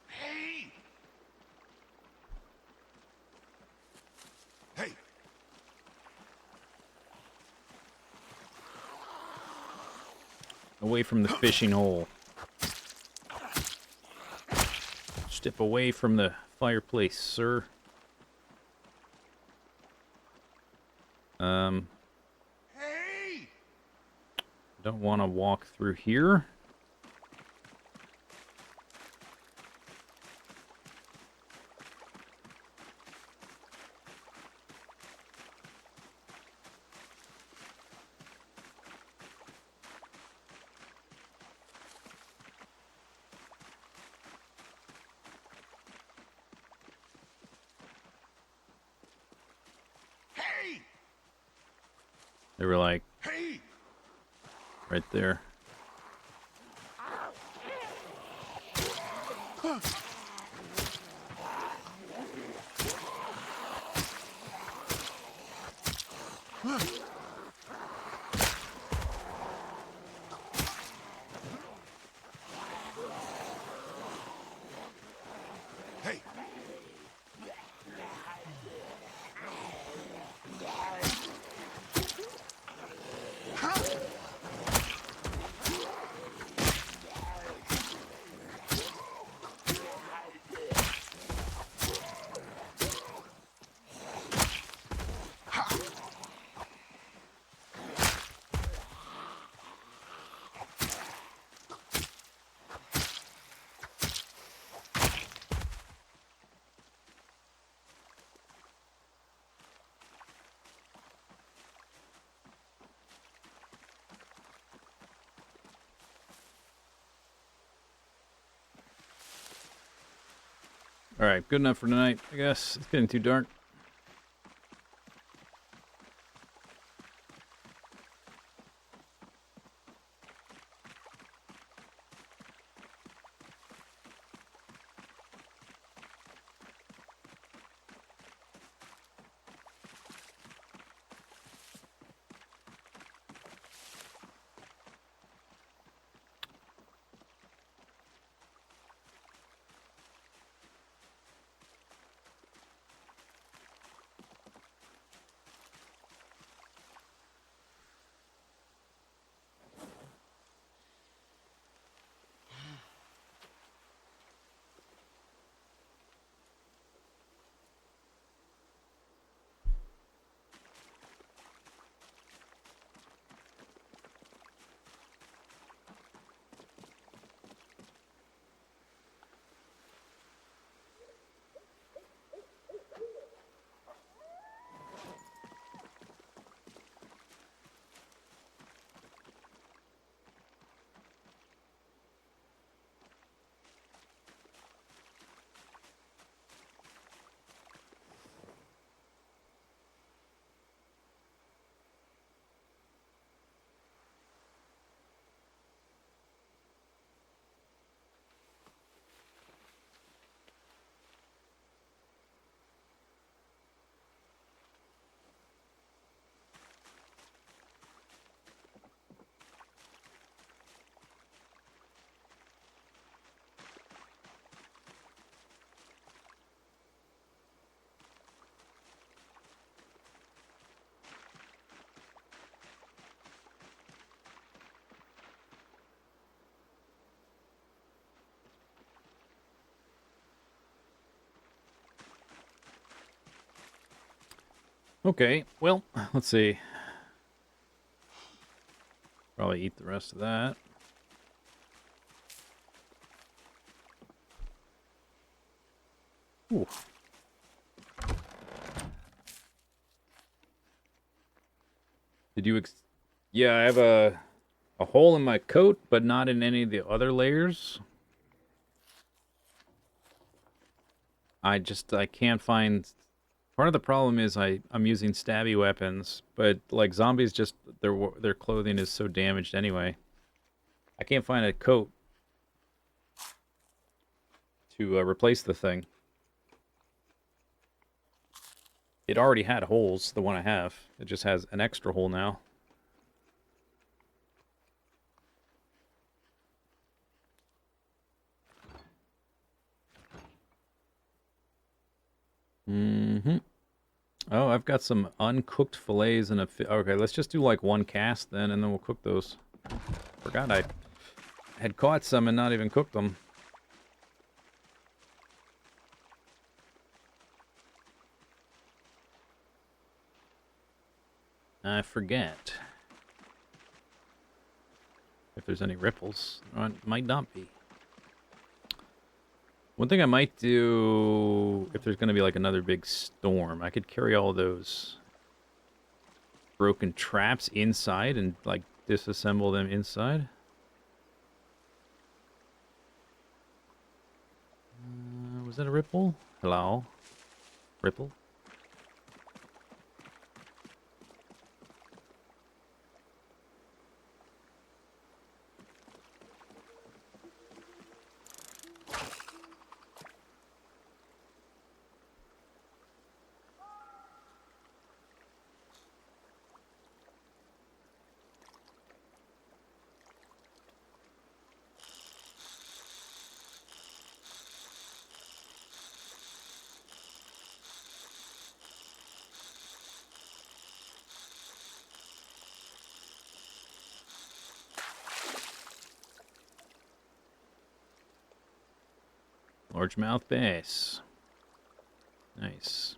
Hey! Hey! Away from the fishing hole. Step away from the fireplace, sir. Hey! Don't want to walk through here. Hey! They were like Hey! right there. Hey! Alright, good enough for tonight, I guess. It's getting too dark. Okay, well, let's see. Probably eat the rest of that. Ooh. Did you Yeah, I have a hole in my coat, but not in any of the other layers. I can't find. Part of the problem is I'm using stabby weapons, but like zombies, just their clothing is so damaged anyway. I can't find a coat to replace the thing. It already had holes, the one I have. It just has an extra hole now. Mm-hmm. Oh, I've got some uncooked fillets and a... Okay, let's just do like one cast then, and then we'll cook those. Forgot I had caught some and not even cooked them. I forget. If there's any ripples. It might not be. One thing I might do, if there's going to be like another big storm, I could carry all those broken traps inside and like disassemble them inside. Was that a ripple? Hello? Ripple? Largemouth bass. Nice.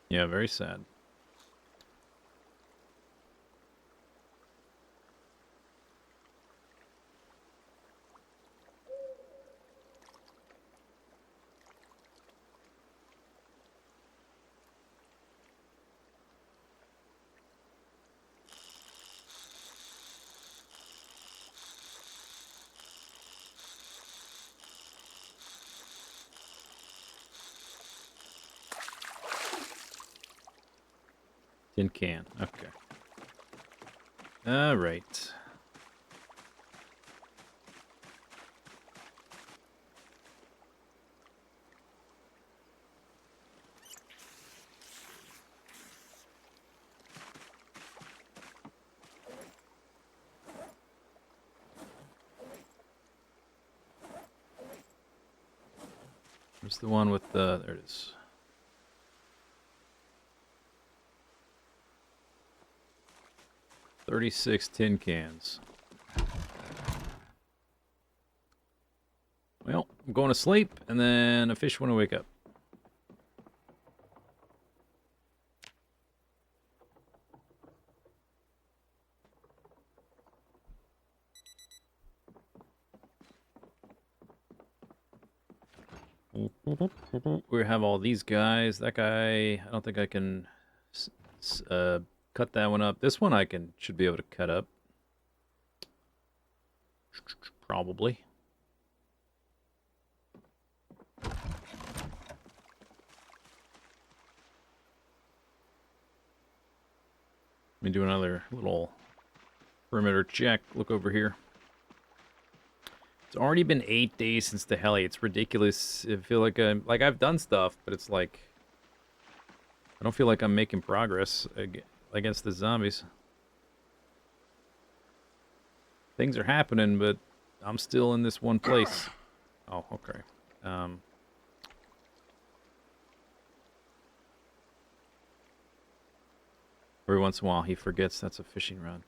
Yeah, very sad. Tin can. Okay. All right. Where's the one with the... There it is. "36 tin cans. Well, I'm going to sleep, and then a fish when I wake up. We have all these guys. That guy, I don't think I can cut that one up. This one I should be able to cut up. Probably. Let me do another little perimeter check. Look over here. It's already been 8 days since the heli. It's ridiculous. I feel like I've done stuff, but it's like I don't feel like I'm making progress against the zombies. Things are happening, but I'm still in this one place. Oh, okay. Every once in a while, he forgets that's a fishing rod.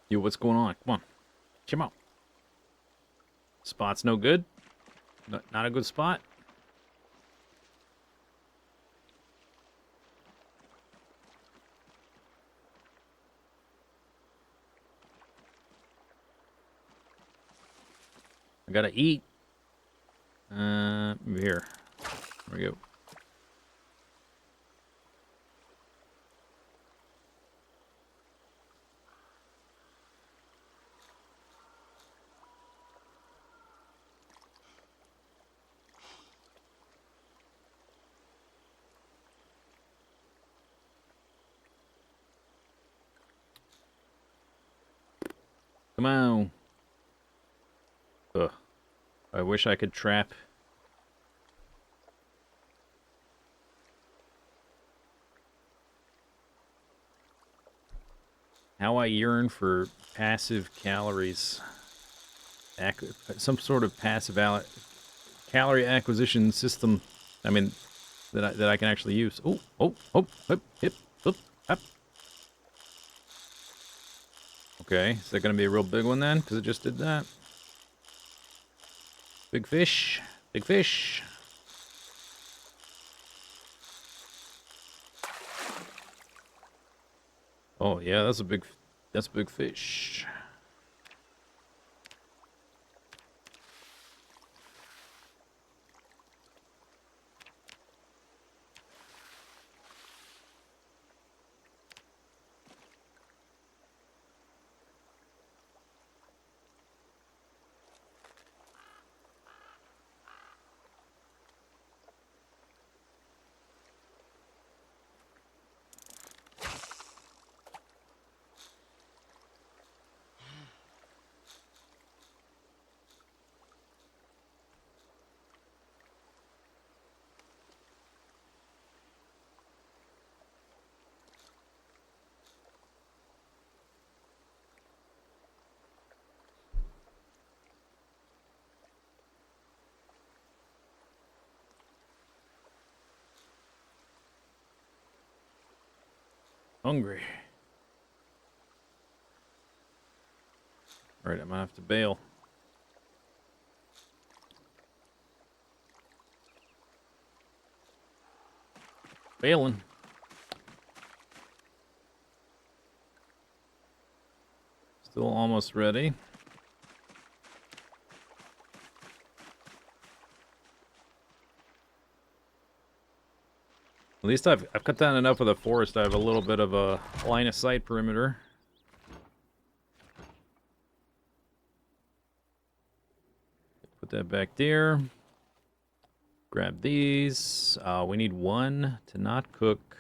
Yo, what's going on? Come on. Come out. Spot's no good? Not a good spot? I gotta eat. Here. There we go. Come on. Ugh. I wish I could trap. How I yearn for passive calories. Some sort of passive calorie acquisition system. I mean, that I can actually use. Oh, hip, hip, up. Okay, is that gonna be a real big one then? Because it just did that. Big fish, big fish. Oh yeah, that's a big fish. Hungry. Alright, I'm gonna have to bail. Bailing. Still almost ready. At least I've cut down enough of the forest. I have a little bit of a line of sight perimeter. Put that back there. Grab these. We need one to not cook.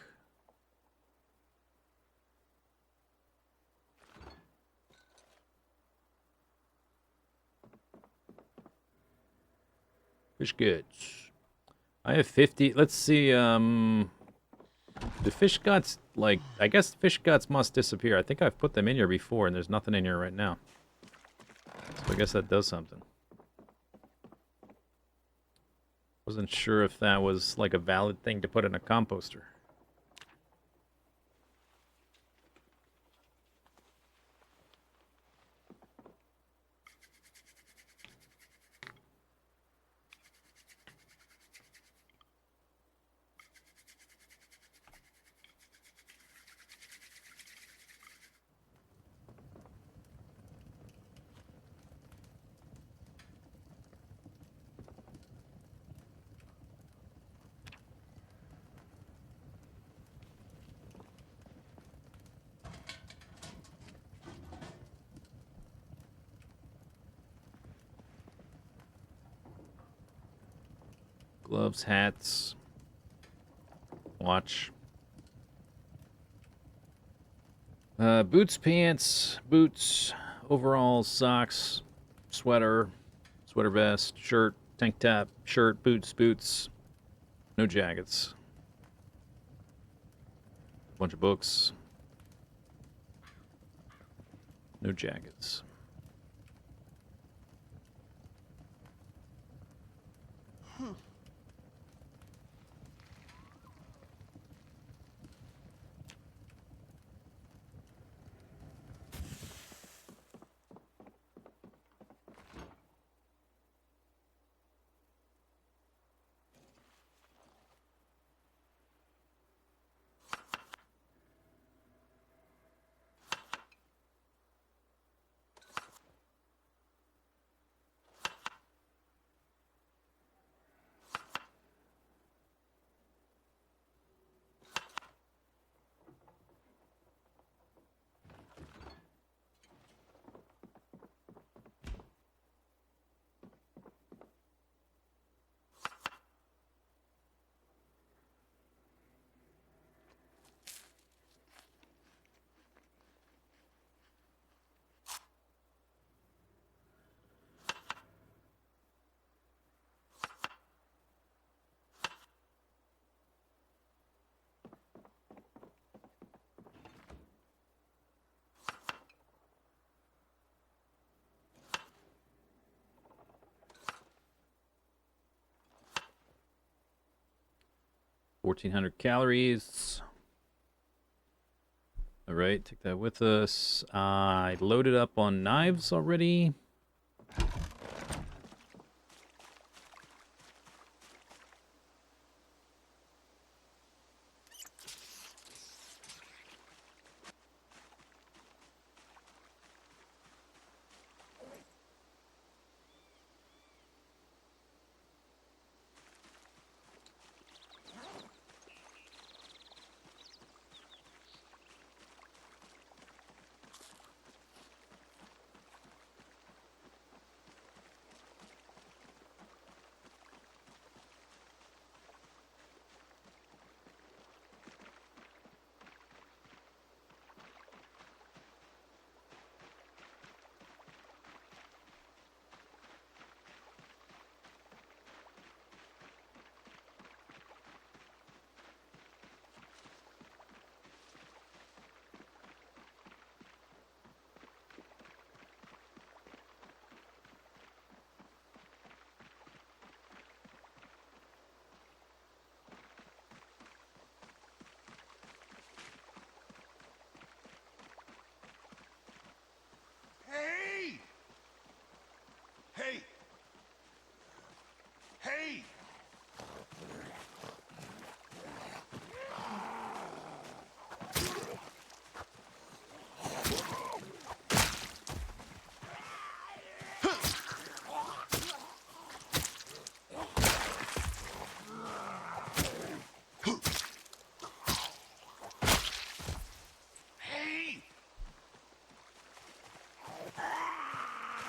Fish goods. I have 50. Let's see. The fish guts, like, I guess fish guts must disappear. I think I've put them in here before, and there's nothing in here right now. So I guess that does something. Wasn't sure if that was, like, a valid thing to put in a composter. Gloves, hats, watch. Boots, pants, boots, overalls, socks, sweater, sweater vest, shirt, tank top, shirt, boots, boots. No jackets. Bunch of books. No jackets. $1,400 calories. All right, take that with us. I loaded up on knives already. Hey! Hey! Hey!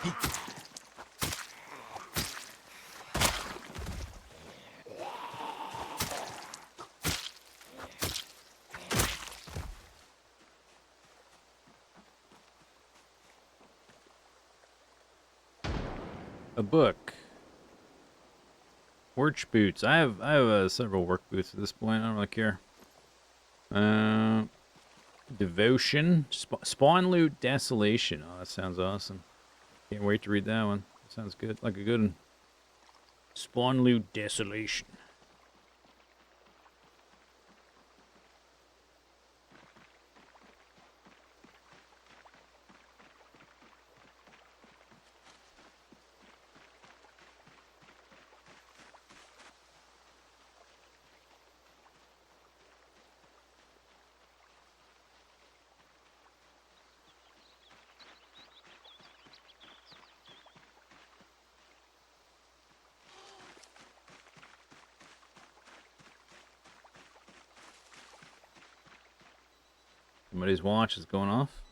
Hey! A book. Work boots. I have several work boots at this point. I don't really care. Devotion. Spawn loot desolation. Oh, that sounds awesome. Can't wait to read that one. That sounds good. Like a good one. Spawn loot desolation. Somebody's watch is going off.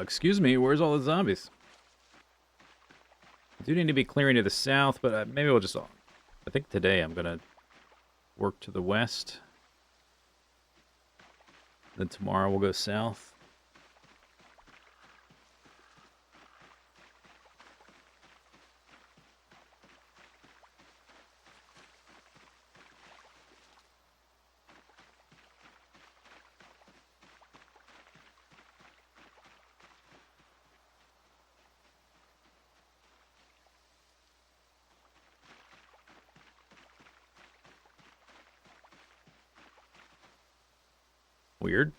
Excuse me, where's all the zombies? I do need to be clearing to the south, but maybe we'll just... I think today I'm going to work to the west. Then tomorrow we'll go south. Weird.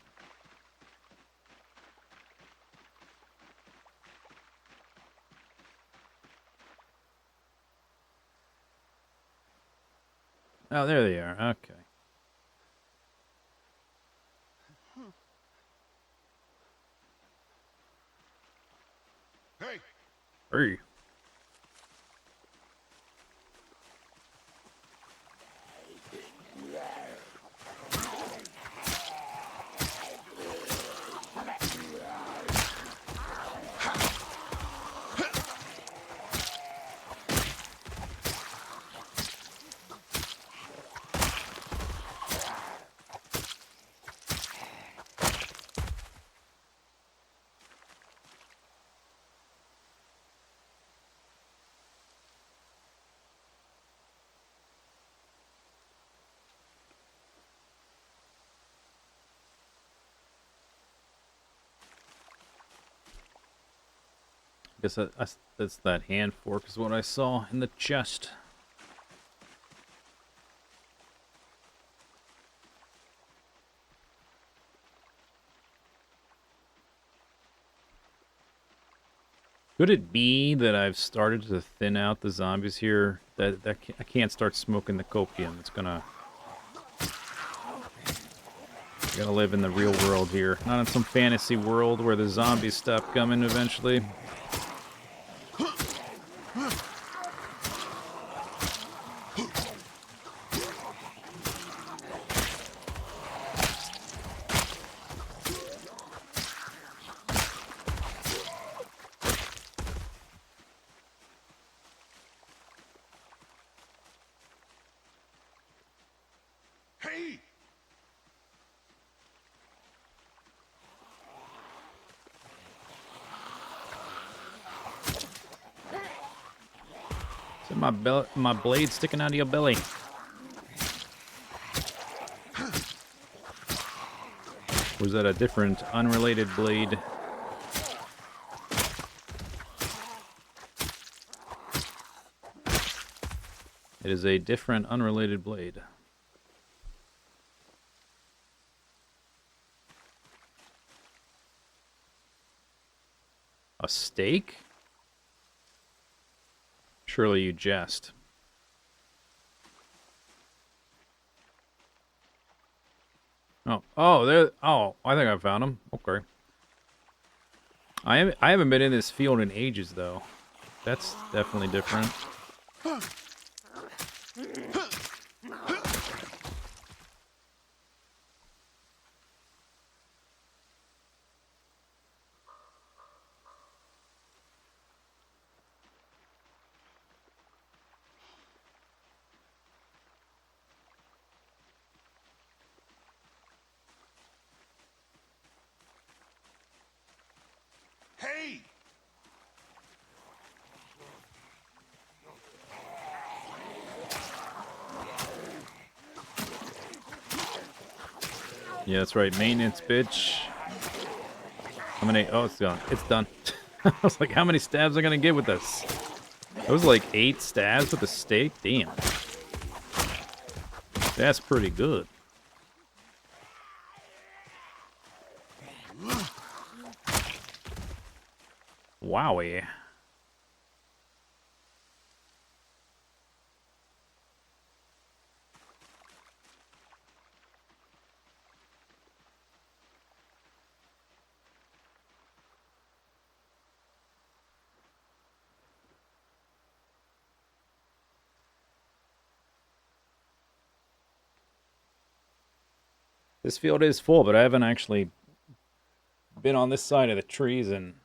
Oh, there they are. Okay. Hey, Hey. I guess that's that hand fork is what I saw in the chest. Could it be that I've started to thin out the zombies here? I can't start smoking the copium. It's gonna... I gotta live in the real world here, not in some fantasy world where the zombies stop coming eventually. hey! Is that my blade sticking out of your belly? Or is that a different, unrelated blade? It is a different, unrelated blade. A steak? Surely you jest. Oh, there. Oh, I think I found him. Okay. I haven't been in this field in ages, though. That's definitely different. Yeah, that's right. Maintenance, bitch. How many? Oh, it's done. It's done. I was like, how many stabs am I gonna get with this? It was like 8 stabs with the stake. Damn. That's pretty good. Wowie. This field is full, but I haven't actually been on this side of the trees in,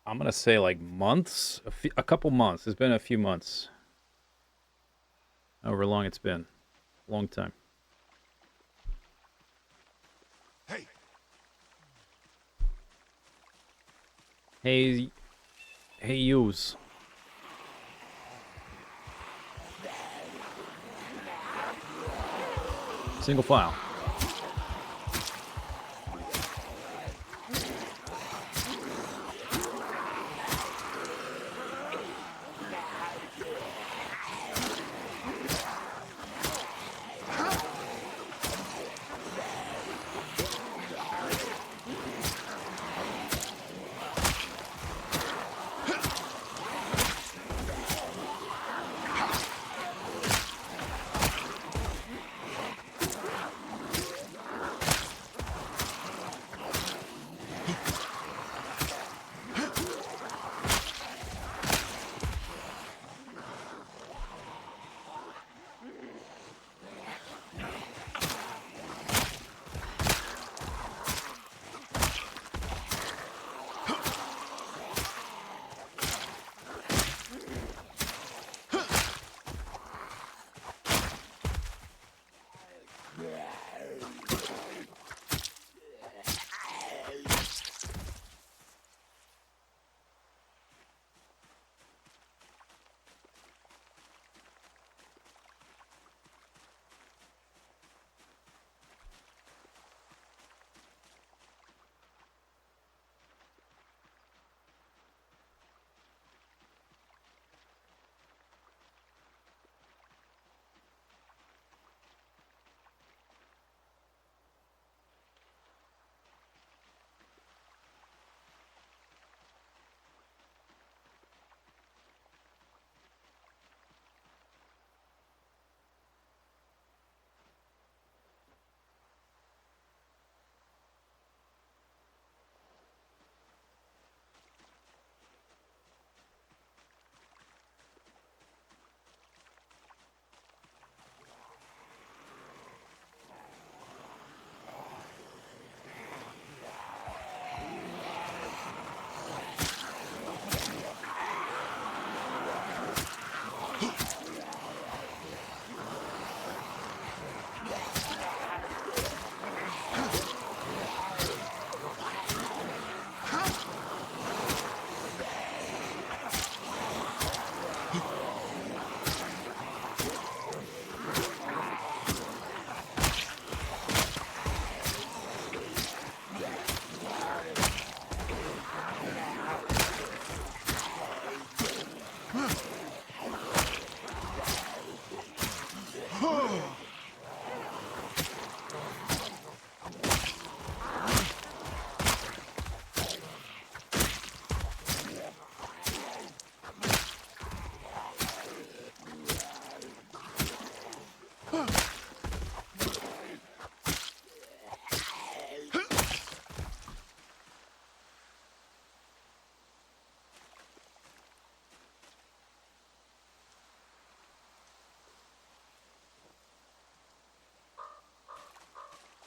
I'm gonna say, like months, a couple months. It's been a few months. However long it's been, long time. Hey, Hey, hey, yous. Single file.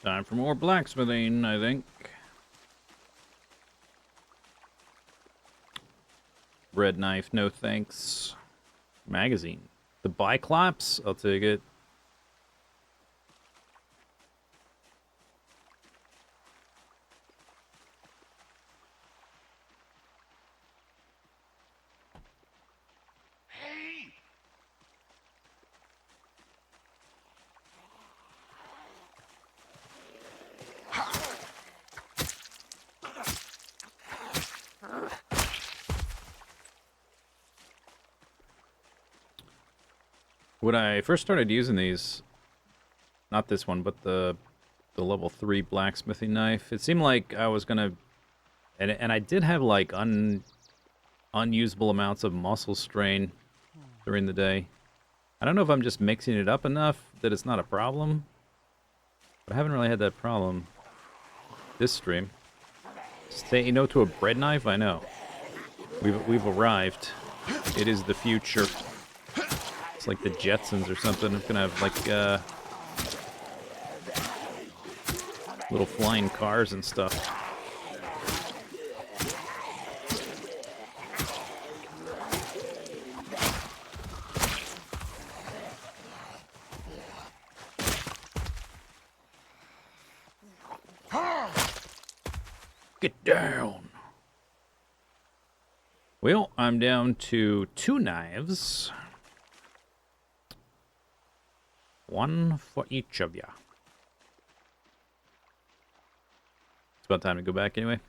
Time for more blacksmithing, I think. Bread knife, no thanks. Magazine. The Biclops? I'll take it. When I first started using these, not this one, but the level 3 blacksmithing knife, it seemed like I was gonna, and I did have like unusable amounts of muscle strain during the day. I don't know if I'm just mixing it up enough that it's not a problem, but I haven't really had that problem this stream. Say no to a bread knife? I know. We've arrived. It is the future. It's like the Jetsons or something. I'm gonna have like little flying cars and stuff. Get down. Well, I'm down to 2 knives. One for each of ya. It's about time to go back anyway.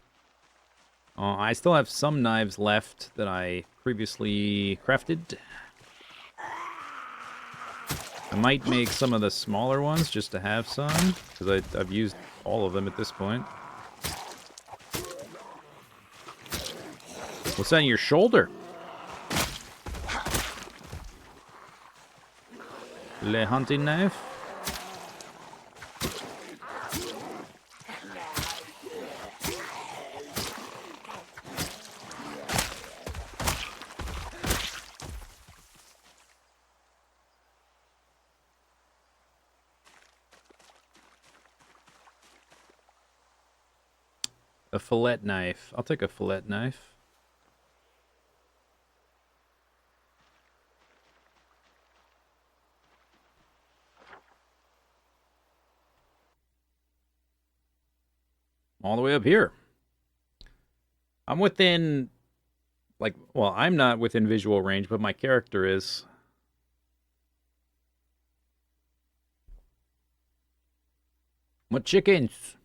I still have some knives left that I previously crafted. I might make some of the smaller ones just to have some, because I've used all of them at this point. What's that on your shoulder? Le hunting knife? A fillet knife. I'll take a fillet knife. All the way up here. I'm within, like, well, I'm not within visual range, but my character is. What chickens?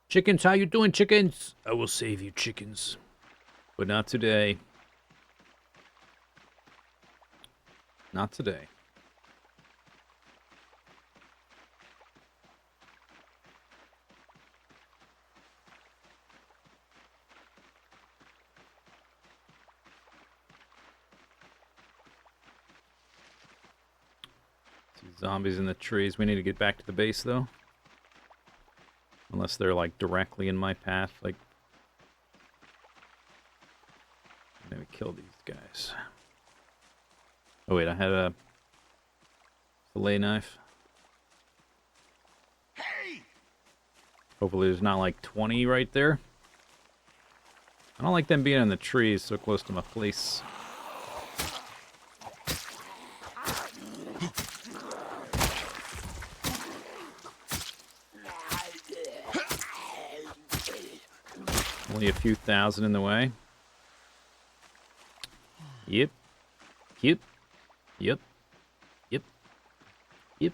Chickens, how you doing, chickens? I will save you, chickens. But not today. Not today. See zombies in the trees. We need to get back to the base, though. Unless they're, like, directly in my path. Like, let me kill these guys. Oh, wait, I had a fillet knife. Hey! Hopefully there's not, like, 20 right there. I don't like them being in the trees so close to my place. Only a few thousand in the way. Yep. Yep. Yep. Yep. Yep.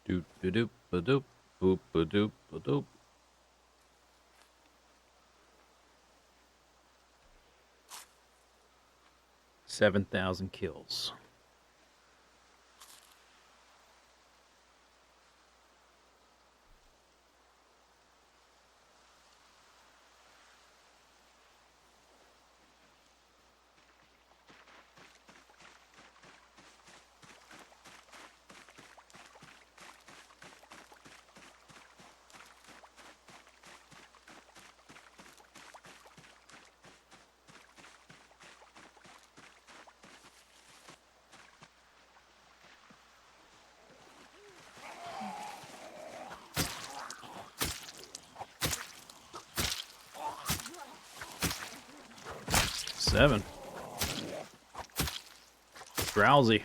Doop a doop a doop boop a doop a doop. $7,000 kills. Seven. Drowsy.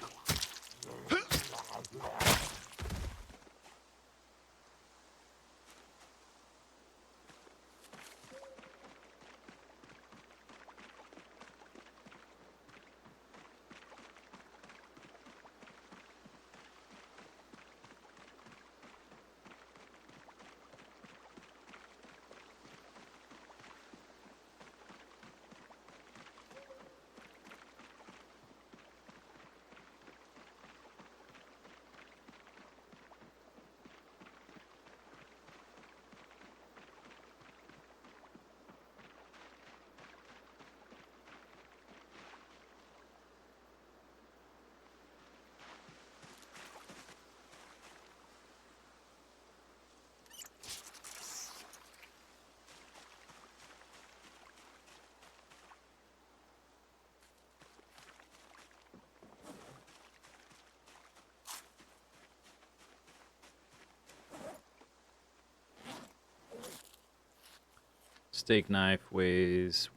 Steak knife weighs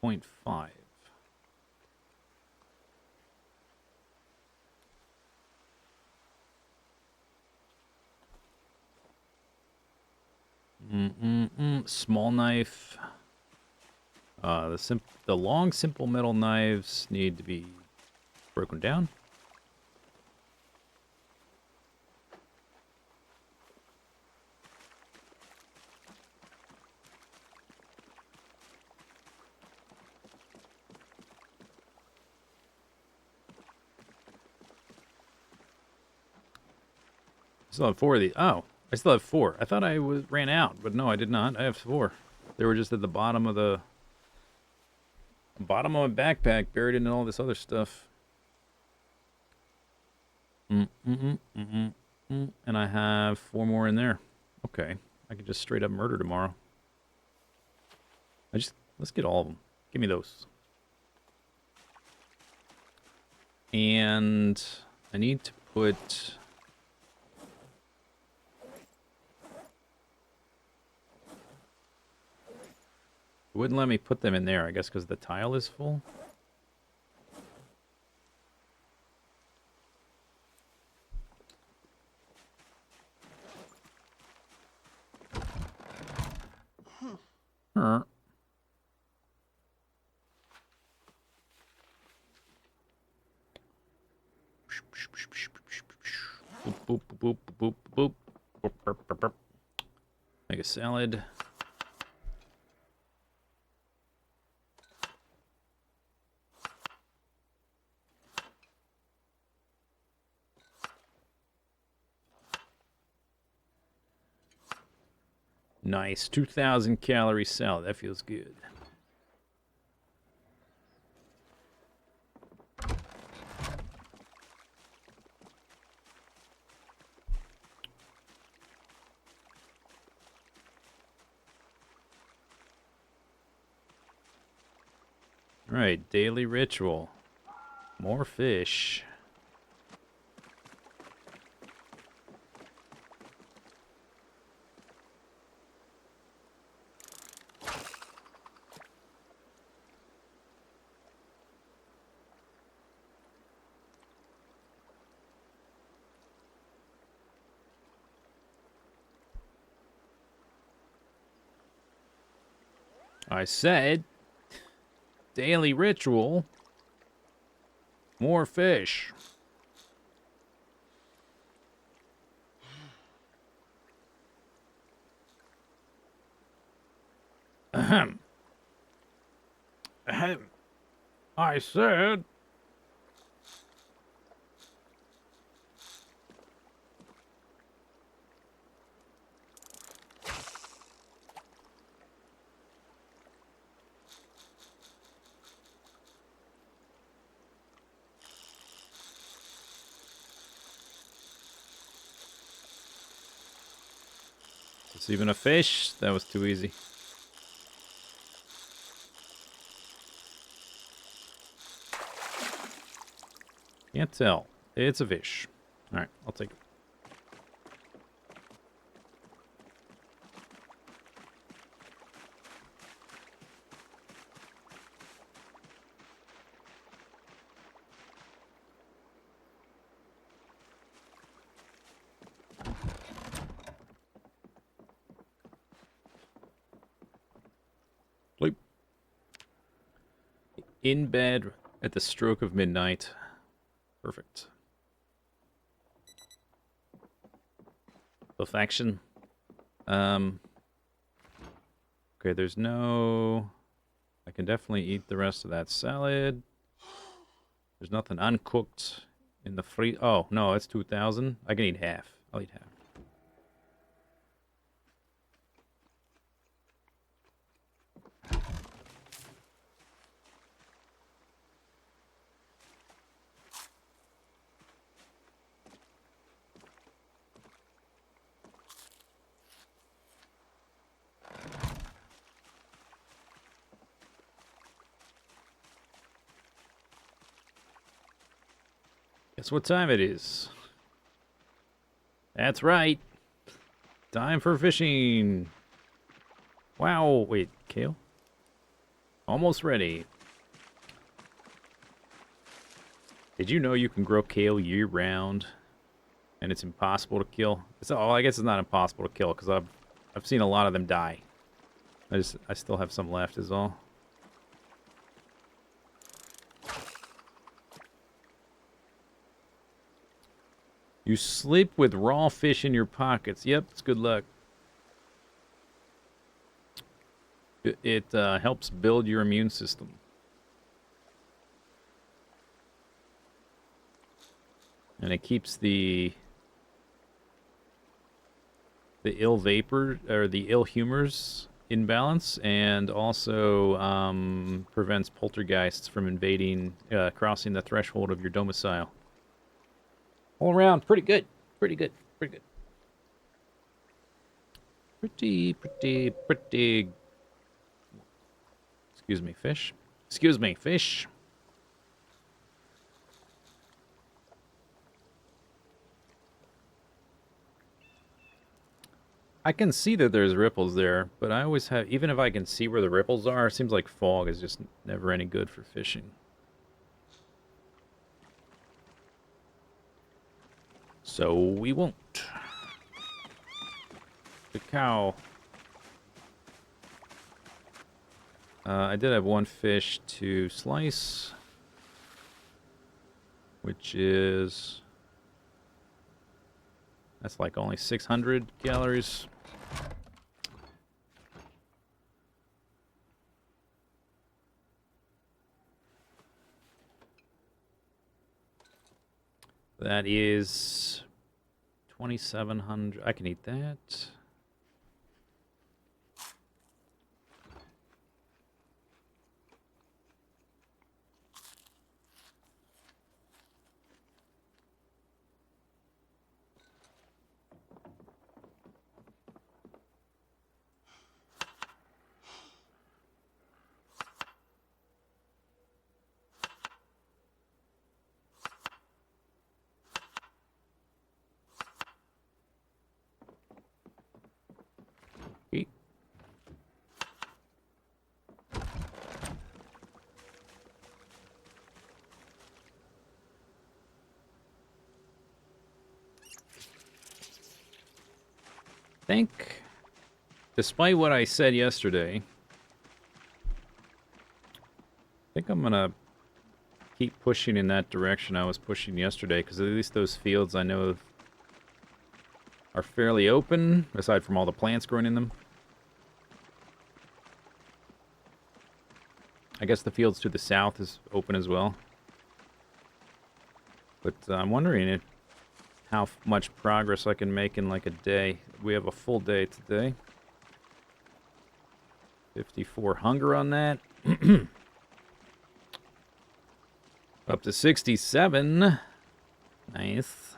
0.5. Small knife. The long simple metal knives need to be broken down. I still have 4 of these. Oh, I still have 4. I thought I ran out, but no, I did not. I have 4. They were just at the bottom of my backpack, buried in all this other stuff. And I have 4 more in there. Okay, I could just straight up murder tomorrow. Let's get all of them. Give me those. And I need to put... It wouldn't let me put them in there, I guess, because the tile is full. Boop, boop, boop, boop, boop. Make a salad. Nice. 2,000 calorie salad. That feels good. All right, daily ritual. More fish. I said, daily ritual, more fish. Ahem. Ahem. I said... It's even a fish? That was too easy. Can't tell. It's a fish. Alright, I'll take it. In bed at the stroke of midnight. Perfect. Perfection. Okay, there's no... I can definitely eat the rest of that salad. There's nothing uncooked in the free... Oh, no, it's 2,000. I can eat half. I'll eat half. Guess what time it is? That's right. Time for fishing. Wow. Wait, kale? Almost ready. Did you know you can grow kale year-round? And it's impossible to kill? I guess it's not impossible to kill, because I've seen a lot of them die. I still have some left is all. You sleep with raw fish in your pockets. Yep, it's good luck. It helps build your immune system. And it keeps the ill vapor, or the ill humors in balance, and also prevents poltergeists from invading, crossing the threshold of your domicile. All around, pretty good. Pretty good. Pretty good. Pretty. Excuse me, fish. Excuse me, fish. I can see that there's ripples there, but I always have, even if I can see where the ripples are, it seems like fog is just never any good for fishing. So we won't. The cow. I did have one fish to slice, which is... That's like only 600 calories. That is 2,700. I can eat that. Eat. Think, despite what I said yesterday, I think I'm gonna keep pushing in that direction I was pushing yesterday, because at least those fields I know are fairly open, aside from all the plants growing in them. I guess the fields to the south is open as well. But I'm wondering how much progress I can make in like a day. We have a full day today. 54 hunger on that. Up to 67. Nice.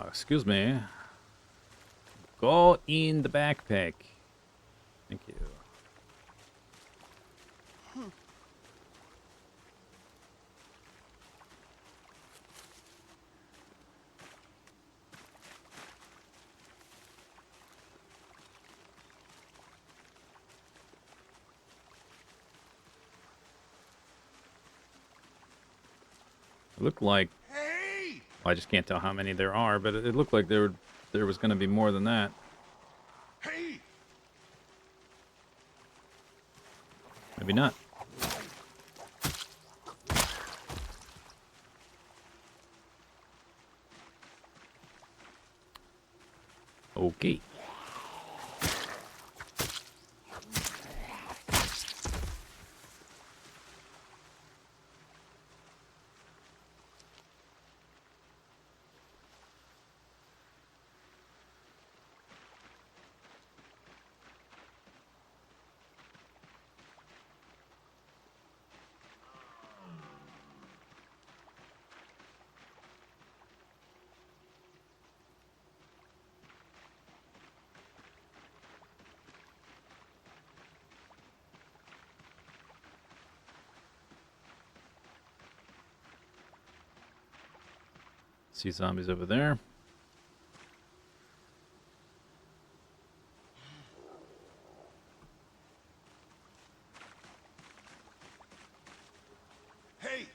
Excuse me. Go in the backpack. Thank you. It looked like... Hey! Well, I just can't tell how many there are, but it looked like there was going to be more than that. Hey! Maybe not. Okay. See zombies over there. Hey!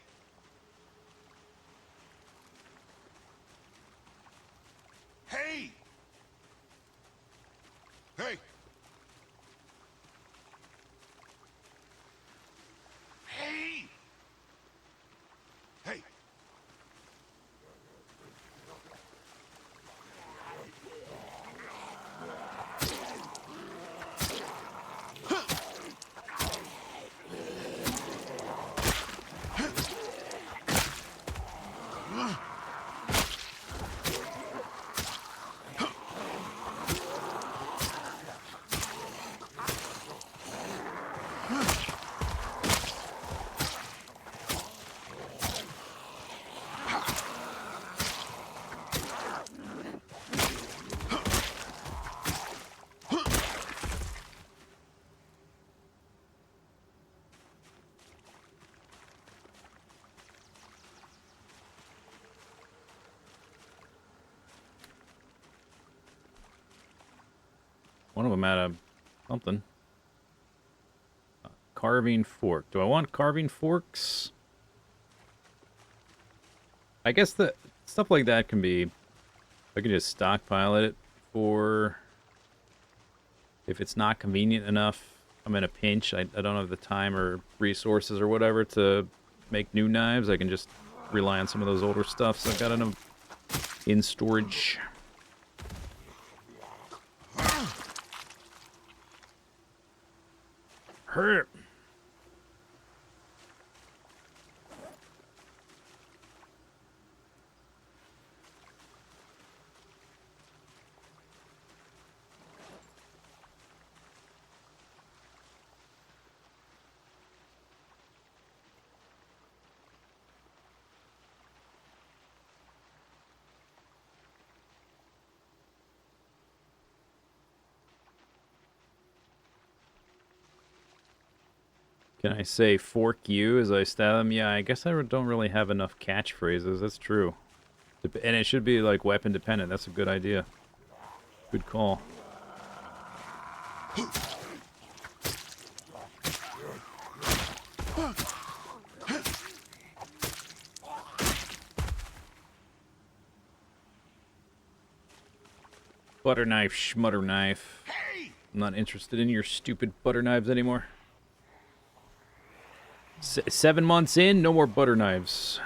Hey! Hey! Hey! Hey! One of them had a something. Carving fork. Do I want carving forks? I guess the stuff like that can be... I can just stockpile it for... If it's not convenient enough, I'm in a pinch. I don't have the time or resources or whatever to make new knives. I can just rely on some of those older stuffs I've got in storage. Hurt. Can I say fork you as I stab them? Yeah, I guess I don't really have enough catchphrases. That's true. And it should be like weapon dependent. That's a good idea. Good call. Butter knife, schmutter knife. I'm not interested in your stupid butter knives anymore. 7 months in, no more butter knives.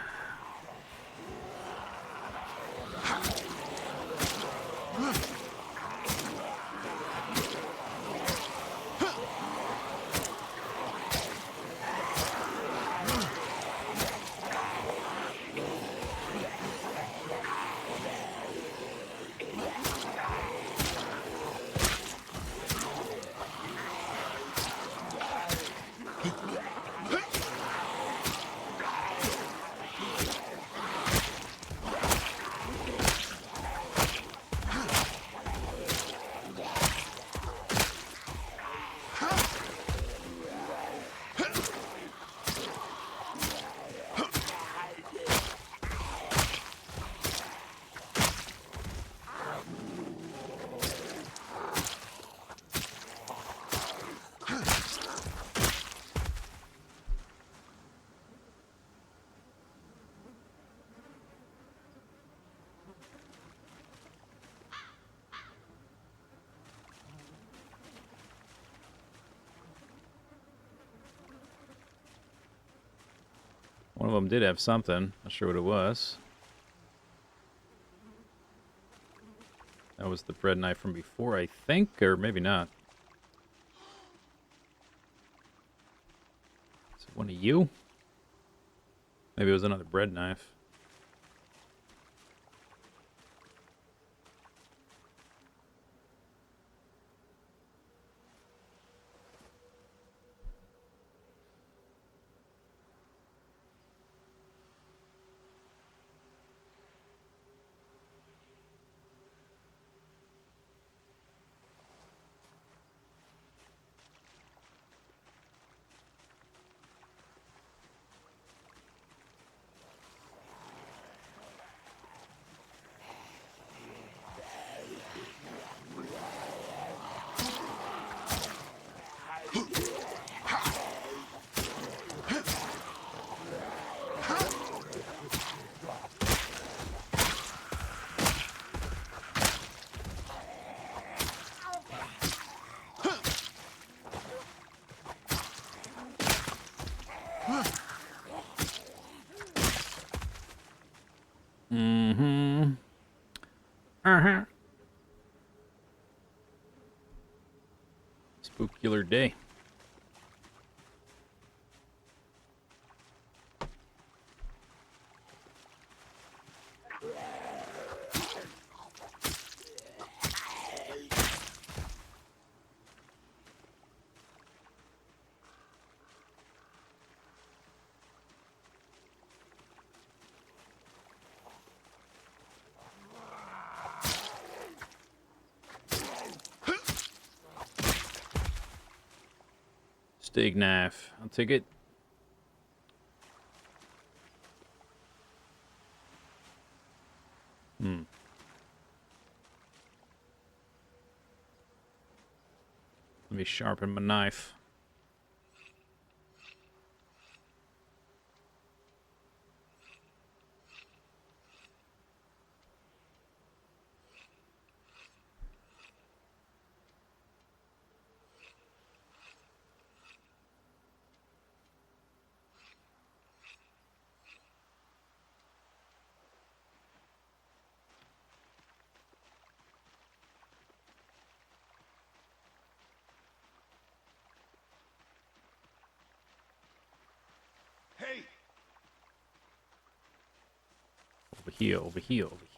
One of them did have something. Not sure what it was. That was the bread knife from before, I think, or maybe not. Is it one of you? Maybe it was another bread knife. Mm-hmm. Uh-huh. Spookular day. Steak knife. I'll take it. Hmm. Let me sharpen my knife. Hey! Over here, over here, over here.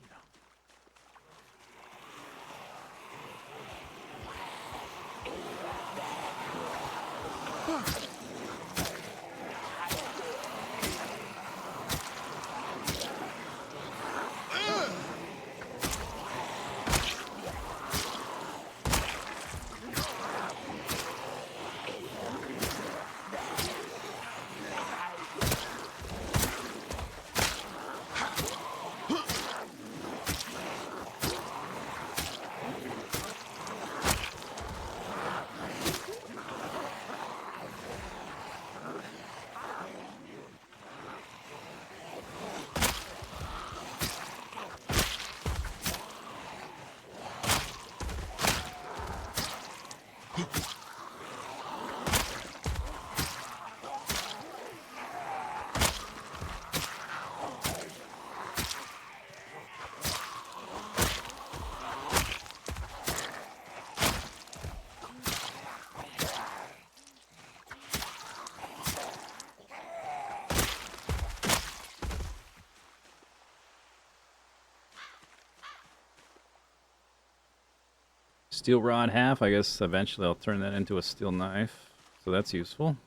Steel rod half. I guess eventually I'll turn that into a steel knife. So that's useful.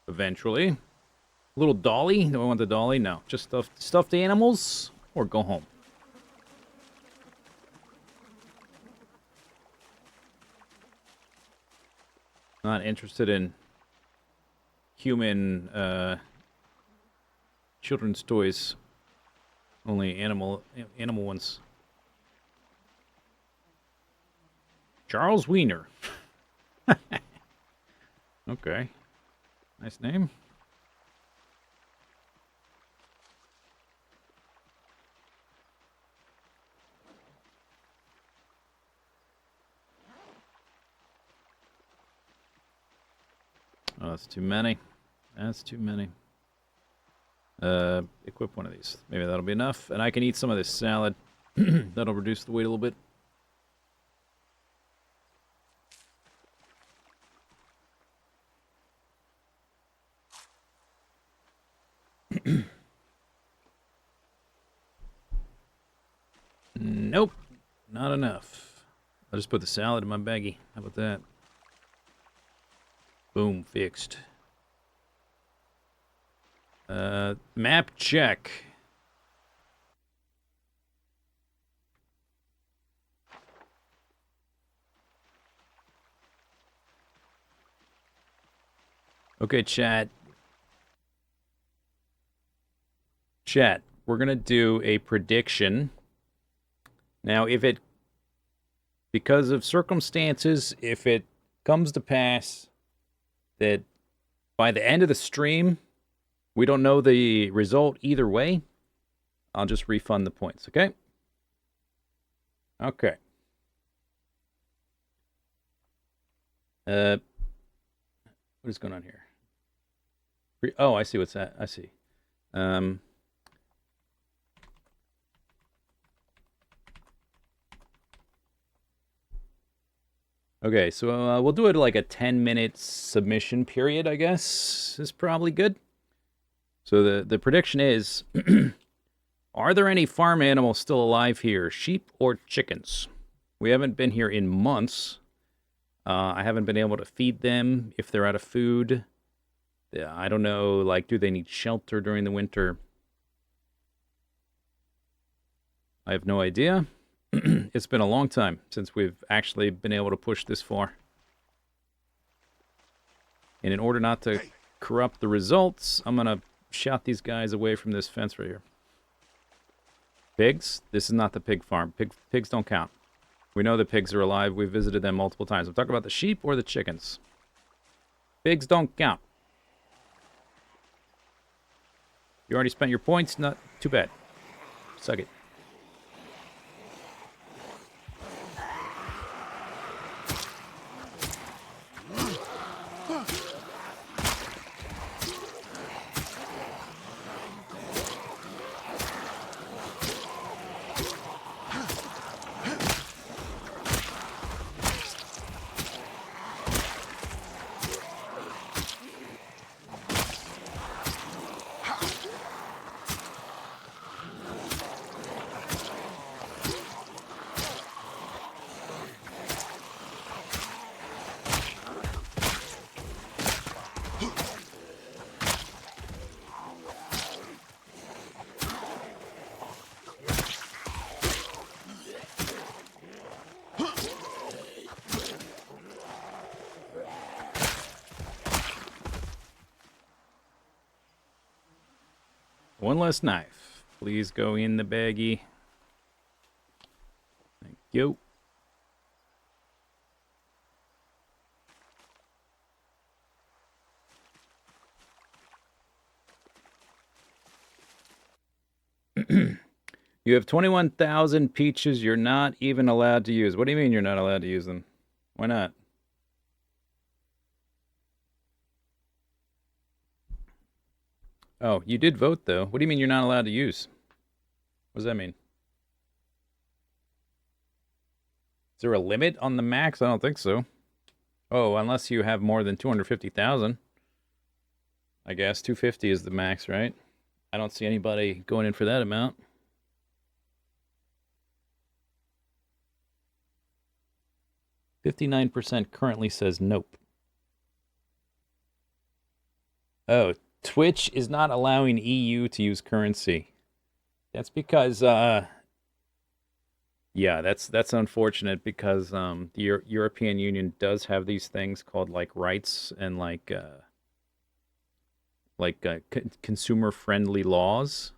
Eventually. Little dolly. Do I want the dolly? No. Just stuffed animals? Or go home. Not interested in human children's toys. Only animal ones. Charles Wiener. Okay. Nice name. Oh, that's too many. That's too many. Equip one of these. Maybe that'll be enough. And I can eat some of this salad. That'll reduce the weight a little bit. Nope. Not enough. I'll just put the salad in my baggie. How about that? Boom. Fixed. Map check. Okay, chat. Chat, we're going to do a prediction. Now, because of circumstances, if it comes to pass that by the end of the stream, we don't know the result either way, I'll just refund the points, okay? Okay. What is going on here? Oh, I see what's that. I see. Okay, so we'll do it like a 10-minute submission period, I guess, is probably good. So the prediction is, are there any farm animals still alive here, sheep or chickens? We haven't been here in months. I haven't been able to feed them if they're out of food. I don't know, like, do they need shelter during the winter? I have no idea. It's been a long time since we've actually been able to push this far. And in order not to corrupt the results, I'm going to shout these guys away from this fence right here. Pigs? This is not the pig farm. Pigs don't count. We know the pigs are alive. We've visited them multiple times. I'm talking about the sheep or the chickens. Pigs don't count. You already spent your points? Not too bad. Suck it. One less knife. Please go in the baggie. Thank you. You have 21,000 peaches you're not even allowed to use. What do you mean you're not allowed to use them? Why not? Oh, you did vote, though. What do you mean you're not allowed to use? What does that mean? Is there a limit on the max? I don't think so. Oh, unless you have more than 250,000. I guess 250 is the max, right? I don't see anybody going in for that amount. %59% currently says nope. Oh, Twitch is not allowing EU to use currency. That's because, yeah, that's unfortunate because the European Union does have these things called like rights and like consumer-friendly laws,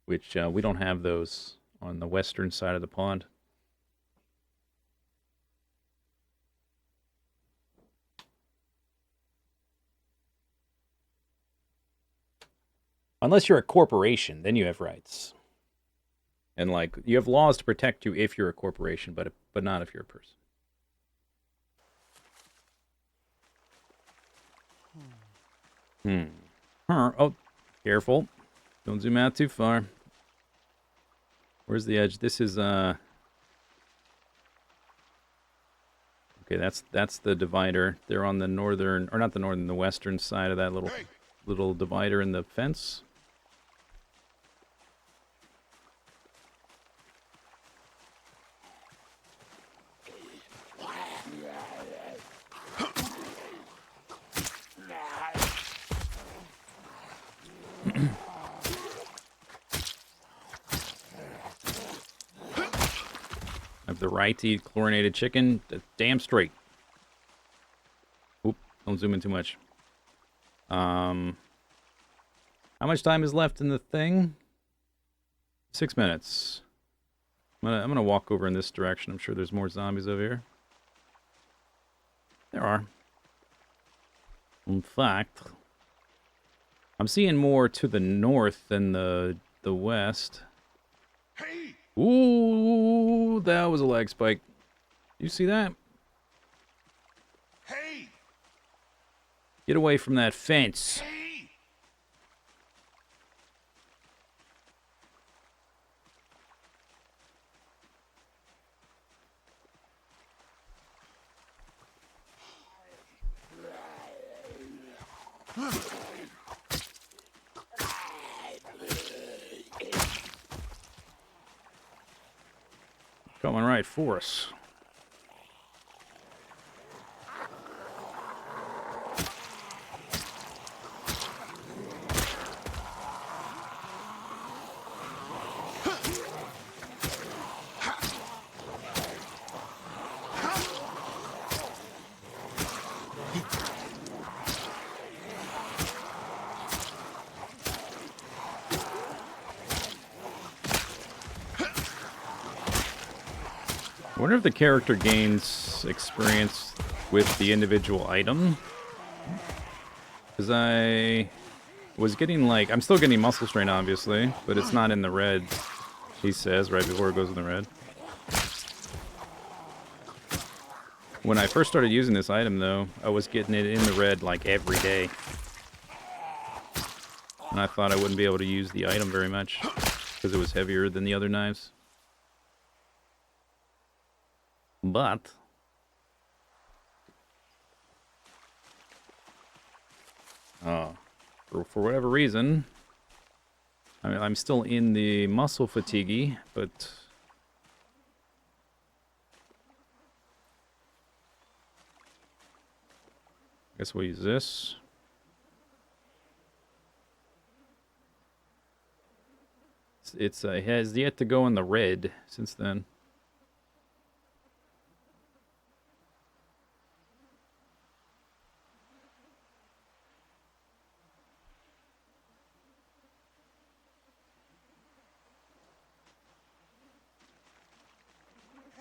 which we don't have those on the western side of the pond. Unless you're a corporation, then you have rights. And like you have laws to protect you if you're a corporation, but not if you're a person. Oh, careful. Don't zoom out too far. Where's the edge? This is, okay, that's the divider. They're on the northern, or not the northern, the western side of that little divider in the fence. I have the right to eat chlorinated chicken. Damn straight. Oop, don't zoom in too much. How much time is left in the thing? 6 minutes. I'm gonna walk over in this direction. I'm sure there's more zombies over here. There are. In fact, I'm seeing more to the north than the west. Hey! Ooh, that was a lag spike. You see that? Hey! Get away from that fence. Hey! Coming right for us. I wonder if the character gains experience with the individual item. Because I was getting like... I'm still getting muscle strain, obviously, but it's not in the red, he says, right before it goes in the red. When I first started using this item, though, I was getting it in the red like every day. And I thought I wouldn't be able to use the item very much because it was heavier than the other knives. But for whatever reason, I mean, I'm still in the muscle fatigue, but I guess we'll use this. It has yet to go in the red since then.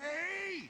Hey!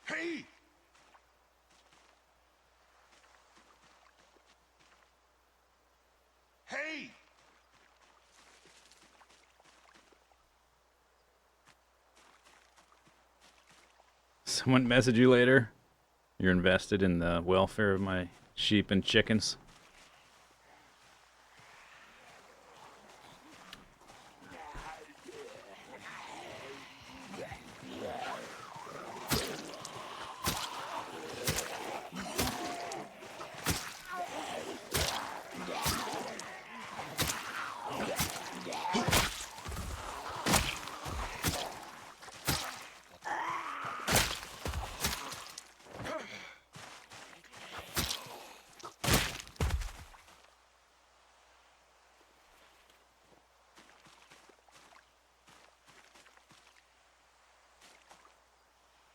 Hey! Hey! Someone message you later. You're invested in the welfare of my sheep and chickens.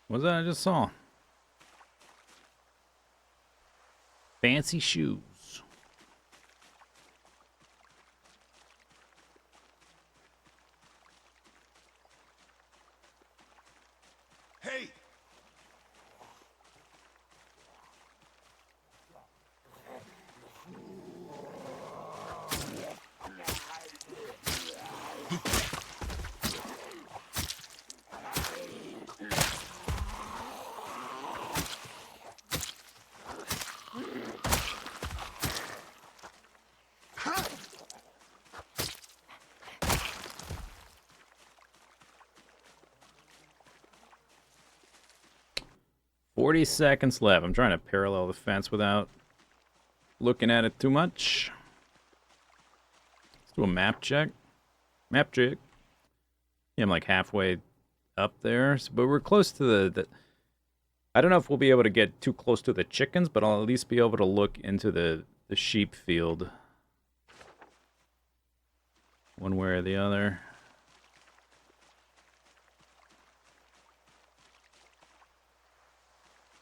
What was that I just saw? Fancy shoes. Hey! $40 seconds left. I'm trying to parallel the fence without looking at it too much. Let's do a map check. Map check. Yeah, I'm like halfway up there, but we're close to the I don't know if we'll be able to get too close to the chickens, but I'll at least be able to look into the sheep field. One way or the other.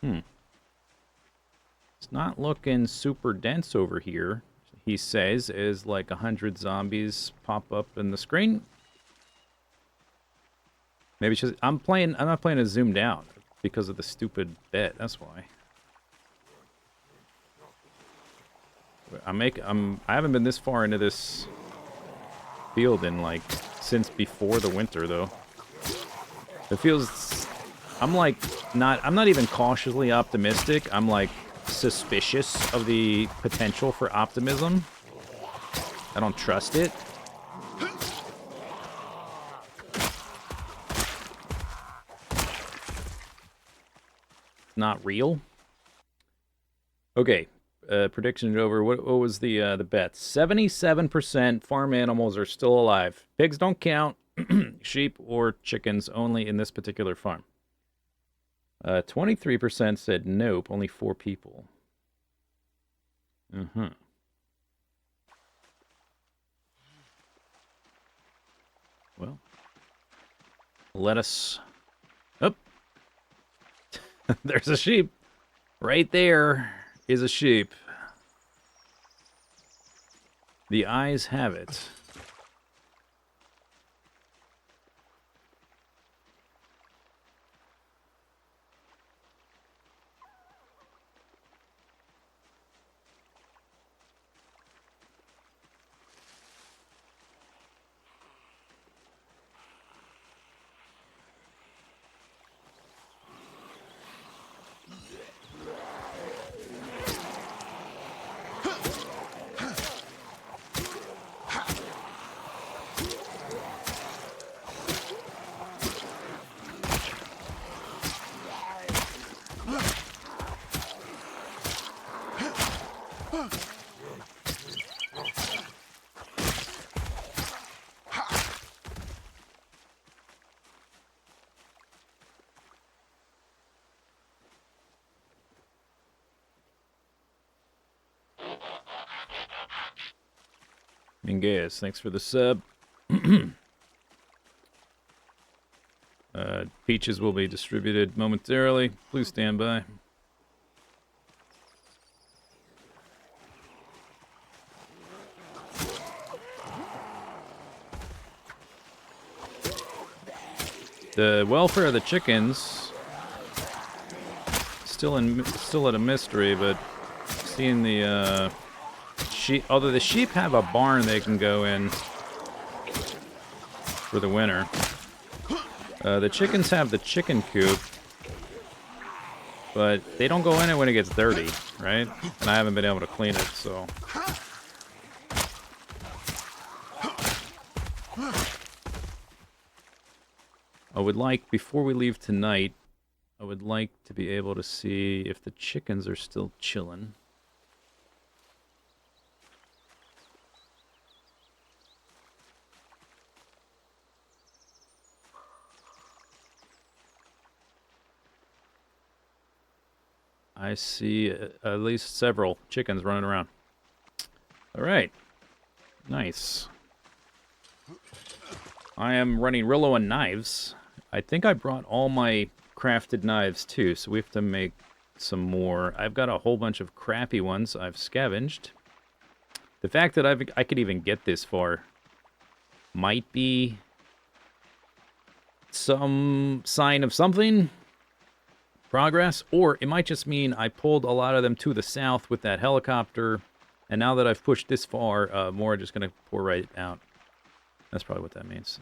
It's not looking super dense over here, he says, as like 100 zombies pop up in the screen. Maybe it's just I'm not playing a zoomed out because of the stupid bet, that's why. I haven't been this far into this field in like since before the winter though. It feels I'm not even cautiously optimistic. I'm like suspicious of the potential for optimism. I don't trust it. Not real. Okay, prediction over. What was the bet? 77% farm animals are still alive. Pigs don't count. Sheep or chickens only in this particular farm. 23% said nope. Only 4 people. Well, let us. Oh, there's a sheep. Right there is a sheep. The eyes have it. Mingus, thanks for the sub. Peaches will be distributed momentarily. Please stand by. The welfare of the chickens still at a mystery, but seeing the sheep. Although the sheep have a barn they can go in for the winter. The chickens have the chicken coop, but they don't go in it when it gets dirty, right? And I haven't been able to clean it, so. I would like, before we leave tonight, I would like to be able to see if the chickens are still chilling. I see at least several chickens running around. All right. Nice. I am running Rillo and knives. I think I brought all my crafted knives too, so we have to make some more. I've got a whole bunch of crappy ones I've scavenged. The fact that I could even get this far might be some sign of something, progress, or it might just mean I pulled a lot of them to the south with that helicopter, and now that I've pushed this far, more are just going to pour right out. That's probably what that means.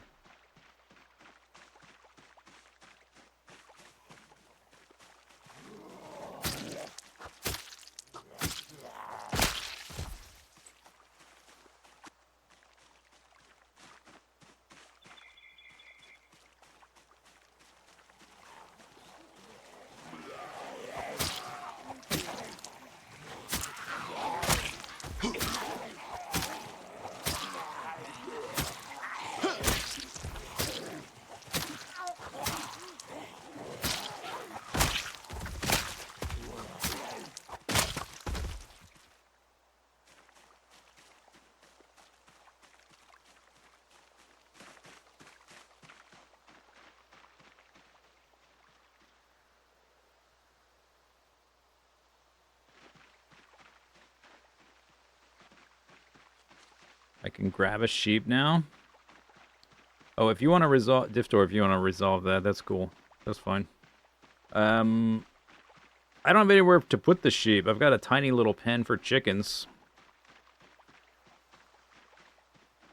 I can grab a sheep now. Oh, if you want to resolve, Diftor, if you want to resolve that, that's cool. That's fine. I don't have anywhere to put the sheep. I've got a tiny little pen for chickens.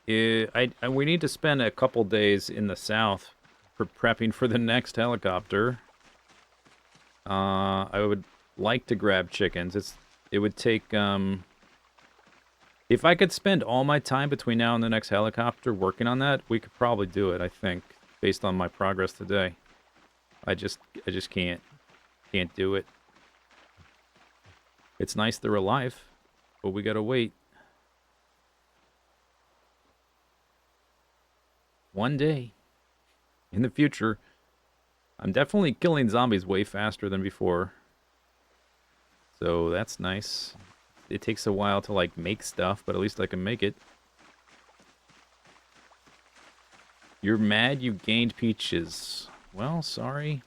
We need to spend a couple days in the south for prepping for the next helicopter. I would like to grab chickens. It would take, if I could spend all my time between now and the next helicopter working on that, we could probably do it, I think, based on my progress today. I just can't do it. It's nice they're alive, but we gotta wait. One day, in the future, I'm definitely killing zombies way faster than before. So that's nice. It takes a while to, like, make stuff, but at least I can make it. You're mad you gained peaches. Well, sorry.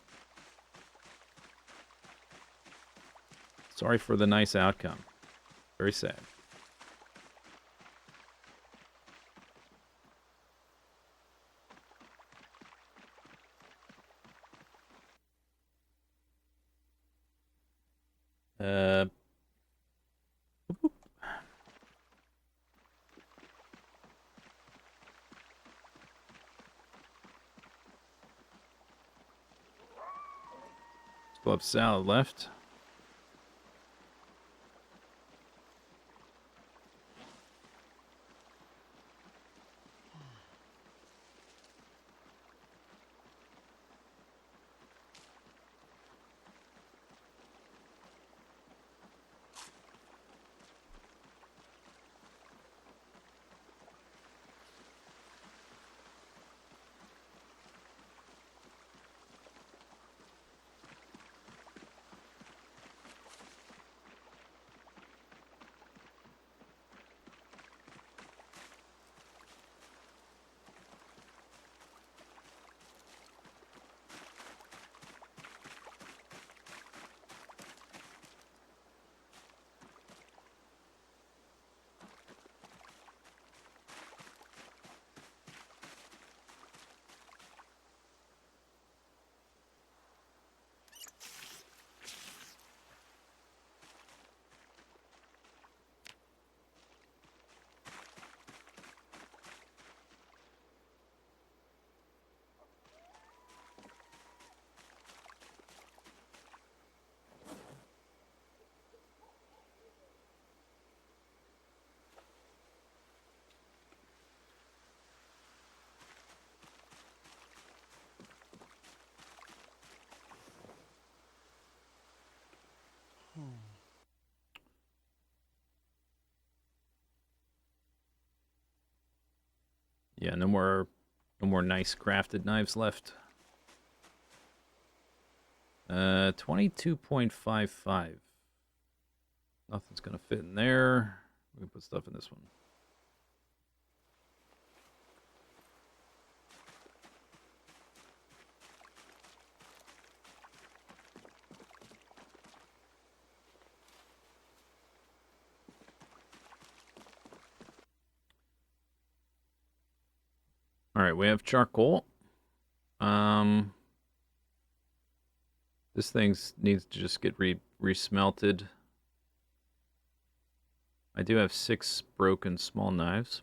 Sorry for the nice outcome. Very sad. Still have salad left. Yeah, no more nice crafted knives left. 22.55. Nothing's gonna fit in there. We can put stuff in this one. Alright, we have charcoal. This thing needs to just get resmelted. I do have 6 broken small knives.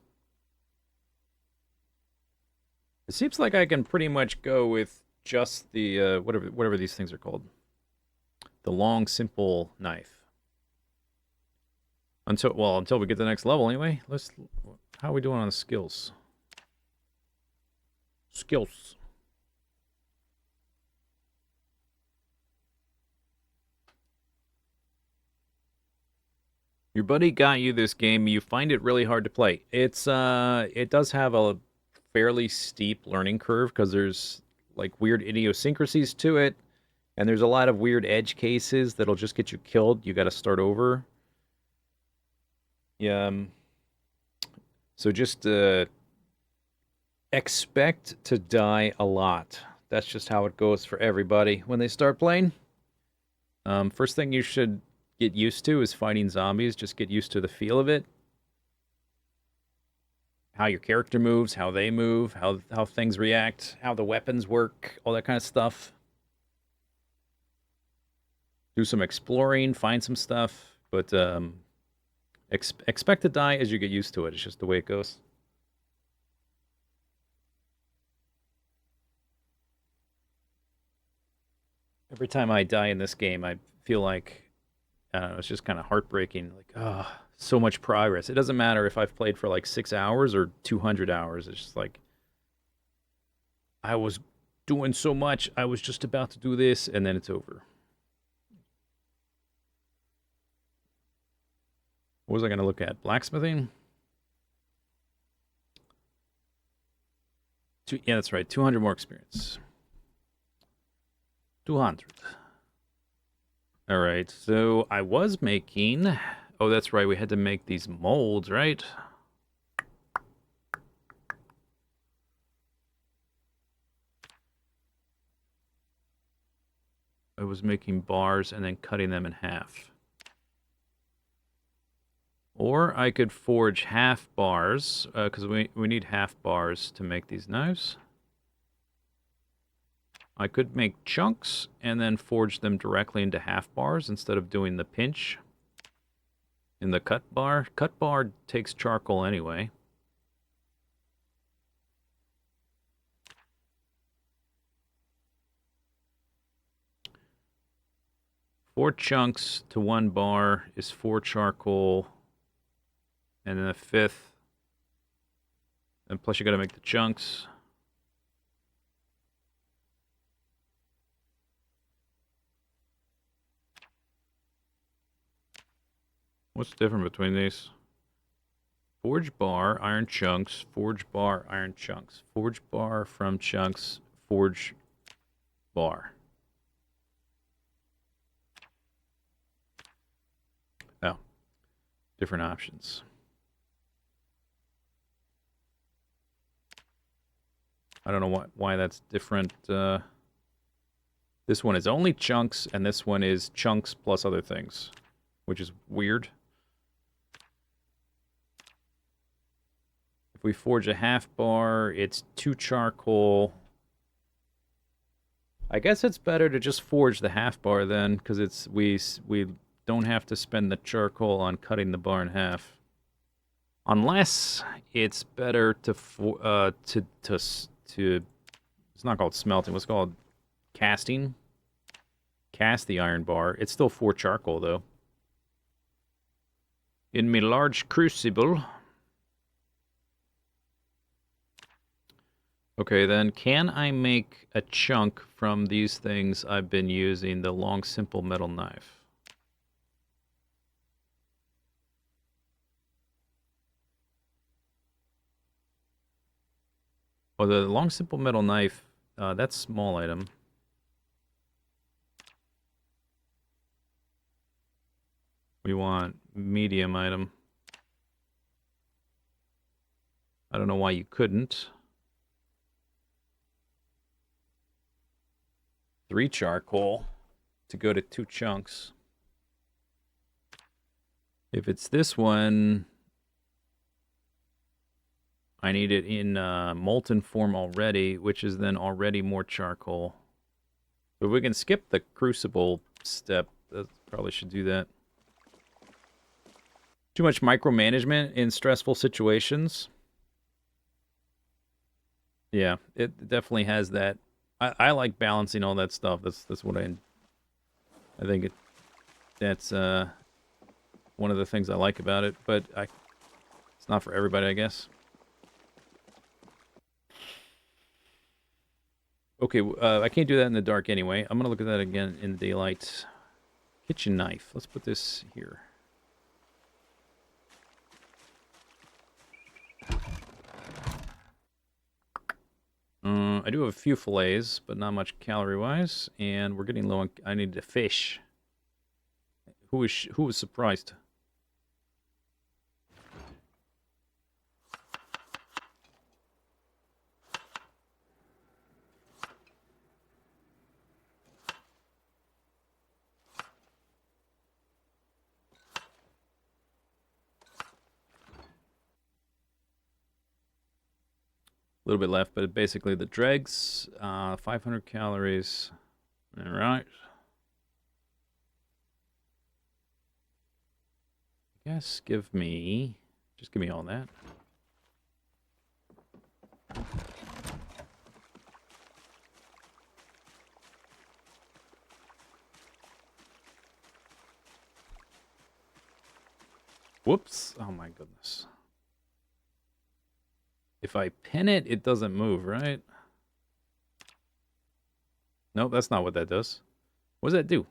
It seems like I can pretty much go with just the whatever these things are called. The long, simple knife. Until we get to the next level anyway. How are we doing on the skills? Skills. Your buddy got you this game. You find it really hard to play. It does have a fairly steep learning curve because there's like weird idiosyncrasies to it, and there's a lot of weird edge cases that'll just get you killed. You got to start over. Yeah. So just expect to die a lot. That's just how it goes for everybody when they start playing. First thing you should get used to is fighting zombies. Just get used to the feel of it. How your character moves, how they move, how things react, how the weapons work, all that kind of stuff. Do some exploring, find some stuff, but expect to die as you get used to it. It's just the way it goes. Every time I die in this game, I feel like it's just kind of heartbreaking. Like, oh, so much progress. It doesn't matter if I've played for like 6 hours or 200 hours. It's just like, I was doing so much. I was just about to do this, and then it's over. What was I going to look at? Blacksmithing? Yeah, that's right. 200 more experience. 200. All right, so I was making... Oh, that's right. We had to make these molds, right? I was making bars and then cutting them in half. Or I could forge half bars, because we need half bars to make these knives. I could make chunks and then forge them directly into half bars instead of doing the pinch in the cut bar. Cut bar takes charcoal anyway. Four chunks to 1 bar is 4 charcoal. And then a 5th. And plus you gotta make the chunks. What's different between these? Forge bar, iron chunks, forge bar, iron chunks. Forge bar from chunks, forge bar. Oh, different options. I don't know why that's different. This one is only chunks, and this one is chunks plus other things, which is weird. If we forge a half bar, it's 2 charcoal. I guess it's better to just forge the half bar then, because we don't have to spend the charcoal on cutting the bar in half. Unless it's better to it's not called smelting. What's it called? Casting. Cast the iron bar. It's still 4 charcoal though. In my large crucible. Okay, then can I make a chunk from these things I've been using, the long simple metal knife? Well, the long simple metal knife, that's small item. We want medium item. I don't know why you couldn't. 3 charcoal to go to 2 chunks. If it's this one, I need it in molten form already, which is then already more charcoal. But we can skip the crucible step. That probably should do that. Too much micromanagement in stressful situations. Yeah, it definitely has that. I like balancing all that stuff. That's what I think that's one of the things I like about it. But it's not for everybody, I guess. Okay, I can't do that in the dark anyway. I'm gonna look at that again in the daylight. Kitchen knife. Let's put this here. I do have a few fillets, but not much calorie-wise, and we're getting low on. I need a fish. Who was surprised? A little bit left, but basically the dregs, 500 calories. All right. Yes, just give me all that. Whoops. Oh my goodness. If I pin it, it doesn't move, right? Nope, that's not what that does. What does that do?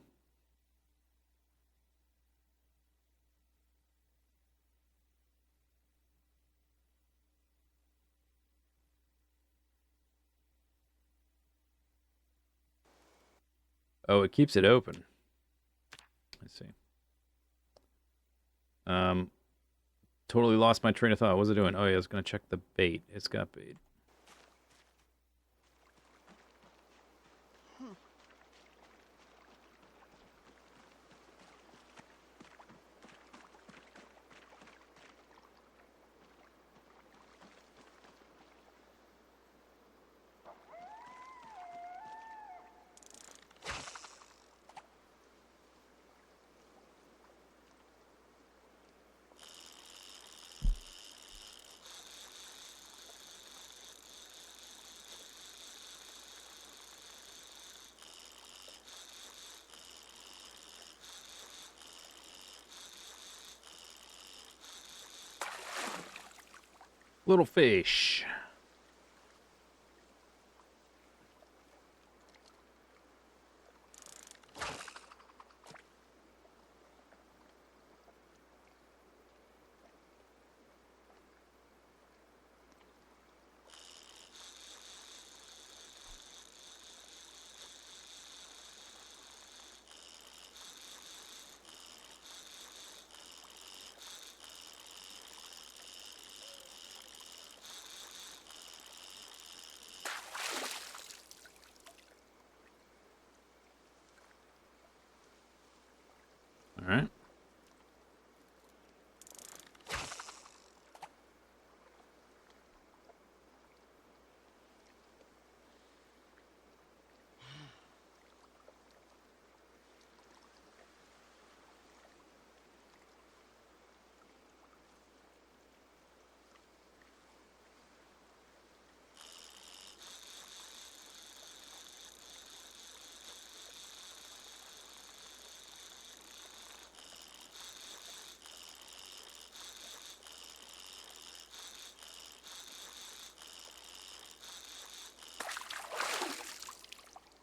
Oh, it keeps it open. Let's see. Totally lost my train of thought. What was it doing? Oh, yeah, I was going to check the bait. It's got bait. Little fish. All right.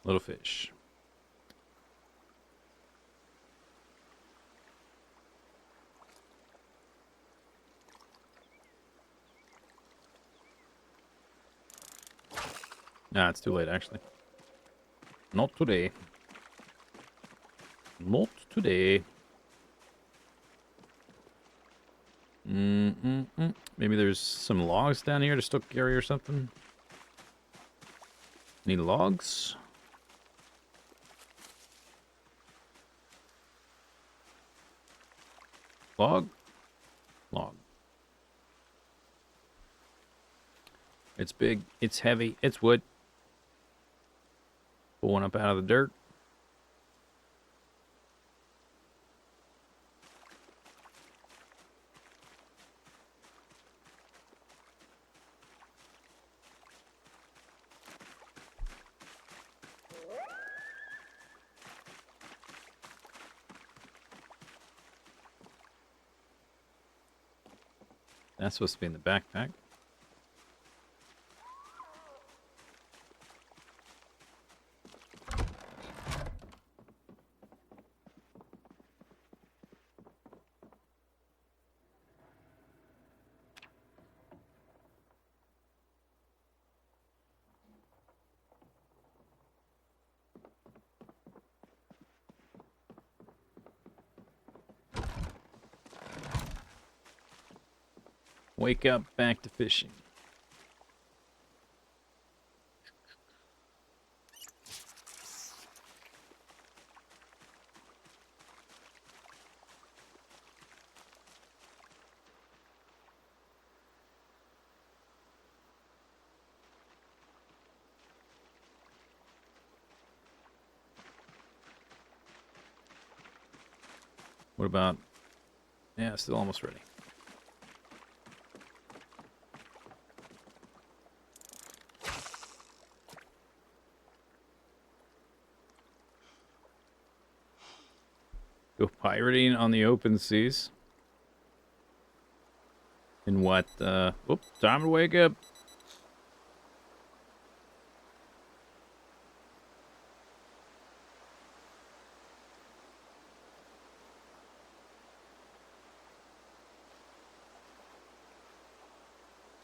Little fish. Nah, it's too late, actually. Not today. Not today. Maybe there's some logs down here to still carry or something. Any logs? Log? Log. It's big. It's heavy. It's wood. Pull one up out of the dirt. That's supposed to be in the backpack. Wake up, back to fishing. What about... Yeah, still almost ready. Go pirating on the open seas. In what, Whoops, time to wake up.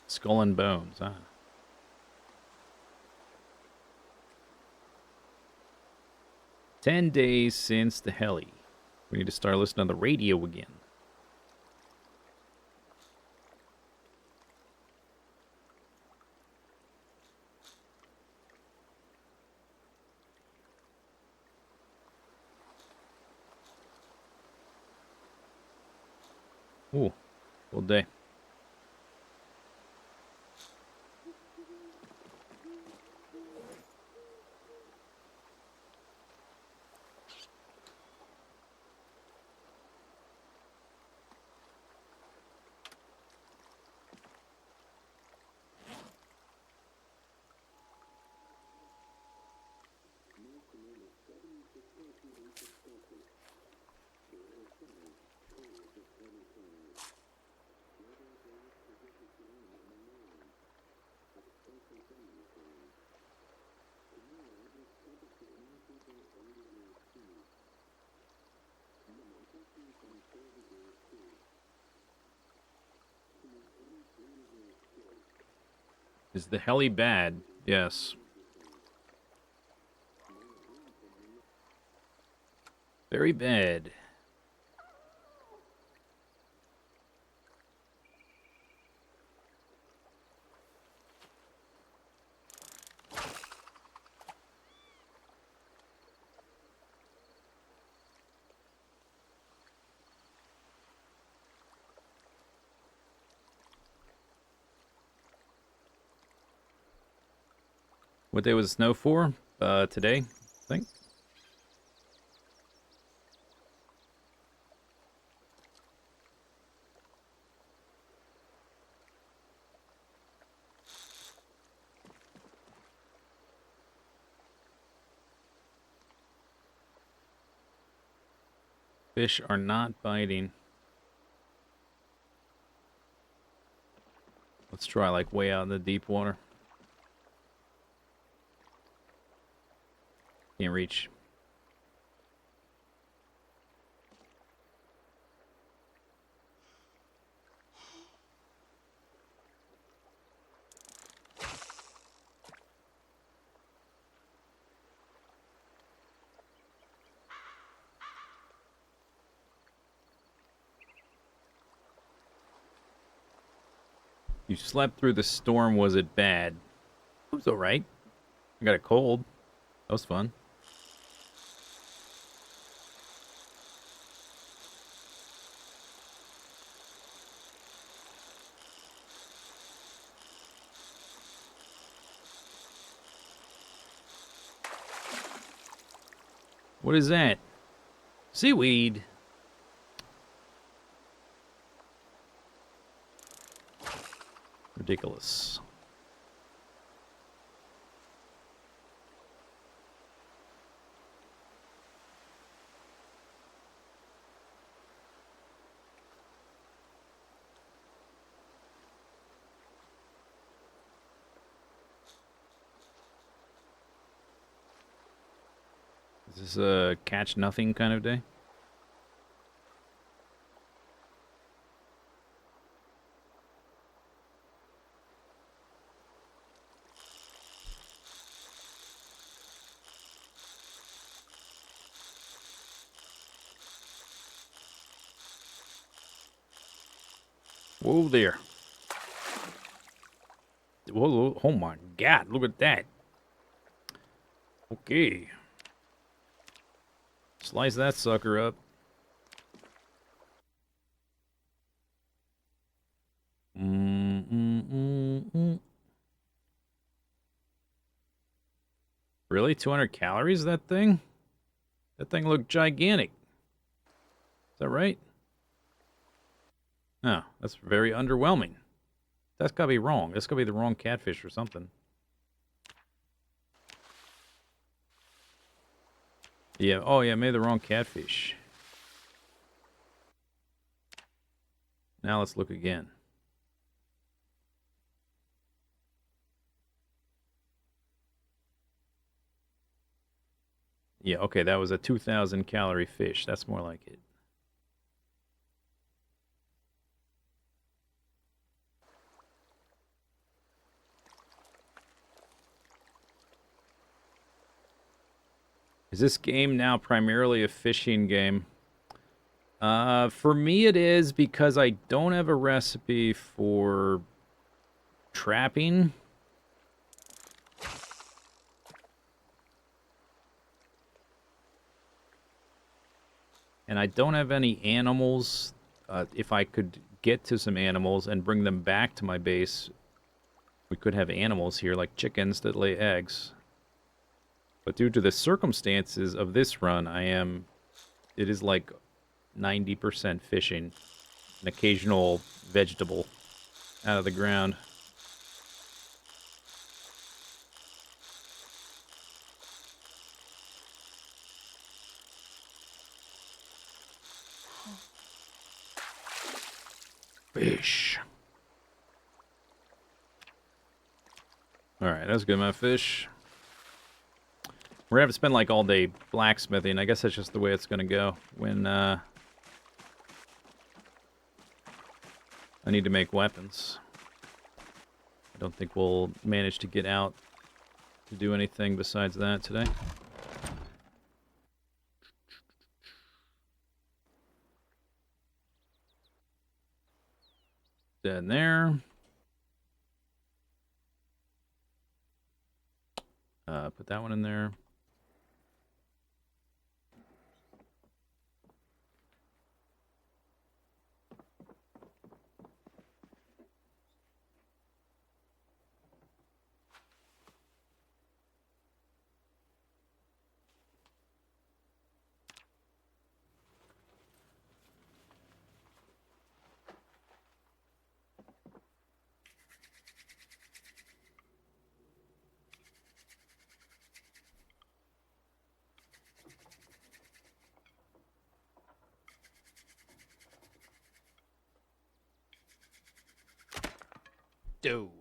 Skull and bones, huh? "10 days since the heli. We need to start listening to the radio again." Ooh, full day. Is the heli bad? Yes. Very bad. What day was the snow for? Today, I think. Fish are not biting. Let's try like way out in the deep water. Can't reach. You slept through the storm. Was it bad? It was alright. I got a cold. That was fun. What is that? Seaweed. Ridiculous. Is this a catch nothing kind of day? Whoa there. Whoa, oh my god, look at that. Okay. Slice that sucker up. Really? 200 calories, that thing? That thing looked gigantic. Is that right? No, that's very underwhelming. That's gotta be wrong. That's gotta be the wrong catfish or something. Yeah, oh yeah, maybe the wrong catfish. Now let's look again. Yeah, okay, that was a 2,000 calorie fish. That's more like it. Is this game now primarily a fishing game? For me it is because I don't have a recipe for trapping. And I don't have any animals. If I could get to some animals and bring them back to my base, we could have animals here like chickens that lay eggs. But due to the circumstances of this run, it is like 90% fishing, an occasional vegetable out of the ground. Fish. Alright, that's good, my fish. We're gonna have to spend like all day blacksmithing. I guess that's just the way it's gonna go when I need to make weapons. I don't think we'll manage to get out to do anything besides that today. Dead in there. Put that one in there. Dough.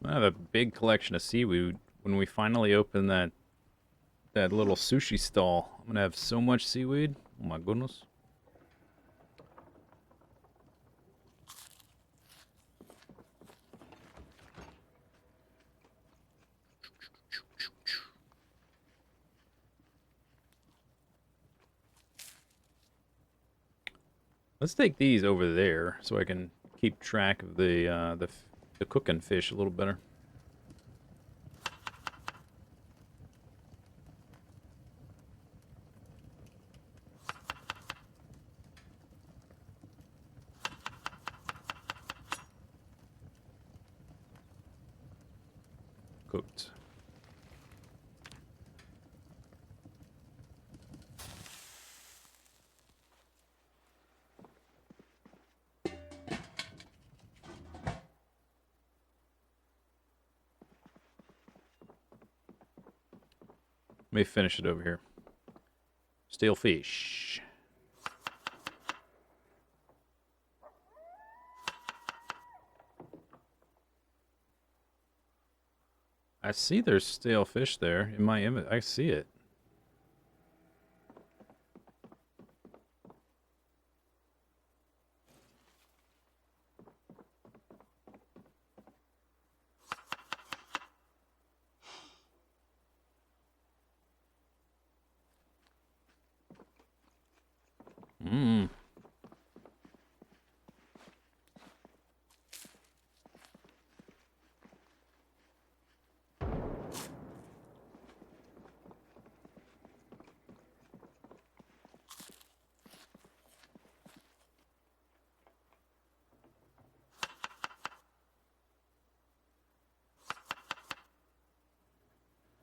I have a big collection of seaweed. When we finally open that little sushi stall, I'm gonna have so much seaweed. Oh my goodness. Let's take these over there so I can keep track of the cooking fish a little better. Let me finish it over here. Stale fish. I see there's stale fish there in my image. I see it. Mmm.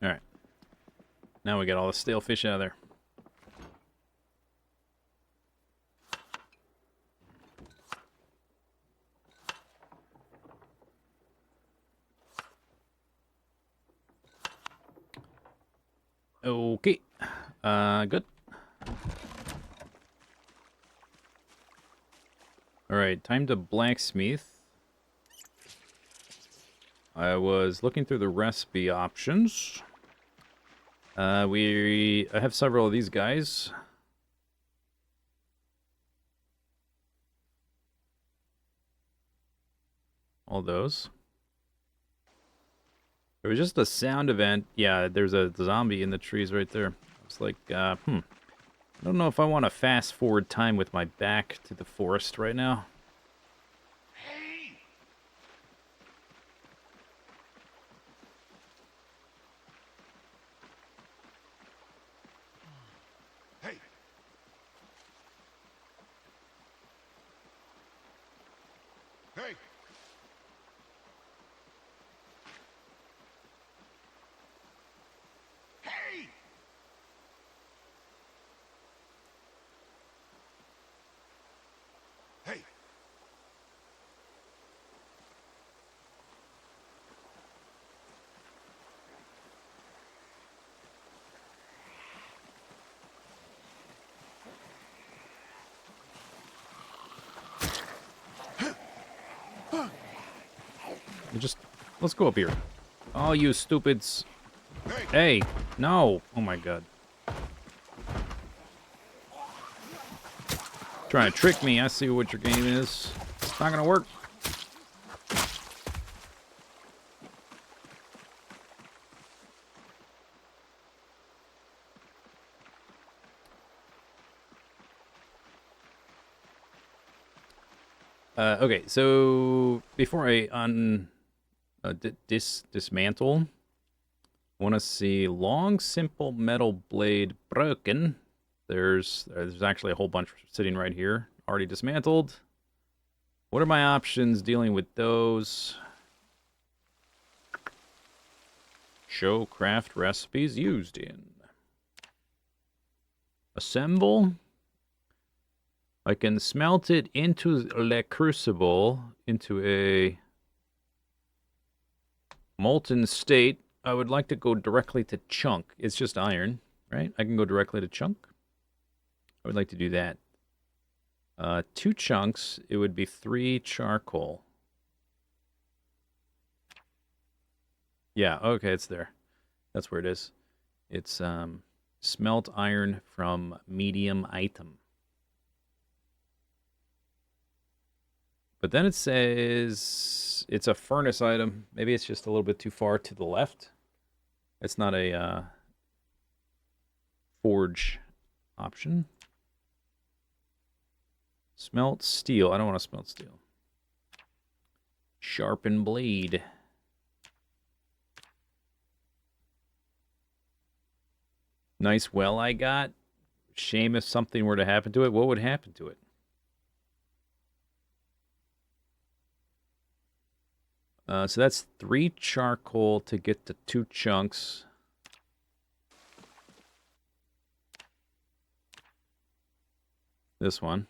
All right. Now we got all the stale fish out of there. Okay. Good. All right, time to blacksmith. I was looking through the recipe options. I have several of these guys. All those. There was just a sound event. Yeah, there's a zombie in the trees right there. I was like, I don't know if I want to fast forward time with my back to the forest right now. Hey! Hey! Hey! Hey! Let's go up here. Oh, you stupids. Hey! Hey, no. Oh my god. Trying to trick me. I see what your game is. It's not gonna work. Okay, so before I dismantle, I want to see long, simple metal blade broken. There's actually a whole bunch sitting right here, already dismantled. What are my options dealing with those? Show craft recipes used in. Assemble. I can smelt it into the crucible, into a molten state. I would like to go directly to chunk. It's just iron, right? I can go directly to chunk. I would like to do that. 2 chunks, it would be 3 charcoal. Yeah, okay, it's there. That's where it is. It's smelt iron from medium item. But then it says it's a furnace item. Maybe it's just a little bit too far to the left. It's not a forge option. Smelt steel. I don't want to smelt steel. Sharpen blade. Nice well I got. Shame if something were to happen to it. What would happen to it? So that's 3 charcoal to get to 2 chunks. This one.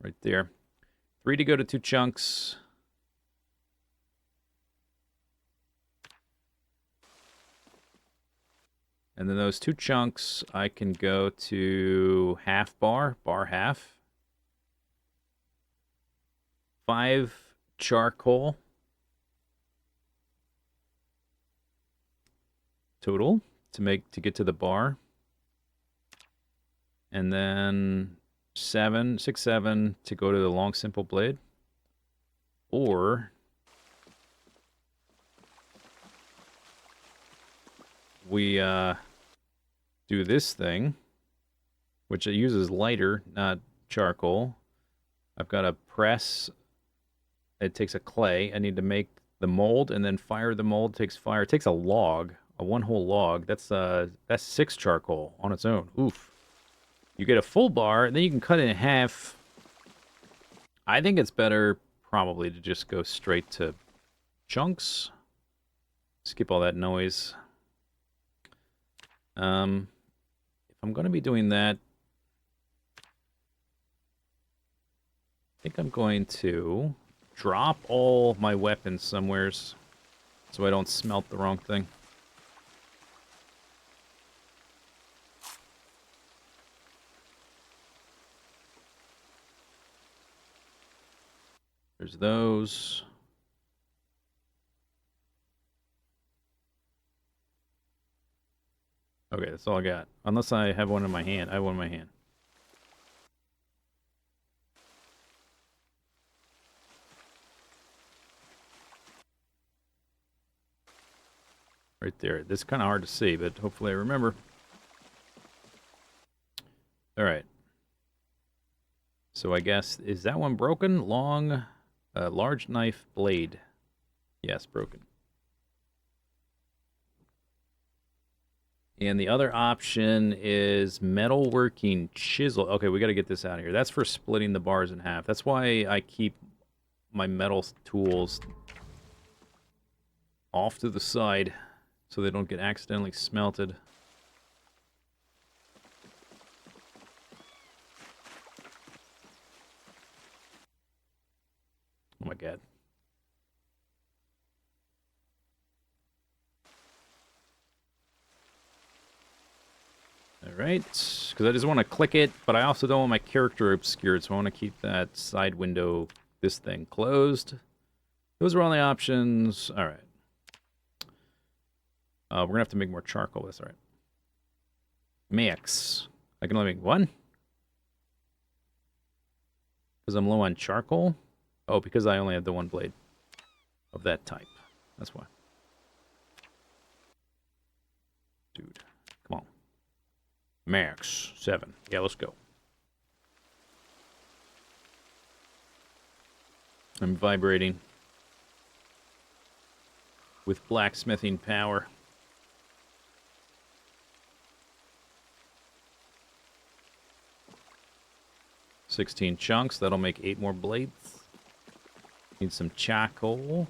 Right there. 3 to go to 2 chunks. And then those 2 chunks, I can go to half bar, bar half. 5 charcoal. Total to get to the bar. And then 6, 7 to go to the long simple blade. Or we do this thing, which it uses lighter, not charcoal. I've got a press. It takes a clay. I need to make the mold and then fire the mold. It takes fire. It takes a log, a 1 whole log. That's 6 charcoal on its own. Oof. You get a full bar, and then you can cut it in half. I think it's better probably to just go straight to chunks. Skip all that noise. If I'm going to be doing that, I think I'm going to drop all my weapons somewheres so I don't smelt the wrong thing. There's those. Okay, that's all I got. Unless I have one in my hand. I have one in my hand. Right there. This is kind of hard to see, but hopefully I remember. All right. So I guess, is that one broken? Large knife blade. Yes, broken. And the other option is metalworking chisel. Okay, we got to get this out of here. That's for splitting the bars in half. That's why I keep my metal tools off to the side so they don't get accidentally smelted. Oh my god. Alright, because I just want to click it, but I also don't want my character obscured, so I want to keep that side window, this thing, closed. Those are all the options. Alright. We're going to have to make more charcoal. That's alright. Mix. I can only make one? Because I'm low on charcoal? Oh, because I only have the one blade of that type. That's why. Dude, come on. Max 7. Yeah, let's go. I'm vibrating with blacksmithing power. $16 chunks. That'll make 8 more blades. Need some charcoal.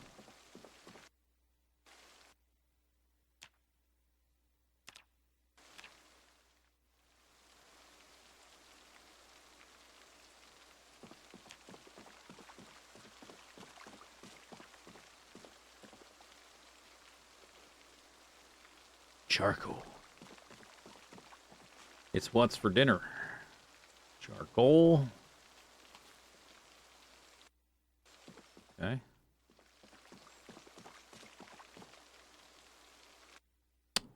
Charcoal. It's what's for dinner. Charcoal. Okay.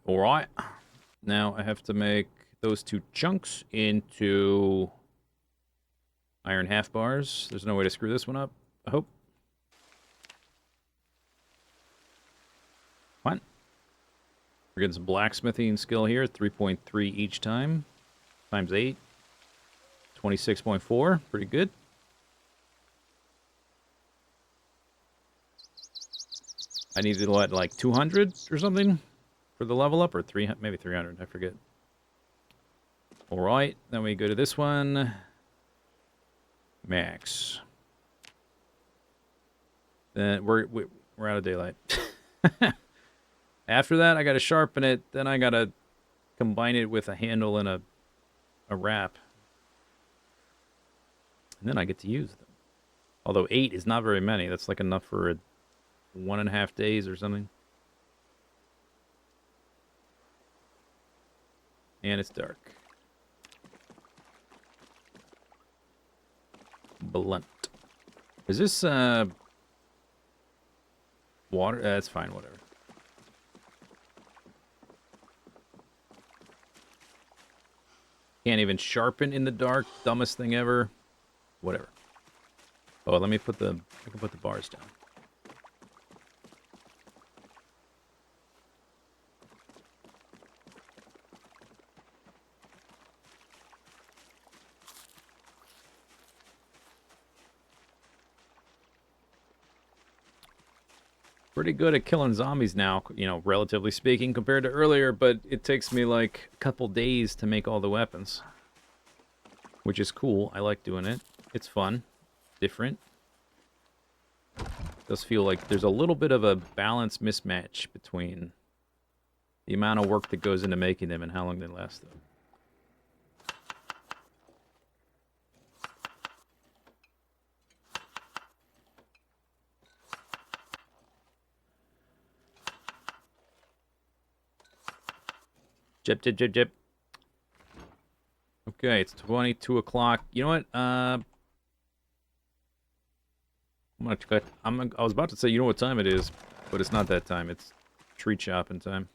All right. Now I have to make those 2 chunks into iron half bars. There's no way to screw this one up, I hope. What? We're getting some blacksmithing skill here. 3.3 each time. Times 8. 26.4. Pretty good. I needed, what, like 200 or something for the level up? Or 300, maybe 300. I forget. All right. Then we go to this one. Max. Then we're out of daylight. After that, I got to sharpen it. Then I got to combine it with a handle and a wrap. And then I get to use them. Although 8 is not very many. That's like enough for 1.5 days or something. And it's dark. Blunt. Is this, water? That's fine, whatever. Can't even sharpen in the dark. Dumbest thing ever. Whatever. Oh, let me put the... I can put the bars down. Pretty good at killing zombies now, you know, relatively speaking, compared to earlier, but it takes me like a couple days to make all the weapons. Which is cool. I like doing it. It's fun. Different. Does feel like there's a little bit of a balance mismatch between the amount of work that goes into making them and how long they last, though. Jip, jip, jip, jip. Okay, it's 22 o'clock. You know what? I was about to say, you know what time it is, but it's not that time. It's tree chopping time.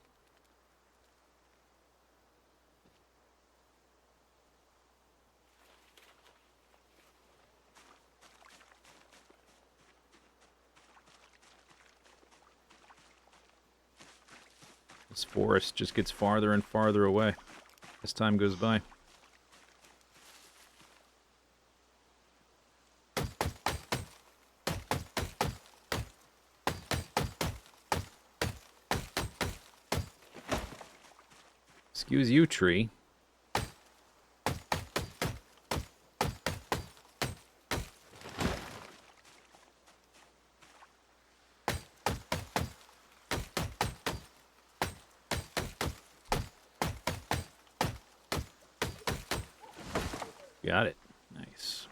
This forest just gets farther and farther away as time goes by. Excuse you, tree. Got it. Nice.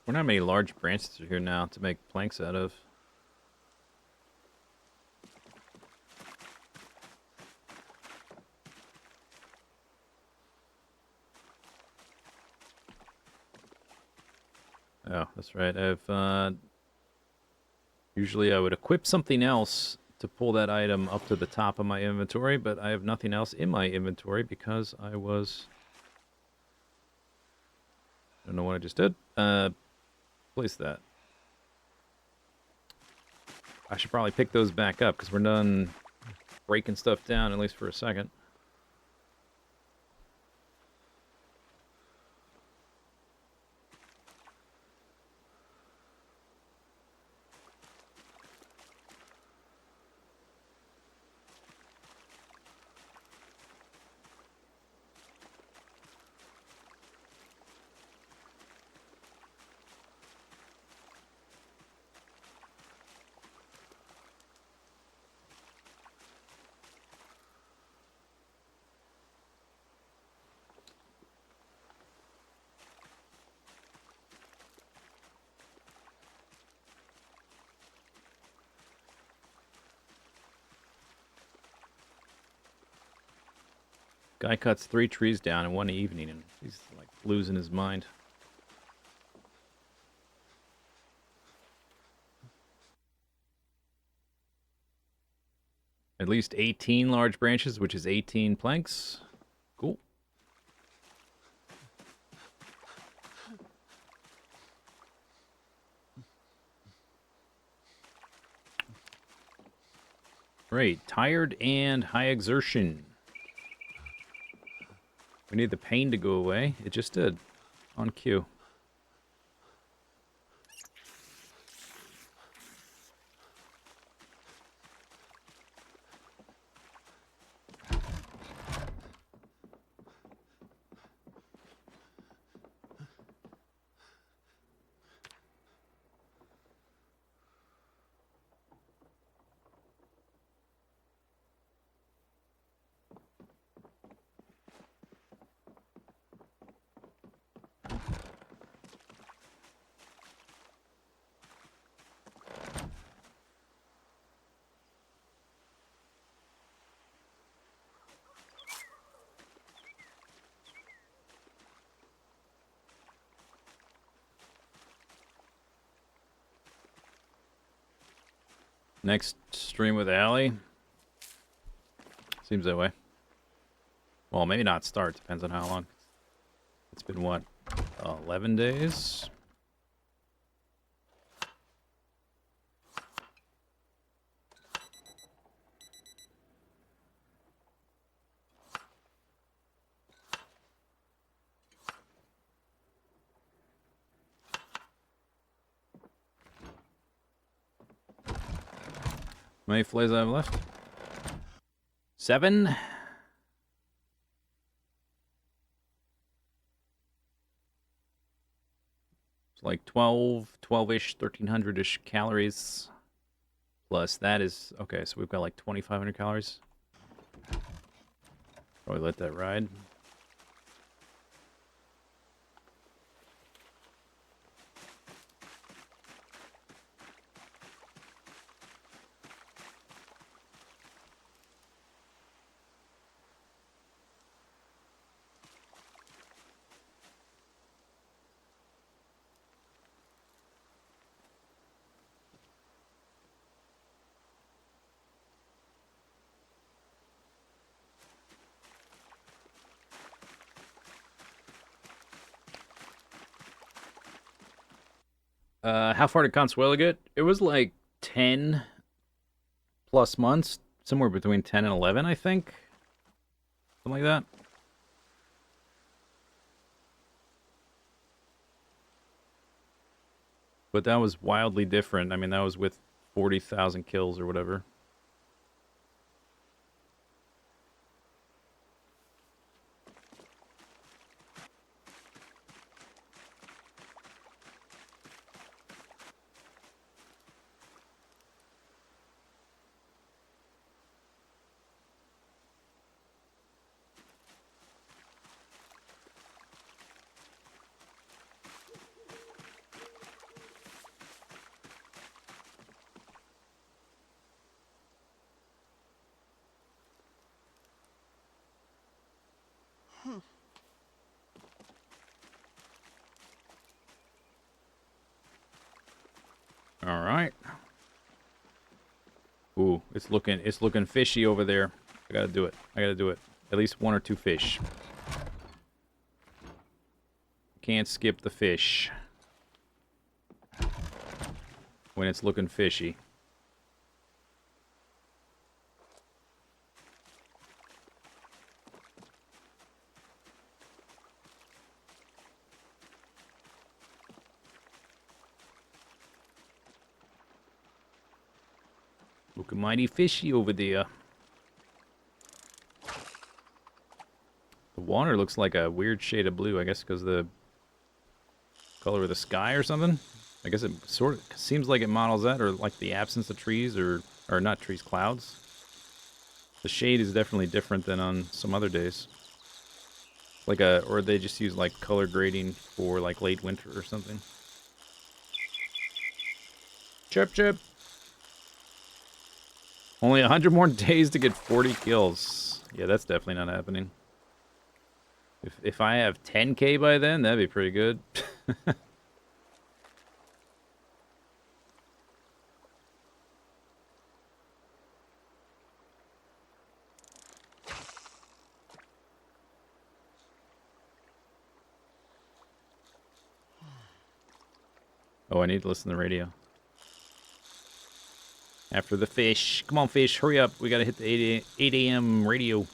We're not many large branches are here now to make planks out of. Oh, that's right. Usually I would equip something else to pull that item up to the top of my inventory, but I have nothing else in my inventory because I was... I don't know what I just did. Place that. I should probably pick those back up because we're done breaking stuff down, at least for a second. Guy cuts 3 trees down in one evening, and he's like losing his mind. At least 18 large branches, which is 18 planks. Cool. Great. Tired and high exertion. We need the pain to go away. It just did. On cue. Next stream with Allie. Seems that way. Well, maybe not start. Depends on how long. It's been, what, 11 days? How many flays I have left? 7. It's like 12-ish, 1,300-ish calories. Plus that is, okay, so we've got like 2,500 calories. Probably let that ride. How far did Consuelo get? It was like 10 plus months, somewhere between 10 and 11, I think. Something like that. But that was wildly different. I mean, that was with 40,000 kills or whatever. All right. Ooh, it's looking fishy over there. I gotta do it. I gotta do it. At least 1 or 2 fish. Can't skip the fish when it's looking fishy. Looking mighty fishy over there. The water looks like a weird shade of blue, I guess because the color of the sky or something. I guess it sort of seems like it models that, or like the absence of trees, or not trees, clouds. The shade is definitely different than on some other days. Like or they just use like color grading for like late winter or something. Chirp chirp. Only 100 more days to get 40 kills. Yeah, that's definitely not happening. If I have 10k by then, that'd be pretty good. Oh, I need to listen to the radio. After the fish. Come on, fish. Hurry up. We gotta hit the 8 a.m. radio.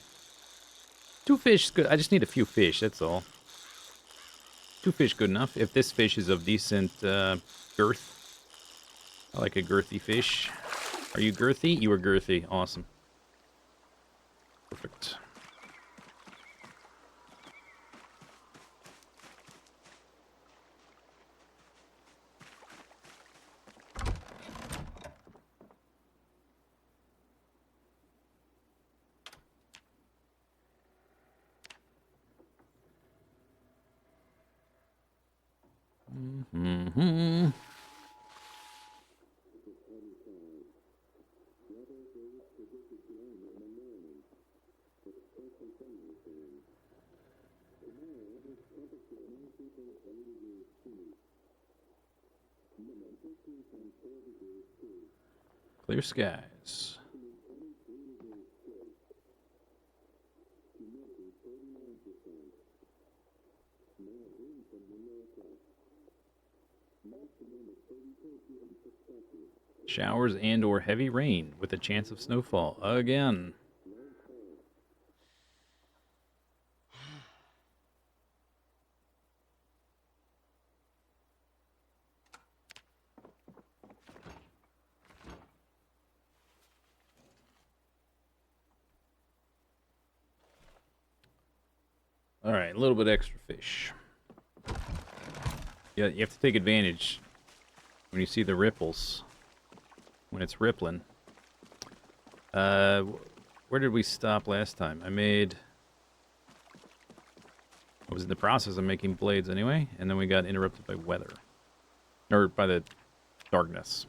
2 fish is good. I just need a few fish, that's all. 2 fish good enough. If this fish is of decent girth. I like a girthy fish. Are you girthy? You are girthy. Awesome. Perfect. Mm-hmm. Clear skies. Showers and or heavy rain with a chance of snowfall again. All right, a little bit extra fish. Yeah, you have to take advantage when you see the ripples. When it's rippling. Where did we stop last time? I was in the process of making blades anyway, and then we got interrupted by weather. Or by the darkness.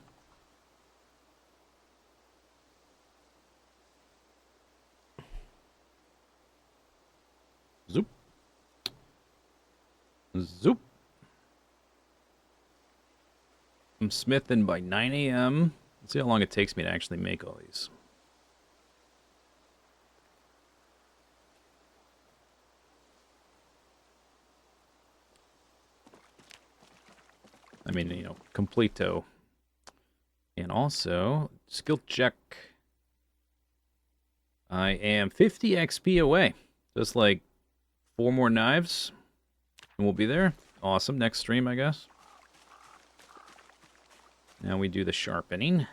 Zoop. Zoop. I'm smithing by 9 a.m. Let's see how long it takes me to actually make all these. I mean, you know, completo. And also, skill check. I am 50 XP away. Just like 4 more knives. And we'll be there. Awesome. Next stream, I guess. Now we do the sharpening.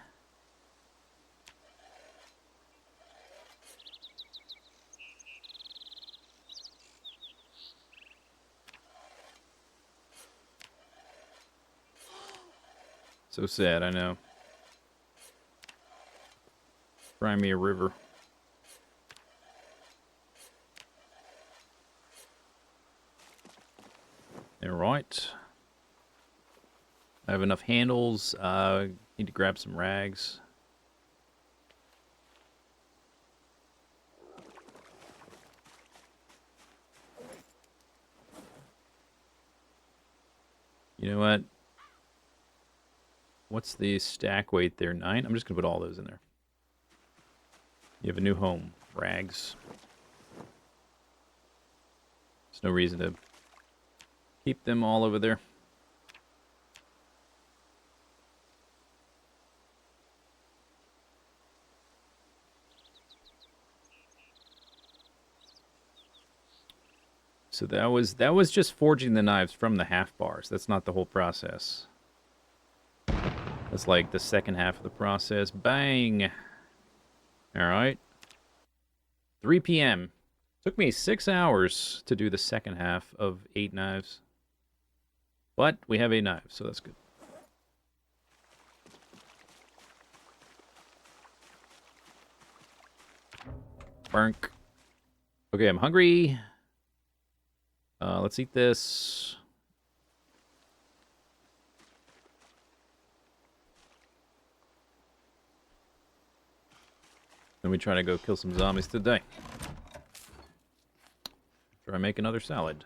So sad, I know. Cry me a river. Alright. I have enough handles. Need to grab some rags. You know what? What's the stack weight there? 9? I'm just going to put all those in there. You have a new home. Rags. There's no reason to keep them all over there. So that was just forging the knives from the half bars. That's not the whole process. That's like the second half of the process. Bang! Alright. 3 p.m. Took me 6 hours to do the second half of 8 knives. But we have 8 knives, so that's good. Burnt. Okay, I'm hungry. Let's eat this. Then we try to go kill some zombies today. Try to make another salad.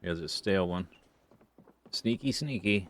Here's a stale one. Sneaky, sneaky.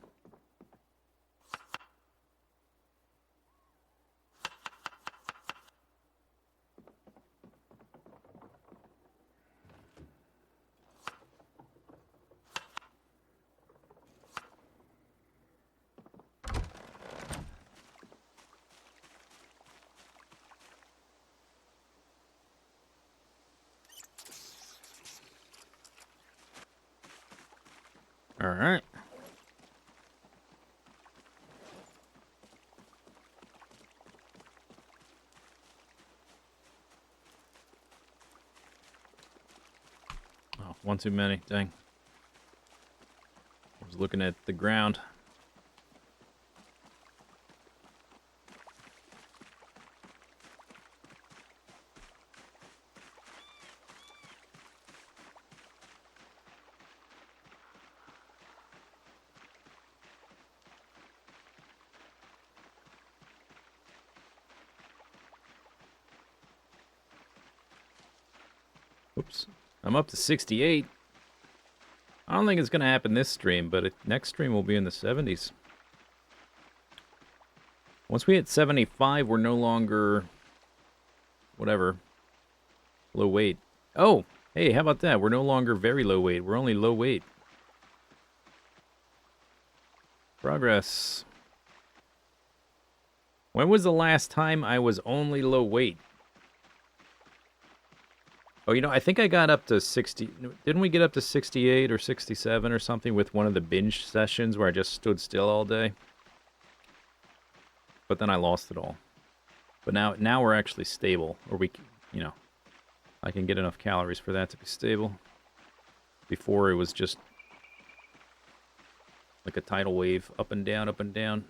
All right. Oh, one too many. Dang. I was looking at the ground. Oops. I'm up to 68. I don't think it's going to happen this stream, but next stream will be in the 70s. Once we hit 75, we're no longer... whatever. Low weight. Oh! Hey, how about that? We're no longer very low weight. We're only low weight. Progress. When was the last time I was only low weight? Oh, I think I got up to 60... Didn't we get up to 68 or 67 or something with one of the binge sessions where I just stood still all day? But then I lost it all. But now we're actually stable. Or I can get enough calories for that to be stable. Before it was just like a tidal wave, up and down, up and down.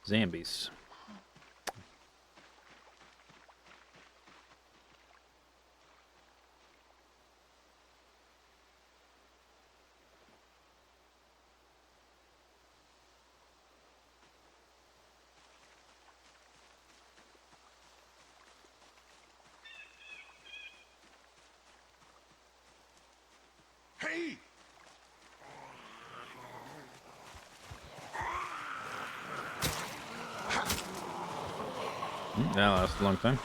Zombies. Hey! That lasted a long time.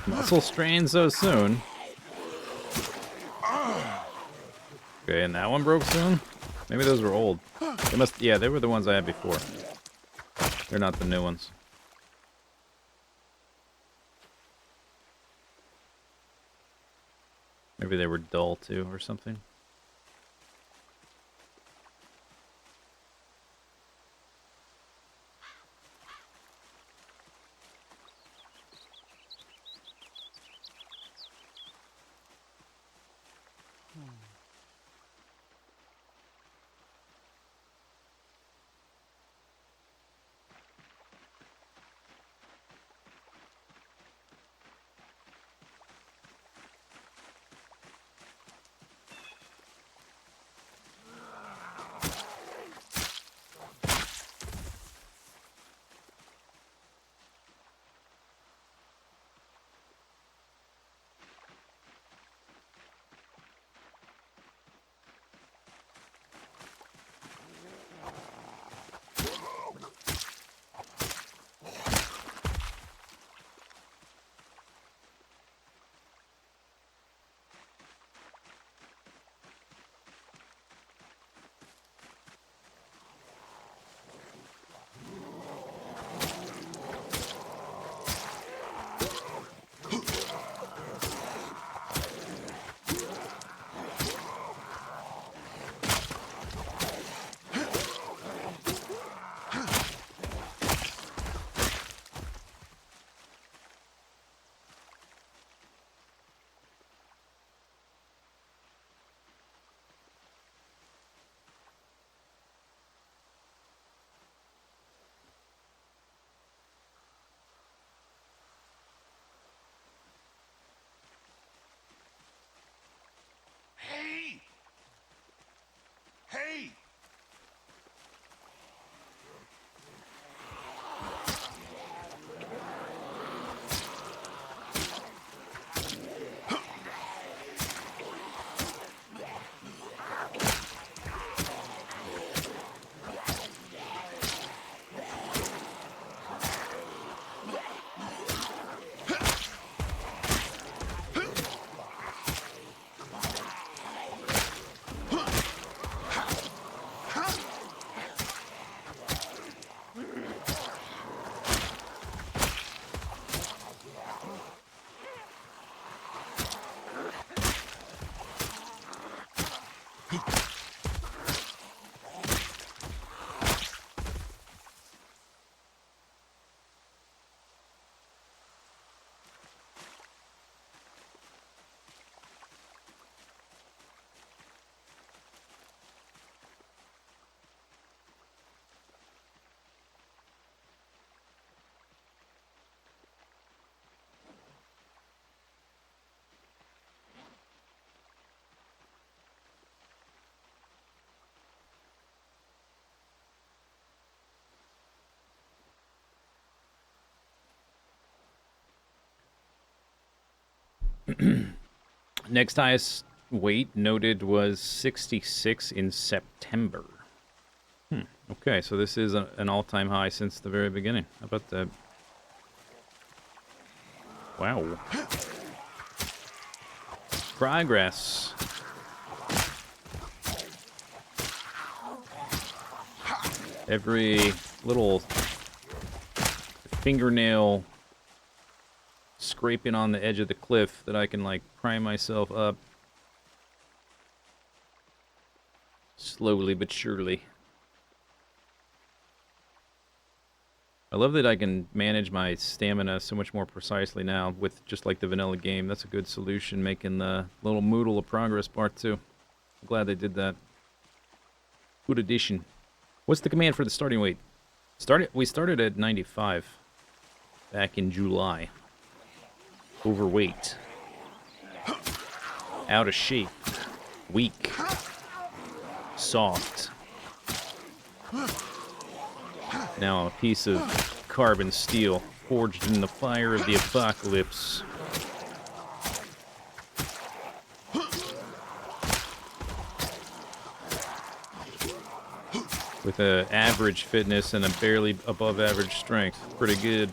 Muscle strain so soon. Okay, and that one broke soon? Maybe those were old. Yeah, they were the ones I had before. They're not the new ones. Maybe they were dull too or something. Next highest weight noted was 66 in September. Okay, so this is an all-time high since the very beginning. How about that? Wow. Progress. Every little fingernail scraping on the edge of the cliff that I can, like, pry myself up. Slowly but surely. I love that I can manage my stamina so much more precisely now with just like the vanilla game. That's a good solution, making the little Moodle of Progress part too. I'm glad they did that. Good addition. What's the command for the starting weight? We started at 95 back in July. Overweight. Out of shape. Weak. Soft. Now a piece of carbon steel forged in the fire of the apocalypse. With an average fitness and a barely above average strength. Pretty good.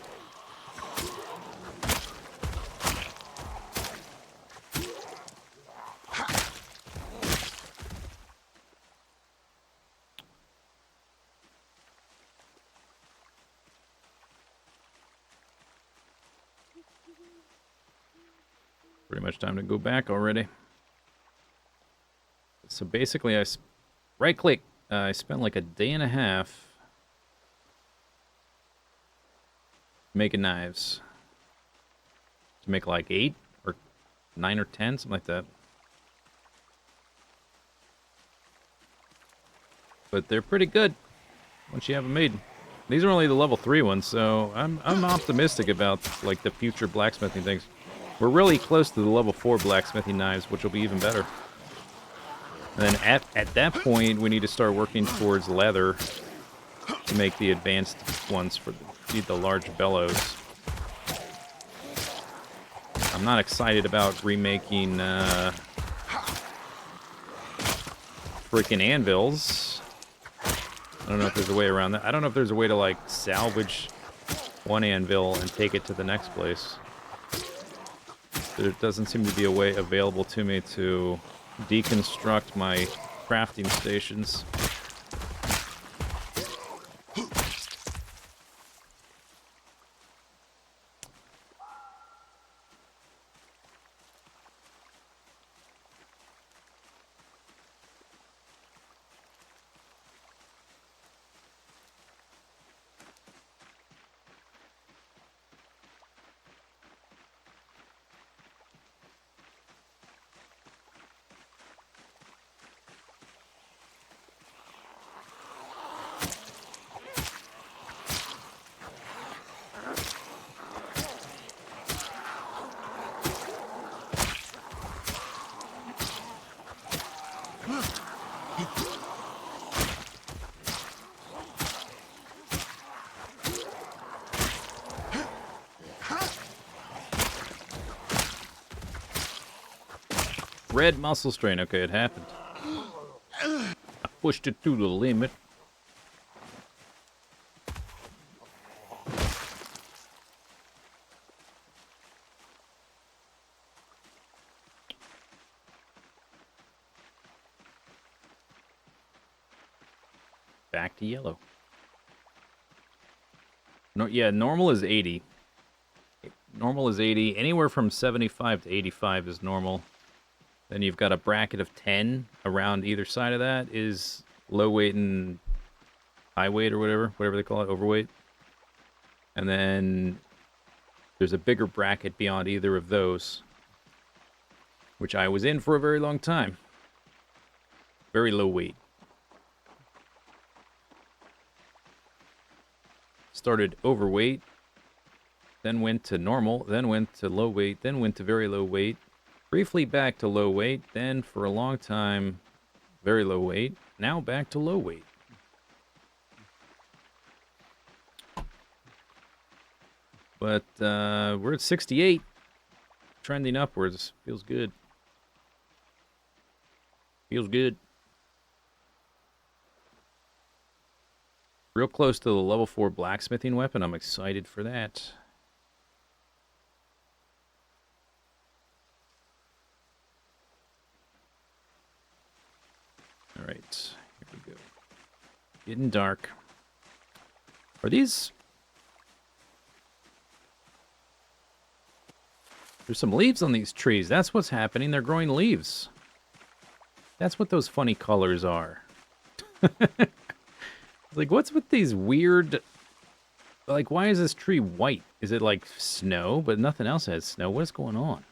Pretty much time to go back already. So basically, right-click. I spent like a day and a half making knives. To make like 8 or 9 or 10, something like that. But they're pretty good once you have them made. These are only the level 3 ones, so I'm optimistic about like the future blacksmithing things. We're really close to the level 4 blacksmithing knives, which will be even better. And then at that point, we need to start working towards leather to make the advanced ones for the large bellows. I'm not excited about remaking freaking anvils. I don't know if there's a way around that. I don't know if there's a way to like salvage one anvil and take it to the next place. There doesn't seem to be a way available to me to deconstruct my crafting stations. Red muscle strain. Okay, it happened. I pushed it to the limit. Back to yellow. No, yeah, normal is 80. Normal is 80. Anywhere from 75 to 85 is normal. Then you've got a bracket of 10 around either side of that is low weight and high weight or whatever they call it, overweight. And then there's a bigger bracket beyond either of those, which I was in for a very long time. Very low weight. Started overweight, then went to normal, then went to low weight, then went to very low weight. Briefly back to low weight, then for a long time, very low weight. Now back to low weight. But we're at 68. trending upwards. Feels good. Feels good. Real close to the level 4 blacksmithing weapon. I'm excited for that. Alright, here we go. Getting dark. Are these... There's some leaves on these trees. That's what's happening. They're growing leaves. That's what those funny colors are. Like, what's with these weird... Like, why is this tree white? Is it like snow? But nothing else has snow. What is going on?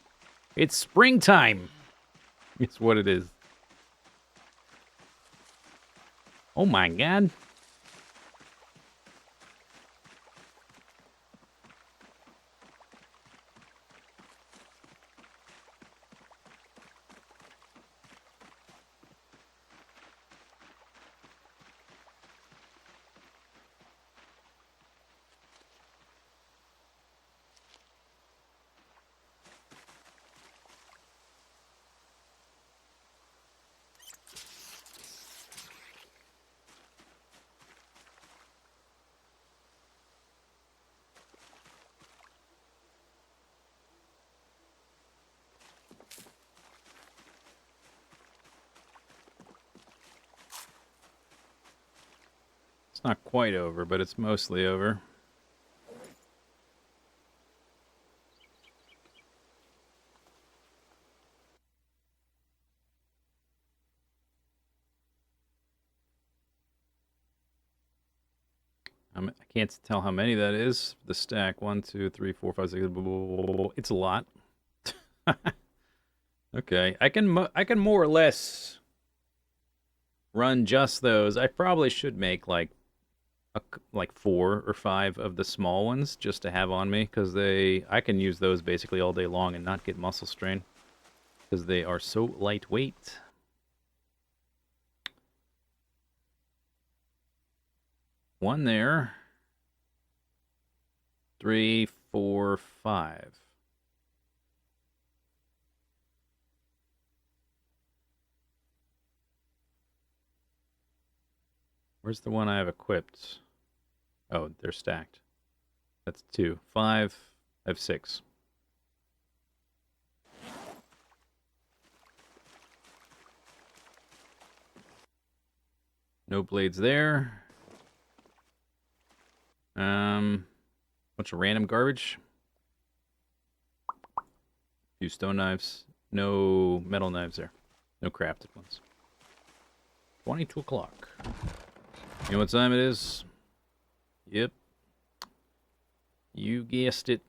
It's springtime! It's what it is. Oh my god. It's not quite over, but it's mostly over. I can't tell how many that is. The stack. 1, 2, 3, 4, 5, 6. It's a lot. Okay, I can more or less run just those. I probably should make like 4 or 5 of the small ones just to have on me, because I can use those basically all day long and not get muscle strain because they are so lightweight. One there. 3, 4, 5. Where's the one I have equipped? Oh, they're stacked. That's 2. 5. I have 6. No blades there. Bunch of random garbage. Few stone knives. No metal knives there. No crafted ones. 22 o'clock. You know what time it is? Yep. You guessed it.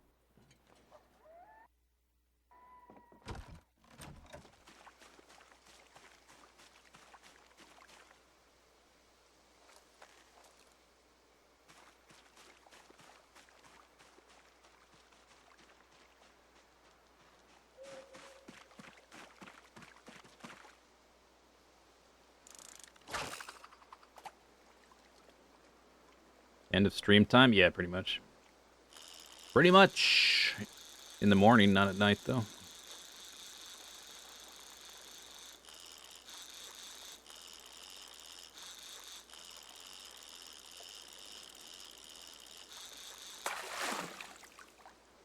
End of stream time? Yeah, pretty much. Pretty much. In the morning, not at night, though.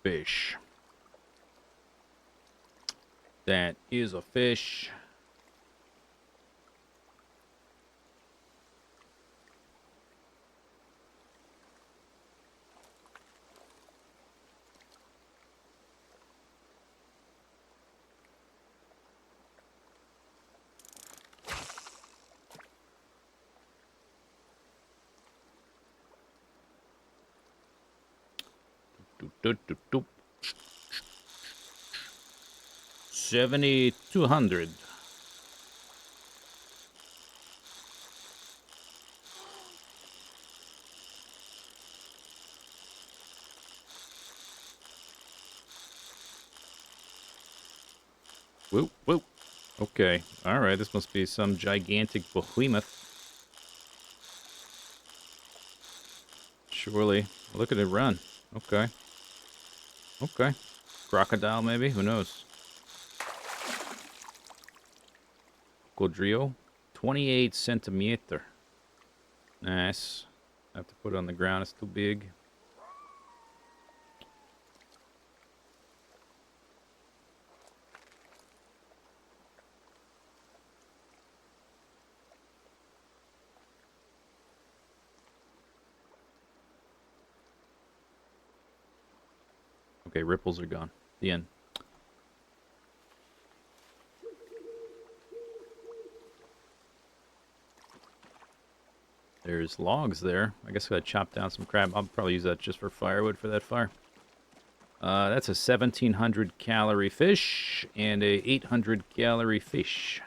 Fish. That is a fish. Doop, doop, doop, doop. 7,200. Whoop, whoop. Okay, alright, this must be some gigantic behemoth. Surely. Look at it run. Okay. Okay. Crocodile, maybe? Who knows? Quadrio. 28 centimeter. Nice. I have to put it on the ground. It's too big. Okay, ripples are gone. The end. There's logs there. I guess I gotta chop down some crab. I'll probably use that just for firewood for that fire. That's a 1,700 calorie fish and a 800 calorie fish.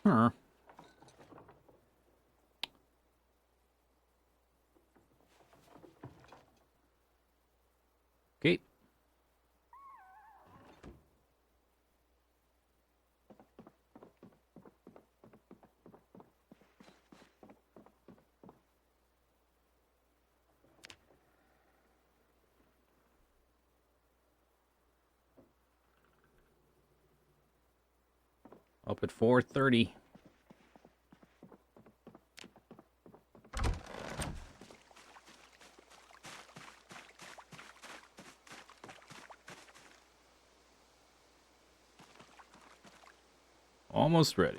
Huh. Okay. Up at 4:30. Almost ready.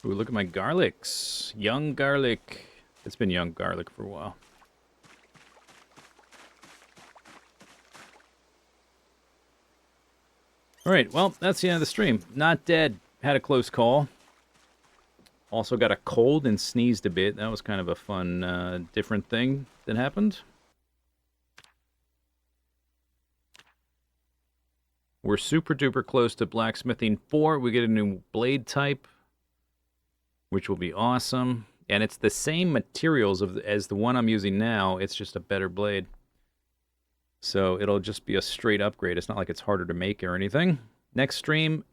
Ooh, look at my garlics. Young garlic. It's been young garlic for a while. Alright, well, that's the end of the stream. Not dead. Had a close call. Also got a cold and sneezed a bit. That was kind of a fun, different thing that happened. We're super duper close to blacksmithing 4. We get a new blade type, which will be awesome. And it's the same materials as the one I'm using now. It's just a better blade. So it'll just be a straight upgrade. It's not like it's harder to make or anything. Next stream,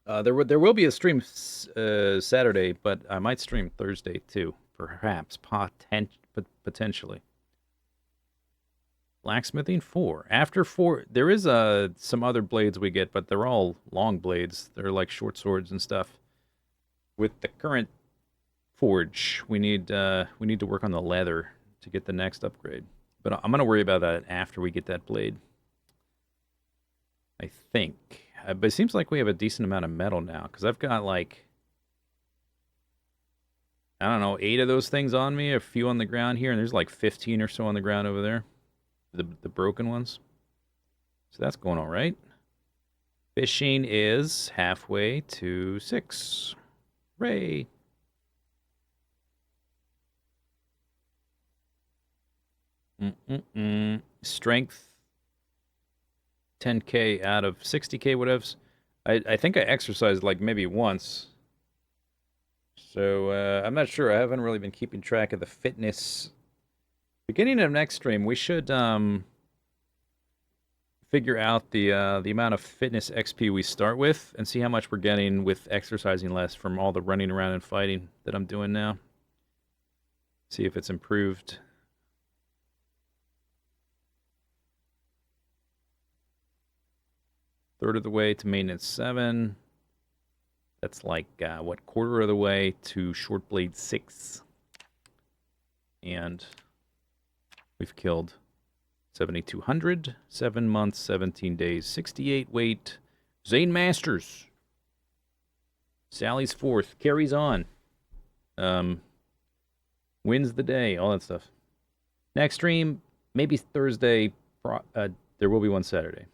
there will be a stream Saturday, but I might stream Thursday too, perhaps, potentially. Blacksmithing 4. After 4, there is some other blades we get, but they're all long blades. They're like short swords and stuff. With the current forge, we need to work on the leather to get the next upgrade. But I'm gonna worry about that after we get that blade. I think. But it seems like we have a decent amount of metal now, because I've got like, I don't know, 8 of those things on me, a few on the ground here, and there's like 15 or so on the ground over there. The broken ones. So that's going all right. Fishing is halfway to 6. Hooray! Strength 10k out of 60k whatevs. I think I exercised like maybe once. So I'm not sure. I haven't really been keeping track of the fitness. Beginning of next stream, we should figure out the amount of fitness XP we start with and see how much we're getting with exercising less from all the running around and fighting that I'm doing now. See if it's improved. Third of the way to maintenance 7. That's like, what, quarter of the way to short blade 6. And we've killed 7,200, 7 months, 17 days, 68 weight. Zane Masters. Sally's 4th. Carries on. Wins the day. All that stuff. Next stream, maybe Thursday. There will be one Saturday.